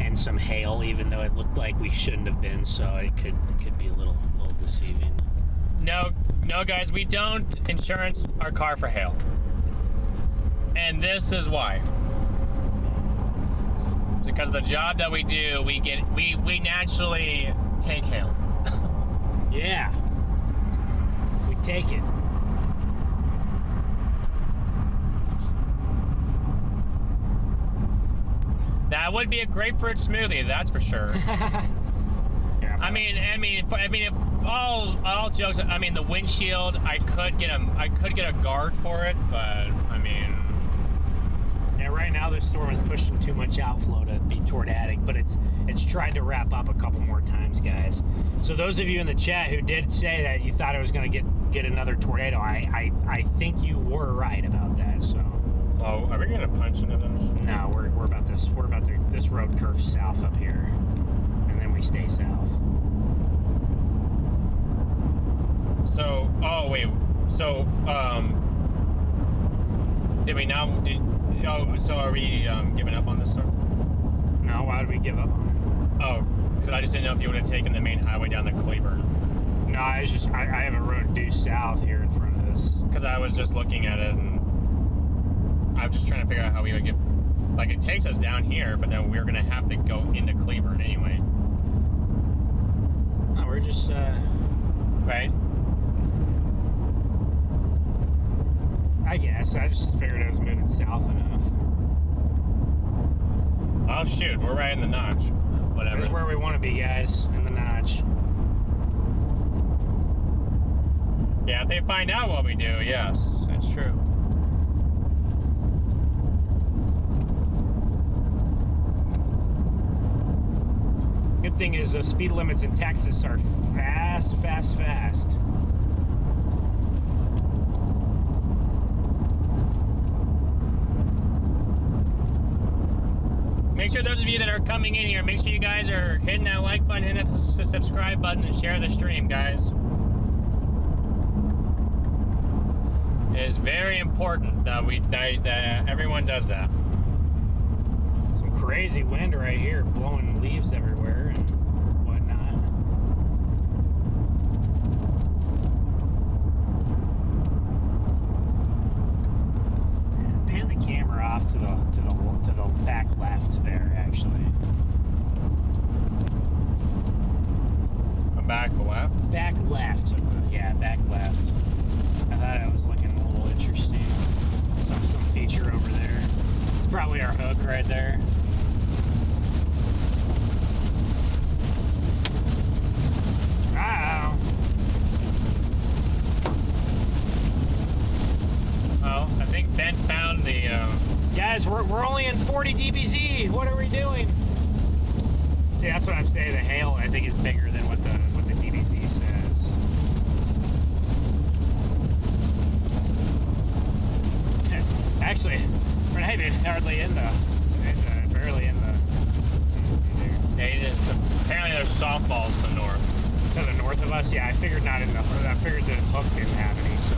in some hail, even though it looked like we shouldn't have been. So it could be a little deceiving. No, guys, we don't insurance our car for hail, and this is why. Because of the job that we do, we naturally take hail. Yeah, we take it. That would be a grapefruit smoothie, that's for sure. Yeah, I mean, if all jokes, I mean, the windshield, I could get a guard for it, but I mean. Yeah, right now this storm is pushing too much outflow to be tornadic, but it's tried to wrap up a couple more times, guys. So those of you in the chat who did say that you thought it was going to get another tornado, I think you were right about that. So. Oh, are we gonna punch into this? No, we're about this road curves south up here, and then we stay south. So, oh wait, so so are we giving up on this storm? No, why did we give up on it? Oh, because I just didn't know if you would have taken the main highway down to Cleburne. No, I have a road due south here in front of us. Because I was just looking at it and I'm just trying to figure out how we would get, like, it takes us down here, but then we're gonna have to go into Cleburne anyway. No, we're just right? I guess I just figured it was moving south enough. Oh shoot, we're right in the notch. Whatever. This is where we want to be, guys, in the notch. Yeah, if they find out what we do, yes, it's true. Good thing is speed limits in Texas are fast. Make sure those of you that are coming in here, make sure you guys are hitting that like button, hitting that subscribe button, and share the stream, guys. It is very important that that everyone does that. Some crazy wind right here, blowing leaves everywhere and whatnot. Pan the camera off to the back left there, actually. Back left? Back left. Yeah, back left. I thought it was looking a little interesting. Some feature over there. It's probably our hook right there. Wow. Oh, I think Ben found the. Guys, we're only in 40 dBz. What are we doing? See, that's what I'm saying. The hail, I think, is bigger than what the dBz says. Actually, we're not even hardly barely in the. It is apparently there's softballs to the north. To the north of us, yeah. I figured not in the. I figured the hook didn't have any, so.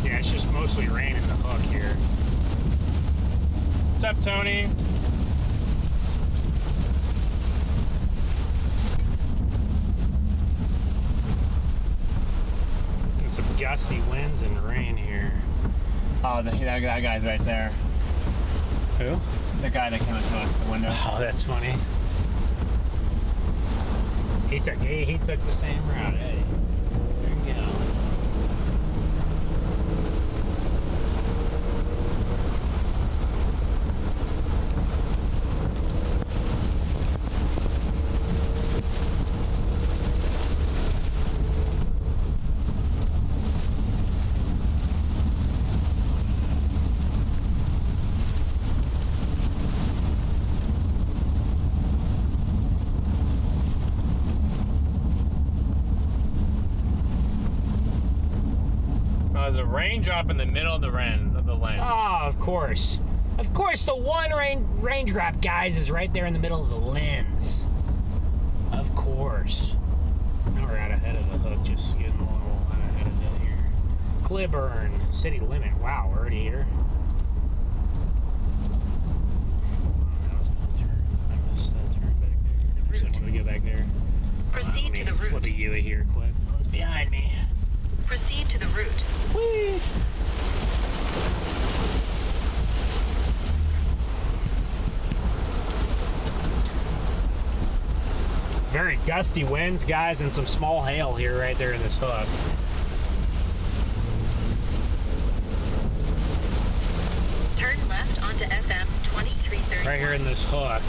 Yeah, it's just mostly rain in the hook here. What's up, Tony? Some gusty winds and rain here. Oh, that guy's right there. Who? The guy that came up to us at the window. Oh, that's funny. He took the same route. Hey, there you go. There's a raindrop in the middle of the lens. Oh, of course. Of course, the one raindrop, guys, is right there in the middle of the lens. Of course. Now we're out ahead of the hook, just getting a little ahead of it here. Cleburne, city limit. Wow, we're already here. That was my turn. I missed that turn back there. Just wanted to get back there. Proceed to the Flip route. a U here quick. It's behind me. Proceed to the route. Whee! Very gusty winds, guys, and some small hail here right there in this hook. Turn left onto FM 2330. Right here in this hook.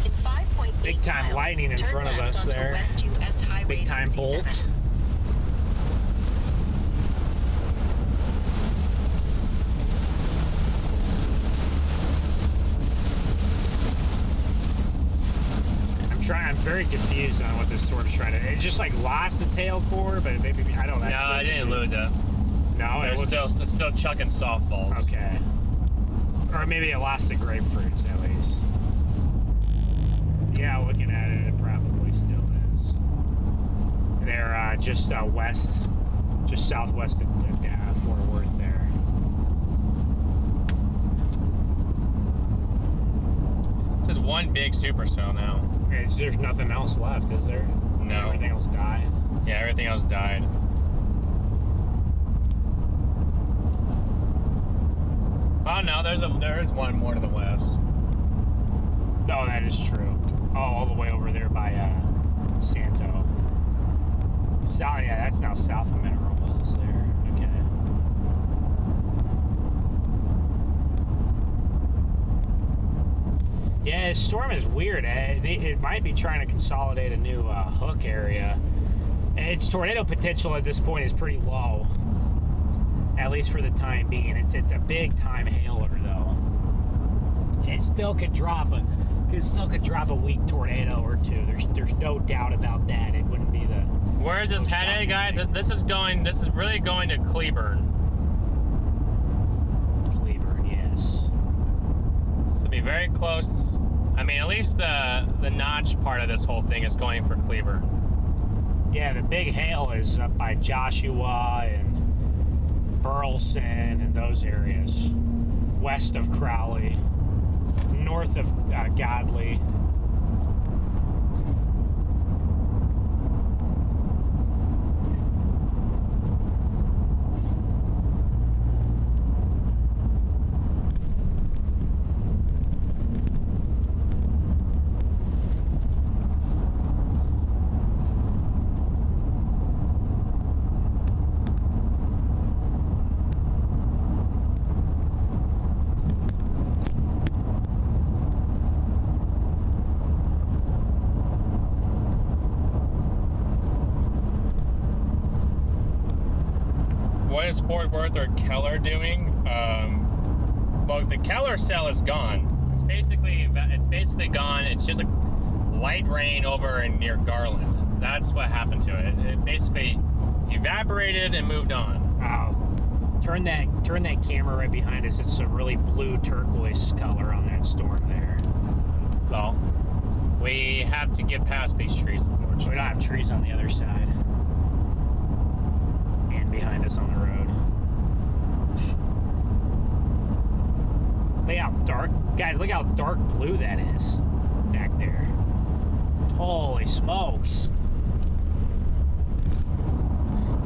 In 5.8 Big time miles, lightning in turn front of left us onto there. West US Highway Big time 67. bolt. I'm very confused on what this storm's trying to. It just like lost the tail core, but maybe I don't know. No, I didn't lose it. No, They're it's still chucking softballs. okay. Or maybe it lost the grapefruits at least. Yeah, looking at it, it probably still is. They're just west, just southwest of Fort Worth there. This is one big supercell now. There's nothing else left, is there? No. Everything else died. Yeah, everything else died. Oh no, there is one more to the west. Oh, that is true. Oh, all the way over there by Santo. South, yeah, that's now south of Meteorologist there. Okay. Yeah, this storm is weird. It might be trying to consolidate a new hook area. Its tornado potential at this point is pretty low, at least for the time being. It's a big time hailer though. It still could drop a weak tornado or two. There's no doubt about that. It wouldn't be the. Where is this headed, guys? This is really going to Cleburne. Cleburne, yes. This will be very close. I mean, at least the notch part of this whole thing is going for Cleburne. Yeah, the big hail is up by Joshua and Burleson and those areas. West of Crowley, north of Godley. What is Fort Worth or Keller doing? Well, the Keller cell is gone. It's basically gone. It's just a light rain over near Garland. That's what happened to it. It basically evaporated and moved on. Wow. Turn that camera right behind us. It's a really blue turquoise color on that storm there. Well, we have to get past these trees, unfortunately. We don't have trees on the other side. And behind us on the road. Look how dark, guys, look how dark blue that is back there. Holy smokes.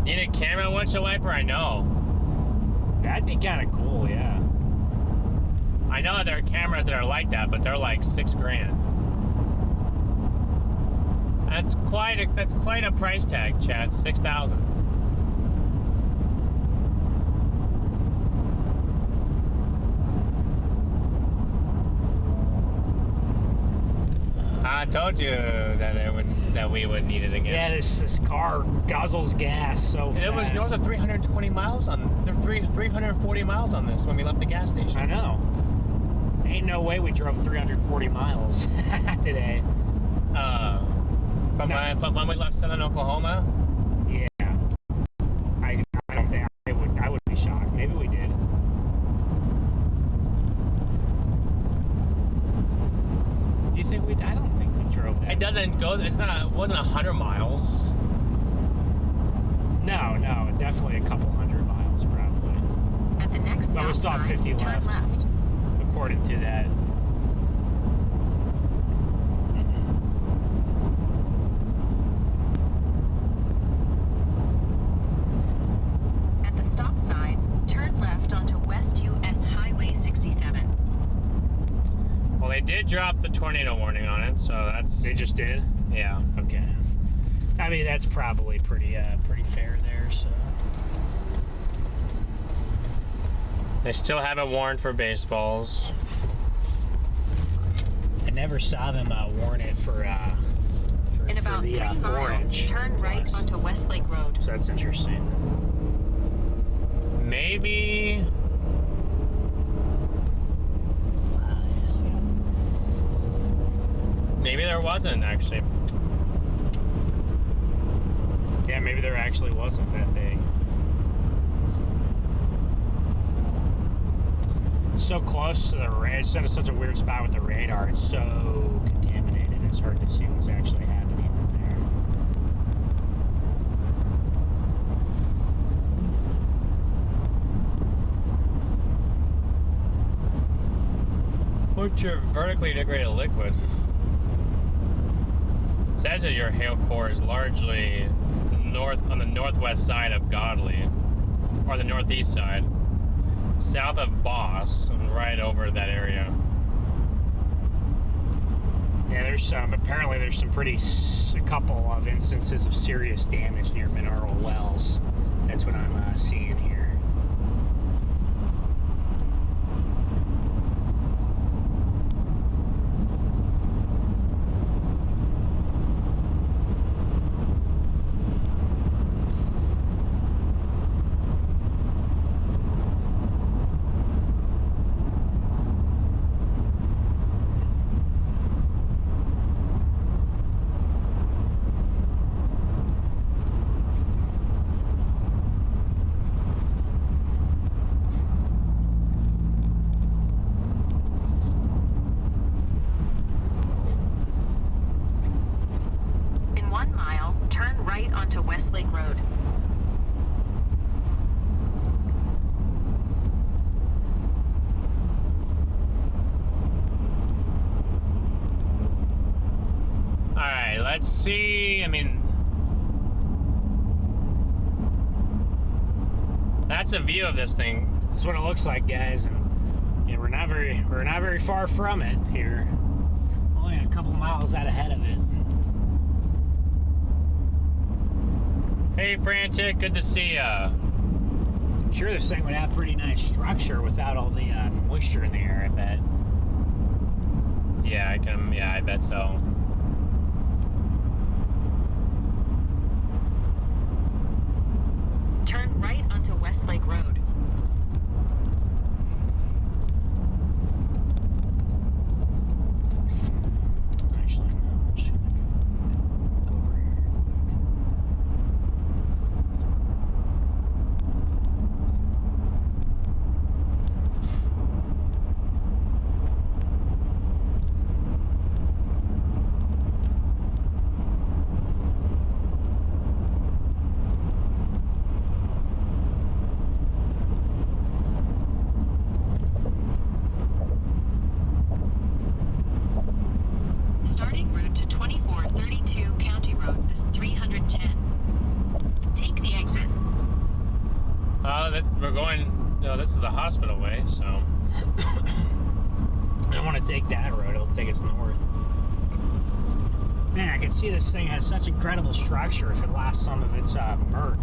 Need a camera windshield wiper? I know. That'd be kind of cool, yeah. I know there are cameras that are like that, but they're like $6 grand. That's quite a price tag, Chad. $6,000. I told you that we would need it again. Yeah, this car guzzles gas so fast. It was north of 320 miles on 340 miles on this when we left the gas station. I know. Ain't no way we drove 340 miles today. From when we left Southern Oklahoma. Yeah. I don't think I would be shocked. Maybe we did. Do you think we? I don't think we drove that. It doesn't go. It wasn't 100 miles. No, definitely a couple hundred miles probably. At the next But we stop still have sign, 50 turn left. according to that. At the stop sign, turn left onto West US Highway 67. Well, they did drop the tornado warning on it, so that's. They just did? Yeah. Okay. I mean, that's probably pretty fair there, so. They still haven't warned for baseballs. I never saw them warn it for In about the 3 miles, 4-inch. turn right plus. onto Westlake Road. So that's interesting. Maybe. Maybe there wasn't actually. Yeah, maybe there actually wasn't that big. It's so close to the radar. It's in such a weird spot with the radar. It's so contaminated. It's hard to see what's actually happening in there. What's your vertically integrated liquid? It says that your hail core is largely on the northwest side of Godley, or the northeast side, south of Boss, and right over that area. Yeah, apparently there's some a couple of instances of serious damage near mineral wells. That's what I'm seeing here. In 1 mile, turn right onto Westlake Road. Alright, let's see. I mean, that's a view of this thing. That's what it looks like, guys, and yeah, we're not very far from it here. Only a couple miles out ahead of it. Hey, Frantic, good to see ya. Sure, this thing would have pretty nice structure without all the moisture in the air, I bet. Yeah, I bet so. Turn right onto Westlake Road. Actually, no. Should I go over here real quick? we're going. No, this is the hospital way, so. I don't want to take that road. It'll take us north. Man, I can see this thing has such incredible structure if it lost some of its murk.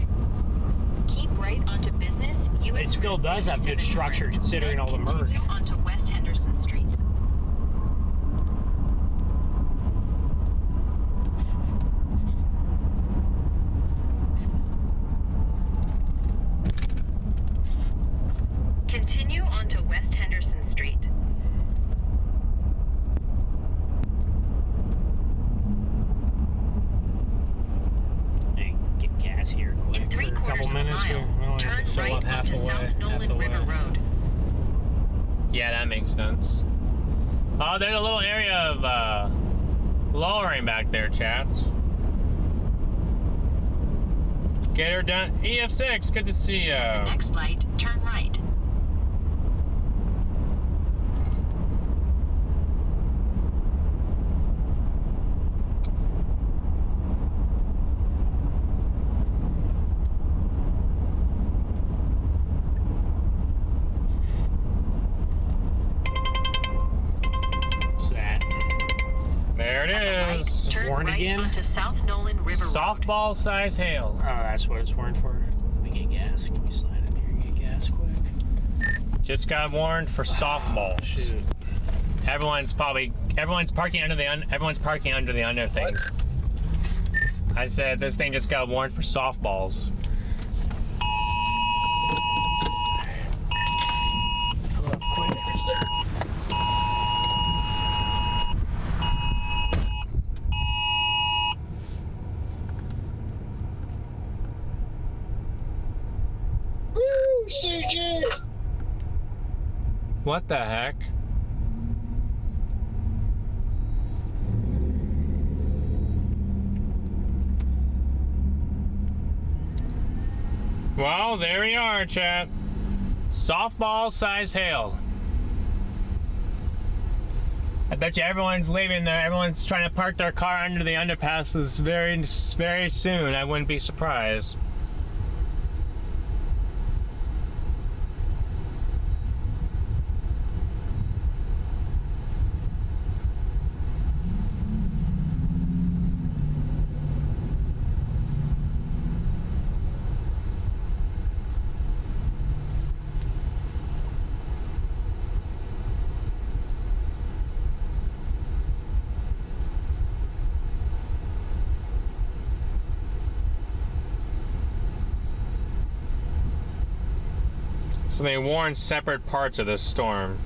Keep right onto Business US It still Route does have good 67 structure north, considering then all the murk. continue onto West Henderson Street. Continue onto West Henderson Street. Hey, get gas here quick. In For a couple 3/4 minutes. of a We mile, only have turn to fill right up half onto the way. South Half Nolan the River way. Road. Yeah, that makes sense. Oh, there's a little area of lowering back there, chat. Get her done. EF6, good to see you. At the next light, turn right. What's that? There it At the light, is. turn Warned right again? onto South Nolan River Road. Softball size hail. Oh, that's what it's warned for. Let me get gas. Can we slide in here and get gas quick? Just got warned for softballs. Shoot. Everyone's parking under the under things. I said this thing just got warned for softballs. Pull up quick. Woo, CG! What the heck? Well, there we are, chat. Softball size hail. I bet you everyone's leaving there. Everyone's trying to park their car under the underpasses very, very soon. I wouldn't be surprised. So they warned separate parts of this storm.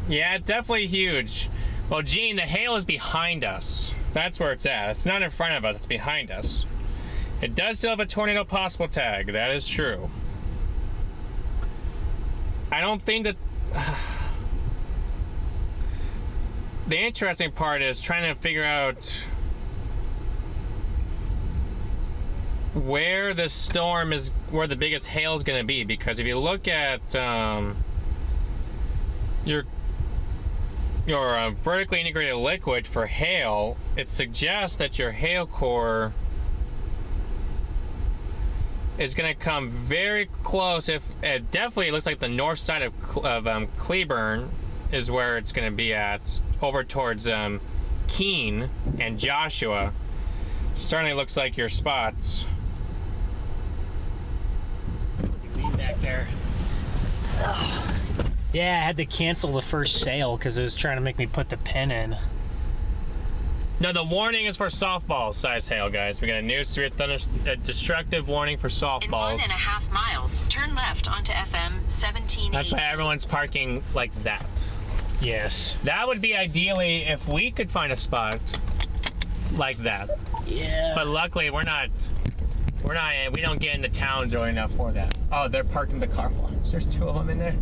Yeah, definitely huge. Well, Gene, the hail is behind us. That's where it's at. It's not in front of us, it's behind us. It does still have a tornado possible tag. That is true. I don't think that... The interesting part is trying to figure out where this storm is, where the biggest hail is going to be. Because if you look at your vertically integrated liquid for hail, it suggests that your hail core is going to come very close. If it definitely looks like the north side of Cleburne is where it's going to be at, over towards Keene and Joshua. Certainly looks like your spots. Lean back there. Ugh. Yeah, I had to cancel the first sale because it was trying to make me put the pin in. No, the warning is for softball size hail, guys. We got a new severe destructive warning for In softballs. 1.5 miles, turn left onto FM 1780. That's why everyone's parking like that. Yes. That would be ideally if we could find a spot like that. Yeah. But luckily, we're not We don't get into towns early enough for that. Oh, they're parked in the car wash. There's 2 of them in there.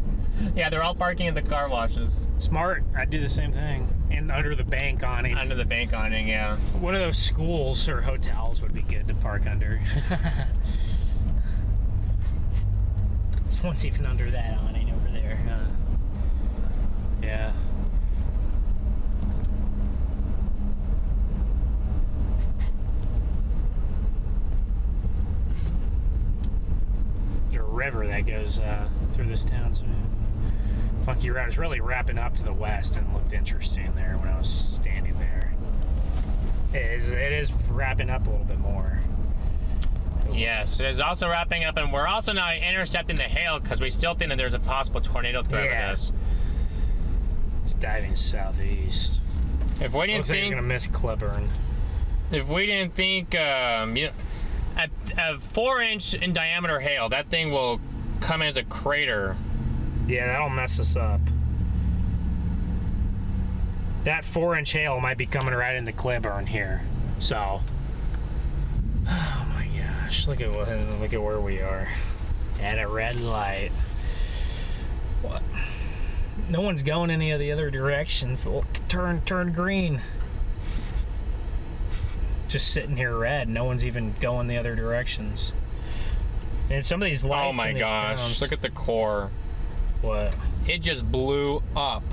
Yeah, they're all parking in the car washes. Smart. I'd do the same thing. And under the bank awning. Under the bank awning, yeah. One of those schools or hotels would be good to park under. Someone's even under that awning over there. Yeah. There's a river that goes through this town. So funky route. It's really wrapping up to the west and looked interesting there when I was standing there. It is wrapping up a little bit more. Yes, it is also wrapping up, and we're also now intercepting the hail because we still think that there's a possible tornado threat with this. It's diving southeast. If we didn't Looks like think, it's gonna miss Cleburne. if we didn't think, a 4-inch in diameter hail, that thing will come in as a crater. Yeah, that'll mess us up. That 4-inch hail might be coming right into Cleburne here. So, oh my gosh, look at where we are. At a red light. What? No one's going any of the other directions. Look, turn green. Just sitting here red. No one's even going the other directions. And some of these lights. Oh my in these gosh! towns, Look at the core. what? It just blew up.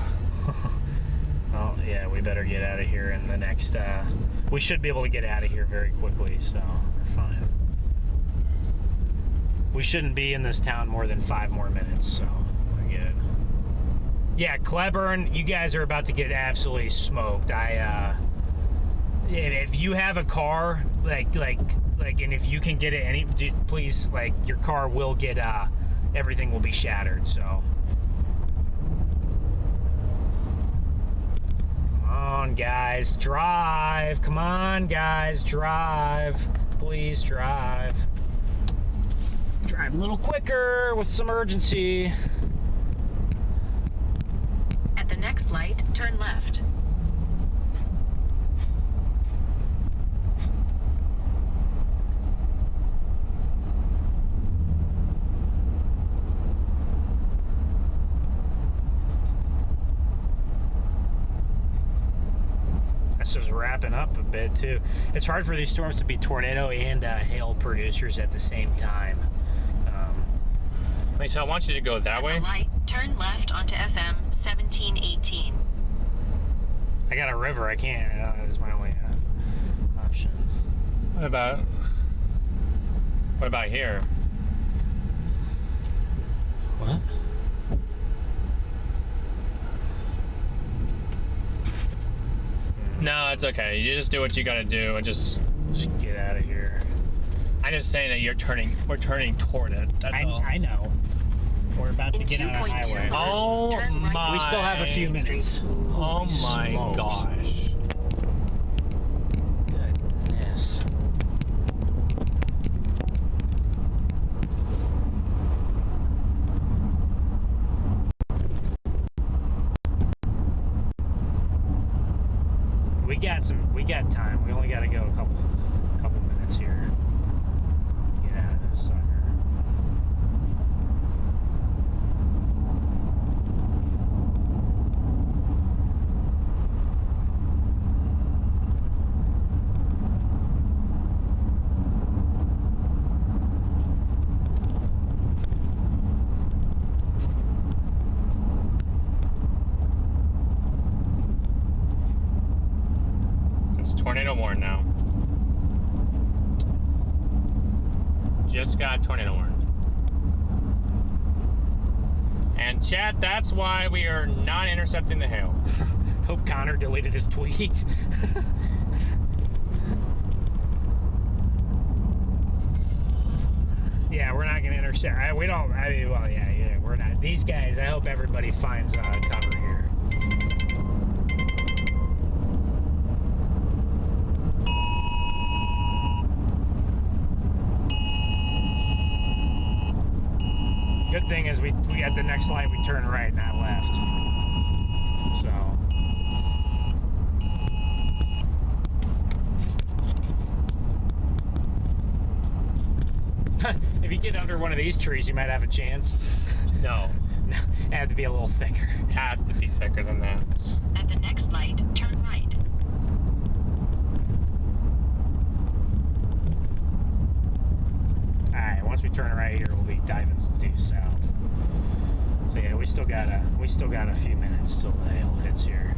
Oh yeah, we better get out of here in the next. We should be able to get out of here very quickly, so we're fine. We shouldn't be in this town more than 5 more minutes, so we're good. Yeah, Cleburne, you guys are about to get absolutely smoked. If you have a car, and if you can get it, please, your car will get, everything will be shattered, so. Come on, guys, drive. Come on, guys, drive. Please drive. Drive a little quicker with some urgency. At the next light, turn left. This is wrapping up a bit too. It's hard for these storms to be tornado and hail producers at the same time. Wait, so I want you to go that way? At the light, turn left onto FM 1718. I got a river. I can't. That's my only option. What about here? What? No, it's okay. You just do what you gotta do and just get out of here. I'm just saying that we're turning toward it. That's all. I know. We're about to In get on a 2.2 highway. Oh turn right my. We still have a few minutes. Oh Holy my smokes. gosh. Goodness. We got time. We only got to go a couple minutes here. Get out of this sucker. Tornado warned now. Just got tornado warned. And chat, that's why we are not intercepting the hail. Hope Connor deleted his tweet. Yeah, we're not gonna intercept. We don't. Yeah, we're not. These guys. I hope everybody finds cover here. Good thing is we at the next light we turn right, not left. So. If you get under one of these trees, you might have a chance. No, No, it has to be a little thicker. it has to be thicker than that. At the next light, turn right. Alright, once we turn right here, we'll be diving due south. So yeah, we still got a few minutes till the hail hits here.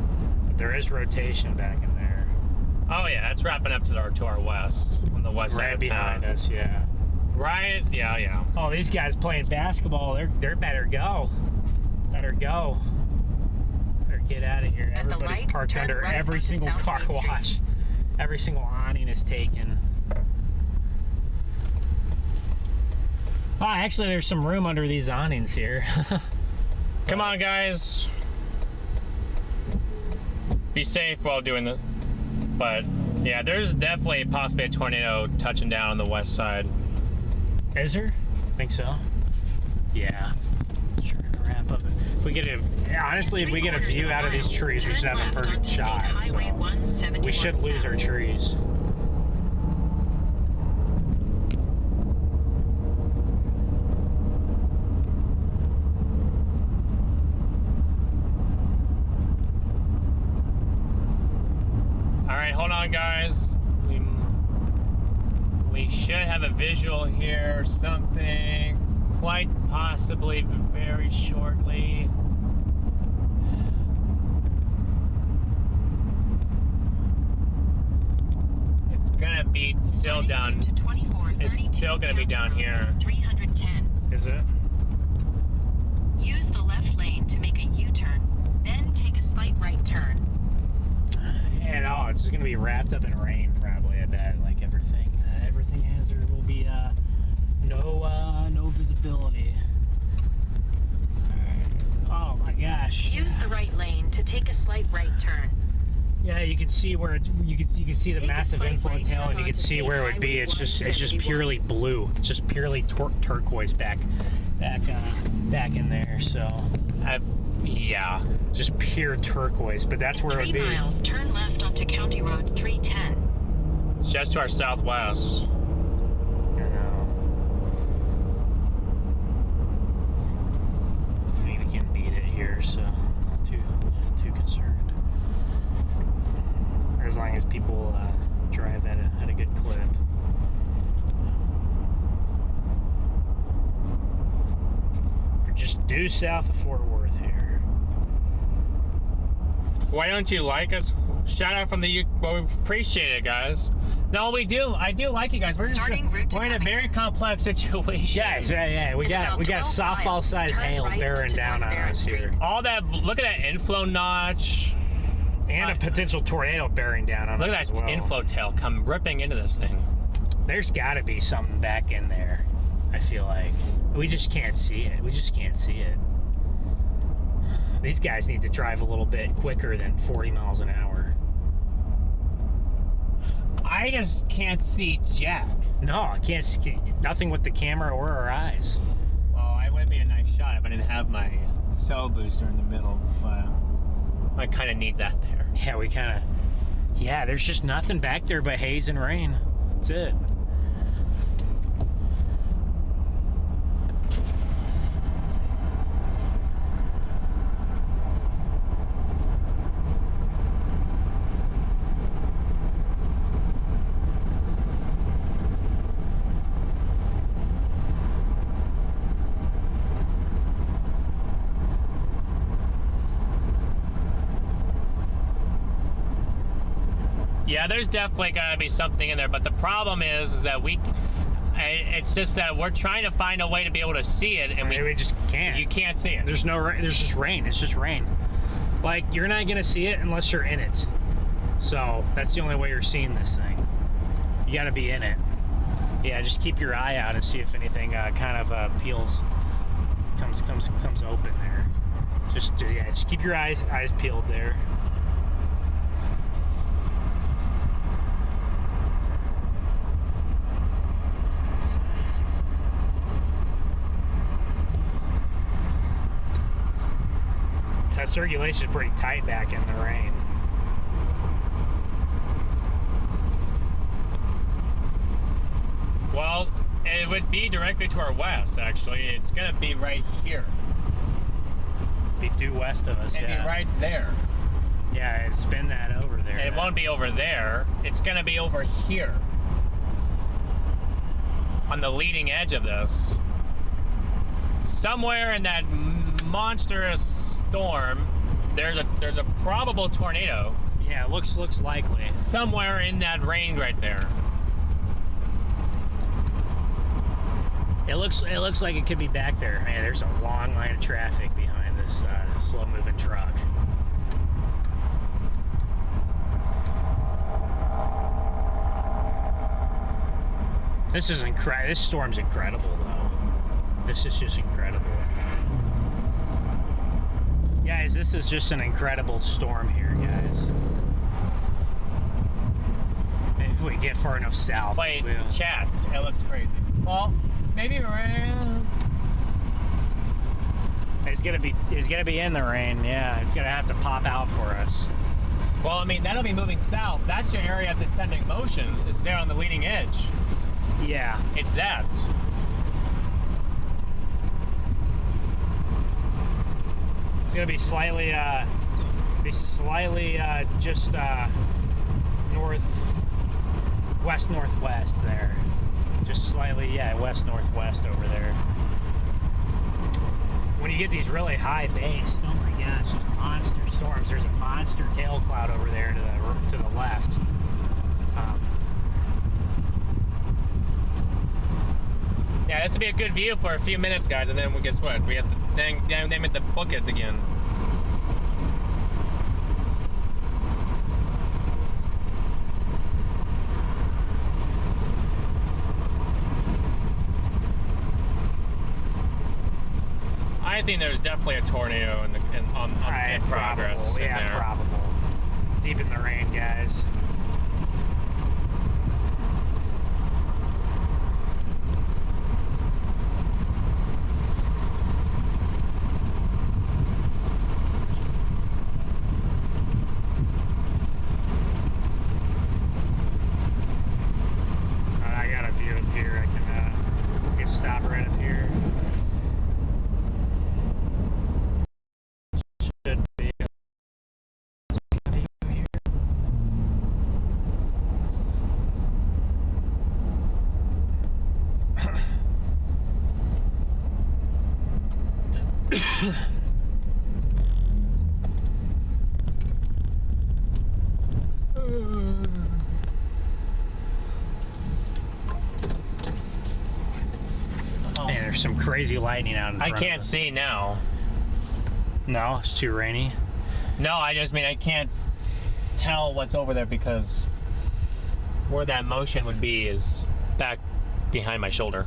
But there is rotation back in there. Oh yeah, it's wrapping up to our west, on the west side Right of behind town. us, yeah. Right? Yeah. Oh, these guys playing basketball, they're better go. Better go. Better get out of here. At the Everybody's light, parked turn under right every onto single South car Main Street. wash. Every single awning is taken. Oh, actually, there's some room under these awnings here. Come on, guys. Be safe while doing the. But yeah, there's definitely possibly a tornado touching down on the west side. Is there? Think so. Yeah. Just trying to wrap up. If we get honestly, if we get a view out of these trees, we should have a perfect shot. So we should lose our trees. All right, hold on, guys. We should have a visual here or something, quite possibly very shortly. It's gonna be still down. It's still gonna be down here. 310. Is it? Use the left lane to make a U-turn, then take a slight right turn. And oh, it's just gonna be wrapped up in rain, probably. I bet, like everything. Everything has. There will be no visibility. Oh my gosh. Use the right lane to take a slight right turn. Yeah, you can see where it's. You can see the Take a massive slight inflow right tail, turn and you can onto see State where it would be. Highway It's just 171. purely blue. It's just purely turquoise back in there. So Yeah. just pure turquoise. But that's where it would 3 be. miles, turn left onto County Road 310. It's just to our southwest. I know. Maybe we can beat it here, so not too concerned. As long as people drive at a good clip. We're just due south of Fort Worth here. Why don't you like us? Shout out from the U. Well, we appreciate it, guys. No, we do. I do like you guys. We're just Starting route to we're in a very Covington. complex situation. Yeah. We In got about 12 softball miles, sized turn hail right bearing onto down North on Barrett us Street. here. All that. Look at that inflow notch. And a potential tornado bearing down on Look us at as that well. inflow tail come ripping into this thing. There's got to be something back in there. I feel like we just can't see it. These guys need to drive a little bit quicker than 40 miles an hour. I just can't see jack. No, I can't see nothing with the camera or our eyes. Well, it would be a nice shot if I didn't have my cell booster in the middle, but I kind of need that there. Yeah, there's just nothing back there but haze and rain. That's it. Yeah, there's definitely got to be something in there, but the problem is that it's just that we're trying to find a way to be able to see it, and We just can't. you can't see it. There's no rain. There's just rain. It's just rain. Like, you're not gonna see it unless you're in it. So that's the only way you're seeing this thing. You gotta be in it. Yeah, just keep your eye out and see if anything kind of peels, comes open there. Just keep your eyes peeled there. That circulation is pretty tight back in the rain. Well, It would be directly to our west, actually. It's gonna be right here. Be due west of us, It'd yeah. be right there. Yeah, spin that over there. It won't be over there. It's gonna be over here. On the leading edge of this. Somewhere in that monstrous storm, there's a probable tornado. Yeah, it looks likely. Somewhere in that range right there. It looks like it could be back there. Man, there's a long line of traffic behind this slow-moving truck. This is incredible. This storm's incredible, though. This is just incredible. Guys, this is just an incredible storm here, guys. If we get far enough south. Wait, chat. It looks crazy. Well, maybe we're... It's gonna be in the rain. Yeah, it's gonna have to pop out for us. Well, I mean, that'll be moving south. That's your area of descending motion. Is there on the leading edge. Yeah. It's that. It's gonna be slightly, just west-northwest there. Just slightly, yeah, west-northwest over there. When you get these really high base, oh my gosh, just monster storms. There's a monster tail cloud over there to the left. Yeah, this would be a good view for a few minutes, guys, and then guess what? We have to then they have to book it again. I think there's definitely a tornado in progress. Probable, yeah, there. probable. Deep in the rain, guys. I got a view up here. I can stop right up here. Should be a view here. Man, there's some crazy lightning out in front I can't of us. see now. No, it's too rainy. No, I just mean I can't tell what's over there because where that motion would be is back behind my shoulder.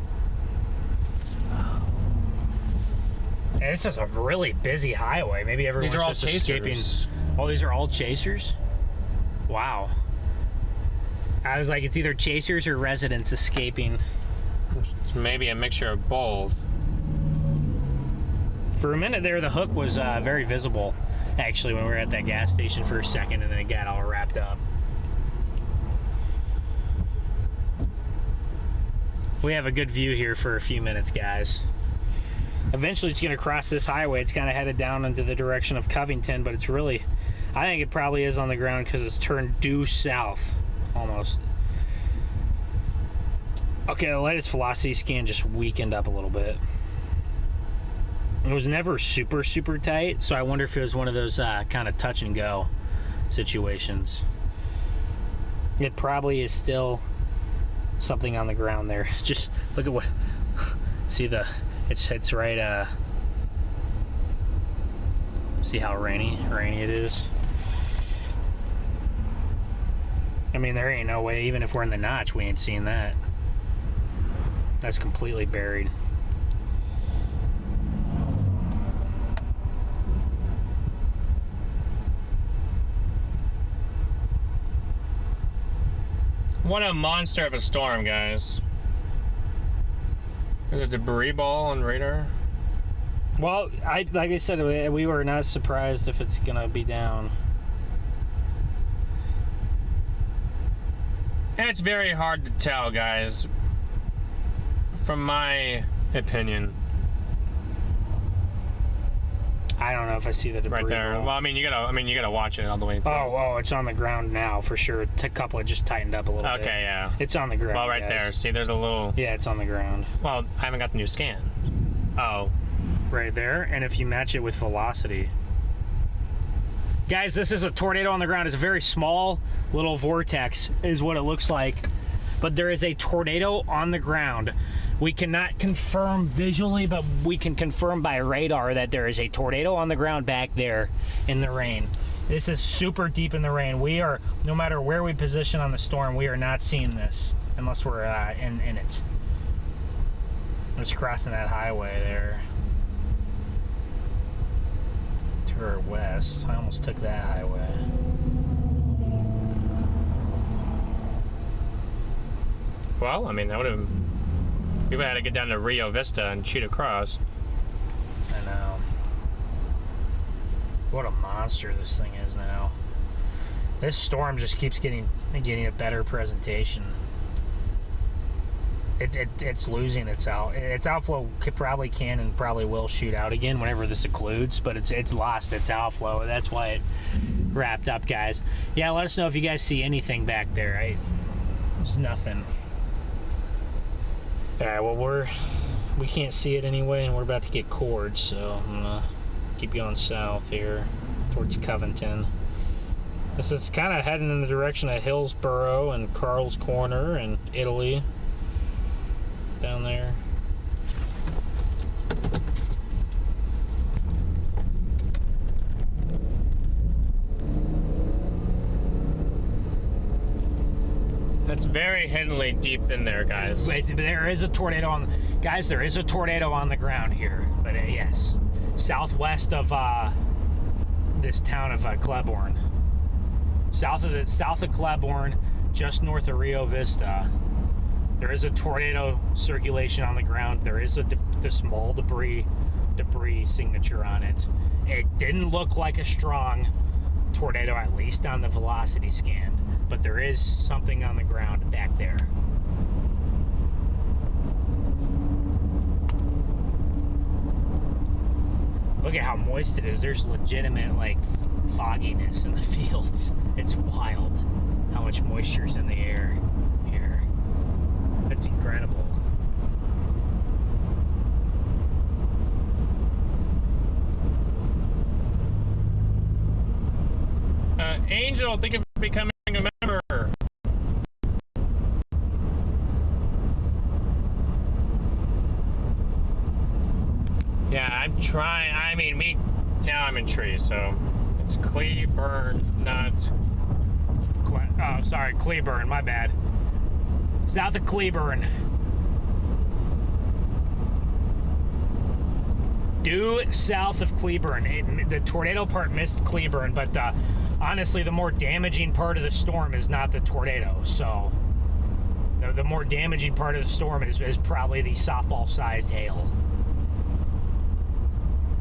And this is a really busy highway. Maybe everyone's These are all just escaping. chasers. Oh, these are all chasers? Wow. I was like, it's either chasers or residents escaping. It's maybe a mixture of both. For a minute there, the hook was very visible, actually, when we were at that gas station for a second, and then it got all wrapped up. We have a good view here for a few minutes, guys. Eventually, it's going to cross this highway. It's kind of headed down into the direction of Covington, but it's really, I think it probably is on the ground because it's turned due south, almost. Okay, the latest velocity scan just weakened up a little bit. It was never super tight, so I wonder if it was one of those kind of touch and go situations. It probably is still something on the ground there. Just look at what, see the, it's right, see how rainy it is? I mean, there ain't no way, even if we're in the notch, we ain't seeing that. That's completely buried. What a monster of a storm, guys. There's a debris ball on radar. Well, like I said, we were not surprised if it's gonna be down. It's very hard to tell, guys. from my opinion. I don't know if I see the debris. Right there. roll. Well, I mean, you gotta watch it all the way through. Oh, it's on the ground now for sure. A couple of just tightened up a little bit. Okay, yeah. It's on the ground. Well, right guys. there. See, there's a little. Yeah, it's on the ground. Well, I haven't got the new scan. Oh. Right there, and if you match it with velocity. Guys, this is a tornado on the ground. It's a very small little vortex is what it looks like. But there is a tornado on the ground. We cannot confirm visually, but we can confirm by radar that there is a tornado on the ground back there in the rain. This is super deep in the rain. We are, no matter where we position on the storm, we are not seeing this unless we're in it. It's crossing that highway there. To our west. I almost took that highway. Well, I mean, that would have. We would have had to get down to Rio Vista and shoot across. I know. What a monster this thing is now. This storm just keeps getting a better presentation. It's losing its outflow. Probably can and probably will shoot out again whenever this occludes, but it's lost its outflow. That's why it wrapped up, guys. Yeah, let us know if you guys see anything back there. There's nothing. All right, well we can't see it anyway, and we're about to get cored, so I'm gonna keep going south here towards Covington. This is kind of heading in the direction of Hillsborough and Carl's Corner and Italy down there. That's very hiddenly deep in there, guys. There is a tornado on, guys. There is a tornado on the ground here, but yes, southwest of this town of Cleburne, south of Cleburne, just north of Rio Vista. There is a tornado circulation on the ground. There is a small debris signature on it. It didn't look like a strong tornado, at least on the velocity scan, but there is something on the ground back there. Look at how moist it is. There's legitimate like fogginess in the fields. It's wild how much moisture's in the air here. That's incredible. Angel, think of becoming a member. Yeah, I'm trying. I mean, now I'm in trees, so it's Cleburne, not. Oh, sorry, Cleburne. My bad. South of Cleburne. Due south of Cleburne. The tornado part missed Cleburne, but honestly, the more damaging part of the storm is not the tornado. So the more damaging part of the storm is probably the softball-sized hail.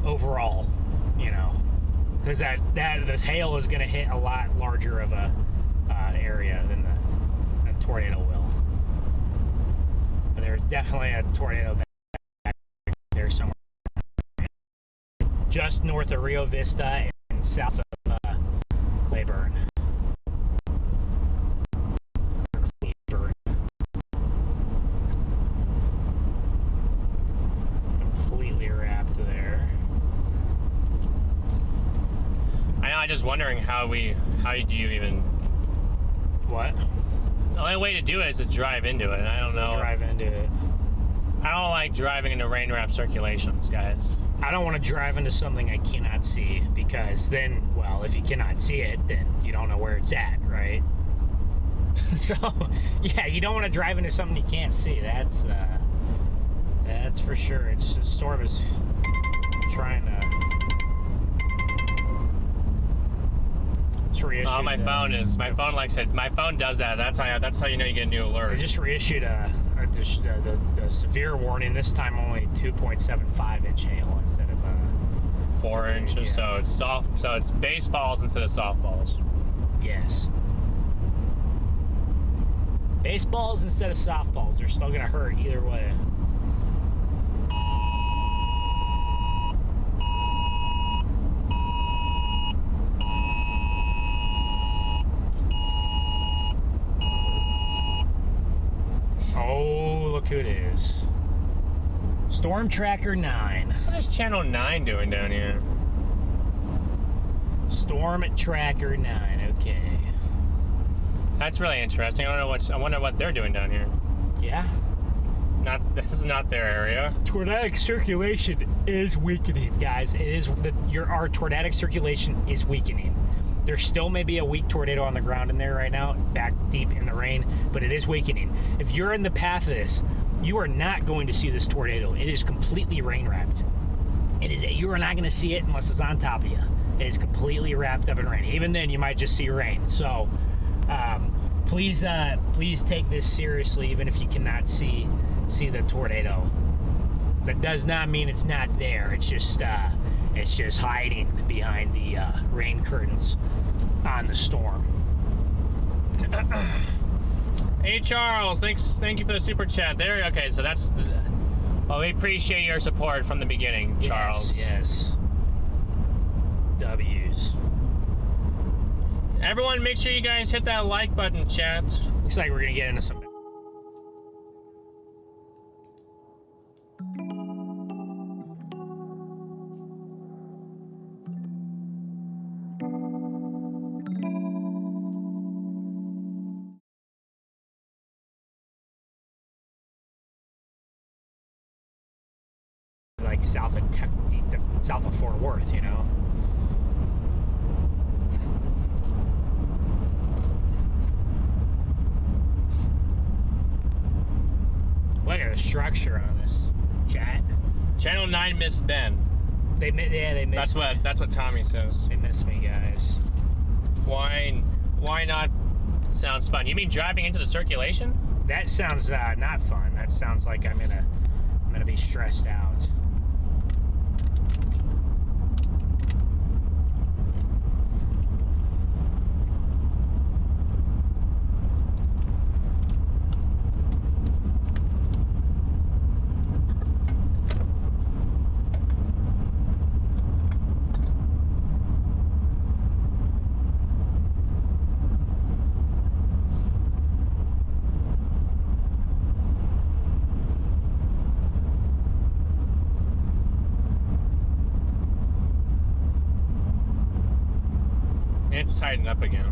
Overall, you know, because that the hail is going to hit a lot larger of a area than the tornado will. But there's definitely a tornado back there somewhere, just north of Rio Vista and south of Cleburne. It's completely wrapped there. I'm just wondering how do you even. What? The only way to do it is to drive into it. I don't know. Drive into it. I don't like driving into rain wrap circulations, guys. I don't want to drive into something I cannot see, because then, well, if you cannot see it, then you don't know where it's at, right? So, yeah, you don't want to drive into something you can't see. That's for sure. The storm is trying to. Oh, my phone likes it. My phone does that. That's how you know you get a new alert. They just reissued the severe warning. This time only 2.75 inch hail instead of 4 inches. Yeah. So it's soft. So it's baseballs instead of softballs. Yes. Baseballs instead of softballs. They're still gonna hurt either way. Oh, look who it is. Storm Tracker 9. What is Channel 9 doing down here? Storm Tracker 9, okay. That's really interesting. I wonder what they're doing down here. Yeah. This is not their area. Tornadic circulation is weakening, guys. It is our tornadic circulation is weakening. There still may be a weak tornado on the ground in there right now, back deep in the rain, but it is weakening. If you're in the path of this, you are not going to see this tornado. It is completely rain wrapped. You are not going to see it unless it's on top of you. It is completely wrapped up in rain. Even then, you might just see rain. So, please take this seriously, even if you cannot see the tornado. That does not mean it's not there. It's just hiding behind the rain curtains on the storm. Hey Charles, thank you for the super chat. There, okay, so that's. Well, we appreciate your support from the beginning, Charles. Yes. W's. Everyone, make sure you guys hit that like button, chat. Looks like we're gonna get into some. Like south of Fort Worth, you know. Look at the structure on this chat. Channel 9 missed Ben. They missed. That's what Tommy says. They missed me, guys. Why not? Sounds fun. You mean driving into the circulation? That sounds not fun. That sounds like I'm gonna be stressed out. It's tightened up again.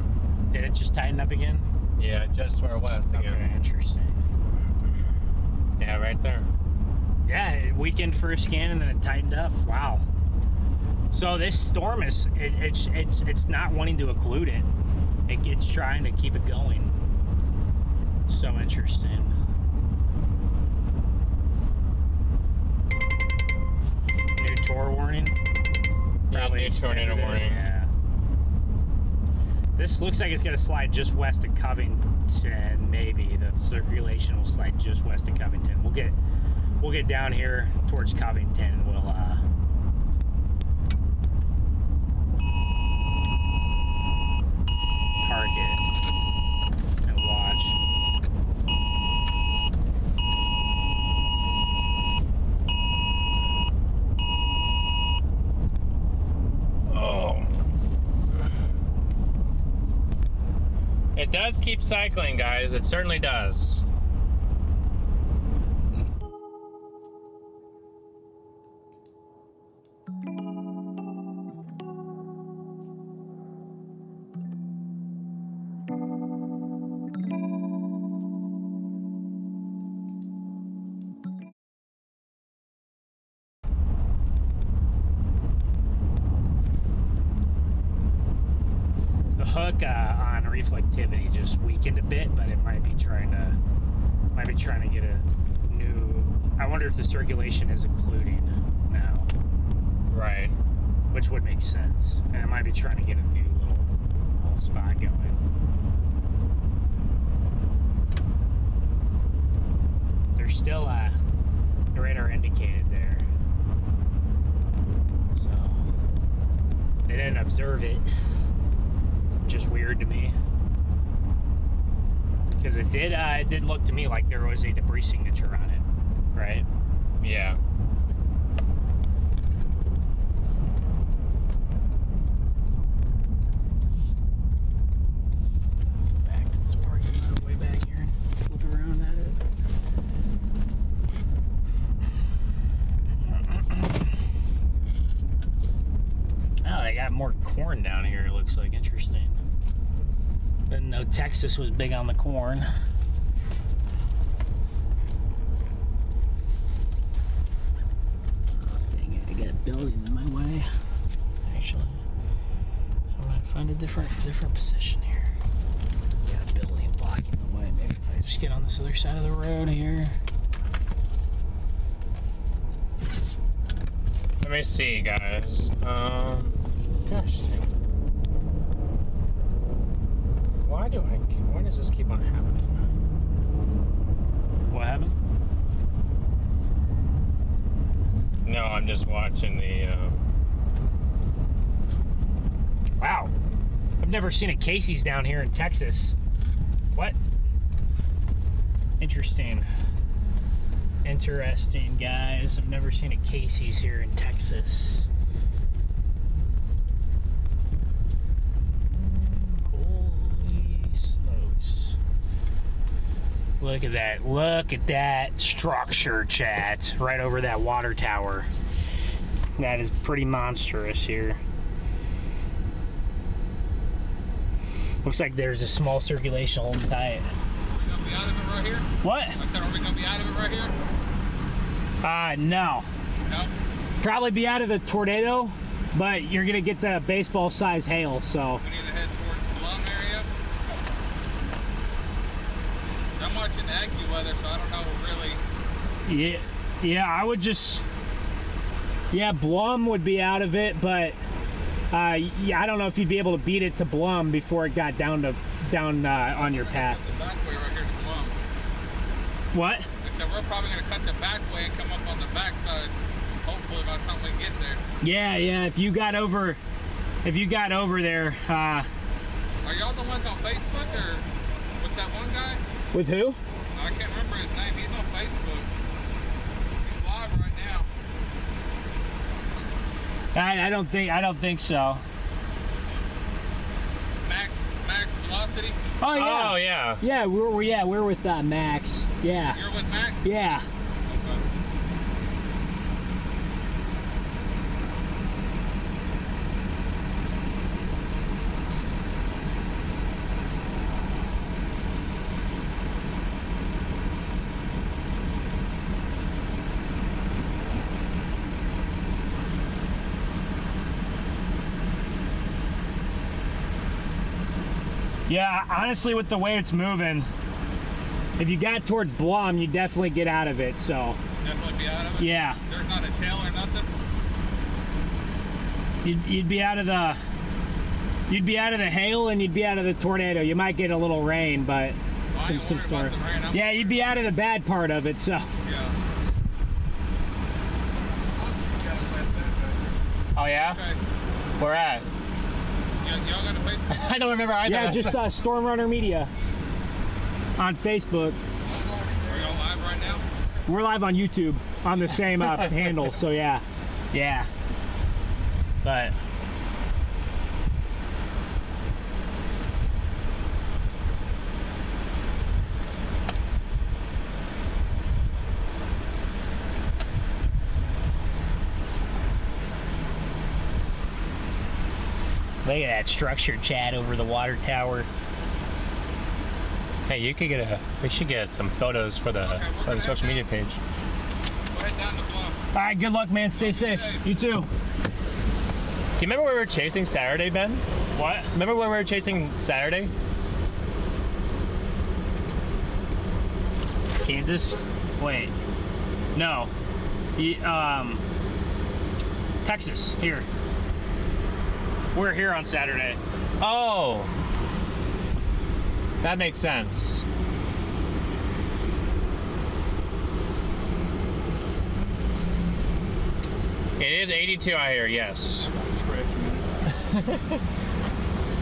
Did it just tighten up again? Yeah, just to our west again. Okay, interesting. Yeah, right there. Yeah, it weakened for a scan and then it tightened up. Wow. So this storm it's not wanting to occlude it. It's trying to keep it going. So interesting. New tornado warning. Probably new tornado extended it, warning. Yeah. This looks like it's going to slide just west of Covington. Maybe the circulation will slide just west of Covington. We'll get down here towards Covington and we'll park it and watch. Oh. It does keep cycling, guys. It certainly does. Hook on reflectivity just weakened a bit, but it might be trying to get a new. I wonder if the circulation is occluding now. Right. Which would make sense, and it might be trying to get a new little spot going. There's still the radar indicated there, so they didn't observe it. Just weird to me, because it did look to me like there was a debris signature on it, right? Yeah. more corn down here, it looks like. Interesting. Didn't know Texas was big on the corn. Dang it, I got a building in my way. Actually, so I'm gonna find a different position here. Got a building blocking the way. Maybe if I just get on this other side of the road here. Let me see, guys. Gosh. Why does this keep on happening? What happened? No, I'm just watching the, Wow. I've never seen a Casey's down here in Texas. What? Interesting. Interesting, guys. I've never seen a Casey's here in Texas. Holy smokes. Look at that. Look at that structure, chat. Right over that water tower. That is pretty monstrous here. Looks like there's a small circulation holding tight. Are we gonna be out of it right here? What? I said, are we gonna be out of it right here? No. No? Probably be out of the tornado, but you're gonna get the baseball size hail, so. We need to head towards the Plum area. I'm watching the AccuWeather, so I don't know really. Yeah, I would just, Blum would be out of it, but I don't know if you'd be able to beat it to Blum before it got down on your path. The back way right here to Plum. What? I said, we're probably gonna cut the back way and come up on the back side, hopefully by the time we get there. Yeah, if you got over there, Are y'all the ones on Facebook or with that one guy? with who? I can't remember his name. He's on Facebook. He's live right now. I don't think so. Max Velocity. Oh yeah. Oh, yeah. Yeah, we're with Max. Yeah. You're with Max? Yeah. Okay. Yeah, honestly, with the way it's moving, if you got towards Blum, you'd definitely get out of it, so. Definitely be out of it? Yeah. There's not a tail or nothing? You'd be out of the hail and you'd be out of the tornado. You might get a little rain, but I ain't some worried about storm. the rain. Yeah, you'd be out of the bad part of it, so. Yeah. Oh, yeah? Okay. Where at? Y'all got a Facebook? I don't remember either. Yeah, just StormRunner Media on Facebook. Are y'all live right now? We're live on YouTube on the same handle, so yeah. But look at that structured chat over the water tower. Hey, we should get some photos for the social media page. Go ahead down the bluff. All right, good luck, man. Stay safe. You too. Do you remember when we were chasing Saturday, Ben? What? Remember when we were chasing Saturday? Kansas? Wait. No. Texas. Here. We're here on Saturday. Oh. That makes sense. It is 82 out here, yes.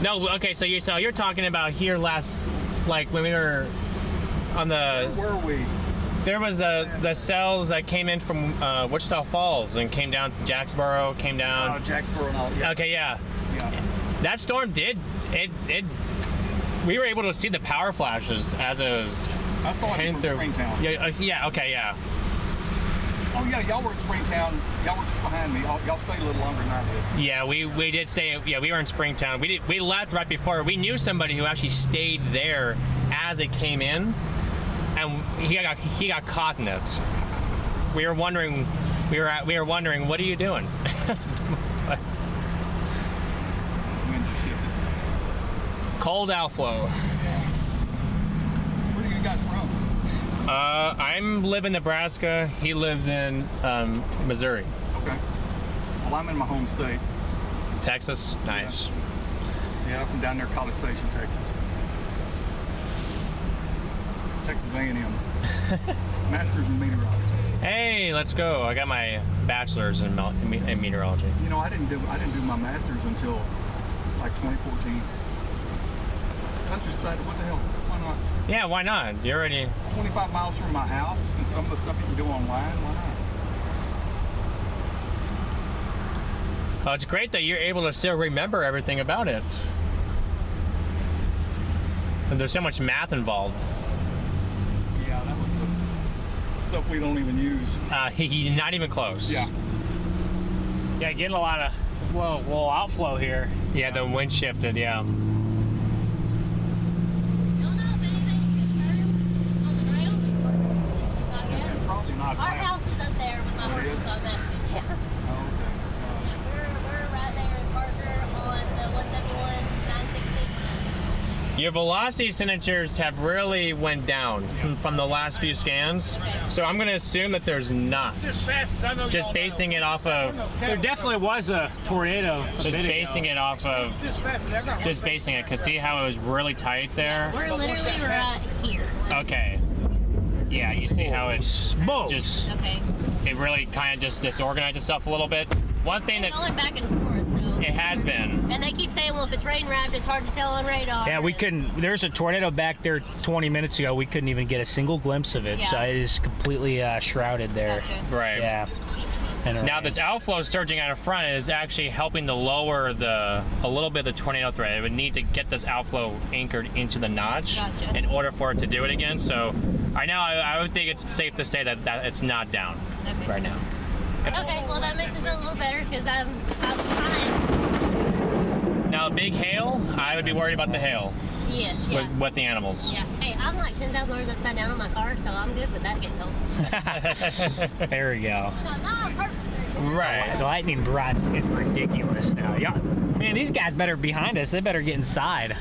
No, okay, so you're talking about here last, like when we were on the. Where were we? There was the cells that came in from Wichita Falls and came down to Jacksboro, came down. Jacksboro and all. Yeah. Okay, yeah. Yeah. That storm did it. We were able to see the power flashes as it was I saw it heading from through. Springtown. Yeah, yeah, okay, yeah. Oh yeah, y'all were at Springtown. Y'all were just behind me. Y'all stayed a little longer than I did. Yeah, we did stay. Yeah, we were in Springtown. We left right before. We knew somebody who actually stayed there as it came in, and he got caught in it. We were wondering what are you doing? Wind just shifted. Cold outflow. Where are you guys from? I'm live in Nebraska. He lives in Missouri. Okay. Well, I'm in my home state. Texas? Nice. Yeah, I'm from down there, College Station, Texas. Texas A&M. Masters in meteorology. Hey, let's go. I got my bachelor's in meteorology. You know, I didn't do my master's until like 2014. I just decided, what the hell? Why not? Yeah, why not? You're already 25 miles from my house, and some of the stuff you can do online. Why not? Oh, it's great that you're able to still remember everything about it. And there's so much math involved. Yeah, that was the stuff we don't even use. Not even close. Yeah. Yeah, getting a lot of little outflow here. Yeah, the wind shifted, yeah. Probably not. Our house is up there with my horses, so I'm asking. Yeah. Oh, okay. Yeah, we're right there in Parker on the 171, 960. Your velocity signatures have really went down from the last few scans. Okay. So I'm going to assume that there's not. Just basing it off of... There definitely was a tornado. Just basing it off of... Just basing it, because see how it was really tight there? We're literally right here. Okay. Yeah, you see how it Smokes. just... Okay. It really kind of just disorganized itself a little bit. One thing It's that's... going back and forth, so. It has been. And they keep saying, well, if it's rain wrapped, it's hard to tell on radar. Yeah, we couldn't. There's a tornado back there 20 minutes ago. We couldn't even get a single glimpse of it. Yeah. So it is completely shrouded there. Gotcha. Right. Yeah. And Now this outflow surging out in front is actually helping to lower a little bit of the tornado threat. It would need to get this outflow anchored into the notch Gotcha. in order for it to do it again. So right now I would think it's safe to say that it's not down Okay. right now. Okay, well, that makes me feel a little better because I was crying. Now big hail, I would be worried about the hail Yes, yeah. with the animals. Yeah. Hey, I'm like 10,000 dollars upside down on my car, so I'm good with that getting told. there we go. No, not on purpose. Right. The lightning barrage is getting ridiculous now. Yeah, man, these guys better behind us. They better get inside.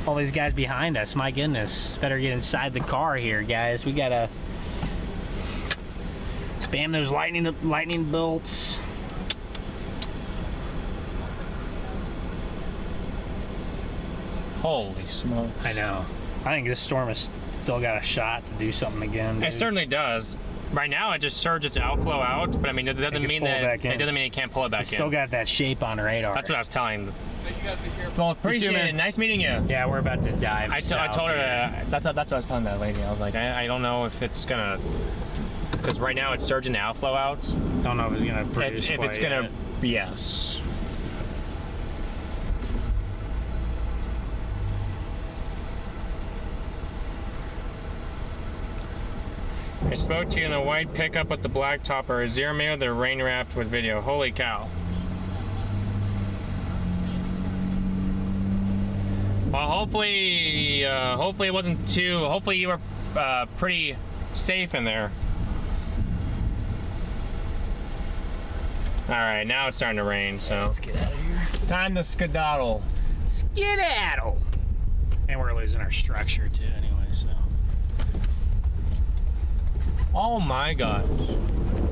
All these guys behind us. My goodness, better get inside the car here, guys. We gotta spam those lightning bolts. Holy smoke. I know. I think this storm has still got a shot to do something again. It dude. certainly does. Right now, it just surges outflow out, but I mean, it doesn't mean pull it that back in. it doesn't mean it can't pull it back It's in. still got that shape on radar. That's what I was telling. Hey, you guys be careful. Well, appreciate man. it. Nice meeting you. Yeah, we're about to dive. I told her that's what I was telling that lady. I was like, I don't know if it's gonna, because right now it's surging the outflow out. Don't know if it's gonna produce. If it's quite gonna, yet. yes. I spoke to you in the white pickup with the black topper. Is zero mirror, they're rain wrapped with video. Holy cow. Well, hopefully it wasn't too, hopefully you were pretty safe in there. All right, now it's starting to rain, so. Let's get out of here. Time to skedaddle. Skedaddle. And we're losing our structure too, anyway. So. Oh my gosh.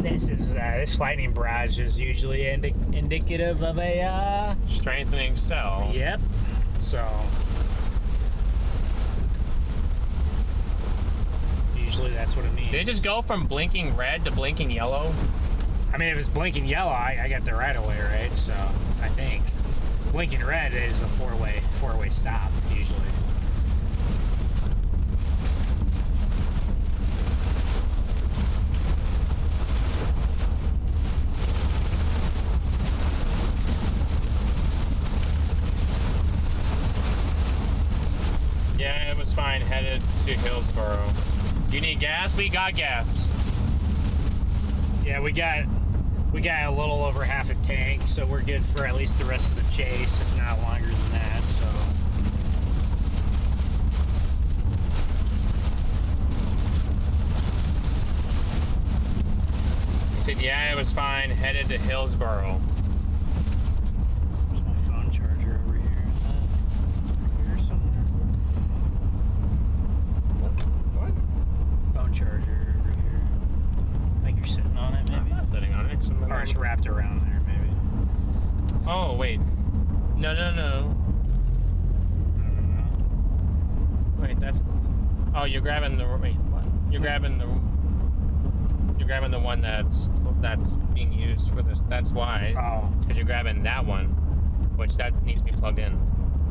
This lightning barrage is usually indicative of a. Strengthening cell. Yep. So. Usually that's what it means. Did it just go from blinking red to blinking yellow? I mean, if it's blinking yellow, I got the right of way, right? So I think blinking red is a four-way stop usually. Yeah, it was fine. Headed to Hillsboro. You need gas? We got gas. Yeah, we got a little over half a tank, so we're good for at least the rest of the chase, if not longer than that. So. He said, yeah, it was fine. Headed to Hillsboro. There's my phone charger over here. Here somewhere. What? Phone charger over here. I think you're sitting on it, maybe. I'm not sitting on it. Or it's wrapped around there, maybe. Oh, wait. No. I don't know. Wait, that's... Oh, you're grabbing the... Wait, what? You're grabbing the one that's being used for this. That's why. Oh. Because you're grabbing that one, which that needs to be plugged in.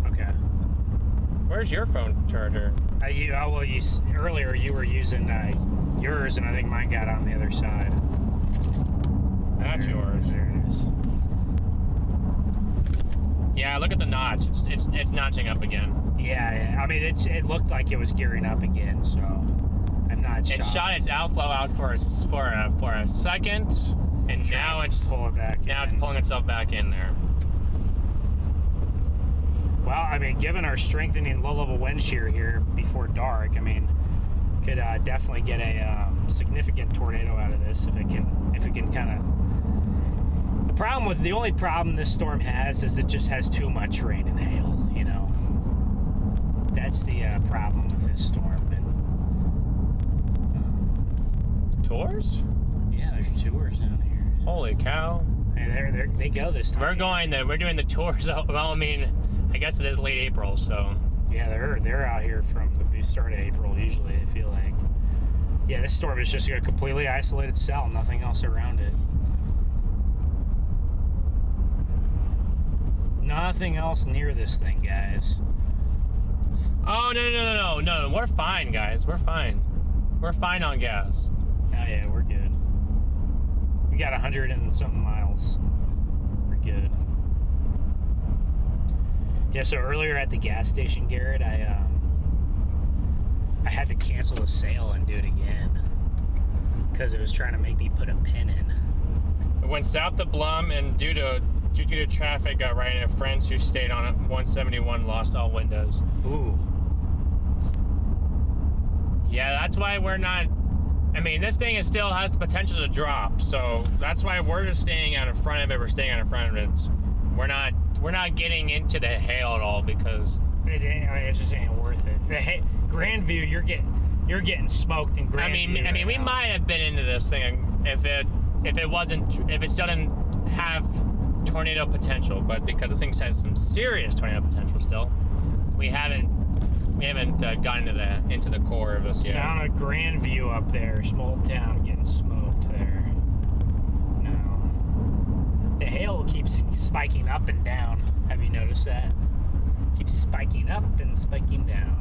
Okay. Where's your phone charger? Earlier you were using yours, and I think mine got on the other side. That's yours. There it is. Yeah, look at the notch. It's notching up again. Yeah. I mean, it looked like it was gearing up again, so I'm not shocked. It shot its outflow out for a second, and now it's pull it back. Now it's pulling itself back in there. Well, I mean, given our strengthening low-level wind shear here before dark, I mean, could definitely get a significant tornado out of this if it can kind of. The only problem this storm has is it just has too much rain and hail. You know, that's the problem with this storm. And, tours? Yeah, there's tours down here. Holy cow! And they go this time. We're doing the tours. Well, I mean, I guess it is late April, so. Yeah, they're out here from the start of April usually. I feel like. Yeah, this storm is just a completely isolated cell, nothing else around it. Nothing else near this thing, guys. Oh, no. We're fine, guys. We're fine. We're fine on gas. Oh, yeah, we're good. We got 100 and something miles. We're good. Yeah, so earlier at the gas station, Garrett, I had to cancel the sale and do it again because it was trying to make me put a pin in. It went south to Blum, and due to traffic, got right into friends who stayed on it. 171 lost all windows. Ooh. Yeah, that's why we're not. I mean, this thing still has the potential to drop, so that's why we're just staying out in front of it. We're staying out in front of it. We're not getting into the hail at all because it just ain't worth it. Grandview, you're getting smoked in Grandview. I mean, we might have been into this thing if it still didn't have tornado potential, but because this thing has some serious tornado potential still, we haven't gotten into the core of this yet. Down at Grandview up there, small town getting smoked there. No, the hail keeps spiking up and down. Have you noticed that? Keeps spiking up and spiking down.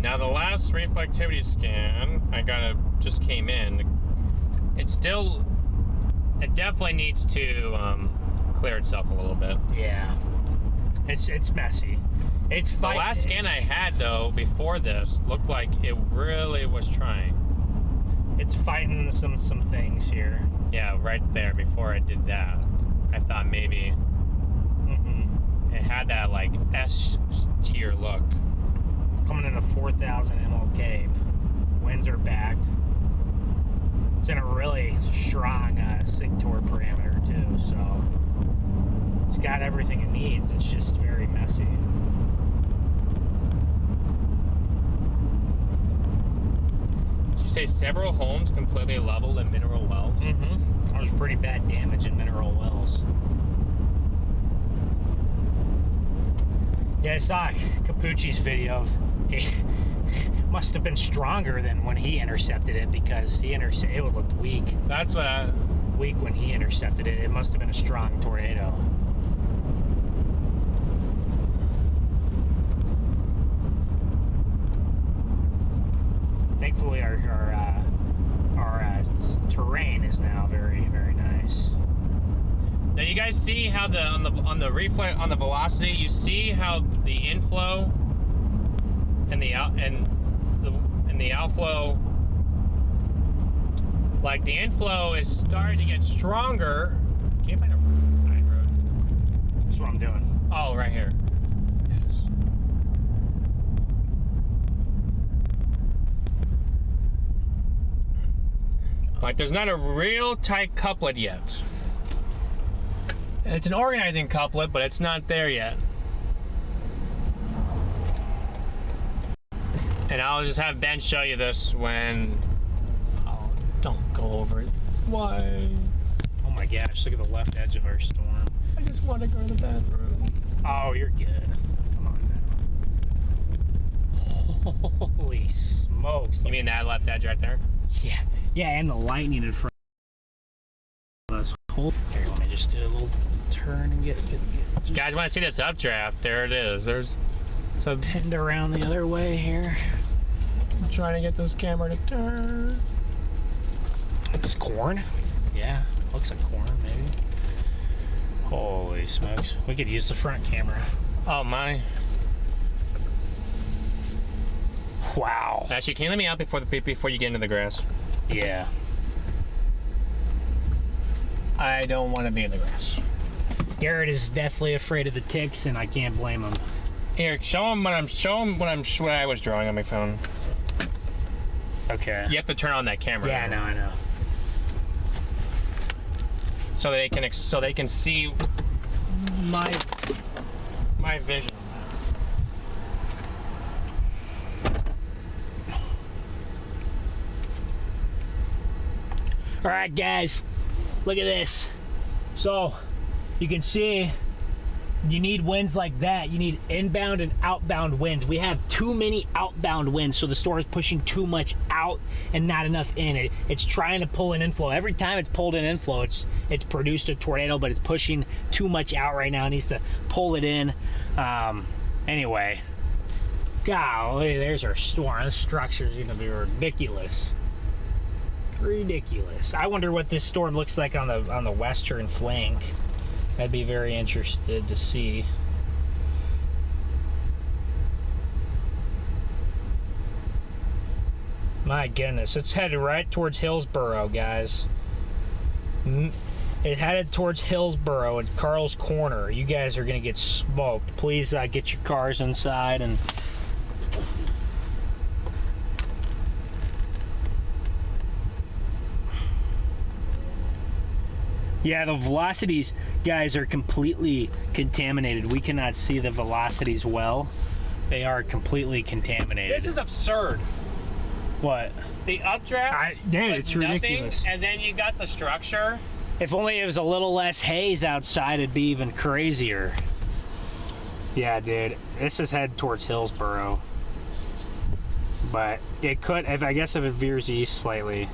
Now the last reflectivity scan just came in. It definitely needs to clear itself a little bit. Yeah, it's messy. The last scan I had though before this looked like it really was trying. It's fighting some things here. Yeah, right there before I did that, I thought maybe it had that like S tier look. Coming in a 4,000 MLK. Winds are backed. It's in a really strong SIG-TOR parameter too, so it's got everything it needs. It's just very messy. Did you say several homes completely leveled in mineral wells? There's pretty bad damage in mineral wells. Yeah, I saw Capucci's video of it must have been stronger than when he intercepted it because it looked weak. That's what weak when he intercepted it. It must have been a strong tornado. Thankfully, our terrain is now very, very nice. Now you guys see how on the velocity, you see how the inflow and the outflow, like the inflow is starting to get stronger. Can't find a side road. That's what I'm doing. Oh, right here. Like there's not a real tight couplet yet. It's an organizing couplet, but it's not there yet. And I'll just have Ben show you this when... Oh, don't go over it. Why? Oh my gosh, look at the left edge of our storm. I just want to go to the bathroom. Oh, you're good. Come on now. Holy smokes. You mean that left edge right there? Yeah. Yeah, and the lightning in front of us. Here, let me just do a little turn and get You guys want to see this updraft? There it is. There's some pinned around the other way here. I'm trying to get this camera to turn. It's corn? Yeah, looks like corn, maybe. Holy smokes. We could use the front camera. Oh my. Wow. Actually, can you let me out before you get into the grass? Yeah. I don't want to be in the grass. Garrett is deathly afraid of the ticks, and I can't blame him. Here, show him what I was drawing on my phone. Okay. You have to turn on that camera. Yeah, I know. So they can see my vision. All right, guys, look at this. So you can see you need winds like that. You need inbound and outbound winds. We have too many outbound winds, so the storm is pushing too much out and not enough in. It's trying to pull in inflow. Every time it's pulled in inflow, it's produced a tornado, but it's pushing too much out right now. It needs to pull it in. Anyway, golly, there's our storm. This structure is gonna be ridiculous. Ridiculous. I wonder what this storm looks like on the western flank. I'd be very interested to see. My goodness, it's headed right towards Hillsboro, guys. It headed towards Hillsboro at Carl's Corner. You guys are gonna get smoked. Please get your cars inside and yeah, the velocities, guys, are completely contaminated. We cannot see the velocities well. They are completely contaminated. This is absurd. What? The updraft. Dude, it's ridiculous. And then you got the structure. If only it was a little less haze outside, it'd be even crazier. Yeah, dude, this is headed towards Hillsboro. But it could, I guess if it veers east slightly.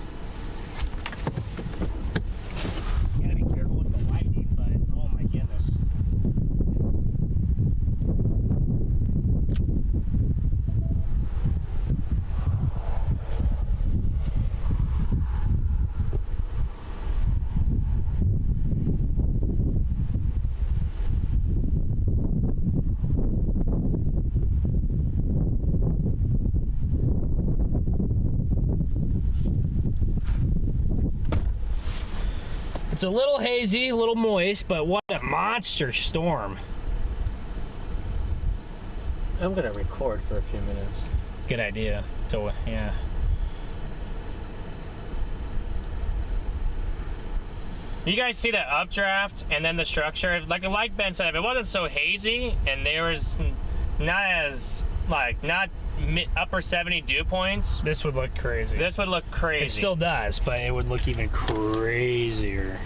It's a little hazy, a little moist, but what a monster storm. I'm gonna record for a few minutes. Good idea. So, yeah. You guys see that updraft and then the structure? Like Ben said, if it wasn't so hazy and there was not upper 70 dew points, This would look crazy. this would look crazy. It still does, but it would look even crazier.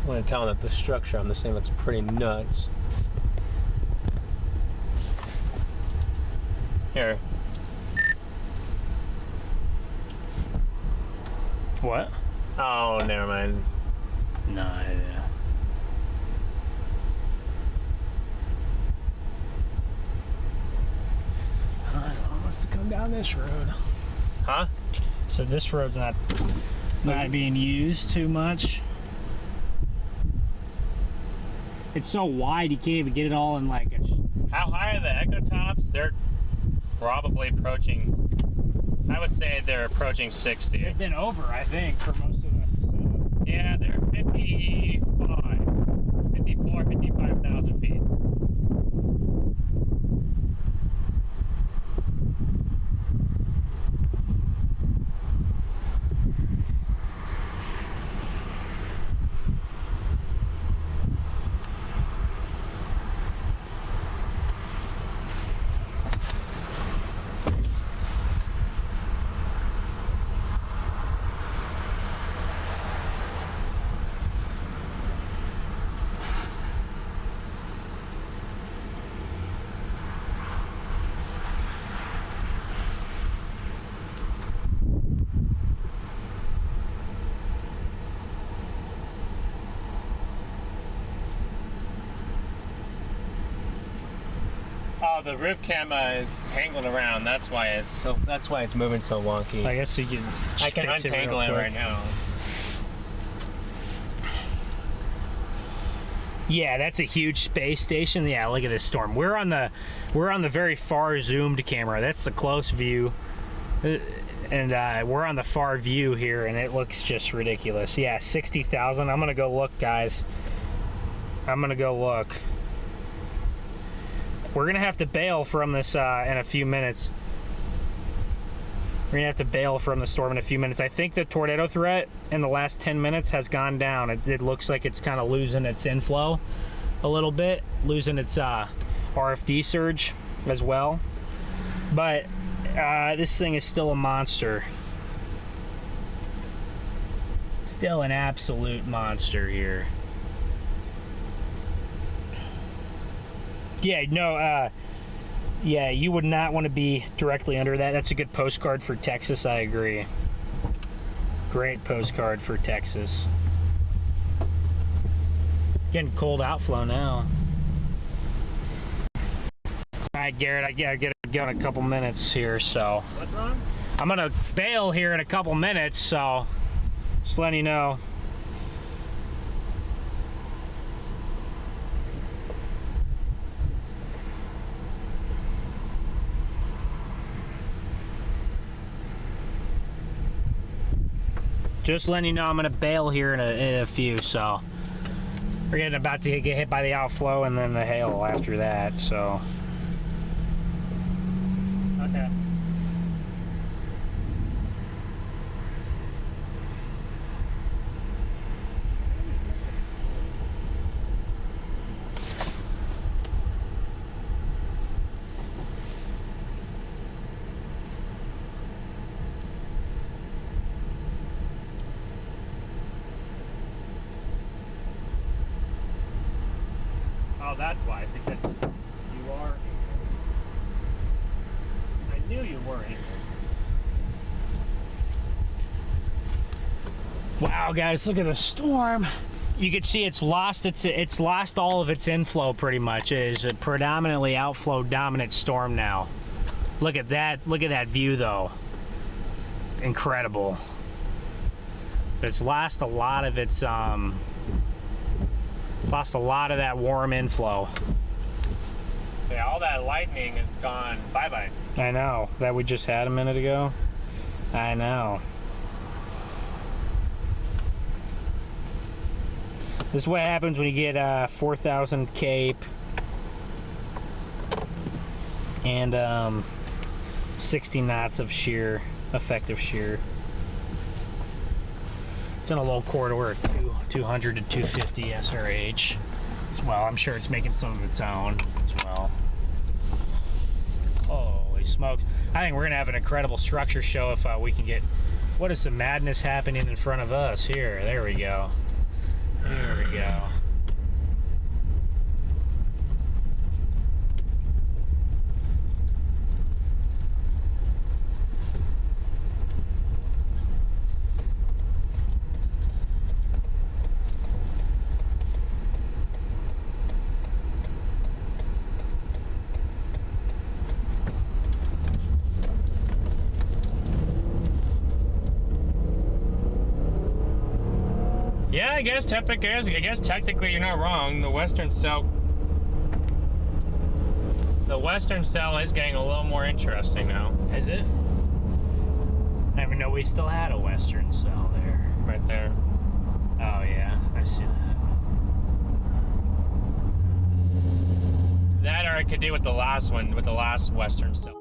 I want to tell them that the structure on this thing looks pretty nuts. Here. What? Oh, never mind. No, yeah. come down this road. Huh? So this road's not being used too much. It's so wide you can't even get it all in like a... How high are the echo tops? They're probably approaching, I would say they're approaching 60. They've been over, I think, for most of the setup. Yeah, they're 55,000 feet. Oh, the roof camera is tangling around. That's why it's moving so wonky. I guess you can. I can untangle it right now. Yeah, that's a huge space station. Yeah, look at this storm. We're on the very far zoomed camera. That's the close view, and we're on the far view here, and it looks just ridiculous. Yeah, 60,000. I'm gonna go look, guys. I'm gonna go look. We're gonna have to bail from this in a few minutes. We're gonna have to bail from the storm in a few minutes. I think the tornado threat in the last 10 minutes has gone down. It looks like it's kind of losing its inflow a little bit, losing its RFD surge as well. But this thing is still a monster. Still an absolute monster here. Yeah, no, yeah, you would not want to be directly under that. That's a good postcard for Texas, I agree. Great postcard for Texas. Getting cold outflow now. All right, Garrett, I gotta go in a couple minutes here, so. What's wrong? I'm gonna bail here in a couple minutes, so just letting you know. Just letting you know I'm gonna bail here in a few, so we're getting about to get hit by the outflow and then the hail after that, so. Okay. Oh, that's why. It's because you are. I knew you were. Wow, guys, look at the storm. You can see it's lost all of its inflow pretty much. It is a predominantly outflow dominant storm now. Look at that. Look at that view though. Incredible. It's lost a lot of its lost a lot of that warm inflow. So yeah, all that lightning is gone bye-bye. I know, that we just had a minute ago. I know. This is what happens when you get 4,000 Cape and 60 knots of shear, effective shear. It's in a low corridor of 200 to 250 SRH as well. I'm sure it's making some of its own as well. Holy smokes. I think we're gonna have an incredible structure show if we can get, what is the madness happening in front of us here? There we go. There we go. Yeah, I guess technically you're not wrong. The western cell is getting a little more interesting now. Is it? I didn't even know we still had a western cell there. Right there. Oh yeah, I see that. That or it could do with the last one, with the last western cell.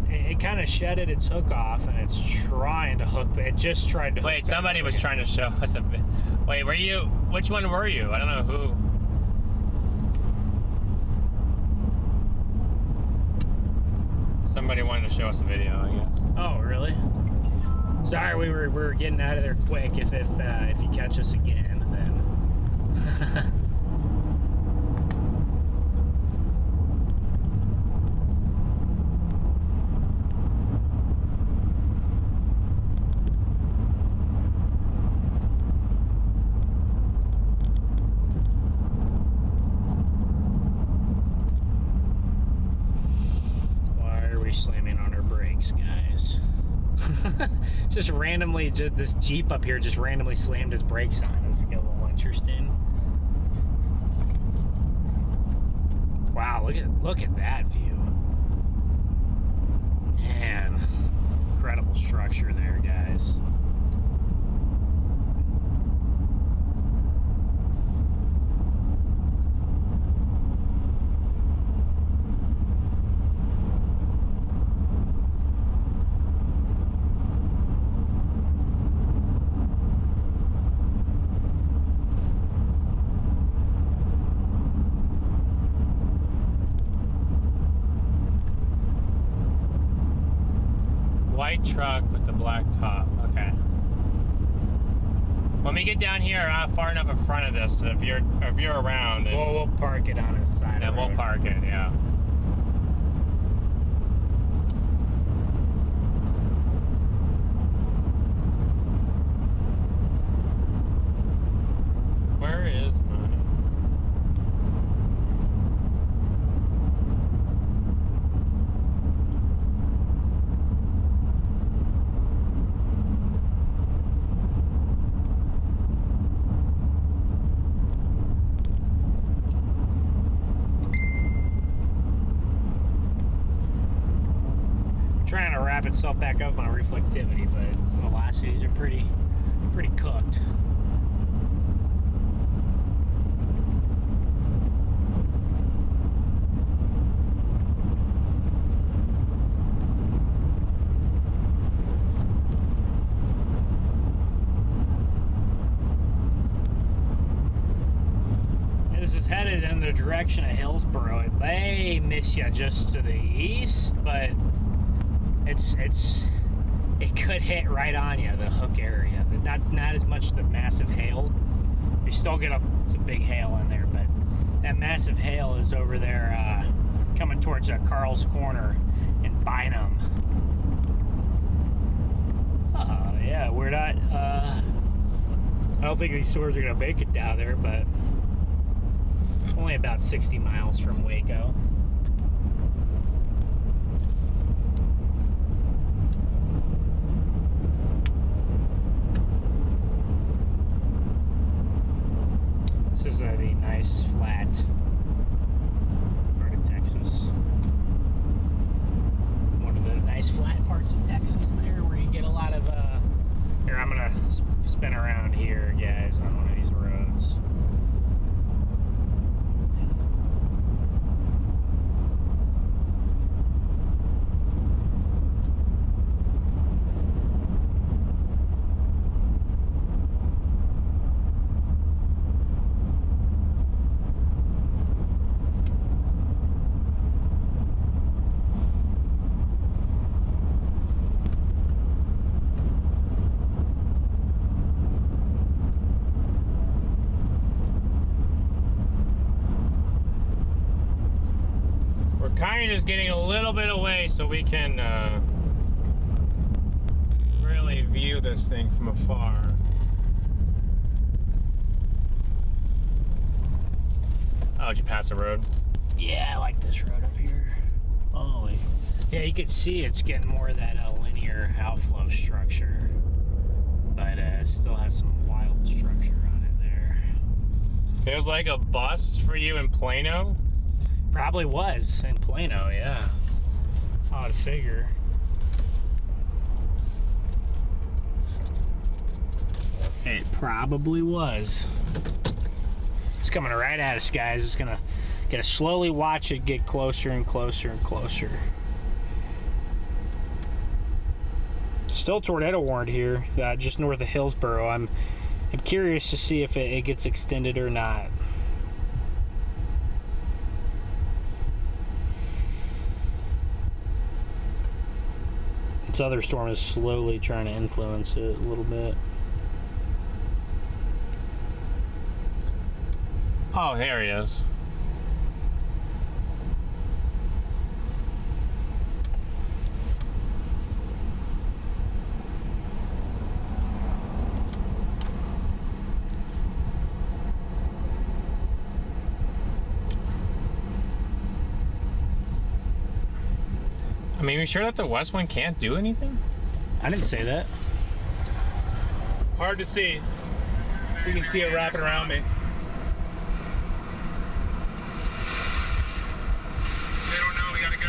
It kind of shedded its hook off, and it's trying to hook. It just tried to. Wait, somebody was trying to show us a bit. Wait, were you? Which one were you? I don't know who. Somebody wanted to show us a video, I guess. Oh, really? Sorry, we were getting out of there quick. If you catch us again, then. Slamming on our brakes, guys. Just randomly, this Jeep up here just randomly slammed his brakes on. It's get a little interesting. Wow, look at that view. Man, incredible structure there, guys. White truck with the black top. Okay. When we get down here, far enough in front of this, if you're around, We'll park it on its side. then we'll park it. Yeah. Where is mine? Trying to wrap itself back up on reflectivity, but velocities are pretty cooked. This is headed in the direction of Hillsboro. It may miss you just to the east, but it could hit right on you, the hook area. Not as much the massive hail. You still get some big hail in there, but that massive hail is over there coming towards Carl's Corner and Bynum. Yeah, we're not. I don't think these stores are gonna make it down there, but only about 60 miles from Waco. This is a nice flat part of Texas. One of the nice flat parts of Texas there where you get a lot of, here, I'm gonna spin around here, guys, on one of these roads. Kind of just getting a little bit away so we can really view the this thing from afar. Oh, did you pass the road? Yeah, I like this road up here. Holy. Yeah, you can see it's getting more of that linear outflow structure. But it still has some wild structure on it there. Feels like a bust for you in Plano? Probably was in Plano, yeah. Odd figure. It probably was. It's coming right at us, guys. It's gonna slowly watch it get closer and closer and closer. Still tornado warned here, just north of Hillsboro. I'm curious to see if it gets extended or not. This other storm is slowly trying to influence it a little bit. Oh, there he is. I mean, are you sure that the west one can't do anything? I didn't say that. Hard to see. You can see it wrapping around me. They don't know, we gotta go.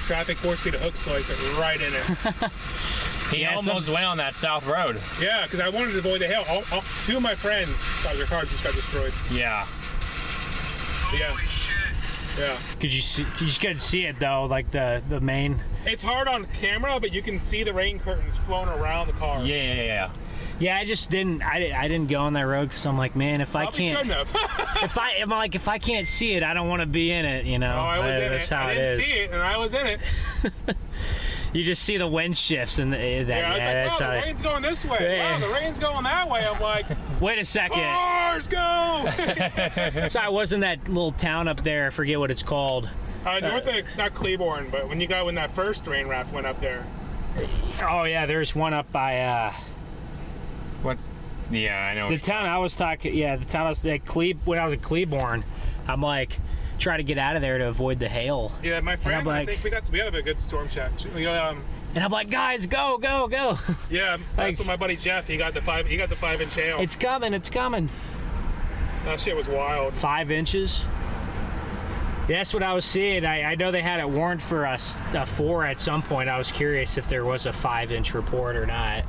Traffic forced me to hook slice it right in it. He almost went on that south road. Yeah, because I wanted to avoid the hail. Two of my friends thought their cars just got destroyed. Yeah. Yeah. Holy shit. Yeah. Could you see it though, like the main? It's hard on camera, but you can see the rain curtains flowing around the car. Yeah. Yeah, I just didn't. I didn't go on that road because I'm like, man, if Probably I can't, if I can't see it, I don't want to be in it. You know. Oh, I was in That's it. how I didn't see it, and I was in it. You just see the wind shifts and that. Yeah, I was like, oh, the rain's going this way. Yeah. Wow, the rain's going that way. I'm like, wait a second. Cars go! So I was in that little town up there. I forget what it's called. North of, not Claiborne, but when that first rain wrap went up there. Oh yeah, there's one up by. What's? Yeah, I know. The town I was talking. Yeah, the town I was at when I was at Claiborne. I'm like, try to get out of there to avoid the hail. Yeah, my friend. Like, I think we have a good storm shack. And I'm like, guys, go. Yeah, that's what my buddy Jeff. He got the 5-inch hail. It's coming. That shit was wild. 5 inches. That's what I was seeing. I know they had it warned for us 4 at some point. I was curious if there was a 5-inch report or not.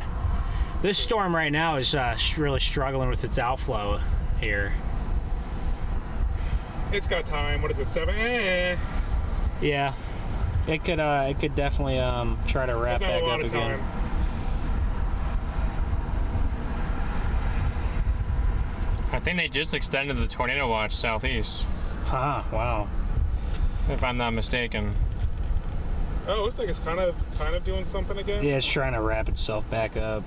This storm right now is really struggling with its outflow here. It's got time. What is it, 7? Yeah, it could definitely try to wrap back up again. I think they just extended the tornado watch southeast. Huh, wow. If I'm not mistaken. Oh, it looks like it's kind of doing something again. Yeah, it's trying to wrap itself back up.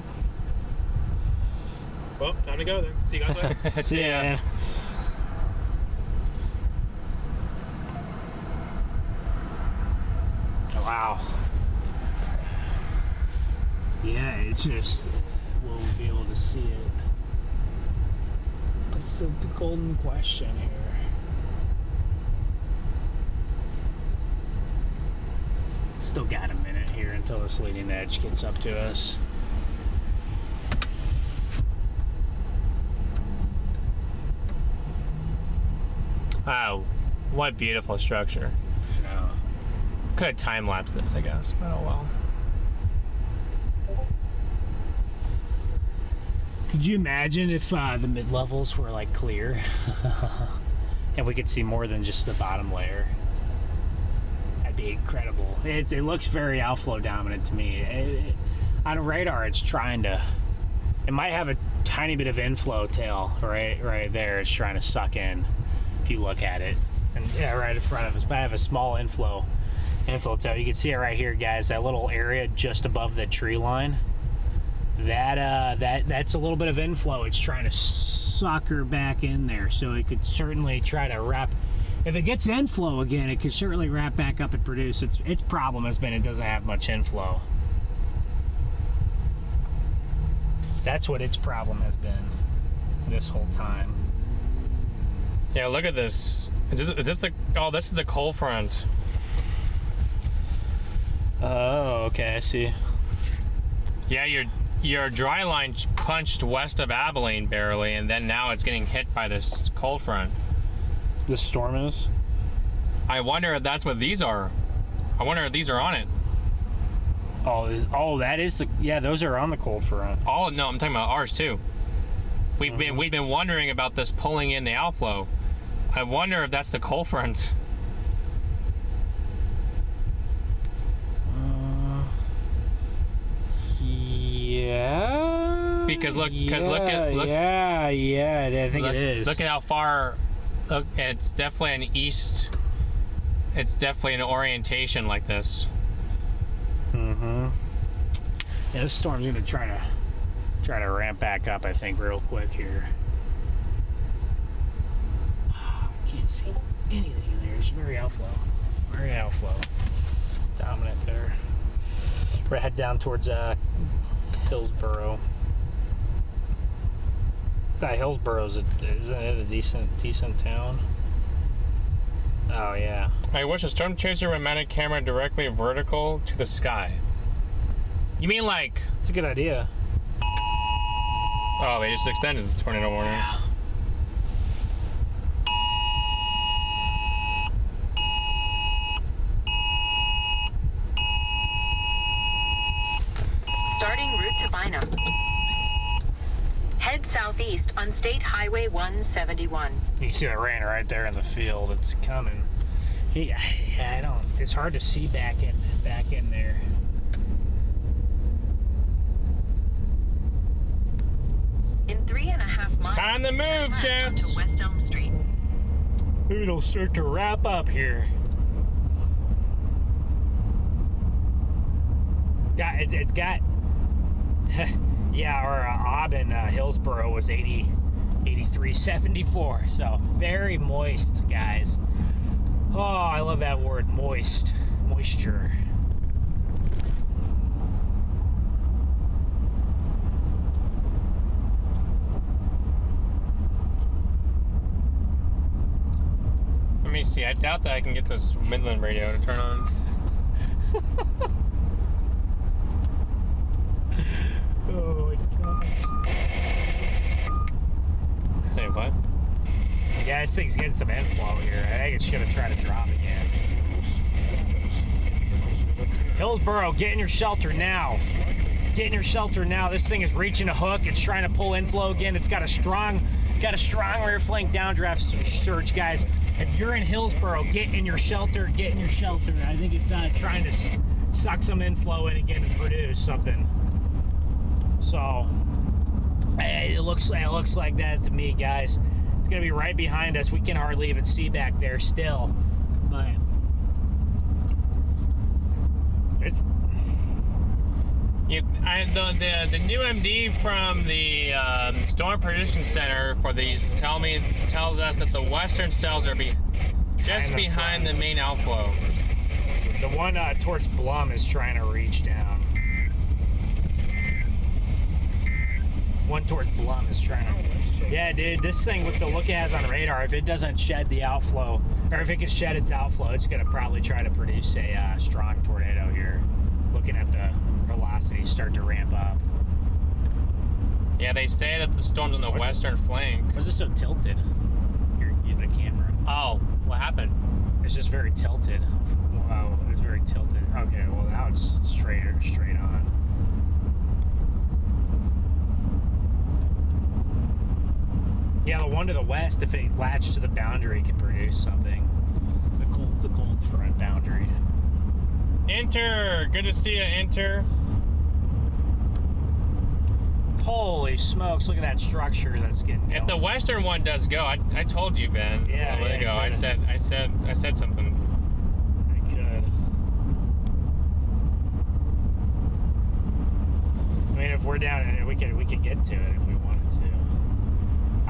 Well, time to go then. See you guys later. See ya, man. Wow. Yeah, it's just, we'll be able to see it. That's the golden question here. Still got a minute here until this leading edge gets up to us. Wow, what beautiful structure. Yeah. Could have time-lapsed this, I guess, but oh well. Could you imagine if the mid-levels were like clear and we could see more than just the bottom layer? That'd be incredible. It looks very outflow dominant to me. On radar, it's trying to. It might have a tiny bit of inflow tail right there. It's trying to suck in. If you look at it, and yeah, right in front of us, but I have a small inflow tail. You can see it right here, guys. That little area just above the tree line. That's a little bit of inflow. It's trying to sucker back in there, so it could certainly try to wrap If it gets inflow again, it could certainly wrap back up and produce. Its problem has been it doesn't have much inflow. That's what its problem has been this whole time. Yeah, look at this. Is this the? Oh, this is the cold front. Oh, okay, I see. Yeah, your dry line punched west of Abilene barely, and then now it's getting hit by this cold front. The storm is? I wonder if that's what these are. I wonder if these are on it. Oh, that is the, yeah, those are on the cold front. Oh no, I'm talking about ours too. We've been wondering about this pulling in the outflow. I wonder if that's the cold front. Yeah. Because look, yeah, I think it is. Look at how far. Look, it's definitely an east. It's definitely an orientation like this. Mm-hmm. Yeah, this storm's gonna try to ramp back up, I think, real quick here. I can't see anything in there. It's very outflow. Very outflow. Dominant there. We're head down towards Hillsboro. That Hillsboro isn't it a decent town? Oh yeah. I wish a storm chaser would mount a camera directly vertical to the sky. You mean like? It's a good idea. Oh, they just extended the tornado warning. Starting route to Bynum. Head southeast on State Highway 171. You can see the rain right there in the field. It's coming. Yeah, I don't. It's hard to see back in there. In 3.5 miles, time to turn move, left chaps. onto West Elm Street. It'll start to wrap up here. It's got. Yeah, our Aubin Hillsboro was 83.74, so very moist, guys. Oh, I love that word, moist. Moisture. Let me see. I doubt that I can get this Midland radio to turn on. Oh my gosh. Say what? Yeah, this thing's getting some inflow here. I think it's gonna try to drop again. Hillsboro, get in your shelter now. Get in your shelter now. This thing is reaching a hook. It's trying to pull inflow again. It's got a strong rear flank downdraft surge, guys. If you're in Hillsboro, get in your shelter. Get in your shelter. I think it's trying to suck some inflow in again and produce something. So it looks like that to me, guys. It's gonna be right behind us. We can hardly even see back there still, but it's. The new MD from the Storm Prediction Center for these tells us that the western cells are just behind the main outflow. The one towards Blum is trying to reach down. One towards Blum is trying to. Yeah, dude, this thing with the look it has on radar, if it doesn't shed the outflow, or if it can shed its outflow, it's gonna probably try to produce a strong tornado here. Looking at the velocity start to ramp up. Yeah, they say that the storm's on the western flank. Why is it so tilted? The camera. Oh, what happened? It's just very tilted. Wow, it's very tilted. Okay, well now it's straight on. Yeah, the one to the west, if it latched to the boundary, can produce something. The cold front boundary. Enter. Good to see you. Enter. Holy smokes! Look at that structure that's getting. If the western one does go, I told you, Ben. Yeah, there you go. I said something. I could. I mean, if we're down in it, we could get to it if we wanted to.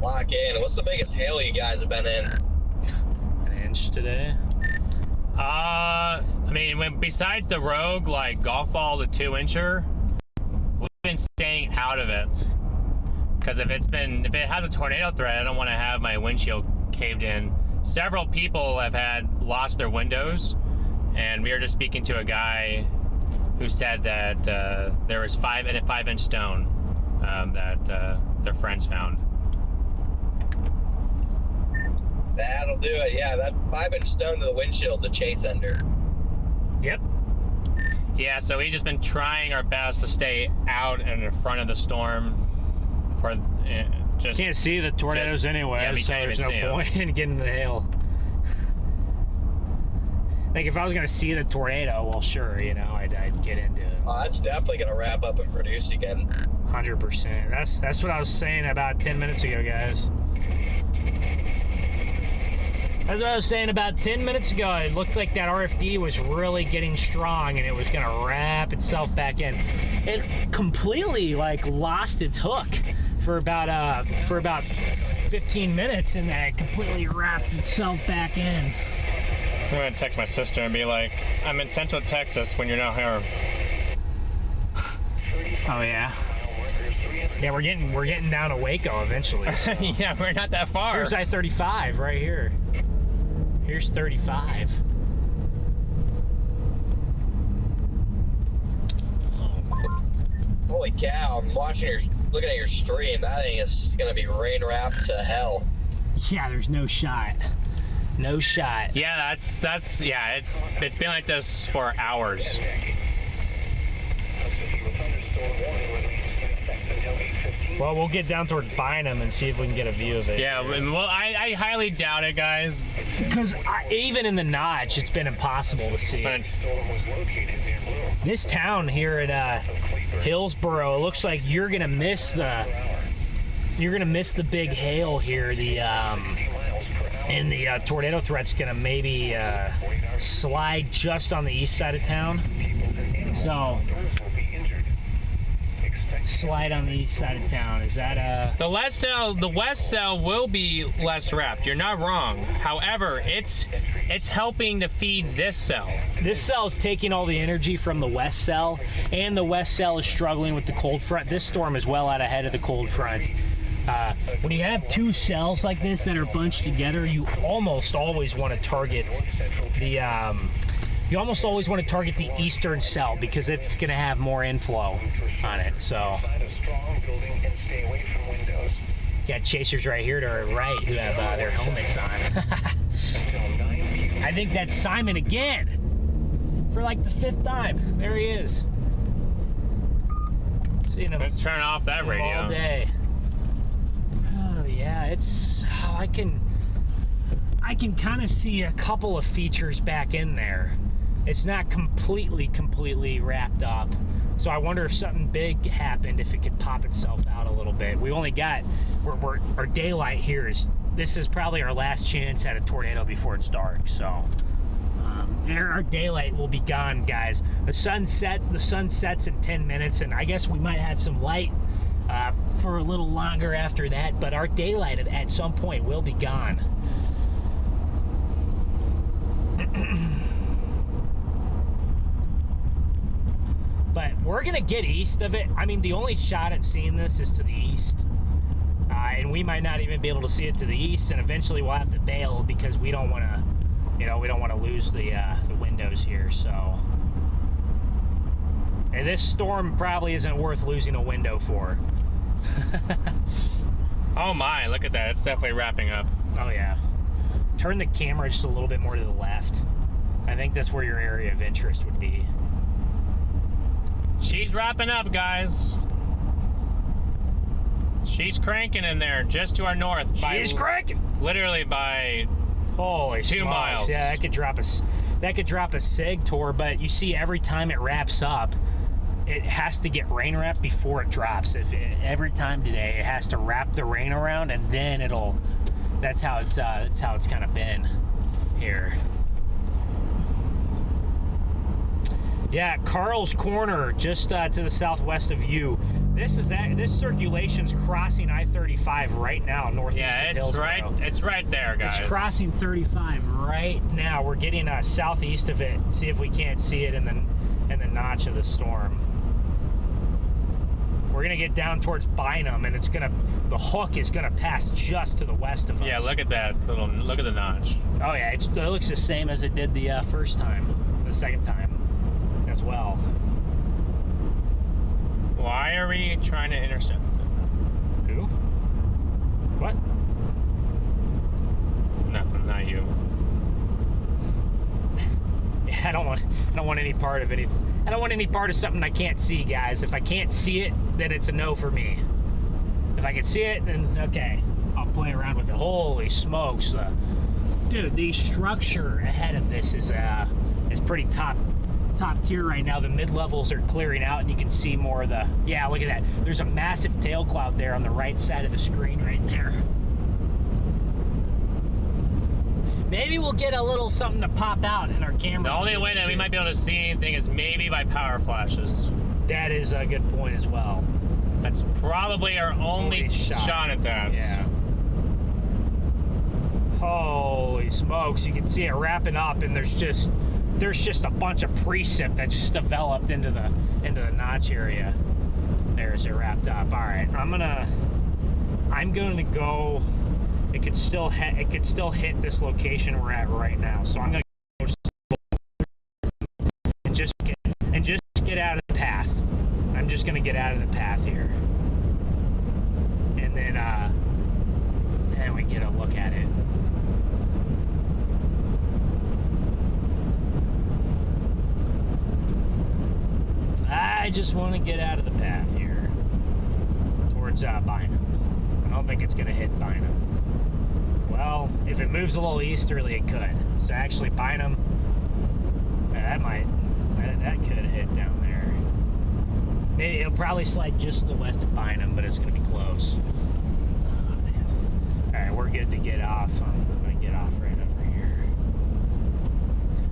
lock in. What's the biggest hail you guys have been in? An inch today. I mean, besides the rogue, like golf ball to 2-incher, we've been staying out of it. Because if it has a tornado threat, I don't want to have my windshield caved in. Several people have lost their windows, and we were just speaking to a guy who said that there was a 5-inch stone that their friends found. That'll do it. Yeah, that 5-inch stone to the windshield to chase under. Yep. Yeah, so we've just been trying our best to stay out and in front of the storm. For just can't see the tornadoes anyway, yeah, so there's no point in getting the hail. Like if I was gonna see the tornado, well, sure, you know, I'd get into it. Oh, that's definitely gonna wrap up and produce again. 100%. That's what I was saying about 10 minutes ago, guys. That's what I was saying about 10 minutes ago. It looked like that RFD was really getting strong and it was gonna wrap itself back in. It completely like lost its hook for about 15 minutes and then it completely wrapped itself back in. I'm gonna text my sister and be like, I'm in Central Texas when you're not here. Oh yeah. Yeah, we're getting down to Waco eventually. So. Yeah, we're not that far. Here's I-35 right here. Here's 35. Holy cow, I'm looking at your stream. That thing is gonna be rain wrapped to hell. Yeah, there's no shot. No shot. Yeah, yeah, it's been like this for hours. Well, we'll get down towards Bynum and see if we can get a view of it. Yeah, well, I highly doubt it, guys. Because even in the notch, it's been impossible to see. This town here at Hillsboro, it looks like you're gonna miss the big hail here. And the tornado threat's gonna maybe slide just on the east side of town. So. Slide on the east side of town. Is that the west cell will be less wrapped. You're not wrong. However, it's helping to feed this cell. This cell is taking all the energy from the west cell, and the west cell is struggling with the cold front. This storm is well out ahead of the cold front. When you have two cells like this that are bunched together, you almost always want to target the eastern cell because it's going to have more inflow on it. So, got chasers right here to our right who have their helmets on. I think that's Simon again for like the 5th time. There he is. Seeing him. Turn off that radio all day. Oh yeah, I can kind of see a couple of features back in there. It's not completely wrapped up. So I wonder if something big happened, if it could pop itself out a little bit. We only got, our daylight here this is probably our last chance at a tornado before it's dark. So our daylight will be gone, guys. The sun sets in 10 minutes, and I guess we might have some light for a little longer after that, but our daylight at some point will be gone. But we're gonna get east of it. I mean, the only shot at seeing this is to the east, and we might not even be able to see it to the east. And eventually, we'll have to bail because we don't want to, we don't want to lose the windows here. So, and this storm probably isn't worth losing a window for. Oh my! Look at that. It's definitely wrapping up. Oh yeah. Turn the camera just a little bit more to the left. I think that's where your area of interest would be. She's wrapping up, guys. She's cranking in there, just to our north. She's cranking. Literally by holy 2 miles. Yeah, that could drop a SIG tour. But you see, every time it wraps up, it has to get rain wrapped before it drops. Every time today, it has to wrap the rain around, and then it'll. That's how it's kind of been here. Yeah, Carl's Corner, just to the southwest of you. This circulation's crossing I-35 right now, northeast of Hillsborough. It's right there, guys. It's crossing 35 right now. We're getting southeast of it. See if we can't see it in the notch of the storm. We're gonna get down towards Bynum, and the hook is gonna pass just to the west of us. Yeah, look at that look at the notch. Oh yeah, it looks the same as it did the first time, the second time as well. Why are we trying to intercept them? Who? What? Nothing, not you. Yeah, I don't want any part of it. I don't want any part of something I can't see, guys. If I can't see it, then it's a no for me. If I can see it, then okay, I'll play around with it. Holy smokes, dude! The structure ahead of this is pretty top tier right now. The mid levels are clearing out, and you can see more of the. Yeah, look at that. There's a massive tail cloud there on the right side of the screen, right there. Maybe we'll get a little something to pop out in our camera. The only way that we might be able to see anything is maybe by power flashes. That is a good point as well. That's probably our only shot at that. Yeah. Holy smokes! You can see it wrapping up, and there's just a bunch of precip that just developed into the notch area. There's it wrapped up. All right, I'm going to go. It could still hit this location we're at right now. So I'm gonna go and just get out of the path. I'm just gonna get out of the path here, and then we get a look at it. I just want to get out of the path here towards Bynum. I don't think it's gonna hit Bynum. Well, if it moves a little easterly, it could. So actually, Bynum, that could hit down there. Maybe it'll probably slide just to the west of Bynum, but it's going to be close. Oh, man. All right, we're good to get off. I'm going to get off right over here.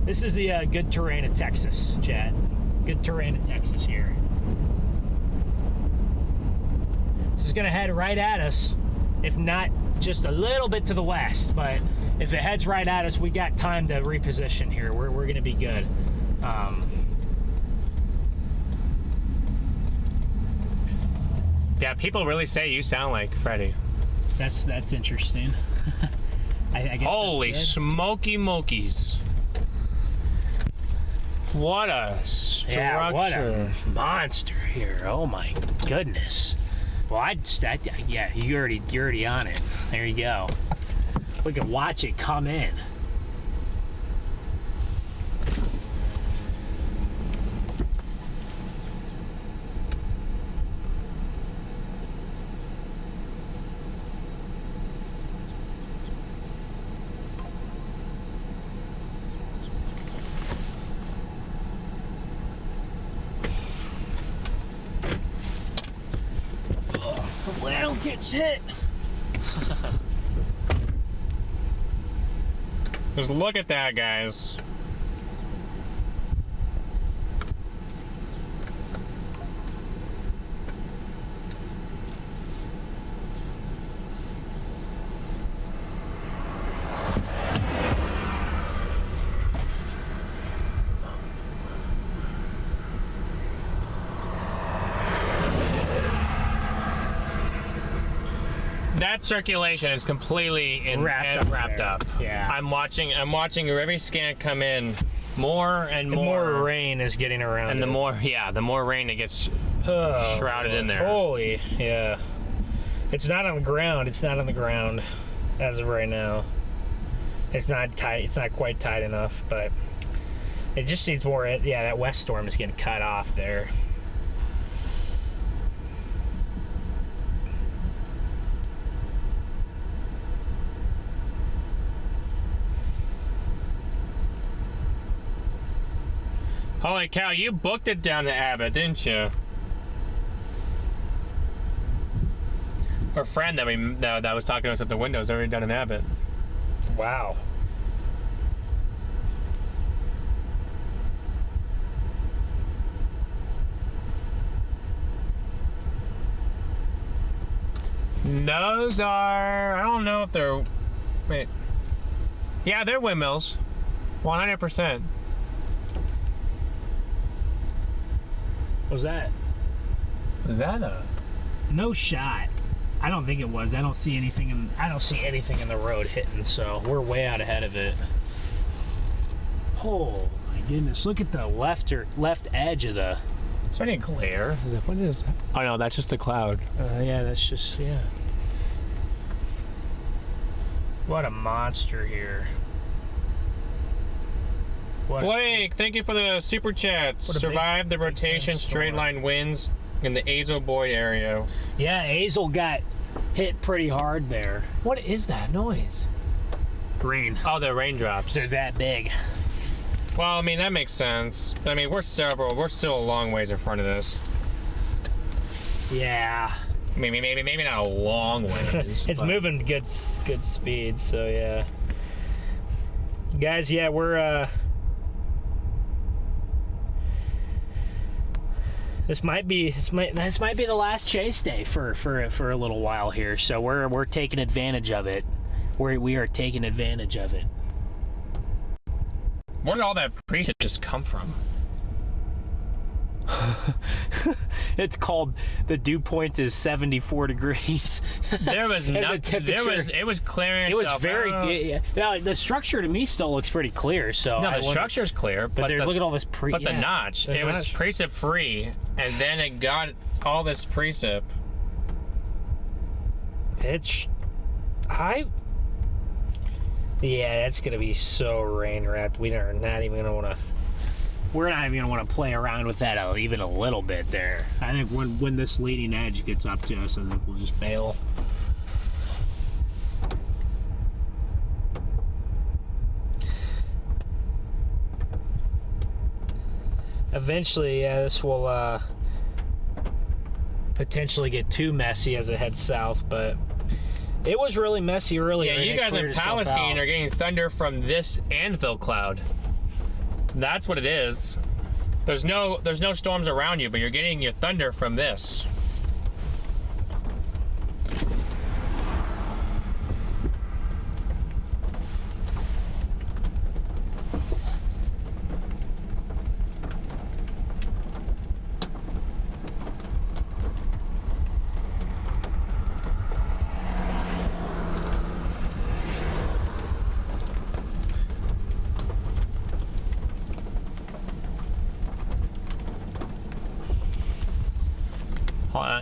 This is the good terrain of Texas, Chad. Good terrain of Texas here. This is going to head right at us, if not just a little bit to the west, but if it heads right at us, we got time to reposition here. We're gonna be good. Yeah, people really say you sound like Freddie. That's interesting. I guess. Holy smoky mokies! What a structure! Yeah, what a monster here! Oh my goodness! Well, yeah, you're already on it. There you go. We can watch it come in. Well, gets hit. Just look at that, guys. That circulation is completely wrapped up. Yeah. I'm watching every scan come in. More and more. The more rain is getting around. And the more rain that gets shrouded in there. Holy, yeah. It's not on the ground. It's not on the ground as of right now. It's not tight. It's not quite tight enough, but it just needs more. Yeah, that west storm is getting cut off there. Holy cow, you booked it down to Abbott, didn't you? Our friend that was talking to us at the window is already done in Abbott. Wow. Those are, I don't know if they're, wait. Yeah, they're windmills. 100%. What was that? Was that a? No shot. I don't think it was. I don't see anything in the road hitting, so we're way out ahead of it. Oh my goodness. Look at the left edge of the. Is there any glare? What is that? Oh no, that's just a cloud. Yeah, that's just, yeah. What a monster here. Blake, thank you for the super chat. Survived the rotation straight line winds in the Azel Boyd area. Yeah, Azel got hit pretty hard there. What is that noise? Rain. Oh, the raindrops. They're that big. Well, I mean, that makes sense. I mean, we're still a long ways in front of this. Yeah. Maybe not a long ways. It's moving good speed, so yeah. Guys, yeah, we're this might be the last chase day for a little while here, so we're taking advantage of it. We are taking advantage of it. Where did all that precip just come from? It's called, the dew point is 74 degrees. There was nothing. It was clearing. It was very. Now the structure to me still looks pretty clear. So no, the structure's clear, but look at all this But the notch, it was precip free, and then it got all this precip. Yeah, that's gonna be so rain wrapped. We're not even gonna want to play around with that even a little bit there. I think when this leading edge gets up to us, I think we'll just bail. Eventually, yeah, this will potentially get too messy as it heads south, but it was really messy earlier. Yeah, you guys in Palestine are getting thunder from this anvil cloud. That's what it is. There's no storms around you, but you're getting your thunder from this.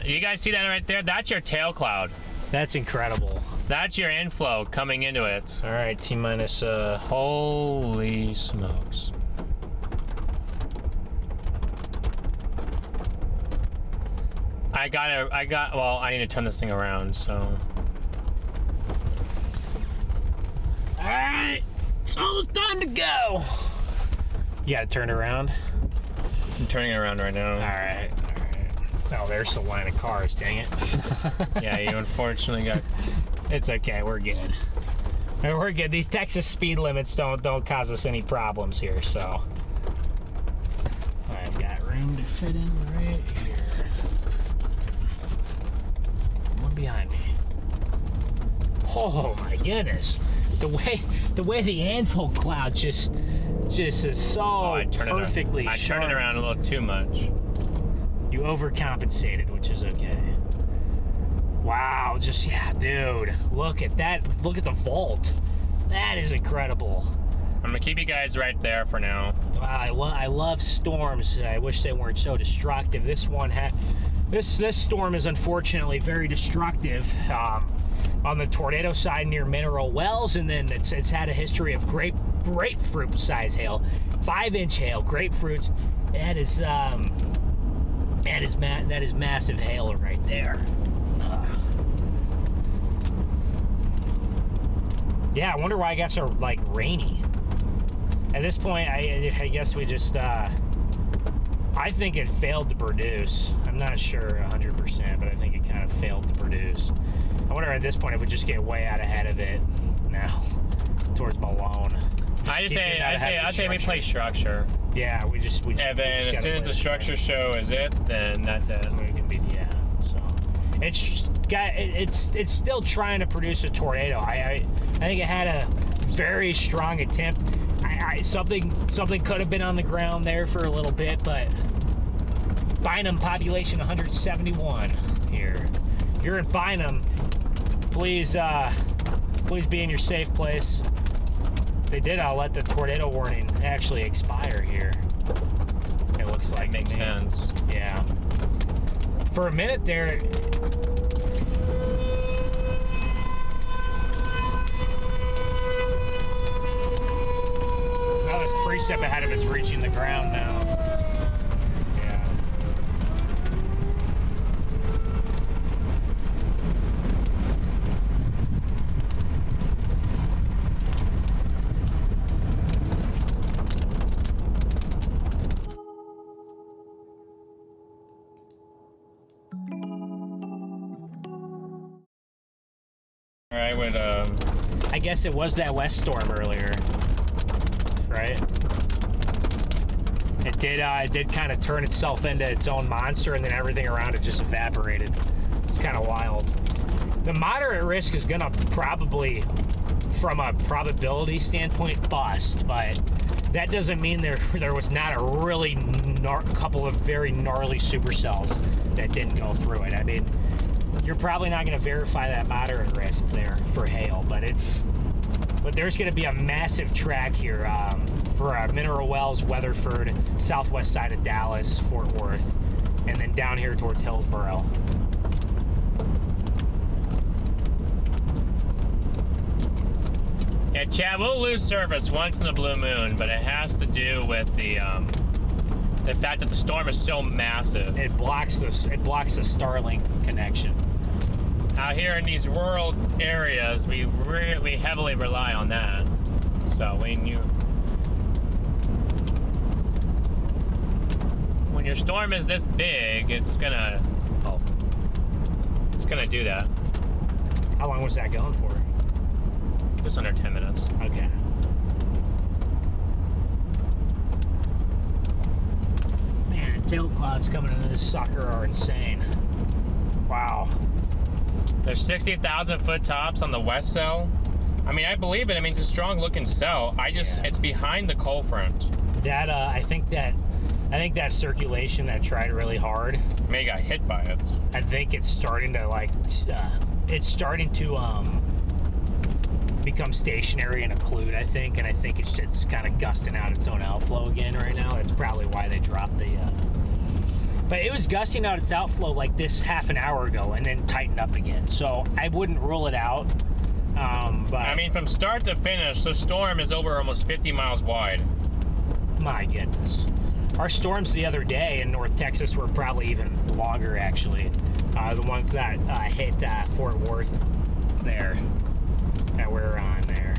You guys see that right there? That's your tail cloud. That's incredible. That's your inflow coming into it. All right, T-minus, holy smokes. Well, I need to turn this thing around, so. All right, it's almost time to go. You gotta turn it around? I'm turning it around right now. All right. Oh, there's the line of cars, dang it. Yeah, you unfortunately got... It's okay, we're good. We're good. These Texas speed limits don't cause us any problems here, so. I've got room to fit in right here. One behind me. Oh my goodness. The way the anvil cloud just is so perfectly sharp. I turned it around a little too much. You overcompensated, which is okay. Wow, yeah, dude. Look at that. Look at the vault. That is incredible. I'm gonna keep you guys right there for now. I love storms. I wish they weren't so destructive. This one this storm is unfortunately very destructive. On the tornado side near Mineral Wells, and then it's had a history of grapefruit size hail, 5-inch hail, grapefruits. That is massive hail right there. Yeah, I wonder why I guess are like rainy. At this point, I guess we just I think it failed to produce. I'm not sure 100%, but I think it kind of failed to produce. I wonder at this point if we just get way out ahead of it now towards Malone. I say we play structure. Yeah, we just and then as soon as the structure show is it, then that's it. We can be, yeah. So it's still trying to produce a tornado. I think it had a very strong attempt. Something could have been on the ground there for a little bit, but Bynum population 171 here. If you're in Bynum, please be in your safe place. They did let the tornado warning actually expire here. It looks like makes sense. Yeah. For a minute there. Now this precip ahead of it's reaching the ground now. Yeah. All right, with I guess it was that west storm earlier, right? It did kind of turn itself into its own monster, and then everything around it just evaporated. It's kind of wild. The moderate risk is gonna probably, from a probability standpoint, bust, but that doesn't mean there was not a really couple of very gnarly supercells that didn't go through it. I mean, you're probably not going to verify that moderate risk there for hail, but there's going to be a massive track here for Mineral Wells, Weatherford, southwest side of Dallas, Fort Worth, and then down here towards Hillsboro. Yeah, Chad, we'll lose service once in a blue moon, but it has to do with the fact that the storm is so massive. It blocks the Starlink connection. Out here in these rural areas, we heavily rely on that. So when your storm is this big, it's gonna do that. How long was that going for? Just under 10 minutes. Okay. Man, tail clouds coming into this sucker are insane. Wow. There's 60,000 foot tops on the west cell. I mean, I believe it. I mean, it's a strong looking cell. It's behind the cold front. That I think that circulation that tried really hard. I mean, it got hit by it. I think it's starting to become stationary and occlude, I think, and I think it's kind of gusting out its own outflow again right now. That's probably why they dropped the but it was gusting out its outflow like this half an hour ago and then tightened up again, so I wouldn't rule it out. But I mean, from start to finish, the storm is over almost 50 miles wide. My goodness. Our storms the other day in North Texas were probably even longer, actually. The ones that hit Fort Worth there, that we're on there.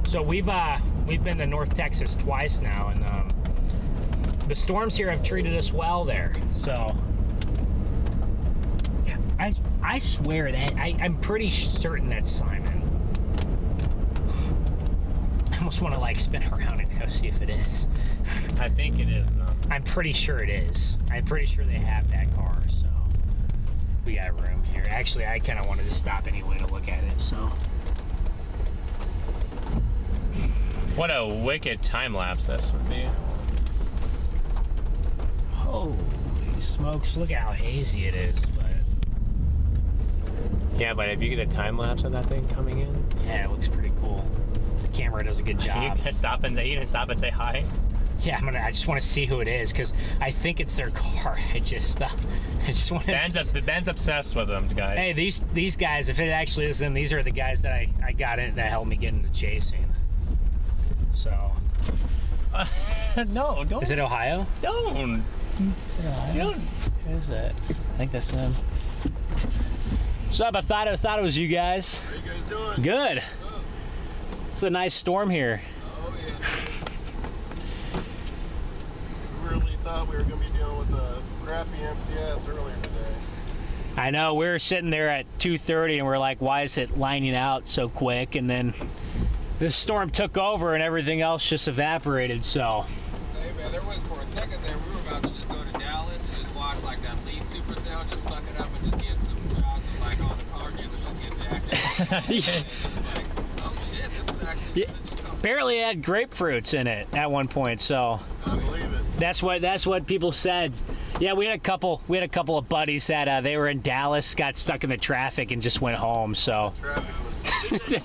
So we've been to North Texas twice now, and the storms here have treated us well there. So I swear that I'm pretty certain that's Simon. I almost want to like spin around and go see if it is. I think it is, though. I'm pretty sure it is. I'm pretty sure they have that car, so we got room here. Actually, I kind of wanted to stop anyway to look at it, so. What a wicked time lapse this would be. Holy smokes, look at how hazy it is, but. Yeah, but if you get a time lapse of that thing coming in. Yeah, it looks pretty cool. The camera does a good job. You gonna stop and say hi? Yeah, I just want to see who it is, because I think it's their car. I just want to. Ben's obsessed with them, guys. Hey, these guys, if it actually is them, these are the guys that I got in that helped me get into chasing. So. No, don't. Is it Ohio? Don't. Is it Ohio? Don't. Who is that? I think that's them. So I thought it was you guys. How you guys doing? Good. Oh, It's a nice storm here. oh yeah. We really thought we were going to be dealing with a crappy MCS earlier today. I know, we were sitting there at 2:30 and we're like, why is it lining out so quick? And then this storm took over and everything else just evaporated, so. Say, man, there was for a second there, we were about to just go to Dallas and just watch like that lead supercell just fucking It's like, oh shit, this is actually Yeah. gonna do something. Barely had grapefruits in it at one point, so I believe it. that's what people said. Yeah, we had a couple of buddies that they were in Dallas, got stuck in the traffic, and just went home. So Traffic was.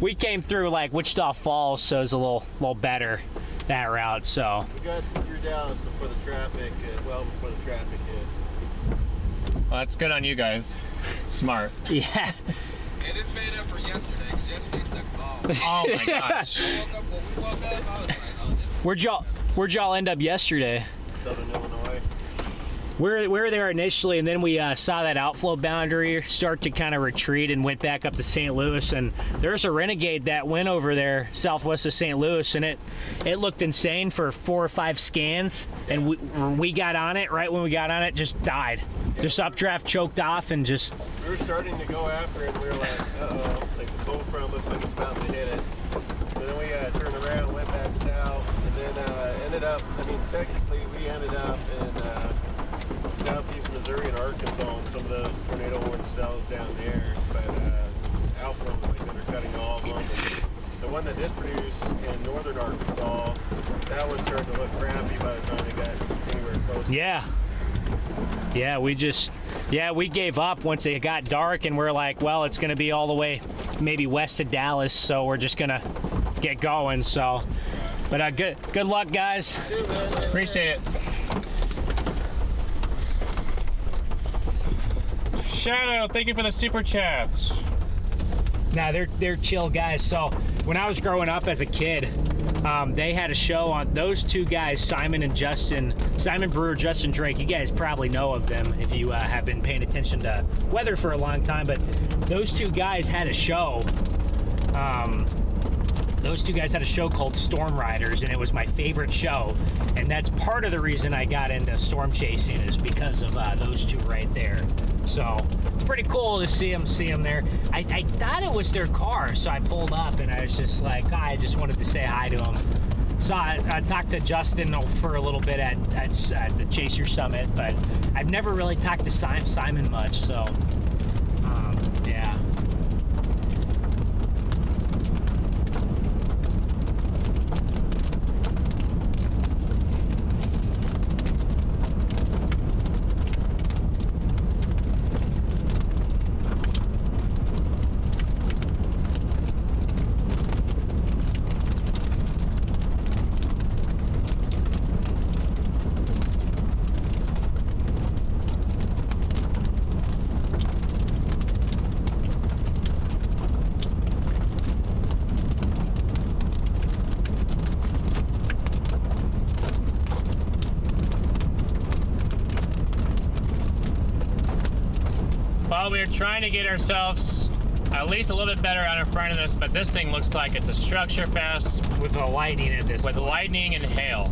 we came through like Wichita Falls, so it was a little better that route. So We got through Dallas before the traffic, well before the traffic hit. Well, that's good on you guys. Smart. yeah. Hey, this made up for yesterday, because yesterday stuck ball. Oh my gosh. When we woke up, I was like, oh, this Where'd y'all end up yesterday? Southern Illinois. We were there initially, and then we saw that outflow boundary start to kind of retreat and went back up to St. Louis. And there's a Renegade that went over there southwest of St. Louis, and it looked insane for 4 or 5 scans. And we got on it, right when we got on it, just died. Just updraft choked off and just. We were starting to go after it, and we were like, uh-oh, like the cold front looks like it's about to hit it. So then we turned around, went back south, and then ended up, technically we ended up in southeast Missouri and Arkansas on some of those tornado warning cells down there. But outflow was like undercutting all of them. And the one that did produce in northern Arkansas, that one started to look crappy by the time it got anywhere close. Yeah, we gave up once it got dark, and we're like, well, it's going to be all the way maybe west of Dallas, so we're just going to get going. So, but good luck, guys. Appreciate it. Shadow, thank you for the super chats. Nah, they're chill guys. So when I was growing up as a kid, they had a show on those two guys, Simon Brewer, Justin Drake. You guys probably know of them if you have been paying attention to weather for a long time. But those two guys had a show. Those two guys had a show called Storm Riders, and it was my favorite show. And that's part of the reason I got into storm chasing, is because of those two right there. So it's pretty cool to see them there. I thought it was their car, so I pulled up and I was just like, I just wanted to say hi to them. So I talked to Justin for a little bit at the Chaser Summit, but I've never really talked to Simon much. So yeah. Well, we're trying to get ourselves at least a little bit better out in front of this, but this thing looks like it's a structure fest With the lightning at this with point. lightning and hail.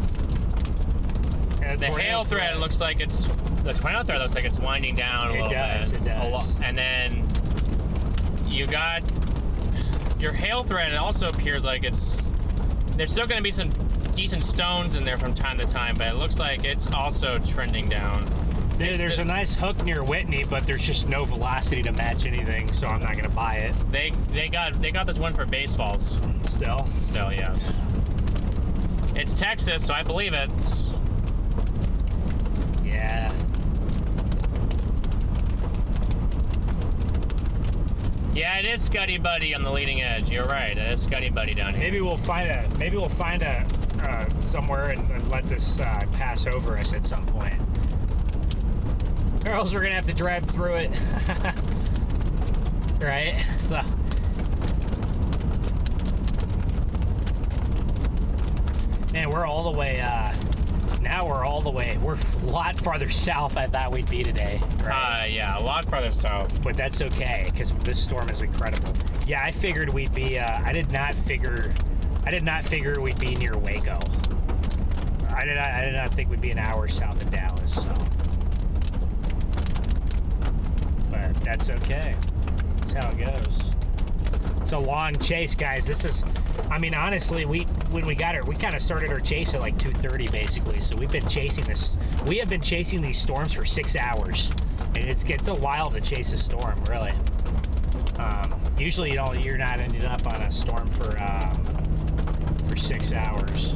And The hail thread looks like the tornado thread looks like it's winding down a little bit. It does. And then you got your hail thread. It also appears like there's still going to be some decent stones in there from time to time, but it looks like it's also trending down. There's a nice hook near Whitney, but there's just no velocity to match anything, so I'm not gonna buy it. They got this one for baseballs. Still, Yeah. It's Texas, so I believe it. yeah. Yeah, it is Scuddy Buddy on the leading edge. You're right. It is Scuddy Buddy down here. Maybe we'll find a somewhere and let this pass over us at some point. Or else we're gonna have to drive through it. Right? So man, we're all the way we're a lot farther south I thought we'd be today. Right? Yeah, a lot farther south. But that's okay, because this storm is incredible. Yeah, I figured we'd be I did not figure we'd be near Waco. I did not think we'd be an hour south of Dallas, so. But that's okay. That's how it goes. It's a long chase, guys. This is, I mean, honestly, when we got it, we kind of started our chase at like 2:30 basically. So we've been chasing this. We have been chasing these storms for 6 hours, and it's a while to chase a storm, really. Usually you're not ending up on a storm for 6 hours.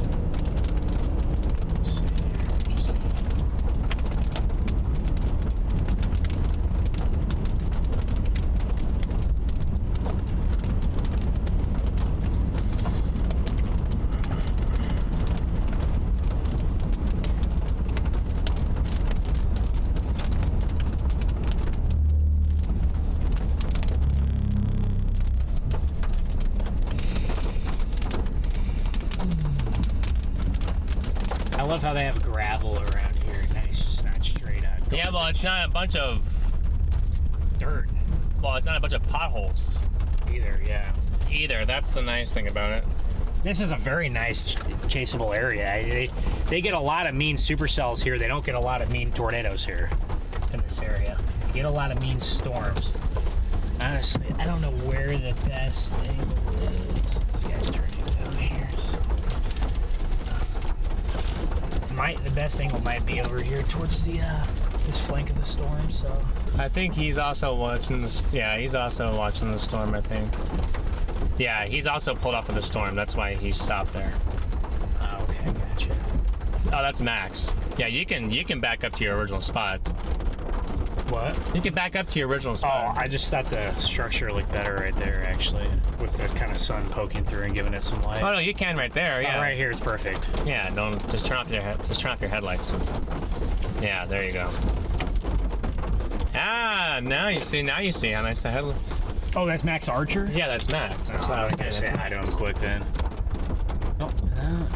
I love how they have gravel around here. Nice, just not straight up. Yeah, well, it's not a bunch of Dirt well, it's not a bunch of potholes either, yeah. either. That's the nice thing about it. This is a very nice chaseable area. They get a lot of mean supercells here. They don't get a lot of mean tornadoes here in this area. They get a lot of mean storms. Honestly, I don't know where the best angle is. This guy's turning down here. So. The best angle might be over here towards the this flank of the storm. So I think he's also watching this. Yeah, he's also watching the storm, I think. Yeah, he's also pulled off of the storm. That's why he stopped there. oh, okay, gotcha. Oh, that's Max. Yeah, you can back up to your original spot. What? You can back up to your original Oh, spot. I just thought the structure looked better right there, actually, with the kind of sun poking through and giving it some light. Oh no, you can right there. Yeah, Oh, right here is perfect. Yeah, don't just turn off your headlights. Yeah, there you go. Ah, now you see how nice the headlight. Oh, that's Max Archer? Yeah, that's Max. That's Oh, what I was gonna say hi to him quick then. Oh,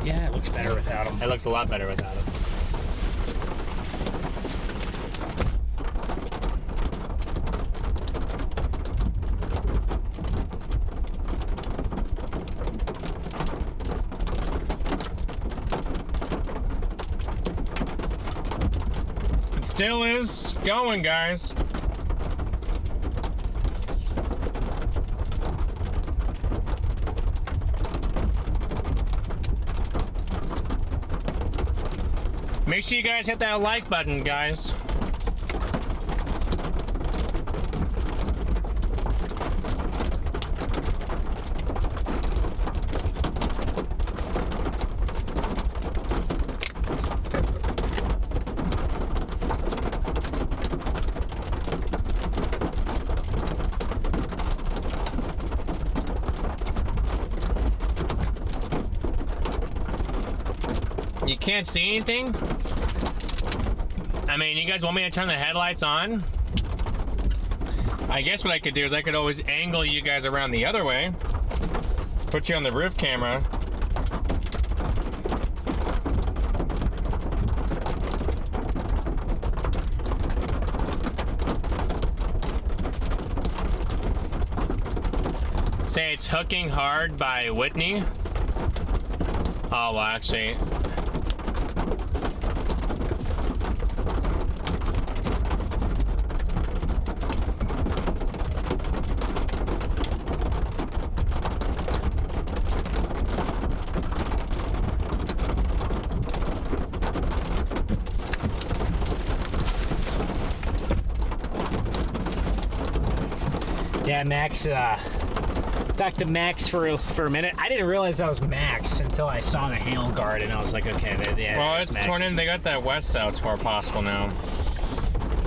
yeah, it looks better without him. It looks a lot better without it. It still is going, guys. Make sure you guys hit that like button, guys. You can't see anything? I mean, you guys want me to turn the headlights on? I guess what I could do is I could always angle you guys around the other way. Put you on the roof camera. Say it's Hooking Hard by Whitney. Oh, well, actually. Yeah, Max, talked to Max for a minute. I didn't realize that was Max until I saw the hail guard, and I was like, okay, yeah. Well, it's torn in. They got that west-south tour possible now.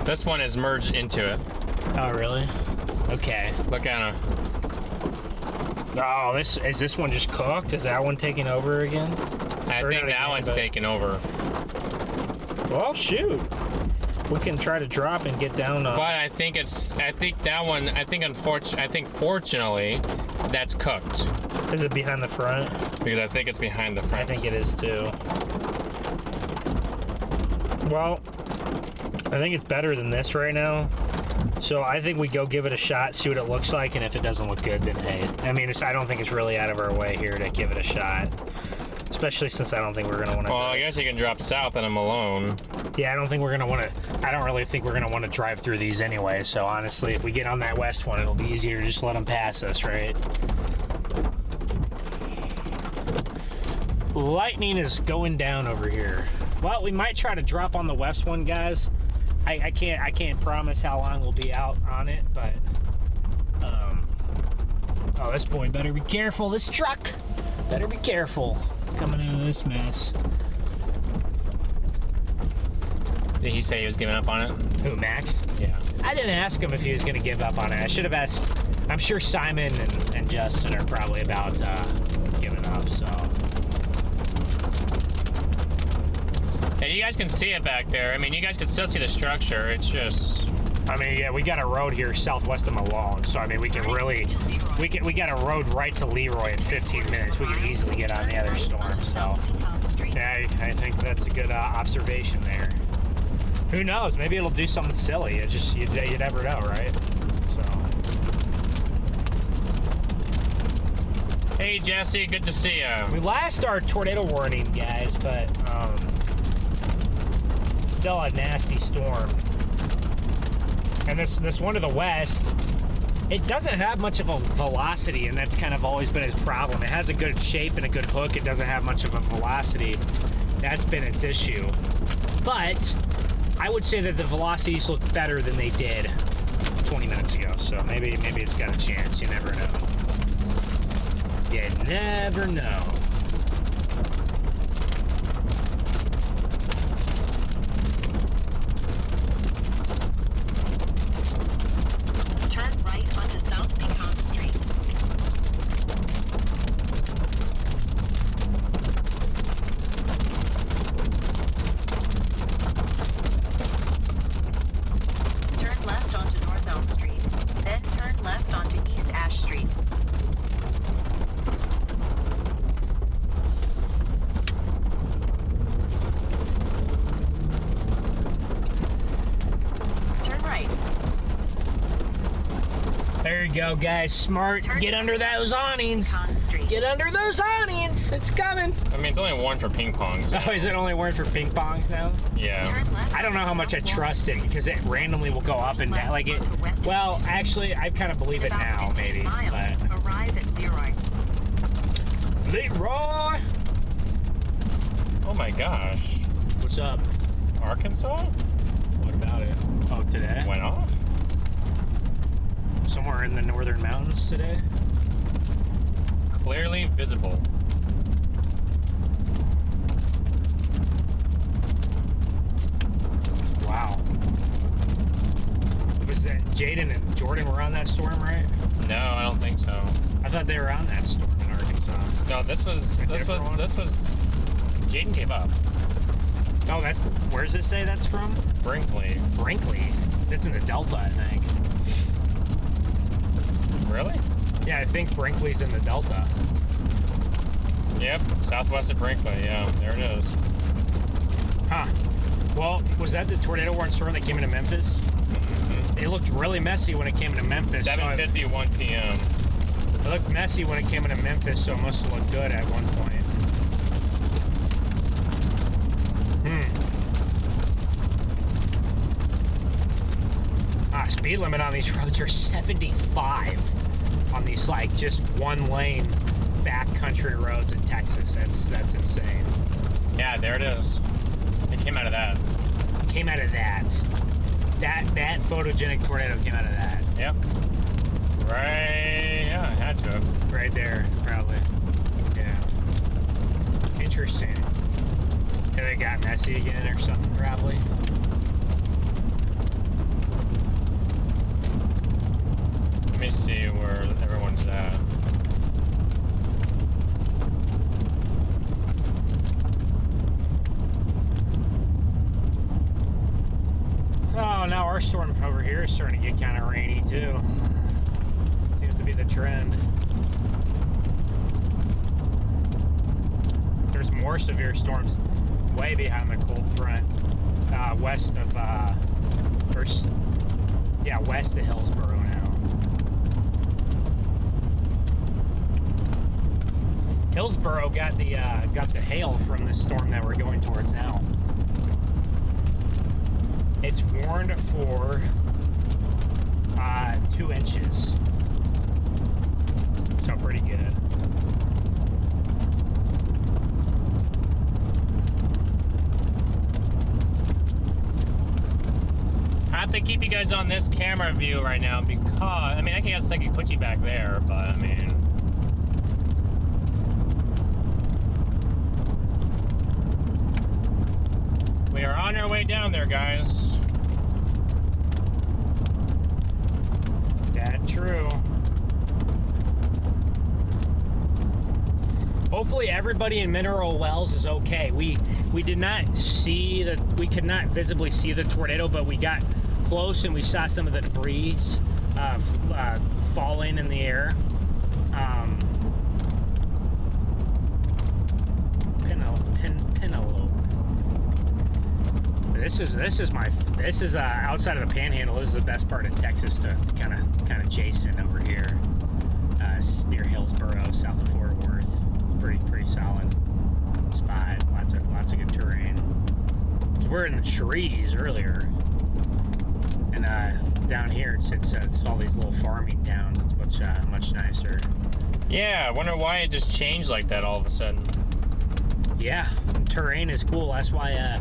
This one is merged into it. Oh, really? Okay. Look at him. Oh, is this one just cooked? Is that one taking over again? I think that one's taking over. Well, shoot. We can try to drop and get down on. But I think fortunately, that's cooked. Is it behind the front? Because I think it's behind the front. I think it is too. Well, I think it's better than this right now. So I think we go give it a shot, see what it looks like, and if it doesn't look good, then hey. I mean, I don't think it's really out of our way here to give it a shot. Especially since I don't think we're going to want to... Well, I guess you can drop south and I'm alone. Yeah, I don't think we're going to want to... I don't really think we're going to want to drive through these anyway. So honestly, if we get on that west one, it'll be easier to just let them pass us, right? Lightning is going down over here. Well, we might try to drop on the west one, guys. I can't promise how long we'll be out on it, but Oh, this boy better be careful. This truck better be careful coming into this mess. Did he say he was giving up on it? Who, Max? Yeah. I didn't ask him if he was going to give up on it. I should have asked. I'm sure Simon and Justin are probably about giving up, so. Yeah, you guys can see it back there. I mean, you guys can still see the structure. It's just... I mean, yeah, we got a road here southwest of Malone, so I mean, we can really, we got a road right to Leroy in 15 minutes. We can easily get on the other storm, so. Yeah, I think that's a good observation there. Who knows? Maybe it'll do something silly. It just, you never know, right? So. Hey, Jesse, good to see you. We lost our tornado warning, guys, but still a nasty storm. And this one to the west, it doesn't have much of a velocity, and that's kind of always been its problem. It has a good shape and a good hook. It doesn't have much of a velocity. That's been its issue. But I would say that the velocities look better than they did 20 minutes ago. So maybe it's got a chance. You never know. You never know. Turn right onto South Pecan Street. Turn left onto North Elm Street. Then turn left onto East Ash Street. Turn right. There you go, guys. Smart. Get under those awnings. Pecan Street. Get under those awnings. It's coming. I mean, it's only one for ping pong. So. Oh, is it only one for ping pongs now? Yeah. Turn left I don't know how much I onto trust it because it randomly will go up and down. Like it. Well, actually, I kind of believe it now, maybe. Miles. But Arrive at Leroy. Leroy, Oh my gosh. what's up? Arkansas? What about it? Oh, today? Went off? Somewhere in the northern mountains today. Clearly visible. Wow. Was that Jaden and Jordan were on that storm, right? No, I don't think so. I thought they were on that storm in Arkansas. No, this was Jaden gave up. Oh, that's, where does it say that's from? Brinkley. Brinkley. That's in the Delta, I think. Really? Yeah, I think Brinkley's in the Delta. Yep, southwest of Brinkley, yeah, there it is. Huh. Well, was that the tornado warning storm that came into Memphis? Mm-hmm. It looked really messy when it came into Memphis. 7:51 p.m. It looked messy when it came into Memphis, so it must have looked good at one point. Speed limit on these roads are 75 on these, like, just one lane backcountry roads in Texas. That's insane. Yeah, there it is. It came out of that. It came out of that. That photogenic tornado came out of that. Yep. Right, yeah, it had to have. Right there, probably. Yeah. Interesting. Could it got messy again or something, probably. Let me see where everyone's at. Oh, now our storm over here is starting to get kind of rainy too. Seems to be the trend. There's more severe storms way behind the cold front, west of, west of Hillsboro now. Hillsboro got the hail from the storm that we're going towards now. It's warned for 2 inches, so pretty good. I have to keep you guys on this camera view right now because I mean, I can put you back there, but I mean. We are on our way down there, guys. That true. Hopefully everybody in Mineral Wells is okay. We did not we could not visibly see the tornado, but we got close and we saw some of the debris falling in the air. Penelope. This is outside of the Panhandle. This is the best part of Texas to kind of chase in over here. Near Hillsboro, south of Fort Worth. Pretty solid spot. Lots of good terrain. We're in the trees earlier, and down here it's all these little farming towns. It's much nicer. Yeah, I wonder why it just changed like that all of a sudden. Yeah, terrain is cool. That's why.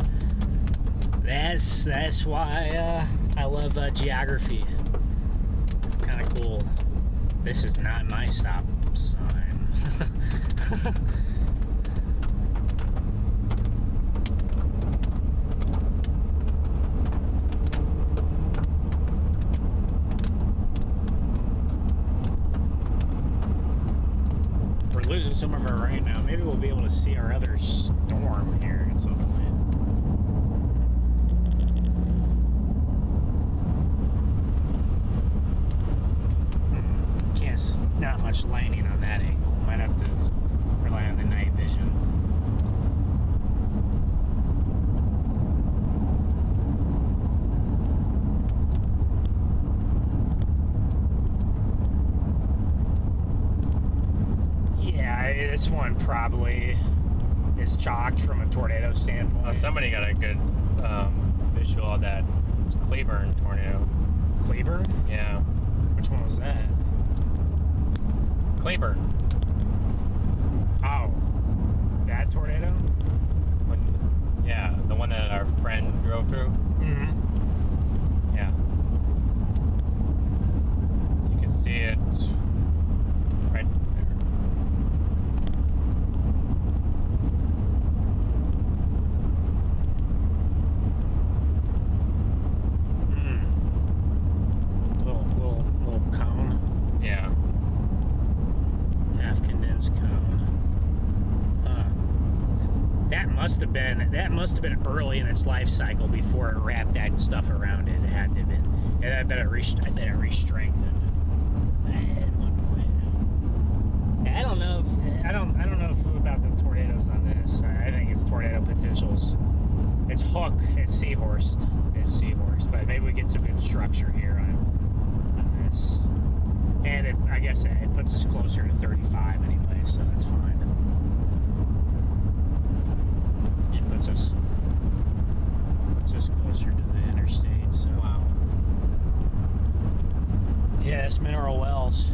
That's why I love geography. It's kind of cool. This is not my stop sign. We're losing some of our rain now. Maybe we'll be able to see our other storm here at some point. Not much lighting on that angle. Might have to rely on the night vision. Yeah, this one probably is chalked from a tornado standpoint. Oh, somebody got a good visual of that. It's Cleburne tornado. Cleburne? Yeah. Which one was that? Cleburne. Oh, that tornado? Yeah, the one that our friend drove through. Mm-hmm. Yeah. You can see it right there. Little cone. Yeah. Half condensed cone. That must have been early in its life cycle before it wrapped that stuff around it. It had to have been. And I bet it re-strengthened at one point. I don't know about the tornadoes on this. I think it's tornado potentials. It's hook. It's seahorse. But maybe we get some good structure here on this. And I guess it puts us closer to 35 anyway, so that's fine. It puts us closer to the interstate, so. Wow. Yeah, it's Mineral Wells.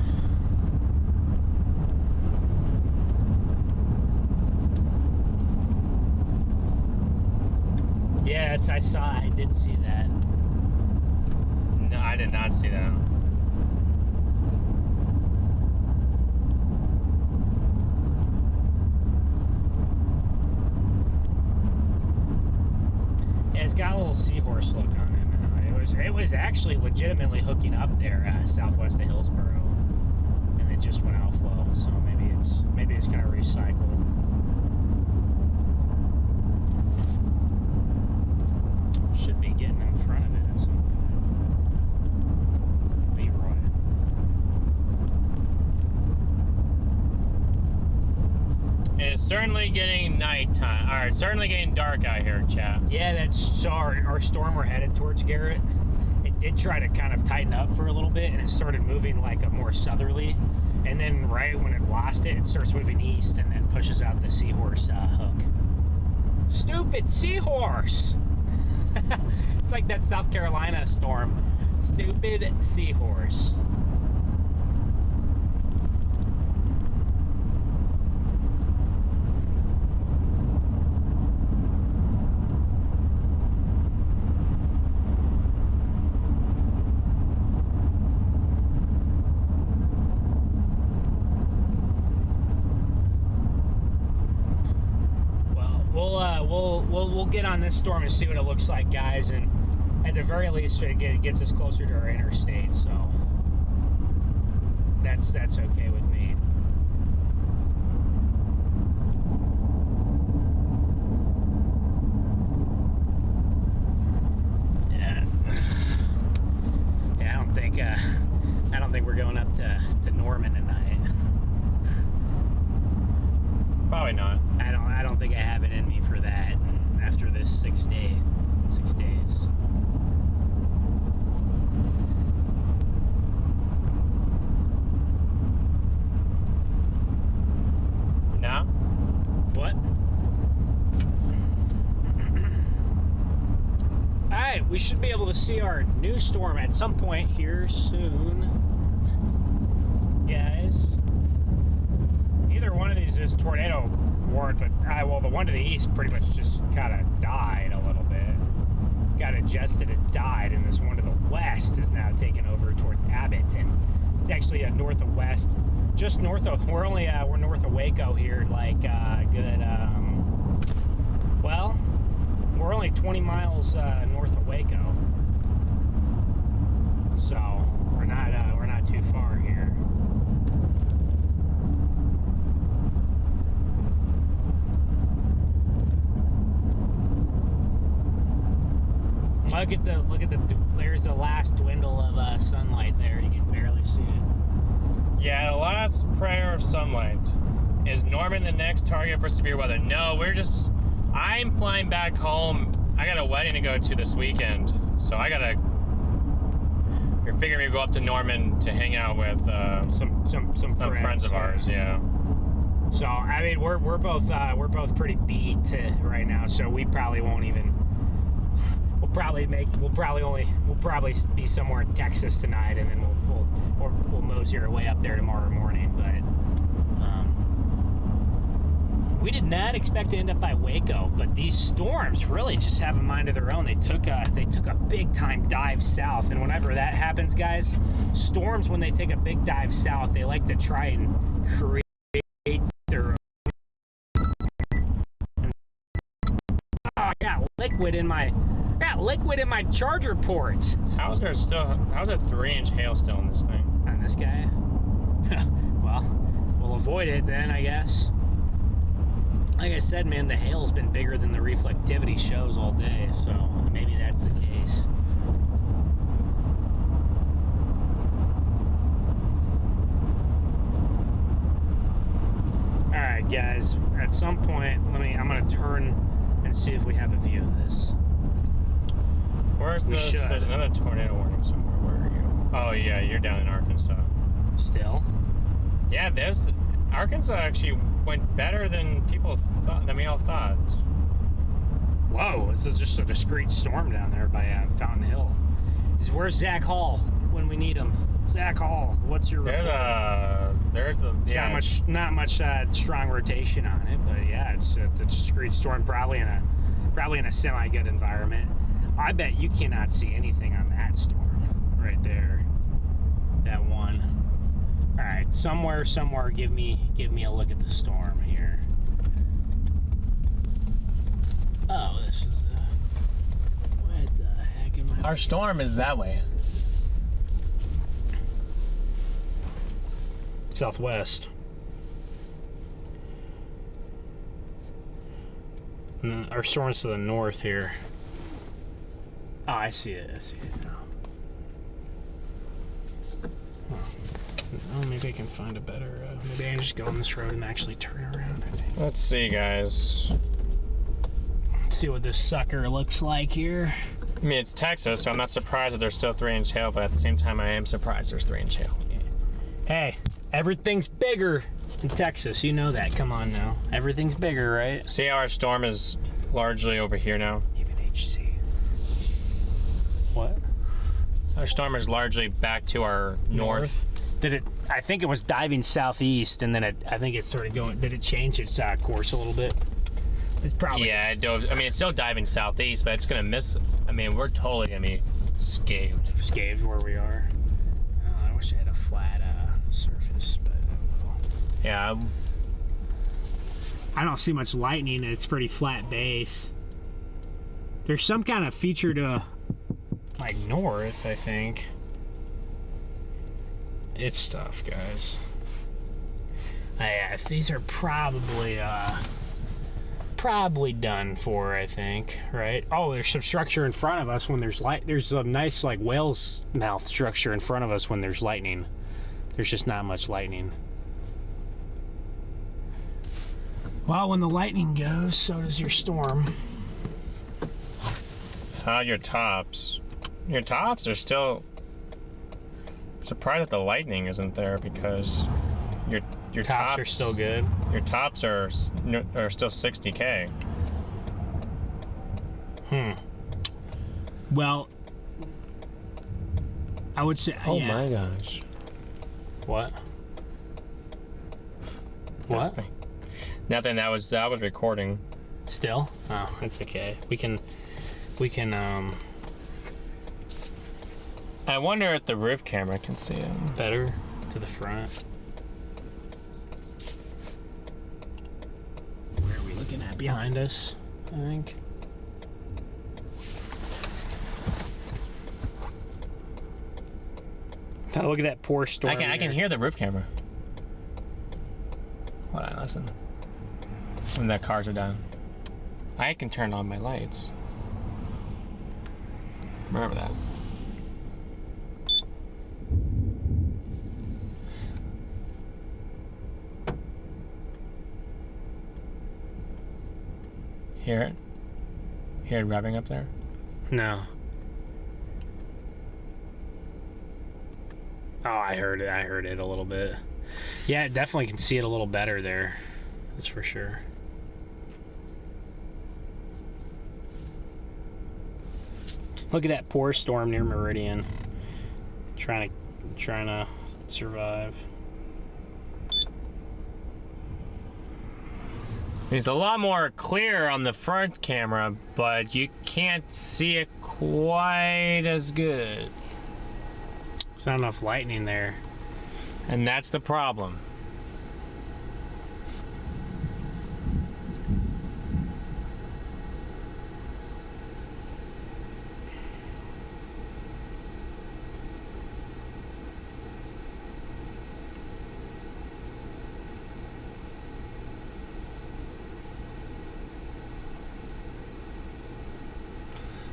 Yes, I did see that. No, I did not see that. It's got a little seahorse look on it now. It was actually legitimately hooking up there southwest of Hillsboro, and it just went outflow. So maybe it's gonna recycle. Should be getting in front of it at some point. Leroy. It's certainly getting nighttime. Or it's certainly getting dark out here, chat. Yeah, that's our storm we're headed towards, Garrett. It did try to kind of tighten up for a little bit, and it started moving like a more southerly. And then right when it lost it, it starts moving east and then pushes out the seahorse hook. Stupid seahorse! It's like that South Carolina storm. Stupid seahorse. we'll get on this storm and see what it looks like, guys, and at the very least it gets us closer to our interstate, so that's okay with me. Yeah, I don't think we're going up to Norman tonight. Probably not. I don't think I have it in me for that after this 6 days. No? What? Alright, we should be able to see our new storm at some point here soon. Guys. Either one of these is tornado warned, but well, the one to the east pretty much just kind of died a little bit. Got adjusted and died, and this one to the west is now taking over towards Abbott, and it's actually north of west, just north of. We're north of Waco here, like good. Well, we're only 20 miles north of Waco, so we're not too far here. Look at the there's the last dwindle of sunlight there. You can barely see it. Yeah, the last prayer of sunlight. Is Norman the next target for severe weather? No, I'm flying back home. I got a wedding to go to this weekend, so we're figuring we go up to Norman to hang out with some friends of ours. Yeah. So I mean, we're both pretty beat right now, so we probably won't even. We'll probably be somewhere in Texas tonight, and then we'll mosey our way up there tomorrow morning. But we did not expect to end up by Waco, but these storms really just have a mind of their own. They took a big time dive south, and whenever that happens, guys, storms, when they take a big dive south, they like to try and create their own. Oh, I got liquid in my charger port. How's there 3-inch hail still in this thing? On this guy? Well, we'll avoid it then, I guess. Like I said, man, the hail's been bigger than the reflectivity shows all day, so maybe that's the case. Alright, guys, at some point, I'm gonna turn and see if we have a view of this. Where's this? There's another tornado warning somewhere. Where are you? Oh yeah, you're down in Arkansas. Still? Yeah, Arkansas actually went better than we all thought. Whoa, this is just a discreet storm down there by Fountain Hill. Where's Zach Hall when we need him? Zach Hall, what's your report? Not much strong rotation on it, but yeah, it's a discreet storm, probably in a semi-good environment. I bet you cannot see anything on that storm right there. That one. All right, somewhere, give me a look at the storm here. Oh, this is what the heck am I? Our storm is that way. Southwest. And then our storm's to the north here. Oh, I see it now. Oh, maybe I can find a better, maybe I can just go on this road and actually turn around, I think. Let's see, guys. Let's see what this sucker looks like here. I mean, it's Texas, so I'm not surprised that there's still 3-inch hail, but at the same time, I am surprised there's 3-inch hail. Hey, everything's bigger in Texas. You know that. Come on now. Everything's bigger, right? See how our storm is largely over here now? Even HC. What? Our storm is largely back to our north. I think it was diving southeast, and then I think it started going. Did it change its course a little bit? It's probably. Yeah, it dove. I mean, it's still diving southeast, but it's gonna miss. I mean, we're totally gonna be scathed. Scathed where we are. Oh, I wish I had a flat surface, but. Yeah. I don't see much lightning. It's pretty flat base. There's some kind of feature to like north, I think. It's tough, guys. Yeah, these are probably done for, I think, right? Oh, there's some structure in front of us when there's light. There's a nice like whale's mouth structure in front of us when there's lightning. There's just not much lightning. Well, when the lightning goes, so does your storm. How your tops? Your tops are still... I'm surprised that the lightning isn't there because your tops are still good. Your tops are still 60K. Well, I would say. Oh yeah. my gosh. What? What? Nothing. That was recording. Still? Oh, that's okay. We can. I wonder if the roof camera can see it Better to the front. Where are we looking at? Behind us, I think. Oh, look at that poor storm. I can hear the roof camera. Hold on, listen. When the cars are down, I can turn on my lights. Remember that. Hear it? Hear it revving up there? No. Oh, I heard it. I heard it a little bit. Yeah, I definitely can see it a little better there. That's for sure. Look at that poor storm near Meridian. Trying to survive. It's a lot more clear on the front camera, but you can't see it quite as good. There's not enough lightning there. And that's the problem.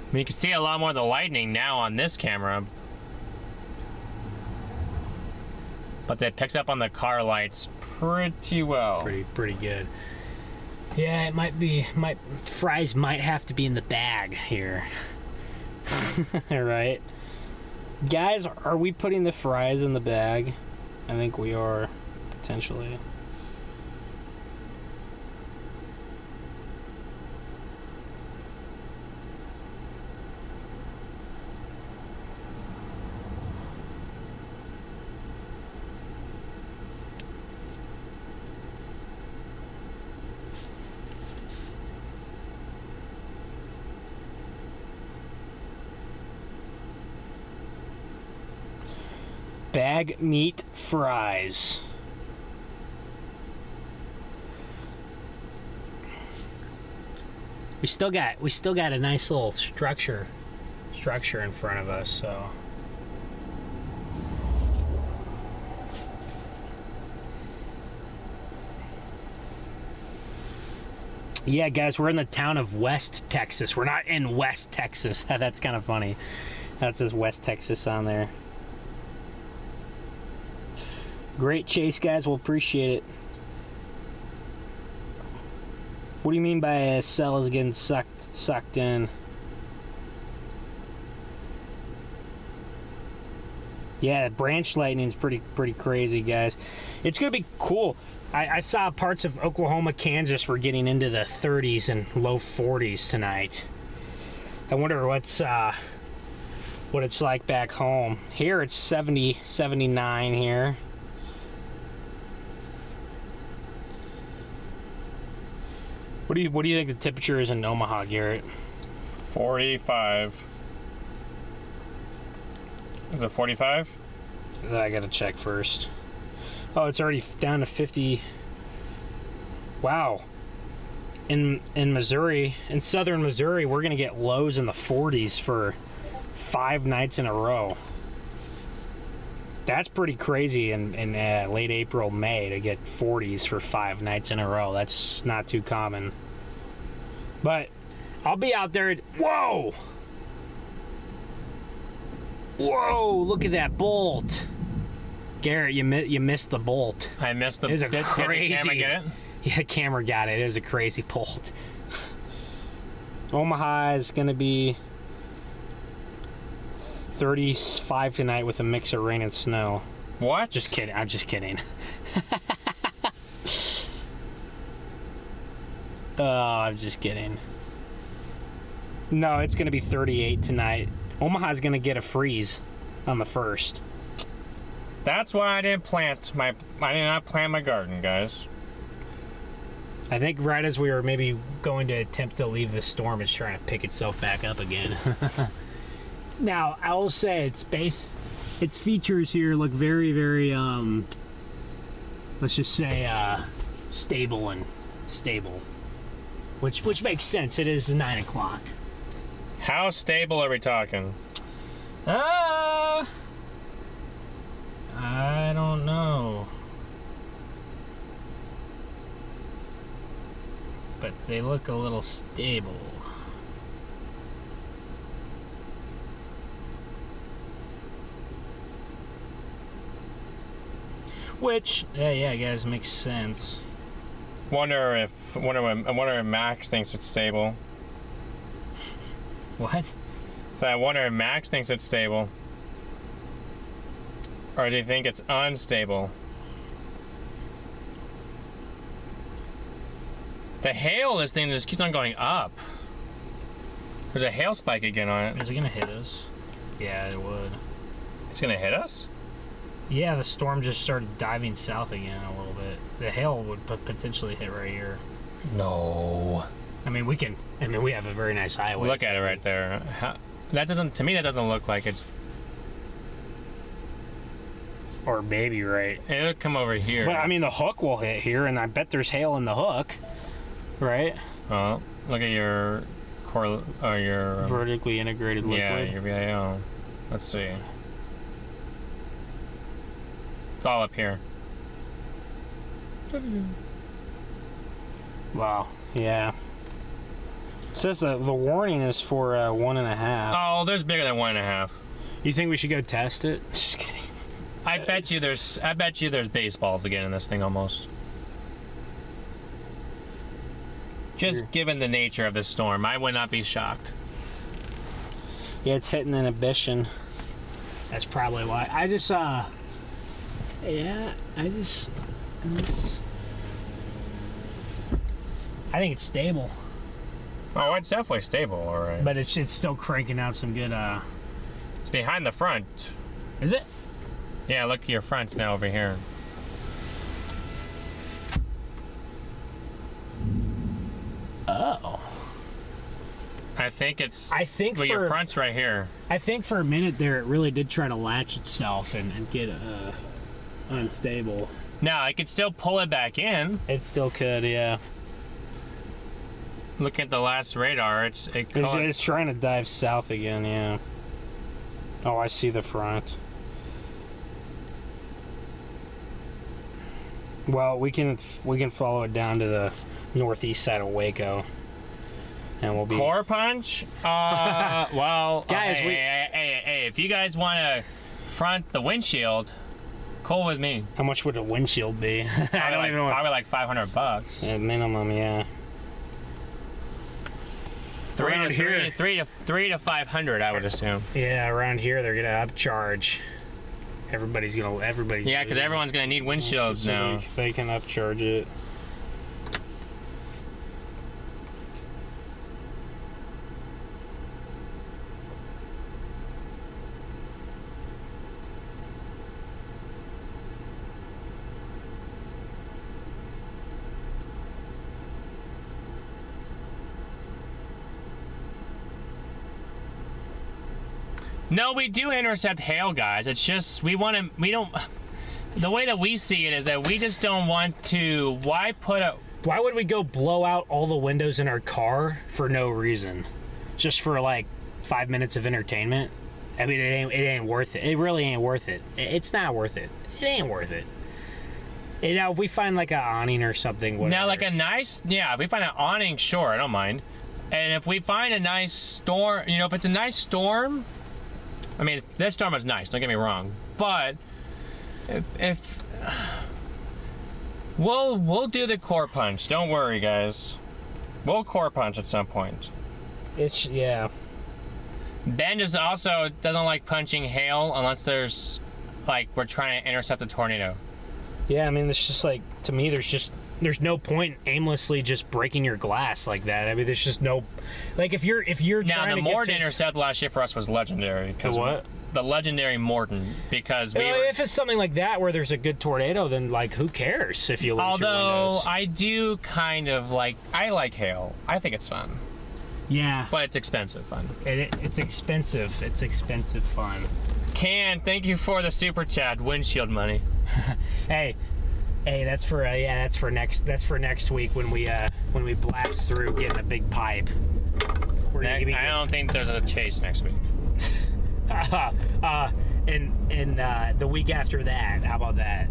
I mean, you can see a lot more of the lightning now on this camera, but it picks up on the car lights pretty well. Pretty good. Yeah, it might be. Fries might have to be in the bag here. All right, guys, are we putting the fries in the bag? I think we are, potentially. Bag meat fries. We still got a nice little structure in front of us, so. Yeah, guys, we're in the town of West Texas. We're not in West Texas. That's kind of funny. That says West Texas on there. Great chase, guys. We'll appreciate it. What do you mean by a cell is getting sucked in? Yeah, branch lightning is pretty crazy, guys. It's gonna be cool. I saw parts of Oklahoma, Kansas were getting into the 30s and low 40s tonight. I wonder what it's like back home. Here it's 70, 79 here. What do you think the temperature is in Omaha, Garrett? 45. Is it 45? I gotta check first. Oh, it's already down to 50. Wow. in Missouri, in southern Missouri, we're gonna get lows in the 40s for 5 nights in a row. That's pretty crazy in late April, May to get 40s for 5 nights in a row. That's not too common. But I'll be out there. Whoa! Whoa! Look at that bolt, Garrett. You missed the bolt. I missed the. It's a did crazy. the camera get it? Yeah, camera got it. It was a crazy bolt. Omaha is gonna be 35 tonight with a mix of rain and snow. What? Just kidding. I'm just kidding. Oh, I'm just kidding. No, it's gonna be 38 tonight. Omaha's gonna get a freeze on the 1st. That's why I did not plant my garden, guys. I think right as we were maybe going to attempt to leave the storm, it's trying to pick itself back up again. Now, I will say its features here look very, very, let's just say, stable. Which makes sense. It is 9 o'clock. How stable are we talking? I don't know. But they look a little stable. Which, yeah, guys, makes sense. I wonder if Max thinks it's stable. What? So I wonder if Max thinks it's stable. Or do you think it's unstable? The hail, this thing just keeps on going up. There's a hail spike again on it. Is it gonna hit us? Yeah, it would. It's gonna hit us? Yeah, the storm just started diving south again a little bit. The hail would potentially hit right here. No. I mean, we have a very nice highway. Look at it right there. To me, that doesn't look like it's... Or maybe right. It would come over here. But I mean, the hook will hit here, and I bet there's hail in the hook, right? Oh, look at your core, or your vertically integrated liquid. Yeah, your VIO. Let's see. It's all up here. Wow. Yeah. It says the warning is for 1.5. Oh, there's bigger than 1.5. You think we should go test it? Just kidding. I bet you there's baseballs again in this thing almost. Just given the nature of this storm, I would not be shocked. Yeah, it's hitting inhibition. That's probably why. I think it's stable. Oh, it's definitely stable, all right. But it's still cranking out some good. It's behind the front. Is it? Yeah, look, your front's now over here. Oh. I think well, your front's right here. I think for a minute there, it really did try to latch itself and get unstable. No, I could still pull it back in. It still could, yeah. Look at the last radar. It's trying to dive south again, yeah. Oh, I see the front. Well, we can follow it down to the northeast side of Waco, and we'll be core punch. Well, guys, hey, if you guys want to front the windshield, cool with me. How much would a windshield be? I don't even know. Probably like $500. At minimum, yeah. Three to 500, I would assume. Yeah, around here they're gonna upcharge. Everybody's. Yeah, because everyone's gonna need windshields now. They can upcharge it. No, we do intercept hail, guys. It's just the way that we see it is that we just don't want to. Why put Why would we go blow out all the windows in our car for no reason? Just for like 5 minutes of entertainment? I mean, it ain't worth it. It really ain't worth it. It's not worth it. It ain't worth it. You know, if we find like an awning or something, whatever. Now, like a nice, yeah, if we find an awning, sure, I don't mind. And if we find a nice storm, you know, if it's a nice storm, I mean, this storm was nice, don't get me wrong. But if we'll do the core punch. Don't worry, guys. We'll core punch at some point. It's, yeah. Ben just also doesn't like punching hail unless there's, like, we're trying to intercept a tornado. Yeah, I mean, it's just like, to me, there's no point aimlessly just breaking your glass like that. I mean, there's just no, like, if you're now, trying the to Morton intercept last year for us was legendary. The what? The legendary Morton, because we if it's something like that where there's a good tornado, then, like, who cares if you lose your windows? I do kind of like, I like hail. I think it's fun. Yeah. But it's expensive fun. It's expensive. It's expensive fun. Can, thank you for the super chat, windshield money. Hey, that's for next week when we blast through getting a big pipe. I don't think there's a chase next week. And the week after that, how about that?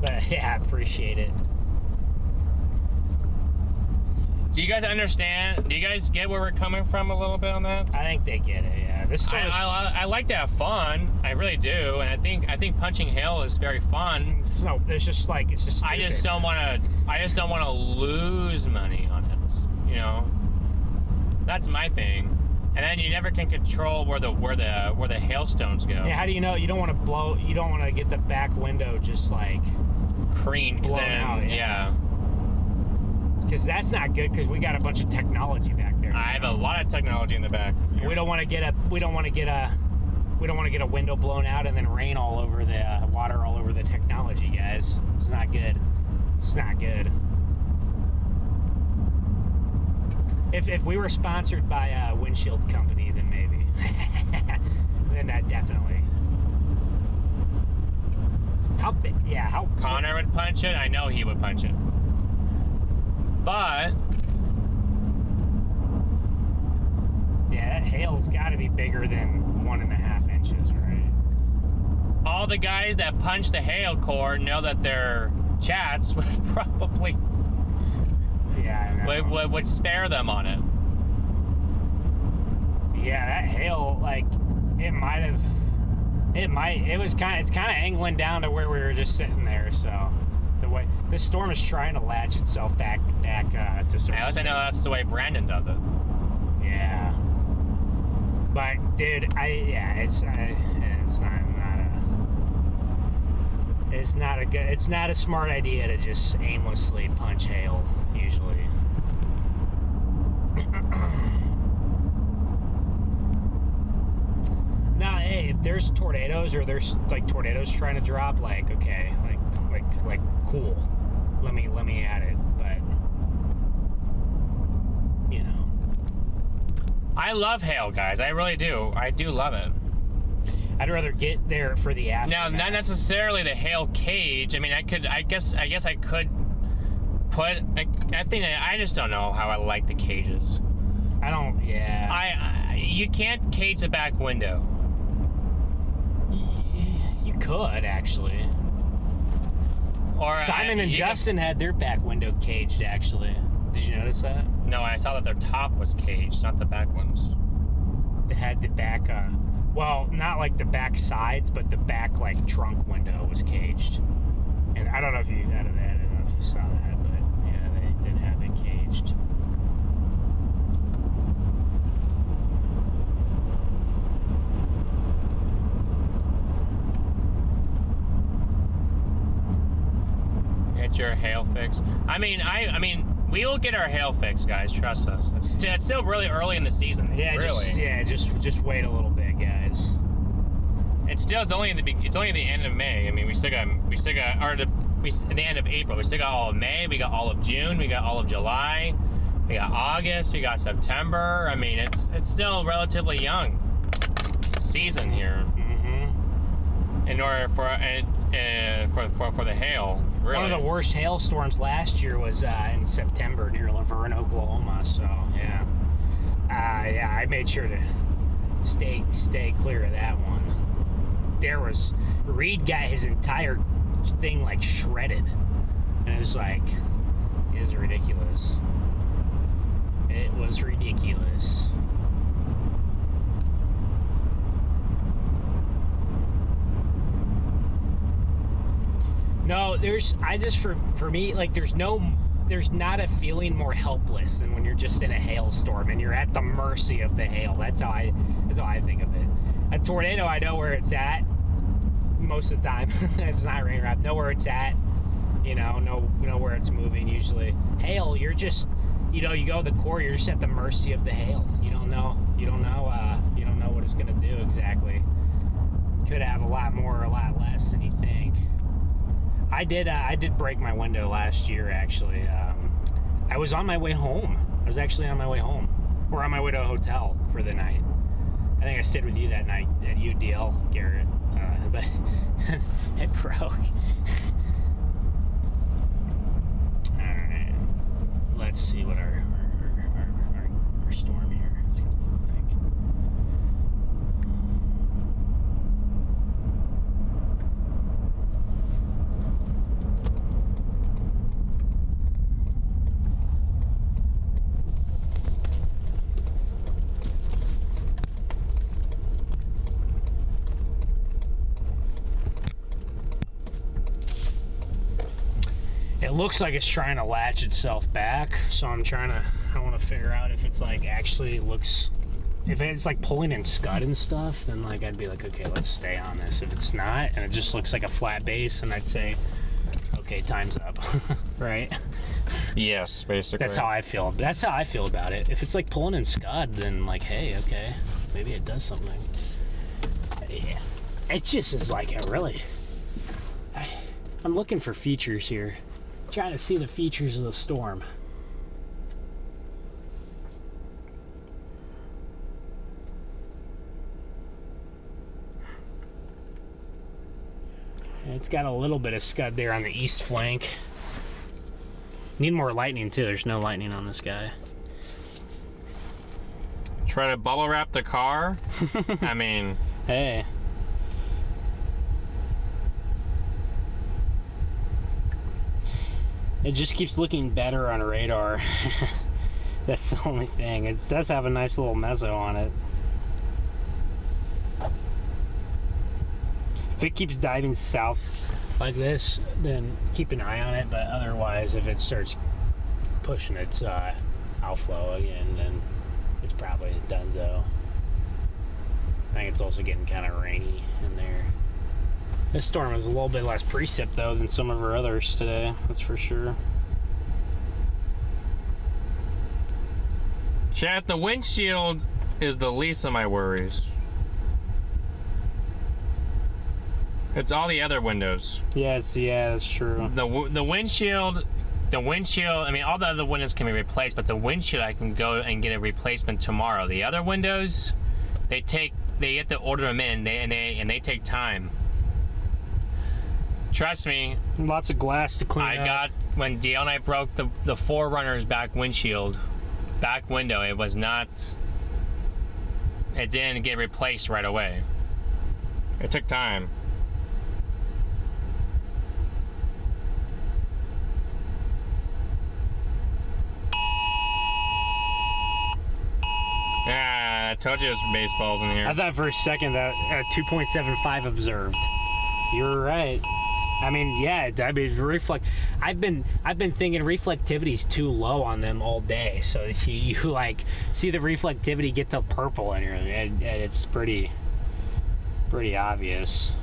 But yeah, I appreciate it. Do you guys understand? Do you guys get where we're coming from a little bit on that? I think they get it. Yeah, this story. I like to have fun. I really do, and I think punching hail is very fun. No, it's just like it's just. I just don't want to lose money on it. You know, that's my thing. And then you never can control where the hailstones go. Yeah, how do you know? You don't want to blow. You don't want to get the back window just like creamed. Blown out. Yeah. Because that's not good. Because we got a bunch of technology back there. I have a lot of technology in the back. Yeah. We don't want to get a window blown out and then rain all over the water all over the technology, guys. It's not good. It's not good. If we were sponsored by a windshield company, then maybe. Then definitely. How big? Yeah, how. Connor would punch it. I know he would punch it. But yeah, that hail's got to be bigger than 1.5 inches, right? All the guys that punch the hail core know that their chats would probably would spare them on it. Yeah, that hail, like, it's kind of angling down to where we were just sitting there, so the way this storm is trying to latch itself back to surface. At least I know that's the way Brandon does it. Yeah, but dude, it's not a smart idea to just aimlessly punch hail usually. Now, hey, if there's tornadoes or there's like tornadoes trying to drop, like, okay, like cool, let me at it. But you know, I love hail, guys. I really do. I do love it. I'd rather get there for the aftermath. Now, not necessarily the hail cage. I mean, I guess I could put. I just don't know how I like the cages. I don't. Yeah. You can't cage the back window. You could actually. Or Simon and Justin had their back window caged. Actually, did you notice that? No, I saw that their top was caged, not the back ones. They had the back. Well, not like the back sides, but the back like trunk window was caged. And I don't know if you I don't know if you saw that, but yeah, they did have it caged. Get your hail fix. I mean, we will get our hail fix, guys. Trust us. It's still really early in the season. Yeah, really. Just wait a little bit, guys. It's only the end of May. I mean, at the end of April. We still got all of May. We got all of June. We got all of July. We got August. We got September. I mean, it's still relatively young season here. Mm-hmm. In order for the hail. Really? One of the worst hailstorms last year was in September near Laverne, Oklahoma. So yeah, I made sure to stay clear of that one. Reed got his entire thing like shredded, and it was like, it was ridiculous. It was ridiculous. No, for me, like there's not a feeling more helpless than when you're just in a hailstorm and you're at the mercy of the hail. That's how I think of it. A tornado, I know where it's at most of the time. If it's not raining, I know where it's at. Know where it's moving usually. Hail, you're just, you go to the core, you're just at the mercy of the hail. You don't know what it's gonna do exactly. Could have a lot more or a lot less than you think. I did break my window last year, actually. I was on my way home. I was actually on my way home. Or on my way to a hotel for the night. I think I stayed with you that night at UDL, Garrett. But it broke. Alright. Let's see what our storm here is going to look like. It looks like it's trying to latch itself back, so I want to figure out if it's like actually looks, if it's like pulling in scud and stuff, then like I'd be like, okay, let's stay on this. If it's not, and it just looks like a flat base, and I'd say, okay, time's up, right? Yes, basically. That's how I feel. That's how I feel about it. If it's like pulling in scud, then like, hey, okay, maybe it does something. Yeah, it just is like I'm looking for features here. Trying to see the features of the storm. It's got a little bit of scud there on the east flank. Need more lightning too. There's no lightning on this guy. Try to bubble wrap the car? I mean... Hey. It just keeps looking better on radar. That's the only thing. It does have a nice little mezzo on it. If it keeps diving south like this, then keep an eye on it. But otherwise, if it starts pushing its outflow again, then it's probably donezo. I think it's also getting kind of rainy in there. This storm is a little bit less precip though than some of our others today, that's for sure. Chat, the windshield is the least of my worries. It's all the other windows. Yes, yeah, that's true. The windshield, I mean, all the other windows can be replaced, but the windshield I can go and get a replacement tomorrow. The other windows, they have to order them in, and they take time. Trust me. Lots of glass to clean up. When DL and I broke the StormRunner's back window, it didn't get replaced right away. It took time. Yeah, I told you there's baseballs in here. I thought for a second that 2.75 observed. You were right. I mean, yeah, I've been thinking reflectivity's too low on them all day. So you like see the reflectivity get to purple in here, and it's pretty obvious.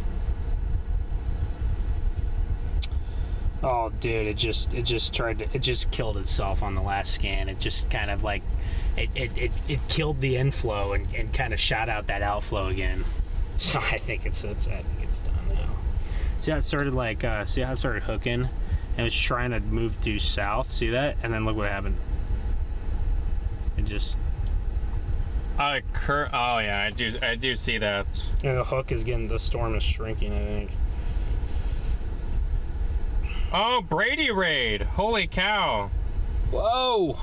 Oh, dude, it just killed itself on the last scan. It just kind of like it killed the inflow and kind of shot out that outflow again. So I think it's done now. See how it started hooking and it's trying to move due south. See that? And then look what happened. It just. Oh yeah, I do see that. And the storm is shrinking, I think. Oh, Brady raid. Holy cow. Whoa.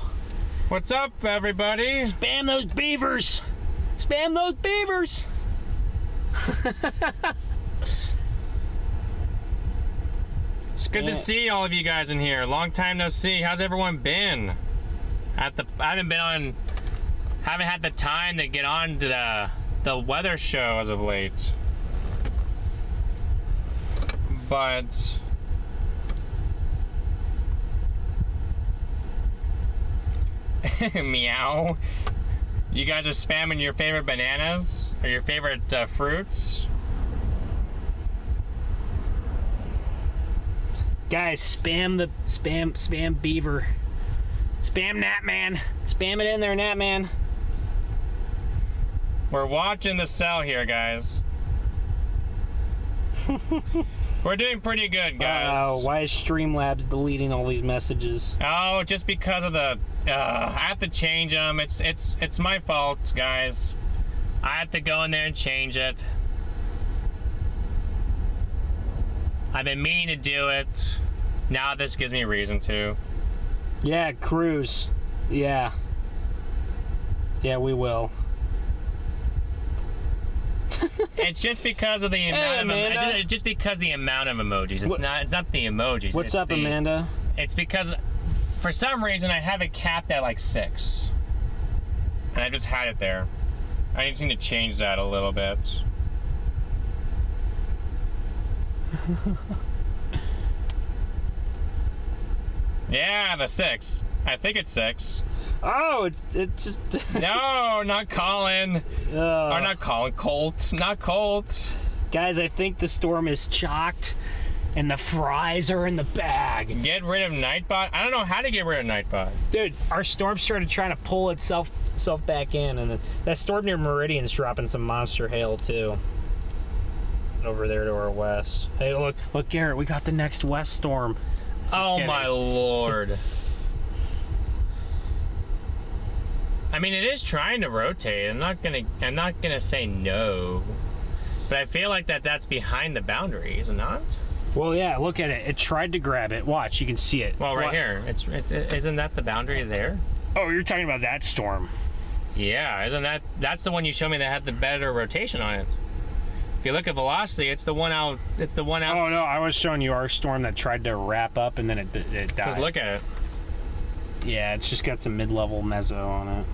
What's up, everybody? Spam those beavers. Spam those beavers. It's good to see all of you guys in here. Long time no see. How's everyone been? I haven't had the time to get on to the weather show as of late. But meow. You guys are spamming your favorite bananas or your favorite fruits. Guys, spam beaver. Spam Gnatman. Spam it in there, Gnatman. We're watching the cell here, guys. We're doing pretty good, guys. Why is Streamlabs deleting all these messages? Oh, just because of the. I have to change them. It's my fault, guys. I have to go in there and change it. I've been meaning to do it. Now this gives me a reason to. Yeah, cruise. Yeah. Yeah, we will. It's just because of the amount of just because the amount of emojis. It's not the emojis. What's up, Amanda? It's because for some reason I have it capped at like 6. And I just had it there. I just need to change that a little bit. Yeah, the 6. I think it's 6. Oh, it's just No, not Colin. Or not Colin, Colt. Not Colt. Guys, I think the storm is chalked and the fries are in the bag. Get rid of Nightbot? I don't know how to get rid of Nightbot. Dude, our storm started trying to pull itself back in, and that storm near Meridian's dropping some monster hail too. Over there to our west. Hey, look, Garrett, we got the next west storm. Oh my lord. I mean, it is trying to rotate. I'm not gonna say no, but I feel like that's behind the boundary, is it not? Well, yeah. Look at it. It tried to grab it. Watch, you can see it. Well, right here. Isn't that the boundary there? Oh, you're talking about that storm. Yeah, isn't that's the one you showed me that had the better rotation on it? If you look at velocity, it's the one out. Oh no, I was showing you our storm that tried to wrap up and then it died. Because look at it. Yeah, it's just got some mid-level mezzo on it.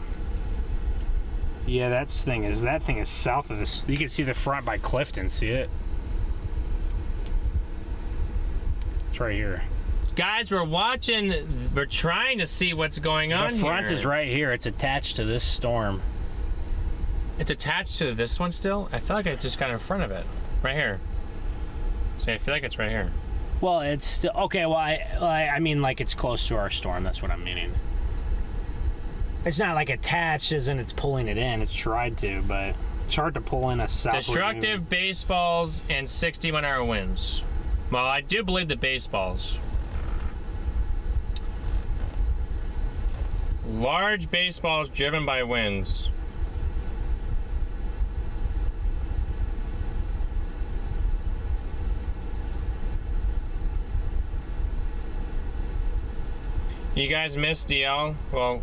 Yeah, that thing is south of this. You can see the front by Clifton. See it? It's right here. Guys, we're watching. We're trying to see what's going on. The front here. is right here. It's attached to this storm. It's attached to this one still? I feel like I just got in front of it. Right here. See, I feel like it's right here. Well, it's still okay. Well, I mean, like it's close to our storm. That's what I'm meaning. It's not like attached as in it's pulling it in. It's tried to, but it's hard to pull in a southward. Destructive baseballs and 60-mile-an-hour winds. Well, I do believe the baseballs. Large baseballs driven by winds. You guys missed DL? Well,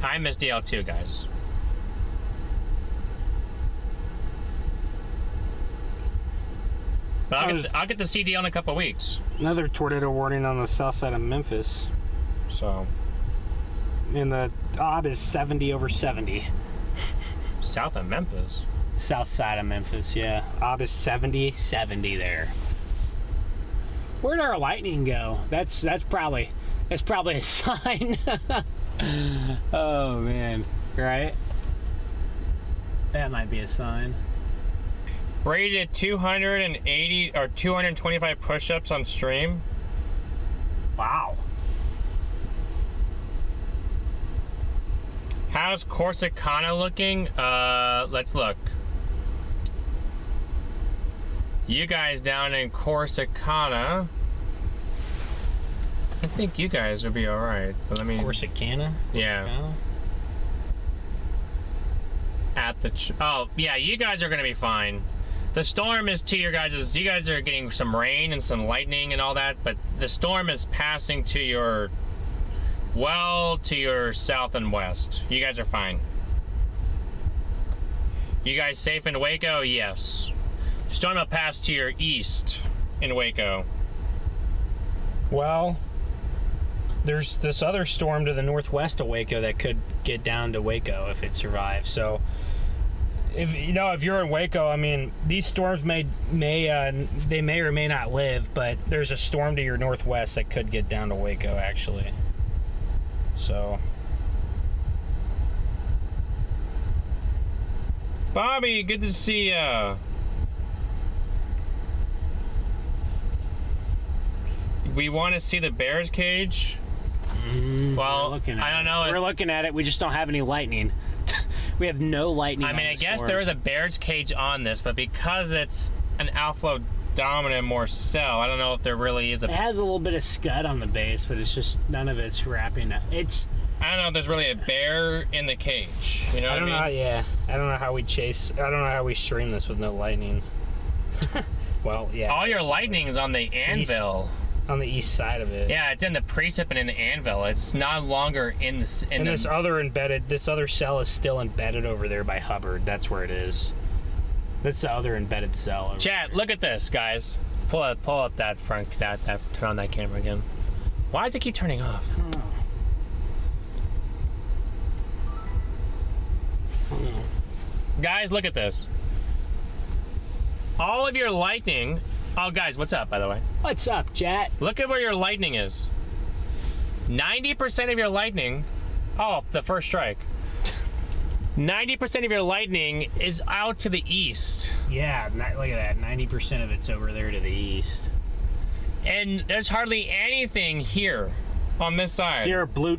I missed DL too, guys. But I'll get to see DL in a couple weeks. Another tornado warning on the south side of Memphis. So. And the OB is 70 over 70. South of Memphis? South side of Memphis, yeah. OB is 70 there. Where'd our lightning go? That's probably a sign. Oh man, right? That might be a sign. Brady did 280 or 225 push-ups on stream. Wow. How's Corsicana looking? Let's look. You guys down in Corsicana, I think you guys would be all right. But let me. Corsicana? Yeah. At the. Oh yeah, you guys are gonna be fine. The storm is to your guys', you guys are getting some rain and some lightning and all that, but the storm is passing to your, well, to your south and west. You guys are fine. You guys safe in Waco? Yes. Storm will pass to your east in Waco. Well, there's this other storm to the northwest of Waco that could get down to Waco if it survives. So, if you're in Waco, I mean, these storms may or may not live, but there's a storm to your northwest that could get down to Waco actually. So, Bobby, good to see ya. We want to see the bear's cage. Well, I don't know. We're looking at it. We just don't have any lightning. We have no lightning. I mean, I guess there is a bear's cage on this, but because it's an outflow dominant more cell, I don't know if there really is a. It has a little bit of scud on the base, but it's just none of it's wrapping up. It's. I don't know if there's really a bear in the cage. You know what I mean? I don't know how we stream this with no lightning. Well, yeah. All your lightning is on the anvil. On the east side of it. Yeah, it's in the precip and in the anvil. It's no longer in the. This other cell is still embedded over there by Hubbard. That's where it is. That's the other embedded cell. Chat, look at this, guys. Pull up that front, turn on that camera again. Why does it keep turning off? Guys, look at this. All of your lightning. Oh, guys, what's up, by the way? What's up, chat? Look at where your lightning is. 90% of your lightning. Oh, the first strike. 90% of your lightning is out to the east. Yeah, look at that. 90% of it's over there to the east. And there's hardly anything here on this side.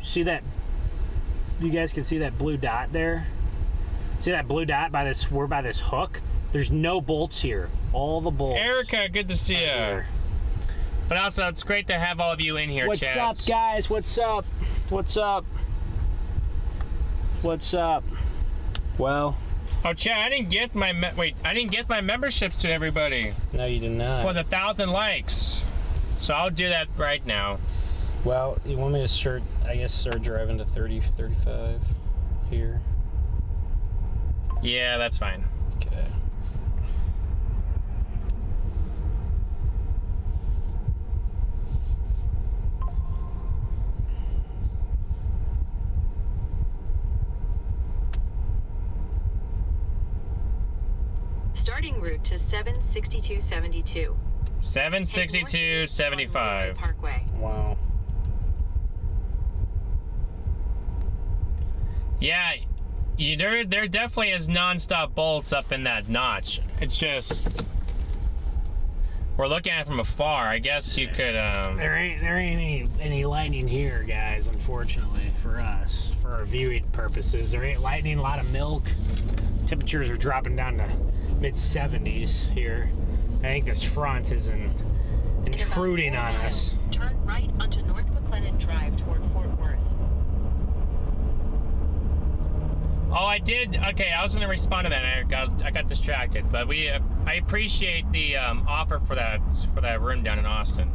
See that? You guys can see that blue dot there? See that blue dot by this? We're by this hook. There's no bolts here. All the bolts. Erica, good to see you. But also, it's great to have all of you in here, chat. What's up, guys? What's up? What's up? What's up? Well. Oh, chat, I didn't get my memberships to everybody. No, you did not. For the 1,000 likes. So I'll do that right now. Well, you want me to start driving to 30, 35 here? Yeah, that's fine. Okay. Starting route to 76272. 762.75. Parkway. Wow. Yeah, there definitely is non-stop bolts up in that notch. It's just we're looking at it from afar. I guess you could. There ain't any lightning here, guys. Unfortunately for us, for our viewing purposes, there ain't lightning. A lot of milk. Temperatures are dropping down to mid-70s here. I think this front is intruding on us. Turn right onto North McLennan Drive toward Fort Worth. Oh, I did. Okay, I was going to respond to that. I got distracted, but I appreciate the offer for that room down in Austin.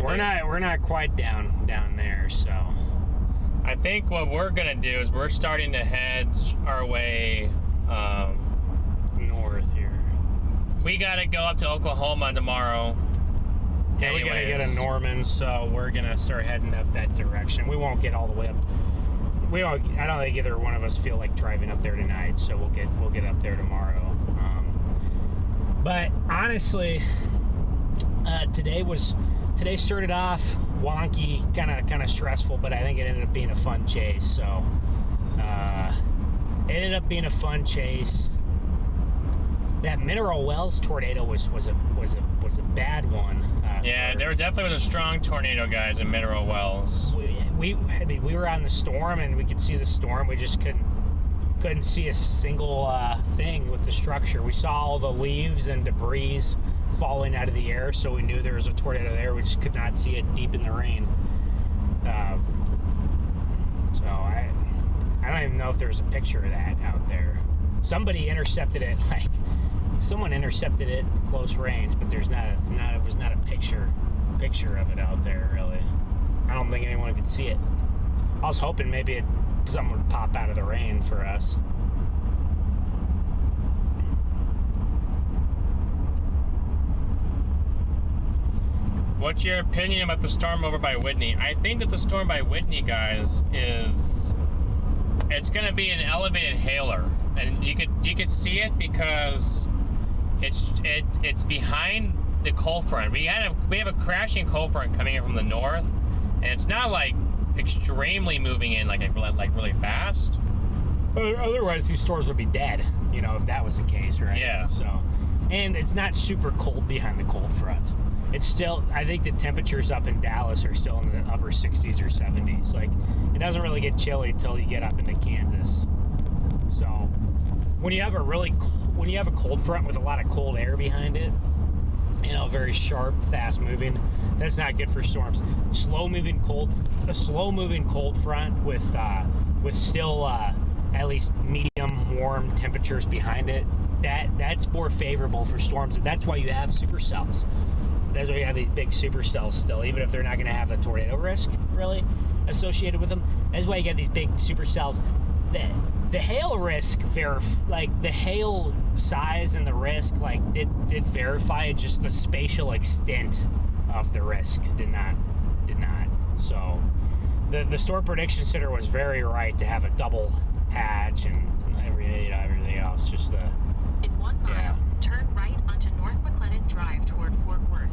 We're not quite down there, so I think what we're gonna do is we're starting to head our way north here. We gotta go up to Oklahoma tomorrow. Yeah, we gotta get a Norman, so we're gonna start heading up that direction. We won't get all the way up. I don't think either one of us feel like driving up there tonight, so we'll get up there tomorrow. But honestly, today started off wonky, kind of stressful, but I think it ended up being a fun chase. So it ended up being a fun chase. That Mineral Wells tornado was a bad one. Yeah, there definitely was a strong tornado, guys, in Mineral Wells. We were on the storm and we could see the storm. We just couldn't see a single thing with the structure. We saw all the leaves and debris falling out of the air, so we knew there was a tornado there. We just could not see it deep in the rain. So I don't even know if there's a picture of that out there. Somebody intercepted it like someone intercepted it close range, but there's was not a picture of it out there really. I don't think anyone could see it. I was hoping maybe something would pop out of the rain for us. What's your opinion about the storm over by Whitney? I think that the storm by Whitney, guys, it's going to be an elevated hailer, and you could see it because it's behind the cold front. We have a crashing cold front coming in from the north, and it's not like extremely moving in like really fast. Otherwise, these storms would be dead. You know, if that was the case, right? Yeah. So, and it's not super cold behind the cold front. It's still, I think the temperatures up in Dallas are still in the upper 60s or 70s. Like, it doesn't really get chilly until you get up into Kansas. So, when you have a cold front with a lot of cold air behind it, you know, very sharp, fast moving, that's not good for storms. A slow moving cold front with still at least medium warm temperatures behind it, that's more favorable for storms, and that's why you have supercells. That's why you have these big supercells still, even if they're not going to have a tornado risk really associated with them. That's why you get these big supercells. The hail risk, the hail size and the risk, did verify it. Just the spatial extent of the risk did not. So the Storm Prediction Center was very right to have a double hatch and everything else. Just the. In 1 mile, turn right onto North McLennan Drive toward Fort Worth.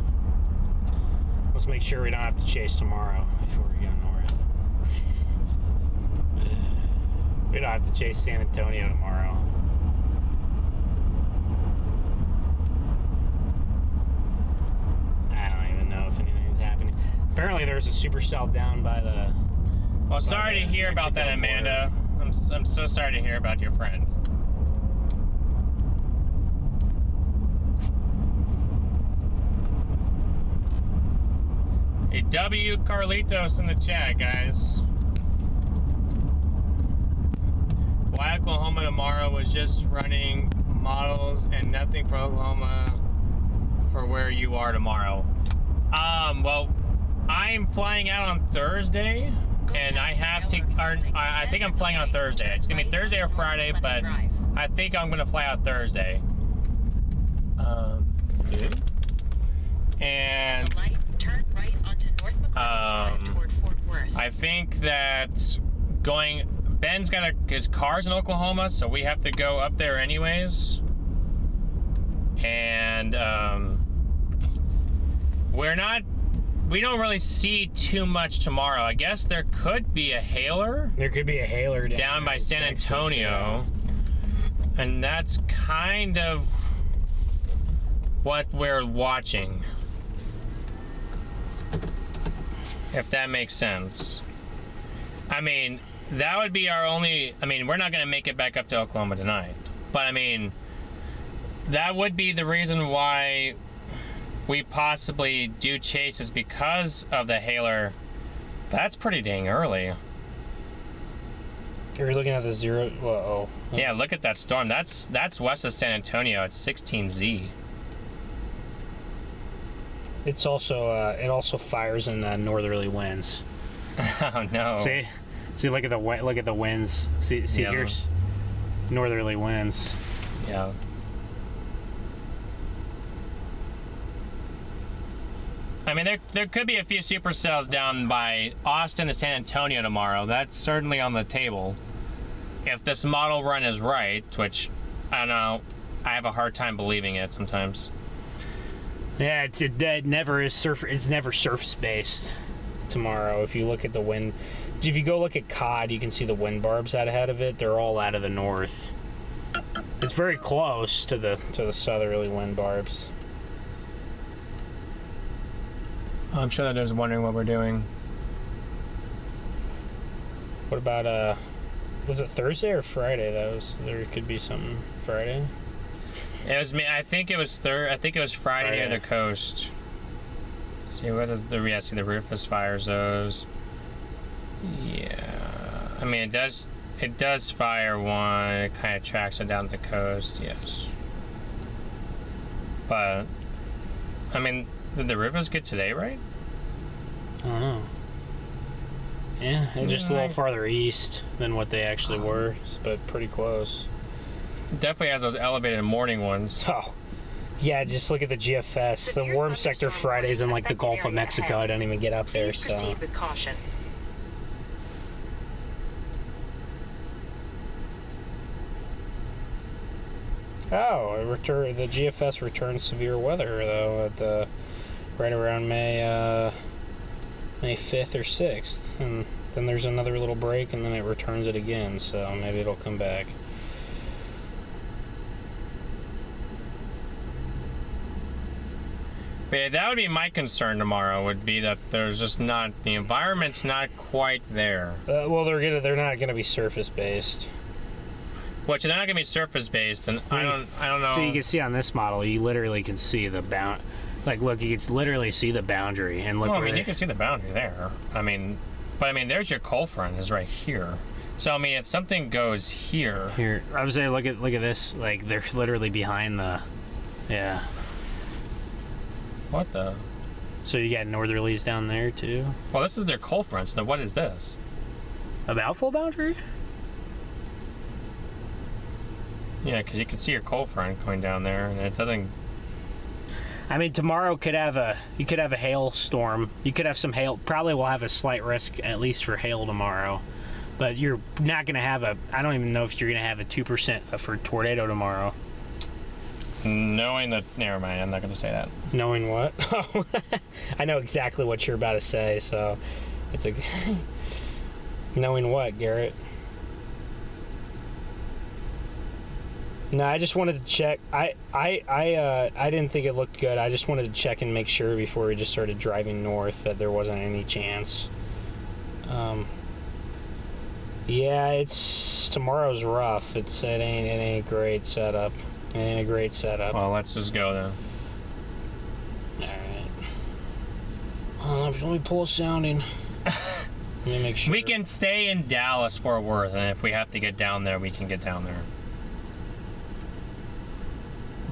Let's make sure we don't have to chase tomorrow before we go north. We don't have to chase San Antonio tomorrow. I don't even know if anything's happening. Apparently there's a supercell down by the... Well, sorry to hear about that, Amanda. I'm so sorry to hear about your friend. A W Carlitos in the chat, guys. Why Oklahoma tomorrow was just running models and nothing for Oklahoma for where you are tomorrow. Well, I'm flying out on Thursday, and I have to, I think I'm flying on Thursday. It's gonna be Thursday or Friday, but I think I'm gonna fly out Thursday. And Turn right onto North McLennan Drive toward Fort Worth. I think that Ben's got his car's in Oklahoma, so we have to go up there anyways. And we don't really see too much tomorrow. I guess there could be a hailer. There could be a hailer down by San Antonio. And that's kind of what we're watching. If that makes sense. I mean, that would be our only... I mean, we're not going to make it back up to Oklahoma tonight. But, I mean, that would be the reason why we possibly do chase, is because of the hailer. That's pretty dang early. You're looking at the zero... Whoa. Yeah, look at that storm. That's west of San Antonio. It's 16Z. It's also it also fires in northerly winds. Oh no! See, look at the winds. See, yeah. Here's northerly winds. Yeah. I mean, there could be a few supercells down by Austin to San Antonio tomorrow. That's certainly on the table. If this model run is right, which I don't know, I have a hard time believing it sometimes. Yeah, it never is it's never surface based tomorrow. If you look at the wind, if you go look at COD, you can see the wind barbs out ahead of it. They're all out of the north. It's very close to the southerly wind barbs. I'm sure that they're wondering what we're doing. What about was it Thursday or Friday? There could be something Friday. It was me. I think it was Friday near the coast. See what is the see the Rufus fire zones. Yeah, I mean it does fire one. It kind of tracks it down the coast. Yes. But, I mean, did the rivers get today right? I don't know. Yeah, and just a little farther east than what they actually were, but pretty close. It definitely has those elevated morning ones. Oh, yeah, just look at the GFS. The warm sector Fridays in like the Gulf of Mexico. I don't even get up there, Please so. proceed with caution. Oh, the GFS returns severe weather though at right around May 5th or 6th, and then there's another little break, and then it returns it again. So maybe it'll come back. But yeah, that would be my concern tomorrow. Would be that there's just not the environment's not quite there. Well, they're not gonna be surface based. Which they're not gonna be surface based, and I don't know. So you can see on this model, you literally can see the bound. Like, look, you can literally see the boundary, and look. Well, I mean, you can see the boundary there. I mean, but I mean, there's your cold front is right here. So I mean, if something goes here, I would say, look at this. Like, they're literally behind the. Yeah. What the? So you got northerlies down there too. Well, this is their cold front. So what is this? A outflow boundary? Yeah, because you can see your cold front going down there, and it doesn't. I mean, tomorrow you could have a hailstorm. You could have some hail. Probably will have a slight risk, at least for hail tomorrow. But you're not going to have I don't even know if you're going to have a 2% for tornado tomorrow. Knowing that, never mind, I'm not going to say that. Knowing what? Oh, I know exactly what you're about to say, so it's a. Knowing what, Garrett? No, I just wanted to check. I didn't think it looked good. I just wanted to check and make sure before we just started driving north that there wasn't any chance. Yeah, tomorrow's rough. It ain't a great setup. It ain't a great setup. Well, let's just go then. All right. Let me pull a sounding. Let me make sure. We can stay in Dallas, Fort Worth, and if we have to get down there, we can get down there.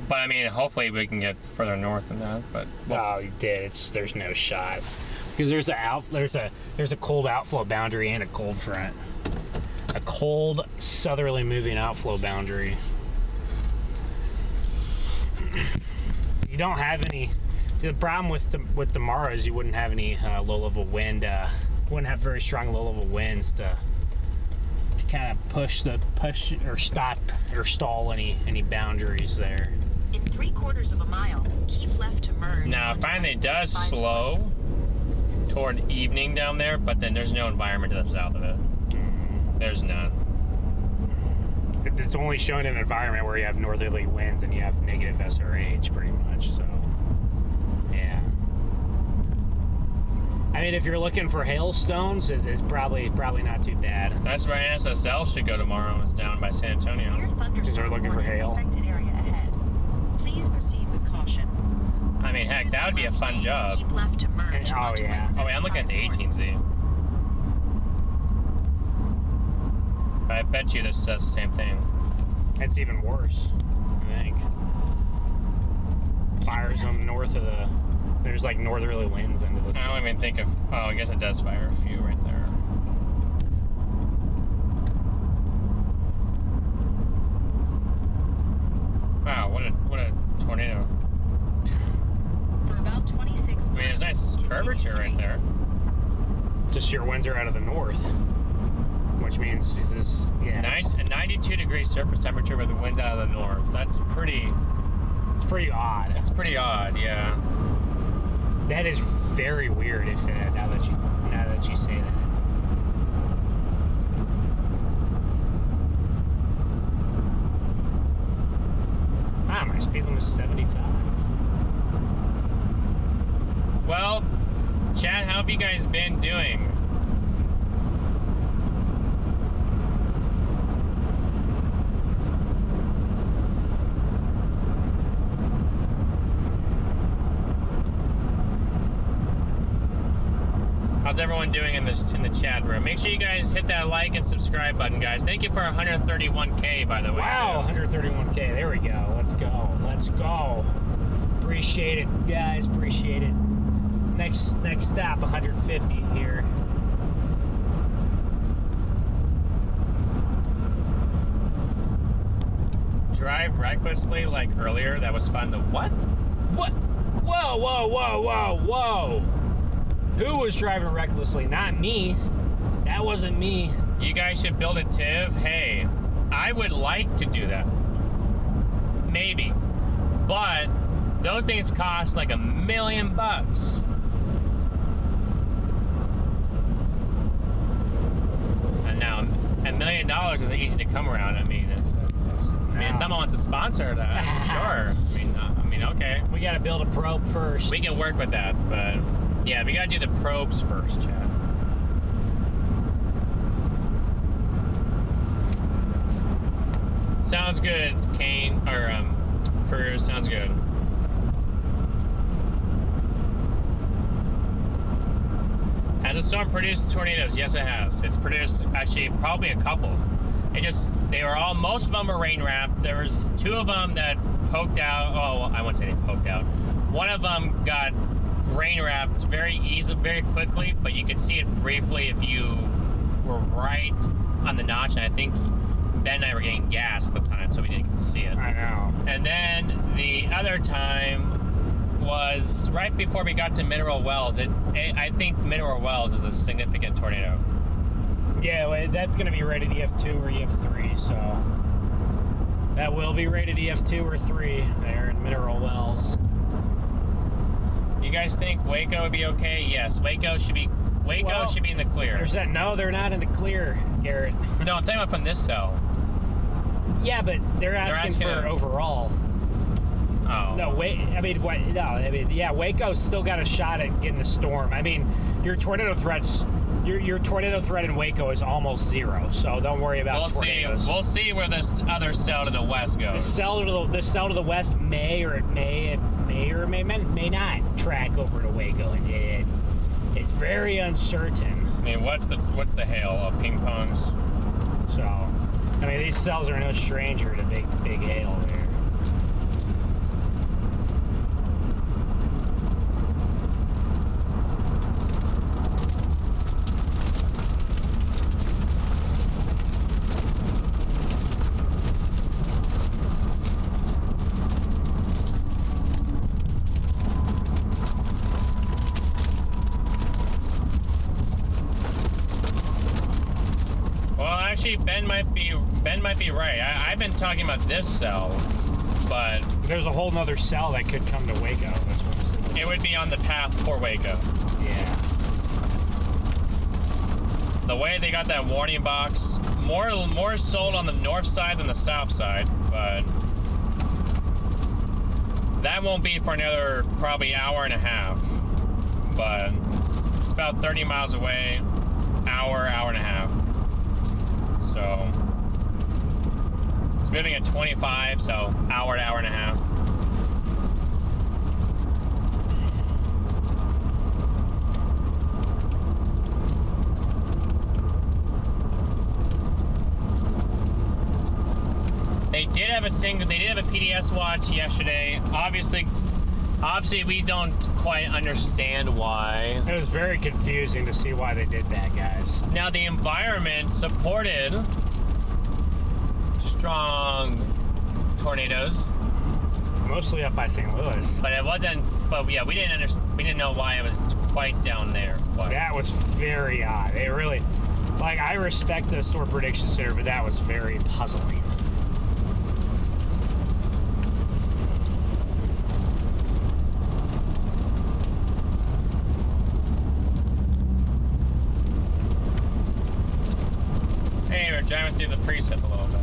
But I mean, hopefully we can get further north than that. But oh, you did. There's no shot because there's a cold outflow boundary and a cold front, a cold southerly moving outflow boundary. You don't have any. See, the problem with tomorrow is you wouldn't have any low level wind. Wouldn't have very strong low level winds to kind of push or stop or stall any boundaries there. In 3/4 of a mile, keep left to merge. now, it finally does slow toward evening down there, but then there's no environment to the south of it. There's none. It's only showing an environment where you have northerly winds and you have negative SRH pretty much, so yeah. I mean, if you're looking for hailstones, it's probably not too bad. That's where SSL should go tomorrow, is down by San Antonio. Severe thunderstorm Because they're looking for hail. affected area ahead. Please proceed with caution. I mean, heck, that would be a fun job. Keep left to merge. Oh, onto yeah. Oh, wait, I'm looking at the 18Z. But I bet you this says the same thing. It's even worse, I think. Fires them north of there's like northerly winds into the. I don't even think of. Oh, I guess it does fire a few right there. Wow, what a tornado! For about 26 I mean, there's nice miles, curvature continue right there. Just your winds are out of the north, which means this, yeah. A 92-degree surface temperature with the winds out of the north. That's pretty. It's pretty odd. It's pretty odd, yeah. That is very weird. If now that you say that. Ah, my speed limit is 75. Well, Chad, how have you guys been doing? How's everyone doing in the chat room? Make sure you guys hit that like and subscribe button, guys. Thank you for 131K, by the way. Wow, too. 131K. There we go. Let's go. Let's go. Appreciate it, guys. Appreciate it. Next stop, 150 here. Drive recklessly like earlier. That was fun. The what? What? Whoa, whoa, whoa, whoa, whoa. Who was driving recklessly? Not me. That wasn't me. You guys should build a TIV. Hey, I would like to do that. Maybe. But those things cost like $1 million. And now $1 million isn't easy to come around. I mean, if someone wants to sponsor that, sure. I mean, okay. We gotta build a probe first. We can work with that, but yeah, we gotta do the probes first, Chad. Sounds good, Kane, or Cruz, sounds good. Has the storm produced tornadoes? Yes, it has. It's produced actually probably a couple. Most of them were rain wrapped. There was 2 of them that poked out. Oh, well, I won't say they poked out. One of them got rain wrapped very easily, very quickly, but you could see it briefly if you were right on the notch. And I think Ben and I were getting gas at the time, so we didn't get to see it. I know. And then the other time was right before we got to Mineral Wells. I think Mineral Wells is a significant tornado. Yeah, well, that's gonna be rated EF2 or EF3, so that will be rated EF2 or 3 there in Mineral Wells. You guys think Waco would be okay? Yes, Waco should be in the clear. No, they're not in the clear, Garrett. No, I'm talking about from this cell. Yeah, but they're asking for overall. Oh. No, Waco's still got a shot at getting a storm. I mean, your tornado threat in Waco is almost 0, so don't worry about tornadoes. We'll see where this other cell to the west goes. The cell to the west may not track over to Waco, and it's very uncertain. I mean, what's the hail of ping pongs? So, I mean, these cells are no stranger to big hail there. Ben might be right. I've been talking about this cell, but there's a whole nother cell that could come to Waco. That's what I'm saying. It would be on the path for Waco. Yeah. The way they got that warning box, more sold on the north side than the south side, but that won't be for another probably hour and a half. But it's about 30 miles away, hour and a half. So it's moving at 25, so hour to hour and a half. They did have a PDS watch yesterday. Obviously we don't quite understand why. It was very confusing to see why they did that, guys. Now the environment supported strong tornadoes, mostly up by St. Louis. but it wasn't. But yeah, we didn't know why it was quite down there. But that was very odd. It really, I respect the Storm Prediction Center, but that was very puzzling. Driving through the precip a little bit.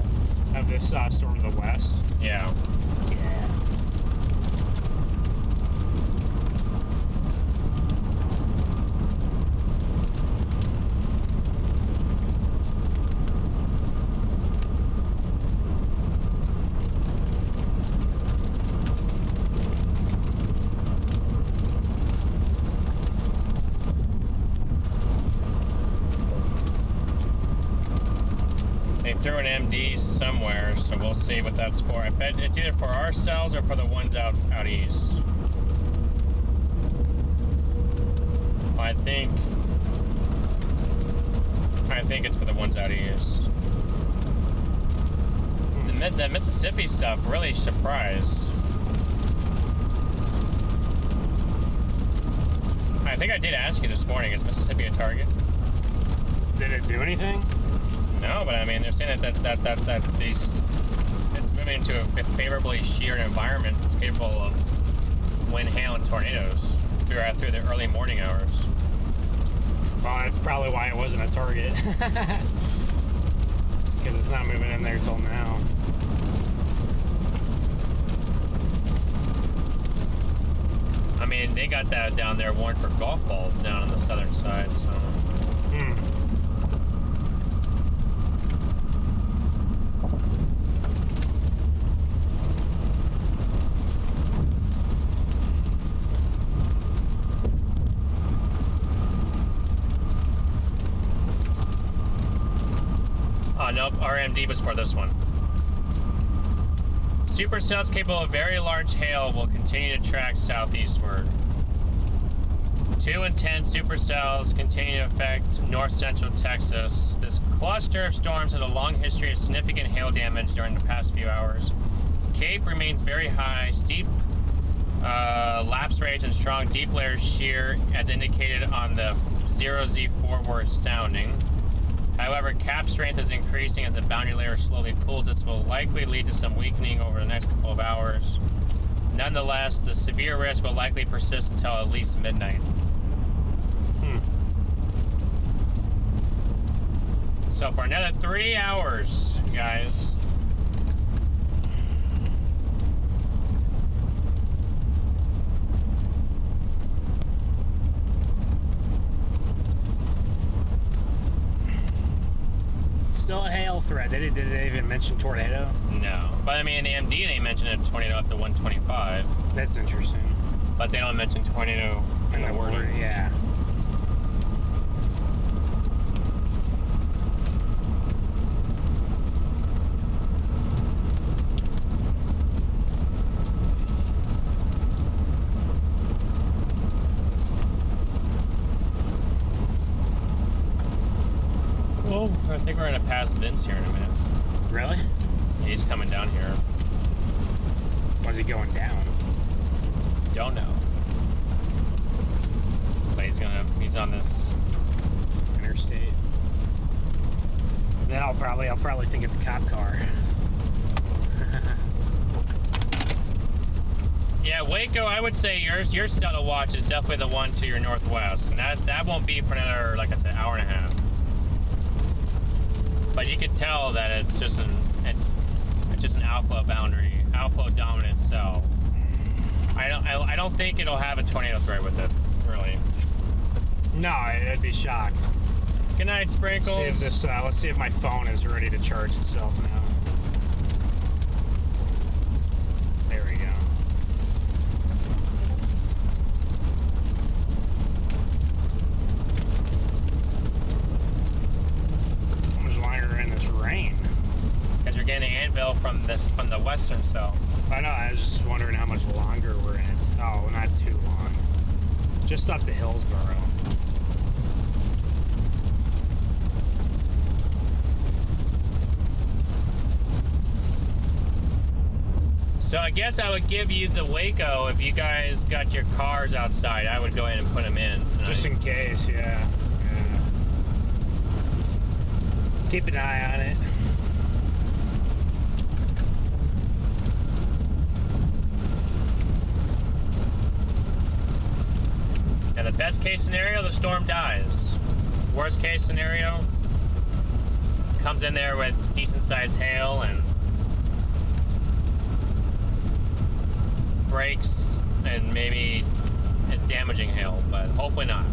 Of this storm to the west? Yeah. Yeah. Threw an MD somewhere, so we'll see what that's for. I bet it's either for our cells or for the ones out east. I think it's for the ones out east. The Mississippi stuff really surprised. I think I did ask you this morning, is Mississippi a target? Did it do anything? No, but I mean, they're saying that it's moving into a favorably sheared environment that's capable of wind, hail, and tornadoes through the early morning hours. Well, that's probably why it wasn't a target. Because it's not moving in there till now. I mean, they got that down there warned for golf balls down on the southern side, so. Oh, nope, RMD was for this one. Supercells capable of very large hail will continue to track southeastward. 2 and 10 supercells continue to affect north-central Texas. This cluster of storms has a long history of significant hail damage during the past few hours. Cape remains very high, steep lapse rates and strong deep layer shear as indicated on the 0Z forward sounding. However, cap strength is increasing as the boundary layer slowly cools. This will likely lead to some weakening over the next couple of hours. Nonetheless, the severe risk will likely persist until at least midnight. So for another 3 hours, guys. Still a hail threat. Did they even mention tornado? No. But I mean, in the MD, they mentioned a tornado up to 125. That's interesting. But they don't mention tornado in the wording. Yeah. I think we're gonna pass Vince here in a minute. Really? Yeah, he's coming down here. Why's he going down? Don't know. But he's on this interstate. Then I'll probably think it's a cop car. Yeah, Waco, I would say your cell to watch is definitely the one to your northwest. And that won't be for another, like I said, hour and a half. But you can tell that it's just an outflow boundary, outflow dominant cell. I don't think it'll have a tornado threat with it, really. No, I'd be shocked. Good night, Sprinkles. See if this, let's see if my phone is ready to charge itself now. There we go. How much longer are in this rain? Because you're getting an anvil from the western cell. I know, I was just wondering how much longer we're in it. Oh, not too long. Just up to Hillsboro. So I guess I would give you the Waco if you guys got your cars outside. I would go ahead and put them in tonight. Just in case, yeah. Keep an eye on it. And the best case scenario, the storm dies. Worst case scenario, comes in there with decent sized hail and breaks and maybe it's damaging hail, but hopefully not.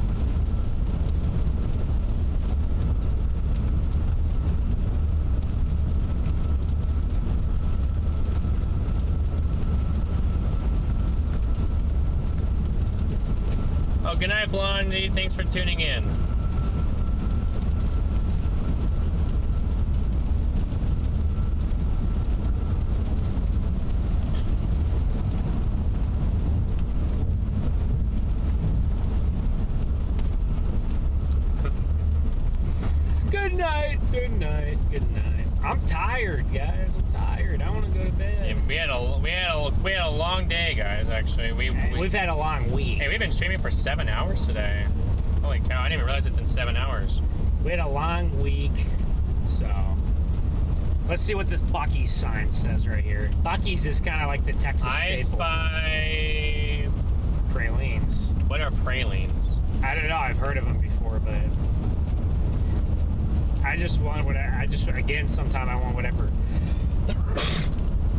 Oh, good night, Blondie. Thanks for tuning in. night. Good night. Good night. I'm tired, guys. I'm tired. I want to go to bed. Yeah, we had a long day, guys. Actually, We've had a long week. Hey, we've been streaming for 7 hours today. Holy cow! I didn't even realize it's been 7 hours. We had a long week, so let's see what this Buc-ee's sign says right here. Buc-ee's is kind of like the Texas I staple. spy. Pralines. What are pralines? I don't know. I've heard of them before, but I just want whatever. Again, sometime I want whatever.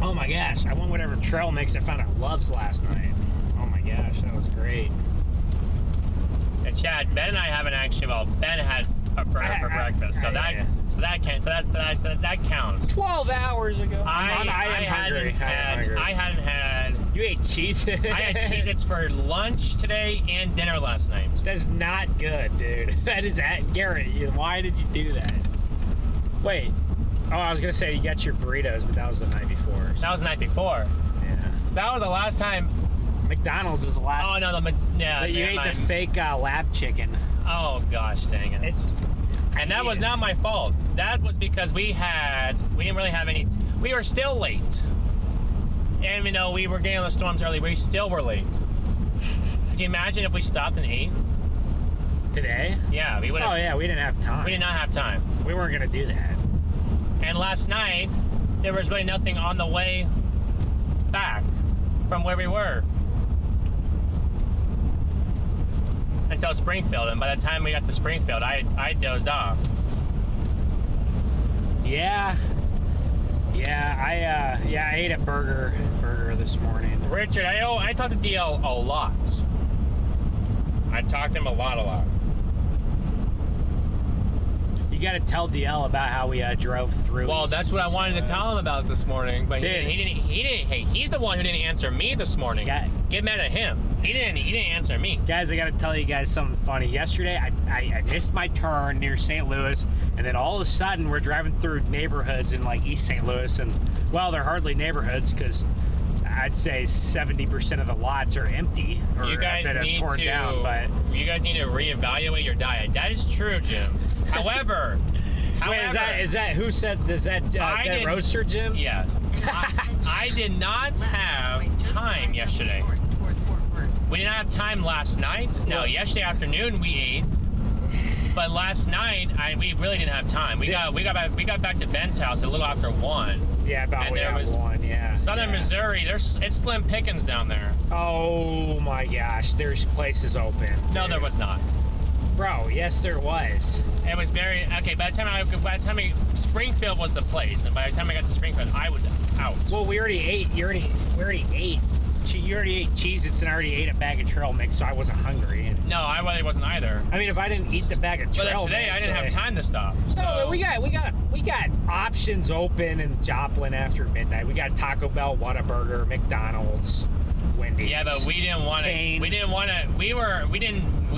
Oh my gosh! I want whatever trail mix I found at Love's last night. Oh my gosh, that was great. And Chad, Ben and I haven't actually. Well, Ben had a burger for breakfast, so that counts. 12 hours ago. I am hungry. I hadn't had. You ate cheese. I had Cheez-Its for lunch today and dinner last night. That's not good, dude. That is Garrett. Why did you do that? Wait. Oh, I was gonna say you got your burritos, but that was the night before. That was the night before. Yeah. That was the last time. McDonald's is the last. Oh no, yeah. But you ate the fake lab chicken. Oh gosh, dang it! And that was not my fault. That was because we didn't really have any. We were still late. And you know, we were getting on the storms early. We still were late. Could you imagine if we stopped and ate? Today? Yeah, we would have. Oh yeah, we didn't have time. We did not have time. We weren't gonna do that. And last night, there was really nothing on the way back from where we were. Until Springfield, and by the time we got to Springfield, I dozed off. Yeah. Yeah, I ate a burger this morning. Richard, I talked to DL a lot. I talked to him a lot. You got to tell DL about how we drove through. Well, that's what I wanted to tell him about this morning, but he didn't. Hey, he's the one who didn't answer me this morning. Get mad at him. He didn't answer me. Guys, I got to tell you guys something funny. Yesterday, I missed my turn near St. Louis, and then all of a sudden, we're driving through neighborhoods in like East St. Louis, and well, they're hardly neighborhoods because I'd say 70% of the lots are empty or you guys that need are torn down. But you guys need to reevaluate your diet. That is true, Jim. However, wait, is that who said? Is that Roadster Jim? Yes. I did not have time yesterday. We didn't have time last night. No, yesterday afternoon we ate. But last night we really didn't have time. We got back to Ben's house a little after 1. Yeah, about 1. Yeah. Southern Missouri, it's slim pickings down there. Oh my gosh, there's places open. No, there was not. Bro, yes there was. It was very okay. By the time Springfield was the place, and by the time I got to Springfield, I was out. Well, we already ate. We already ate. You already ate Cheez-Its and I already ate a bag of trail mix, so I wasn't hungry. And no, I really wasn't either. I mean, if I didn't eat the bag of trail today mix, I didn't have time to stop. So. No, we got options open in Joplin after midnight. We got Taco Bell, Whataburger, McDonald's, Wendy's. Yeah, but we didn't want to. We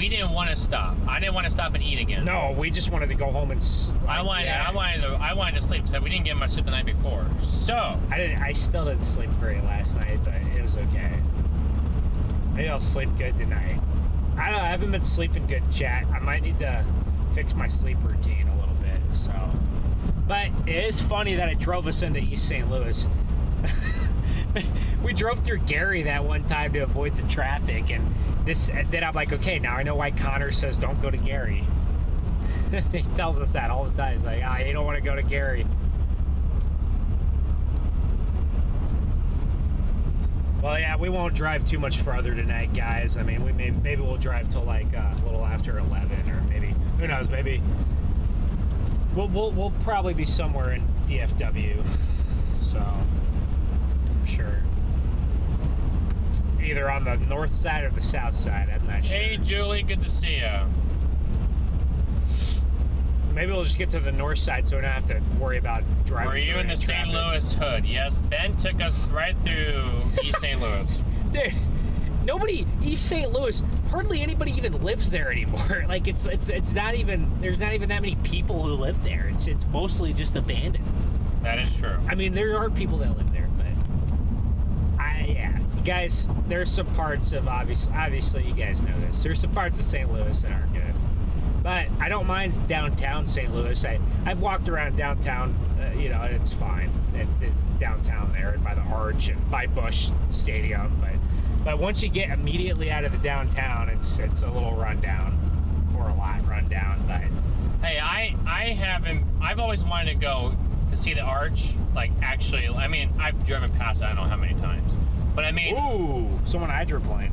didn't want to stop. I didn't want to stop and eat again. No, we just wanted to go home and. I wanted to sleep. So we didn't get much sleep the night before. So I still didn't sleep great last night, but it was okay. Maybe I'll sleep good tonight. I don't know. I haven't been sleeping good, chat. I might need to fix my sleep routine a little bit. So, but it is funny that it drove us into East St. Louis. We drove through Gary that one time to avoid the traffic, and then I'm like, okay, now I know why Connor says don't go to Gary. He tells us that all the time. He's like, you don't want to go to Gary. Well, yeah, we won't drive too much farther tonight, guys. I mean, maybe we'll drive till like a little after 11, or maybe, who knows? Maybe we'll probably be somewhere in DFW. So, I'm sure. Either on the north side or the south side. I'm not sure. Hey, Julie, good to see you. Maybe we'll just get to the north side so we don't have to worry about driving. Were you in the St. Louis hood? Yes, Ben took us right through East St. Louis. Dude, East St. Louis, hardly anybody even lives there anymore. Like it's not even, there's not even that many people who live there. It's mostly just abandoned. That is true. I mean, there are people that live there, but yeah. Guys, there's some parts of, obviously you guys know this, there's some parts of St. Louis that aren't good. But I don't mind downtown St. Louis. I've walked around downtown, you know, and it's fine. It's downtown there by the Arch and by Busch Stadium. But once you get immediately out of the downtown, it's a little rundown, or a lot rundown. But hey, I've always wanted to go to see the Arch. Like, actually, I mean, I've driven past it I don't know how many times. But I mean, ooh, someone hydroplaned.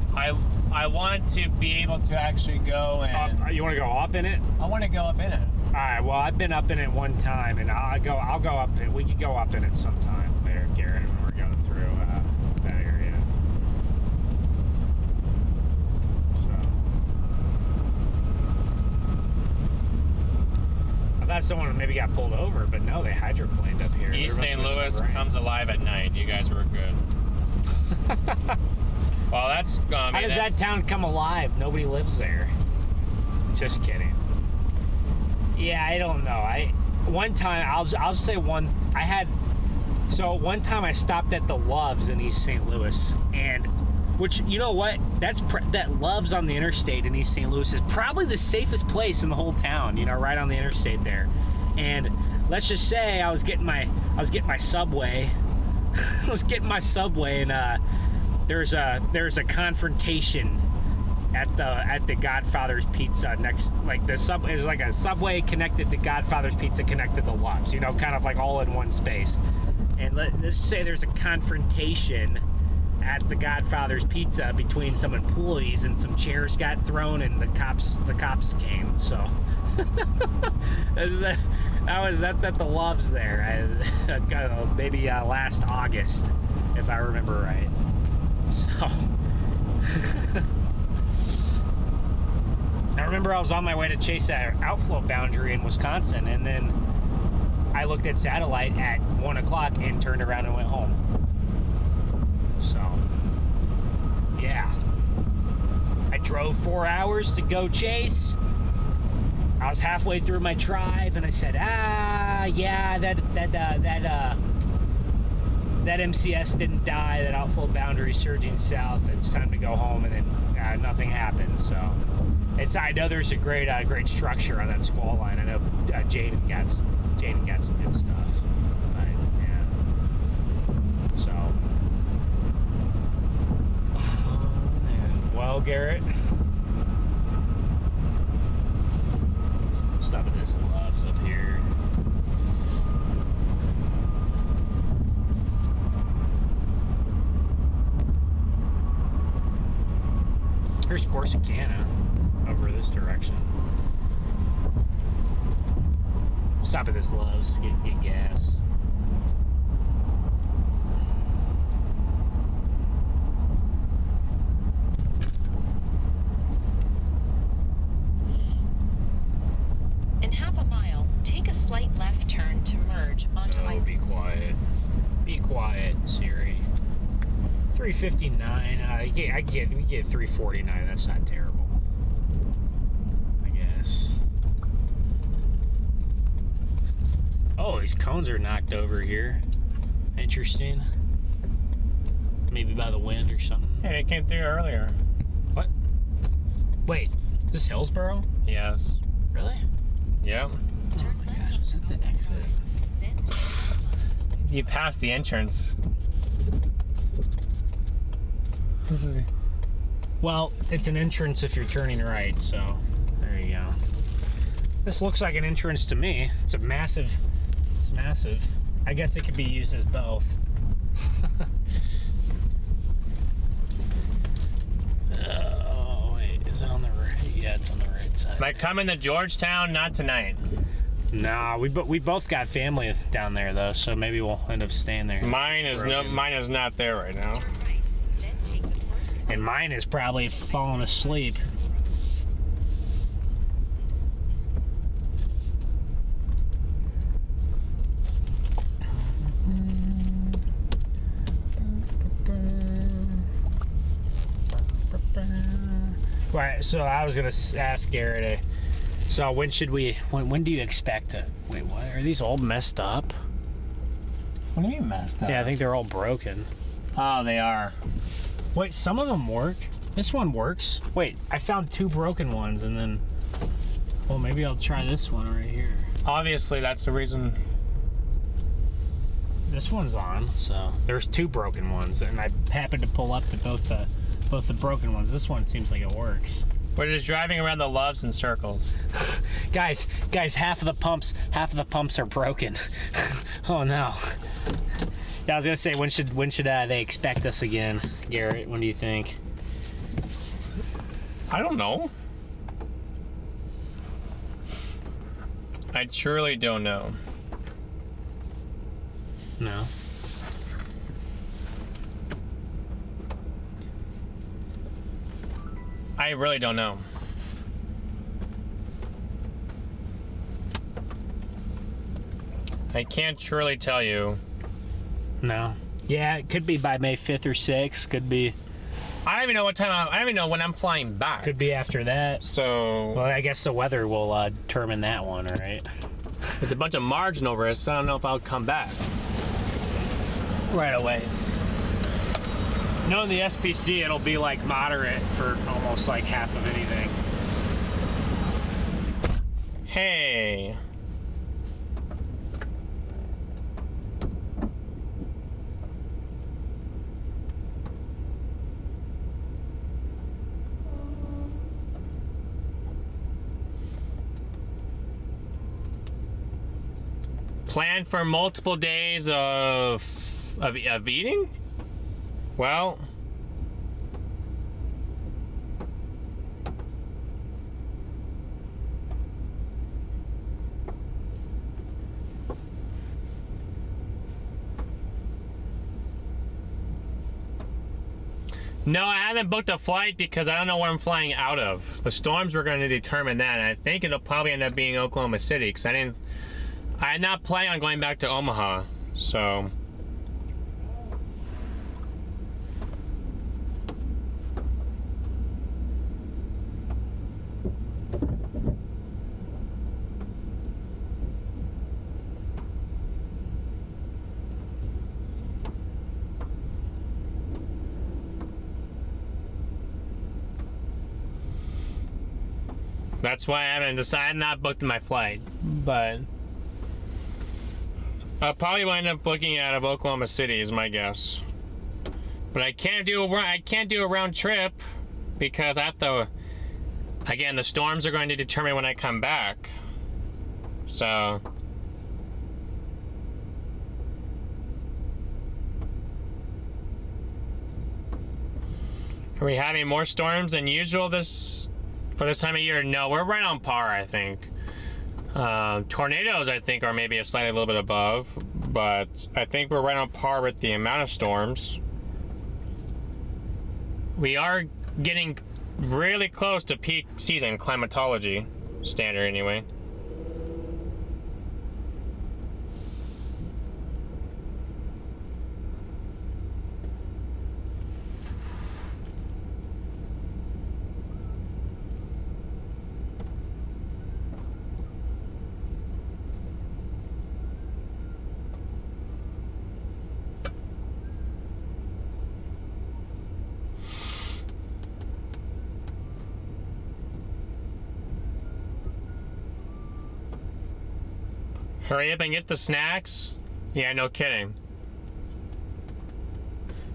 I want to be able to actually go and. You want to go up in it? I want to go up in it. All right. Well, I've been up in it one time, and I'll go up. We could go up in it sometime later, Garrett, when we're going through that area. So I thought someone maybe got pulled over, but no, they hydroplaned up here. East St. Louis comes alive at night. You guys were good. Well, that's. How does that town come alive? Nobody lives there. Just kidding. Yeah, I don't know. One time I stopped at the Loves in East St. Louis, and which, you know what? That Loves on the interstate in East St. Louis is probably the safest place in the whole town. You know, right on the interstate there. And let's just say I was getting my Subway. I was getting my Subway, and there's a confrontation at the Godfather's Pizza next, like the Subway is like a Subway connected to Godfather's Pizza connected to Loves, you know, kind of like all in one space. And let's say there's a confrontation at the Godfather's Pizza between some employees, and some chairs got thrown, and the cops came. So that's at the Loves there. Maybe last August, if I remember right. So I remember I was on my way to chase that outflow boundary in Wisconsin, and then I looked at satellite at 1 o'clock and turned around and went home. So yeah, I drove 4 hours to go chase. I was halfway through my drive, and I said, yeah, that MCS didn't die, that outflow boundary surging south, it's time to go home. And then nothing happened. So I know there's a great structure on that squall line. I know Jaden got some good stuff. But yeah, so well, Garrett, stop at this Loves up here. Here's Corsicana over this direction. Stop at this Loves, get gas. In half a mile, take a slight left turn to merge onto Be quiet. Be quiet, Siri. 359. We get 349. That's not terrible, I guess. Oh, these cones are knocked over here. Interesting. Maybe by the wind or something. Hey, it came through earlier. What? Wait, is this Hillsboro? Yes. Really? Yeah. Oh my gosh, was that the exit? You passed the entrance. This is. Well, it's an entrance if you're turning right, so there you go. This looks like an entrance to me. It's massive. I guess it could be used as both. Oh, wait, is it on the right? Yeah, it's on the right side. Am I coming to Georgetown? Not tonight. Nah, we both got family down there though, so maybe we'll end up staying there. Mine is not there right now. And mine is probably falling asleep. Right, so I was gonna ask Garrett, so when do you expect to, wait, what, are these all messed up? What do you mean messed up? Yeah, I think they're all broken. Oh, they are. Wait, some of them work. This one works. Wait, I found 2 broken ones, and then Well, maybe I'll try this one right here. Obviously, that's the reason. This one's on, so there's 2 broken ones, and I happened to pull up to both the broken ones. This one seems like it works. We're just driving around the Loves in circles. guys, half of the pumps are broken. Oh no. Yeah, I was gonna say, when should they expect us again, Garrett? When do you think? I don't know. I truly don't know. No. I really don't know. I can't truly tell you. No. Yeah, it could be by May 5th or 6th. Could be. I don't even know what time. I don't even know when I'm flying back. Could be after that. So. Well, I guess the weather will determine that one, all right? There's a bunch of margin over us, so I don't know if I'll come back right away. Knowing the SPC, it'll be like moderate for almost like half of anything. Hey. Plan for multiple days of eating? Well, no, I haven't booked a flight because I don't know where I'm flying out of. The storms were going to determine that, and I think it'll probably end up being Oklahoma City because I had not planned on going back to Omaha, so. That's why I haven't decided. I have not booked my flight, but I'll probably wind up booking out of Oklahoma City is my guess. But I can't do a round trip because I have to. Again, the storms are going to determine when I come back. So. Are we having more storms than usual for this time of year? No, we're right on par, I think. Tornadoes, I think, are maybe a little bit above, but I think we're right on par with the amount of storms. We are getting really close to peak season climatology standard anyway. Hurry up and get the snacks? Yeah, no kidding.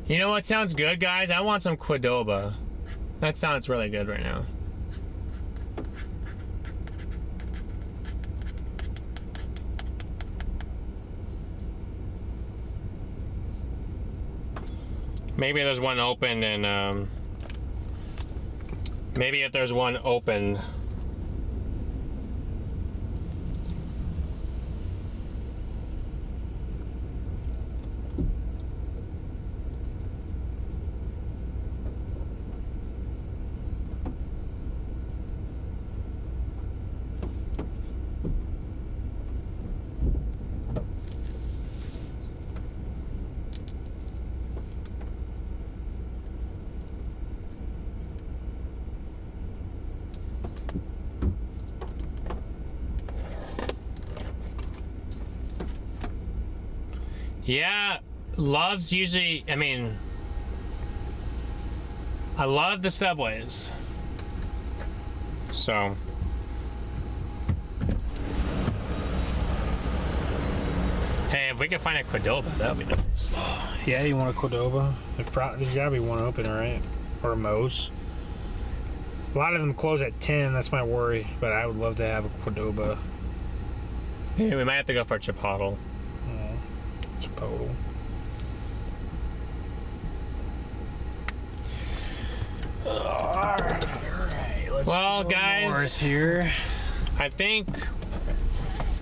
You know what sounds good, guys? I want some Qdoba. That sounds really good right now. Maybe there's one open and maybe if there's one open. Yeah, Love's usually, I mean, I love the subways. So, Hey, if we can find a Cordoba, that would be nice. Yeah, you want a Cordoba? There's gotta be one open, right? Or a Mose. A lot of them close at 10, that's my worry. But I would love to have a Cordoba. Yeah, we might have to go for a Chipotle. Chipotle. Alright. Let's Well, go guys, north here. I think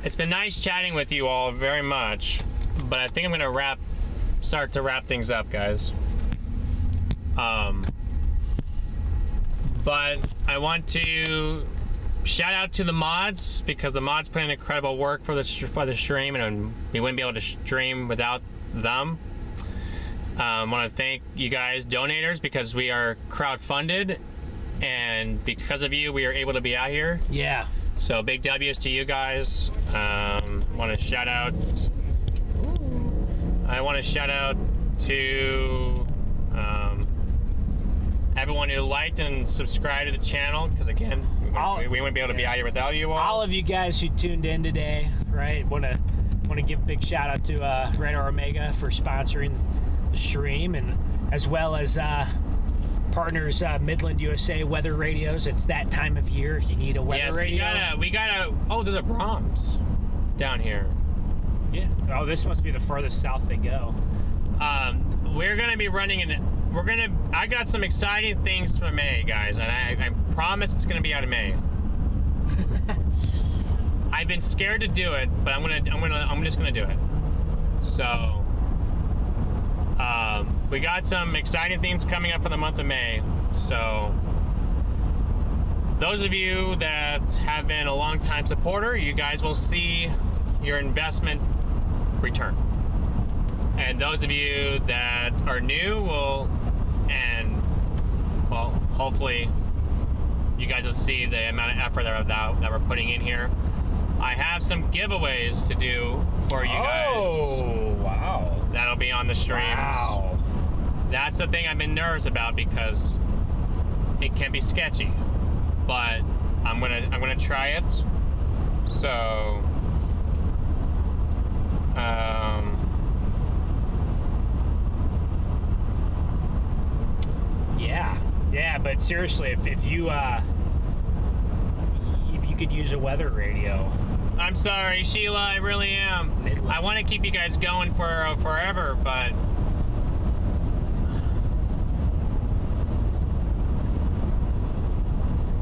it's been nice chatting with you all very much, but I think I'm gonna start to wrap things up, guys. But I want to shout out to the mods, because the mods put in incredible work for the stream, and we wouldn't be able to stream without them. I want to thank you guys, donators, because we are crowdfunded, and because of you, we are able to be out here. Yeah. So big W's to you guys. Want to shout out. I want to shout out to everyone who liked and subscribed to the channel, because again, we wouldn't be able to be out here without you all. All of you guys who tuned in today, right? Want to give a big shout out to Radar Omega for sponsoring the stream, and as well as partners Midland USA Weather Radios. It's that time of year if you need a weather radio. we gotta. Oh, there's a Brahms down here. Yeah. Oh, this must be the farthest south they go. We're gonna be running I got some exciting things for May, guys, and I promise it's gonna be out of May. I've been scared to do it, but I'm just gonna do it. So we got some exciting things coming up for the month of May. So those of you that have been a long time supporter, you guys will see your investment return. And those of you that are new hopefully you guys will see the amount of effort that we're putting in here. I have some giveaways to do for you guys. Oh, wow. That'll be on the streams. Wow. That's the thing I've been nervous about, because it can be sketchy. But I'm gonna try it. So yeah, but seriously, if you could use a weather radio. I'm sorry, Sheila, I really am. Midland. I want to keep you guys going for forever, but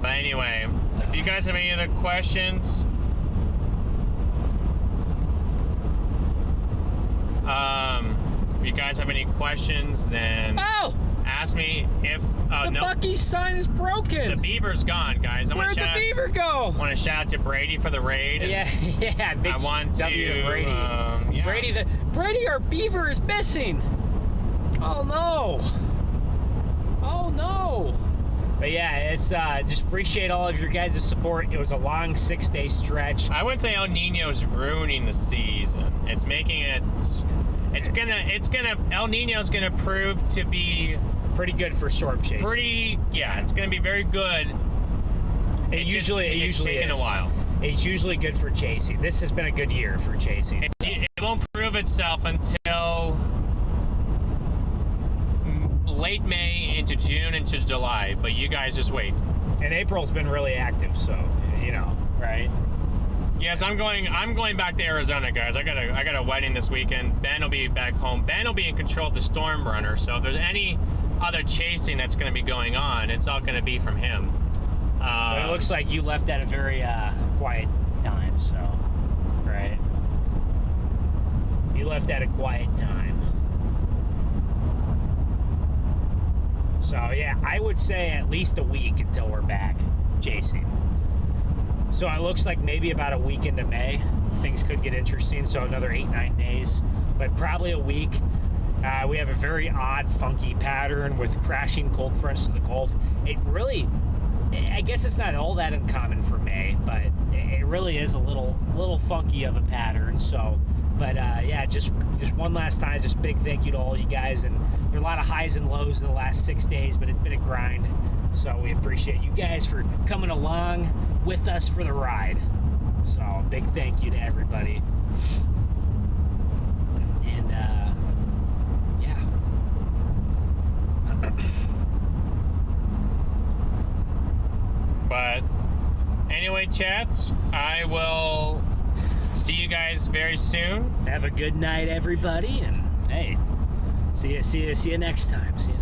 anyway, if you guys have any other questions, if you guys have any questions, then ask me. If the Buc-ee's sign is broken. The beaver's gone, guys. Where'd the beaver go? I want to shout out to Brady for the raid. Yeah. Big I want W to Brady. yeah. Brady, our beaver is missing. Oh no. But yeah, it's just appreciate all of your guys' support. It was a long 6-day stretch. I wouldn't say El Nino's ruining the season. It's making it. El Nino's gonna prove to be pretty good for storm chasing. It's gonna be very good. It usually taken is. A while. It's usually good for chasing. This has been a good year for chasing. It won't prove itself until late May into June into July, but you guys just wait. And April's been really active, so right? Yes, I'm going back to Arizona, guys. I got a wedding this weekend. Ben will be back home. Ben will be in control of the StormRunner, so if there's any other chasing that's going to be going on, it's all going to be from him. But it looks like you left at a very quiet time, so right? You left at a quiet time. So yeah, I would say at least a week until we're back chasing. So it looks like maybe about a week into May, things could get interesting. So another 8-9 days, but probably a week. We have a very odd, funky pattern with crashing cold fronts to the Gulf. It really, I guess it's not all that uncommon for May, but it really is a little funky of a pattern. So, but yeah, just one last time, just big thank you to all you guys. And there are a lot of highs and lows in the last 6 days, but it's been a grind. So we appreciate you guys for coming along with us for the ride. So big thank you to everybody. And yeah. But anyway, chat, I will see you guys very soon. Have a good night, everybody, and hey, see you next time. See you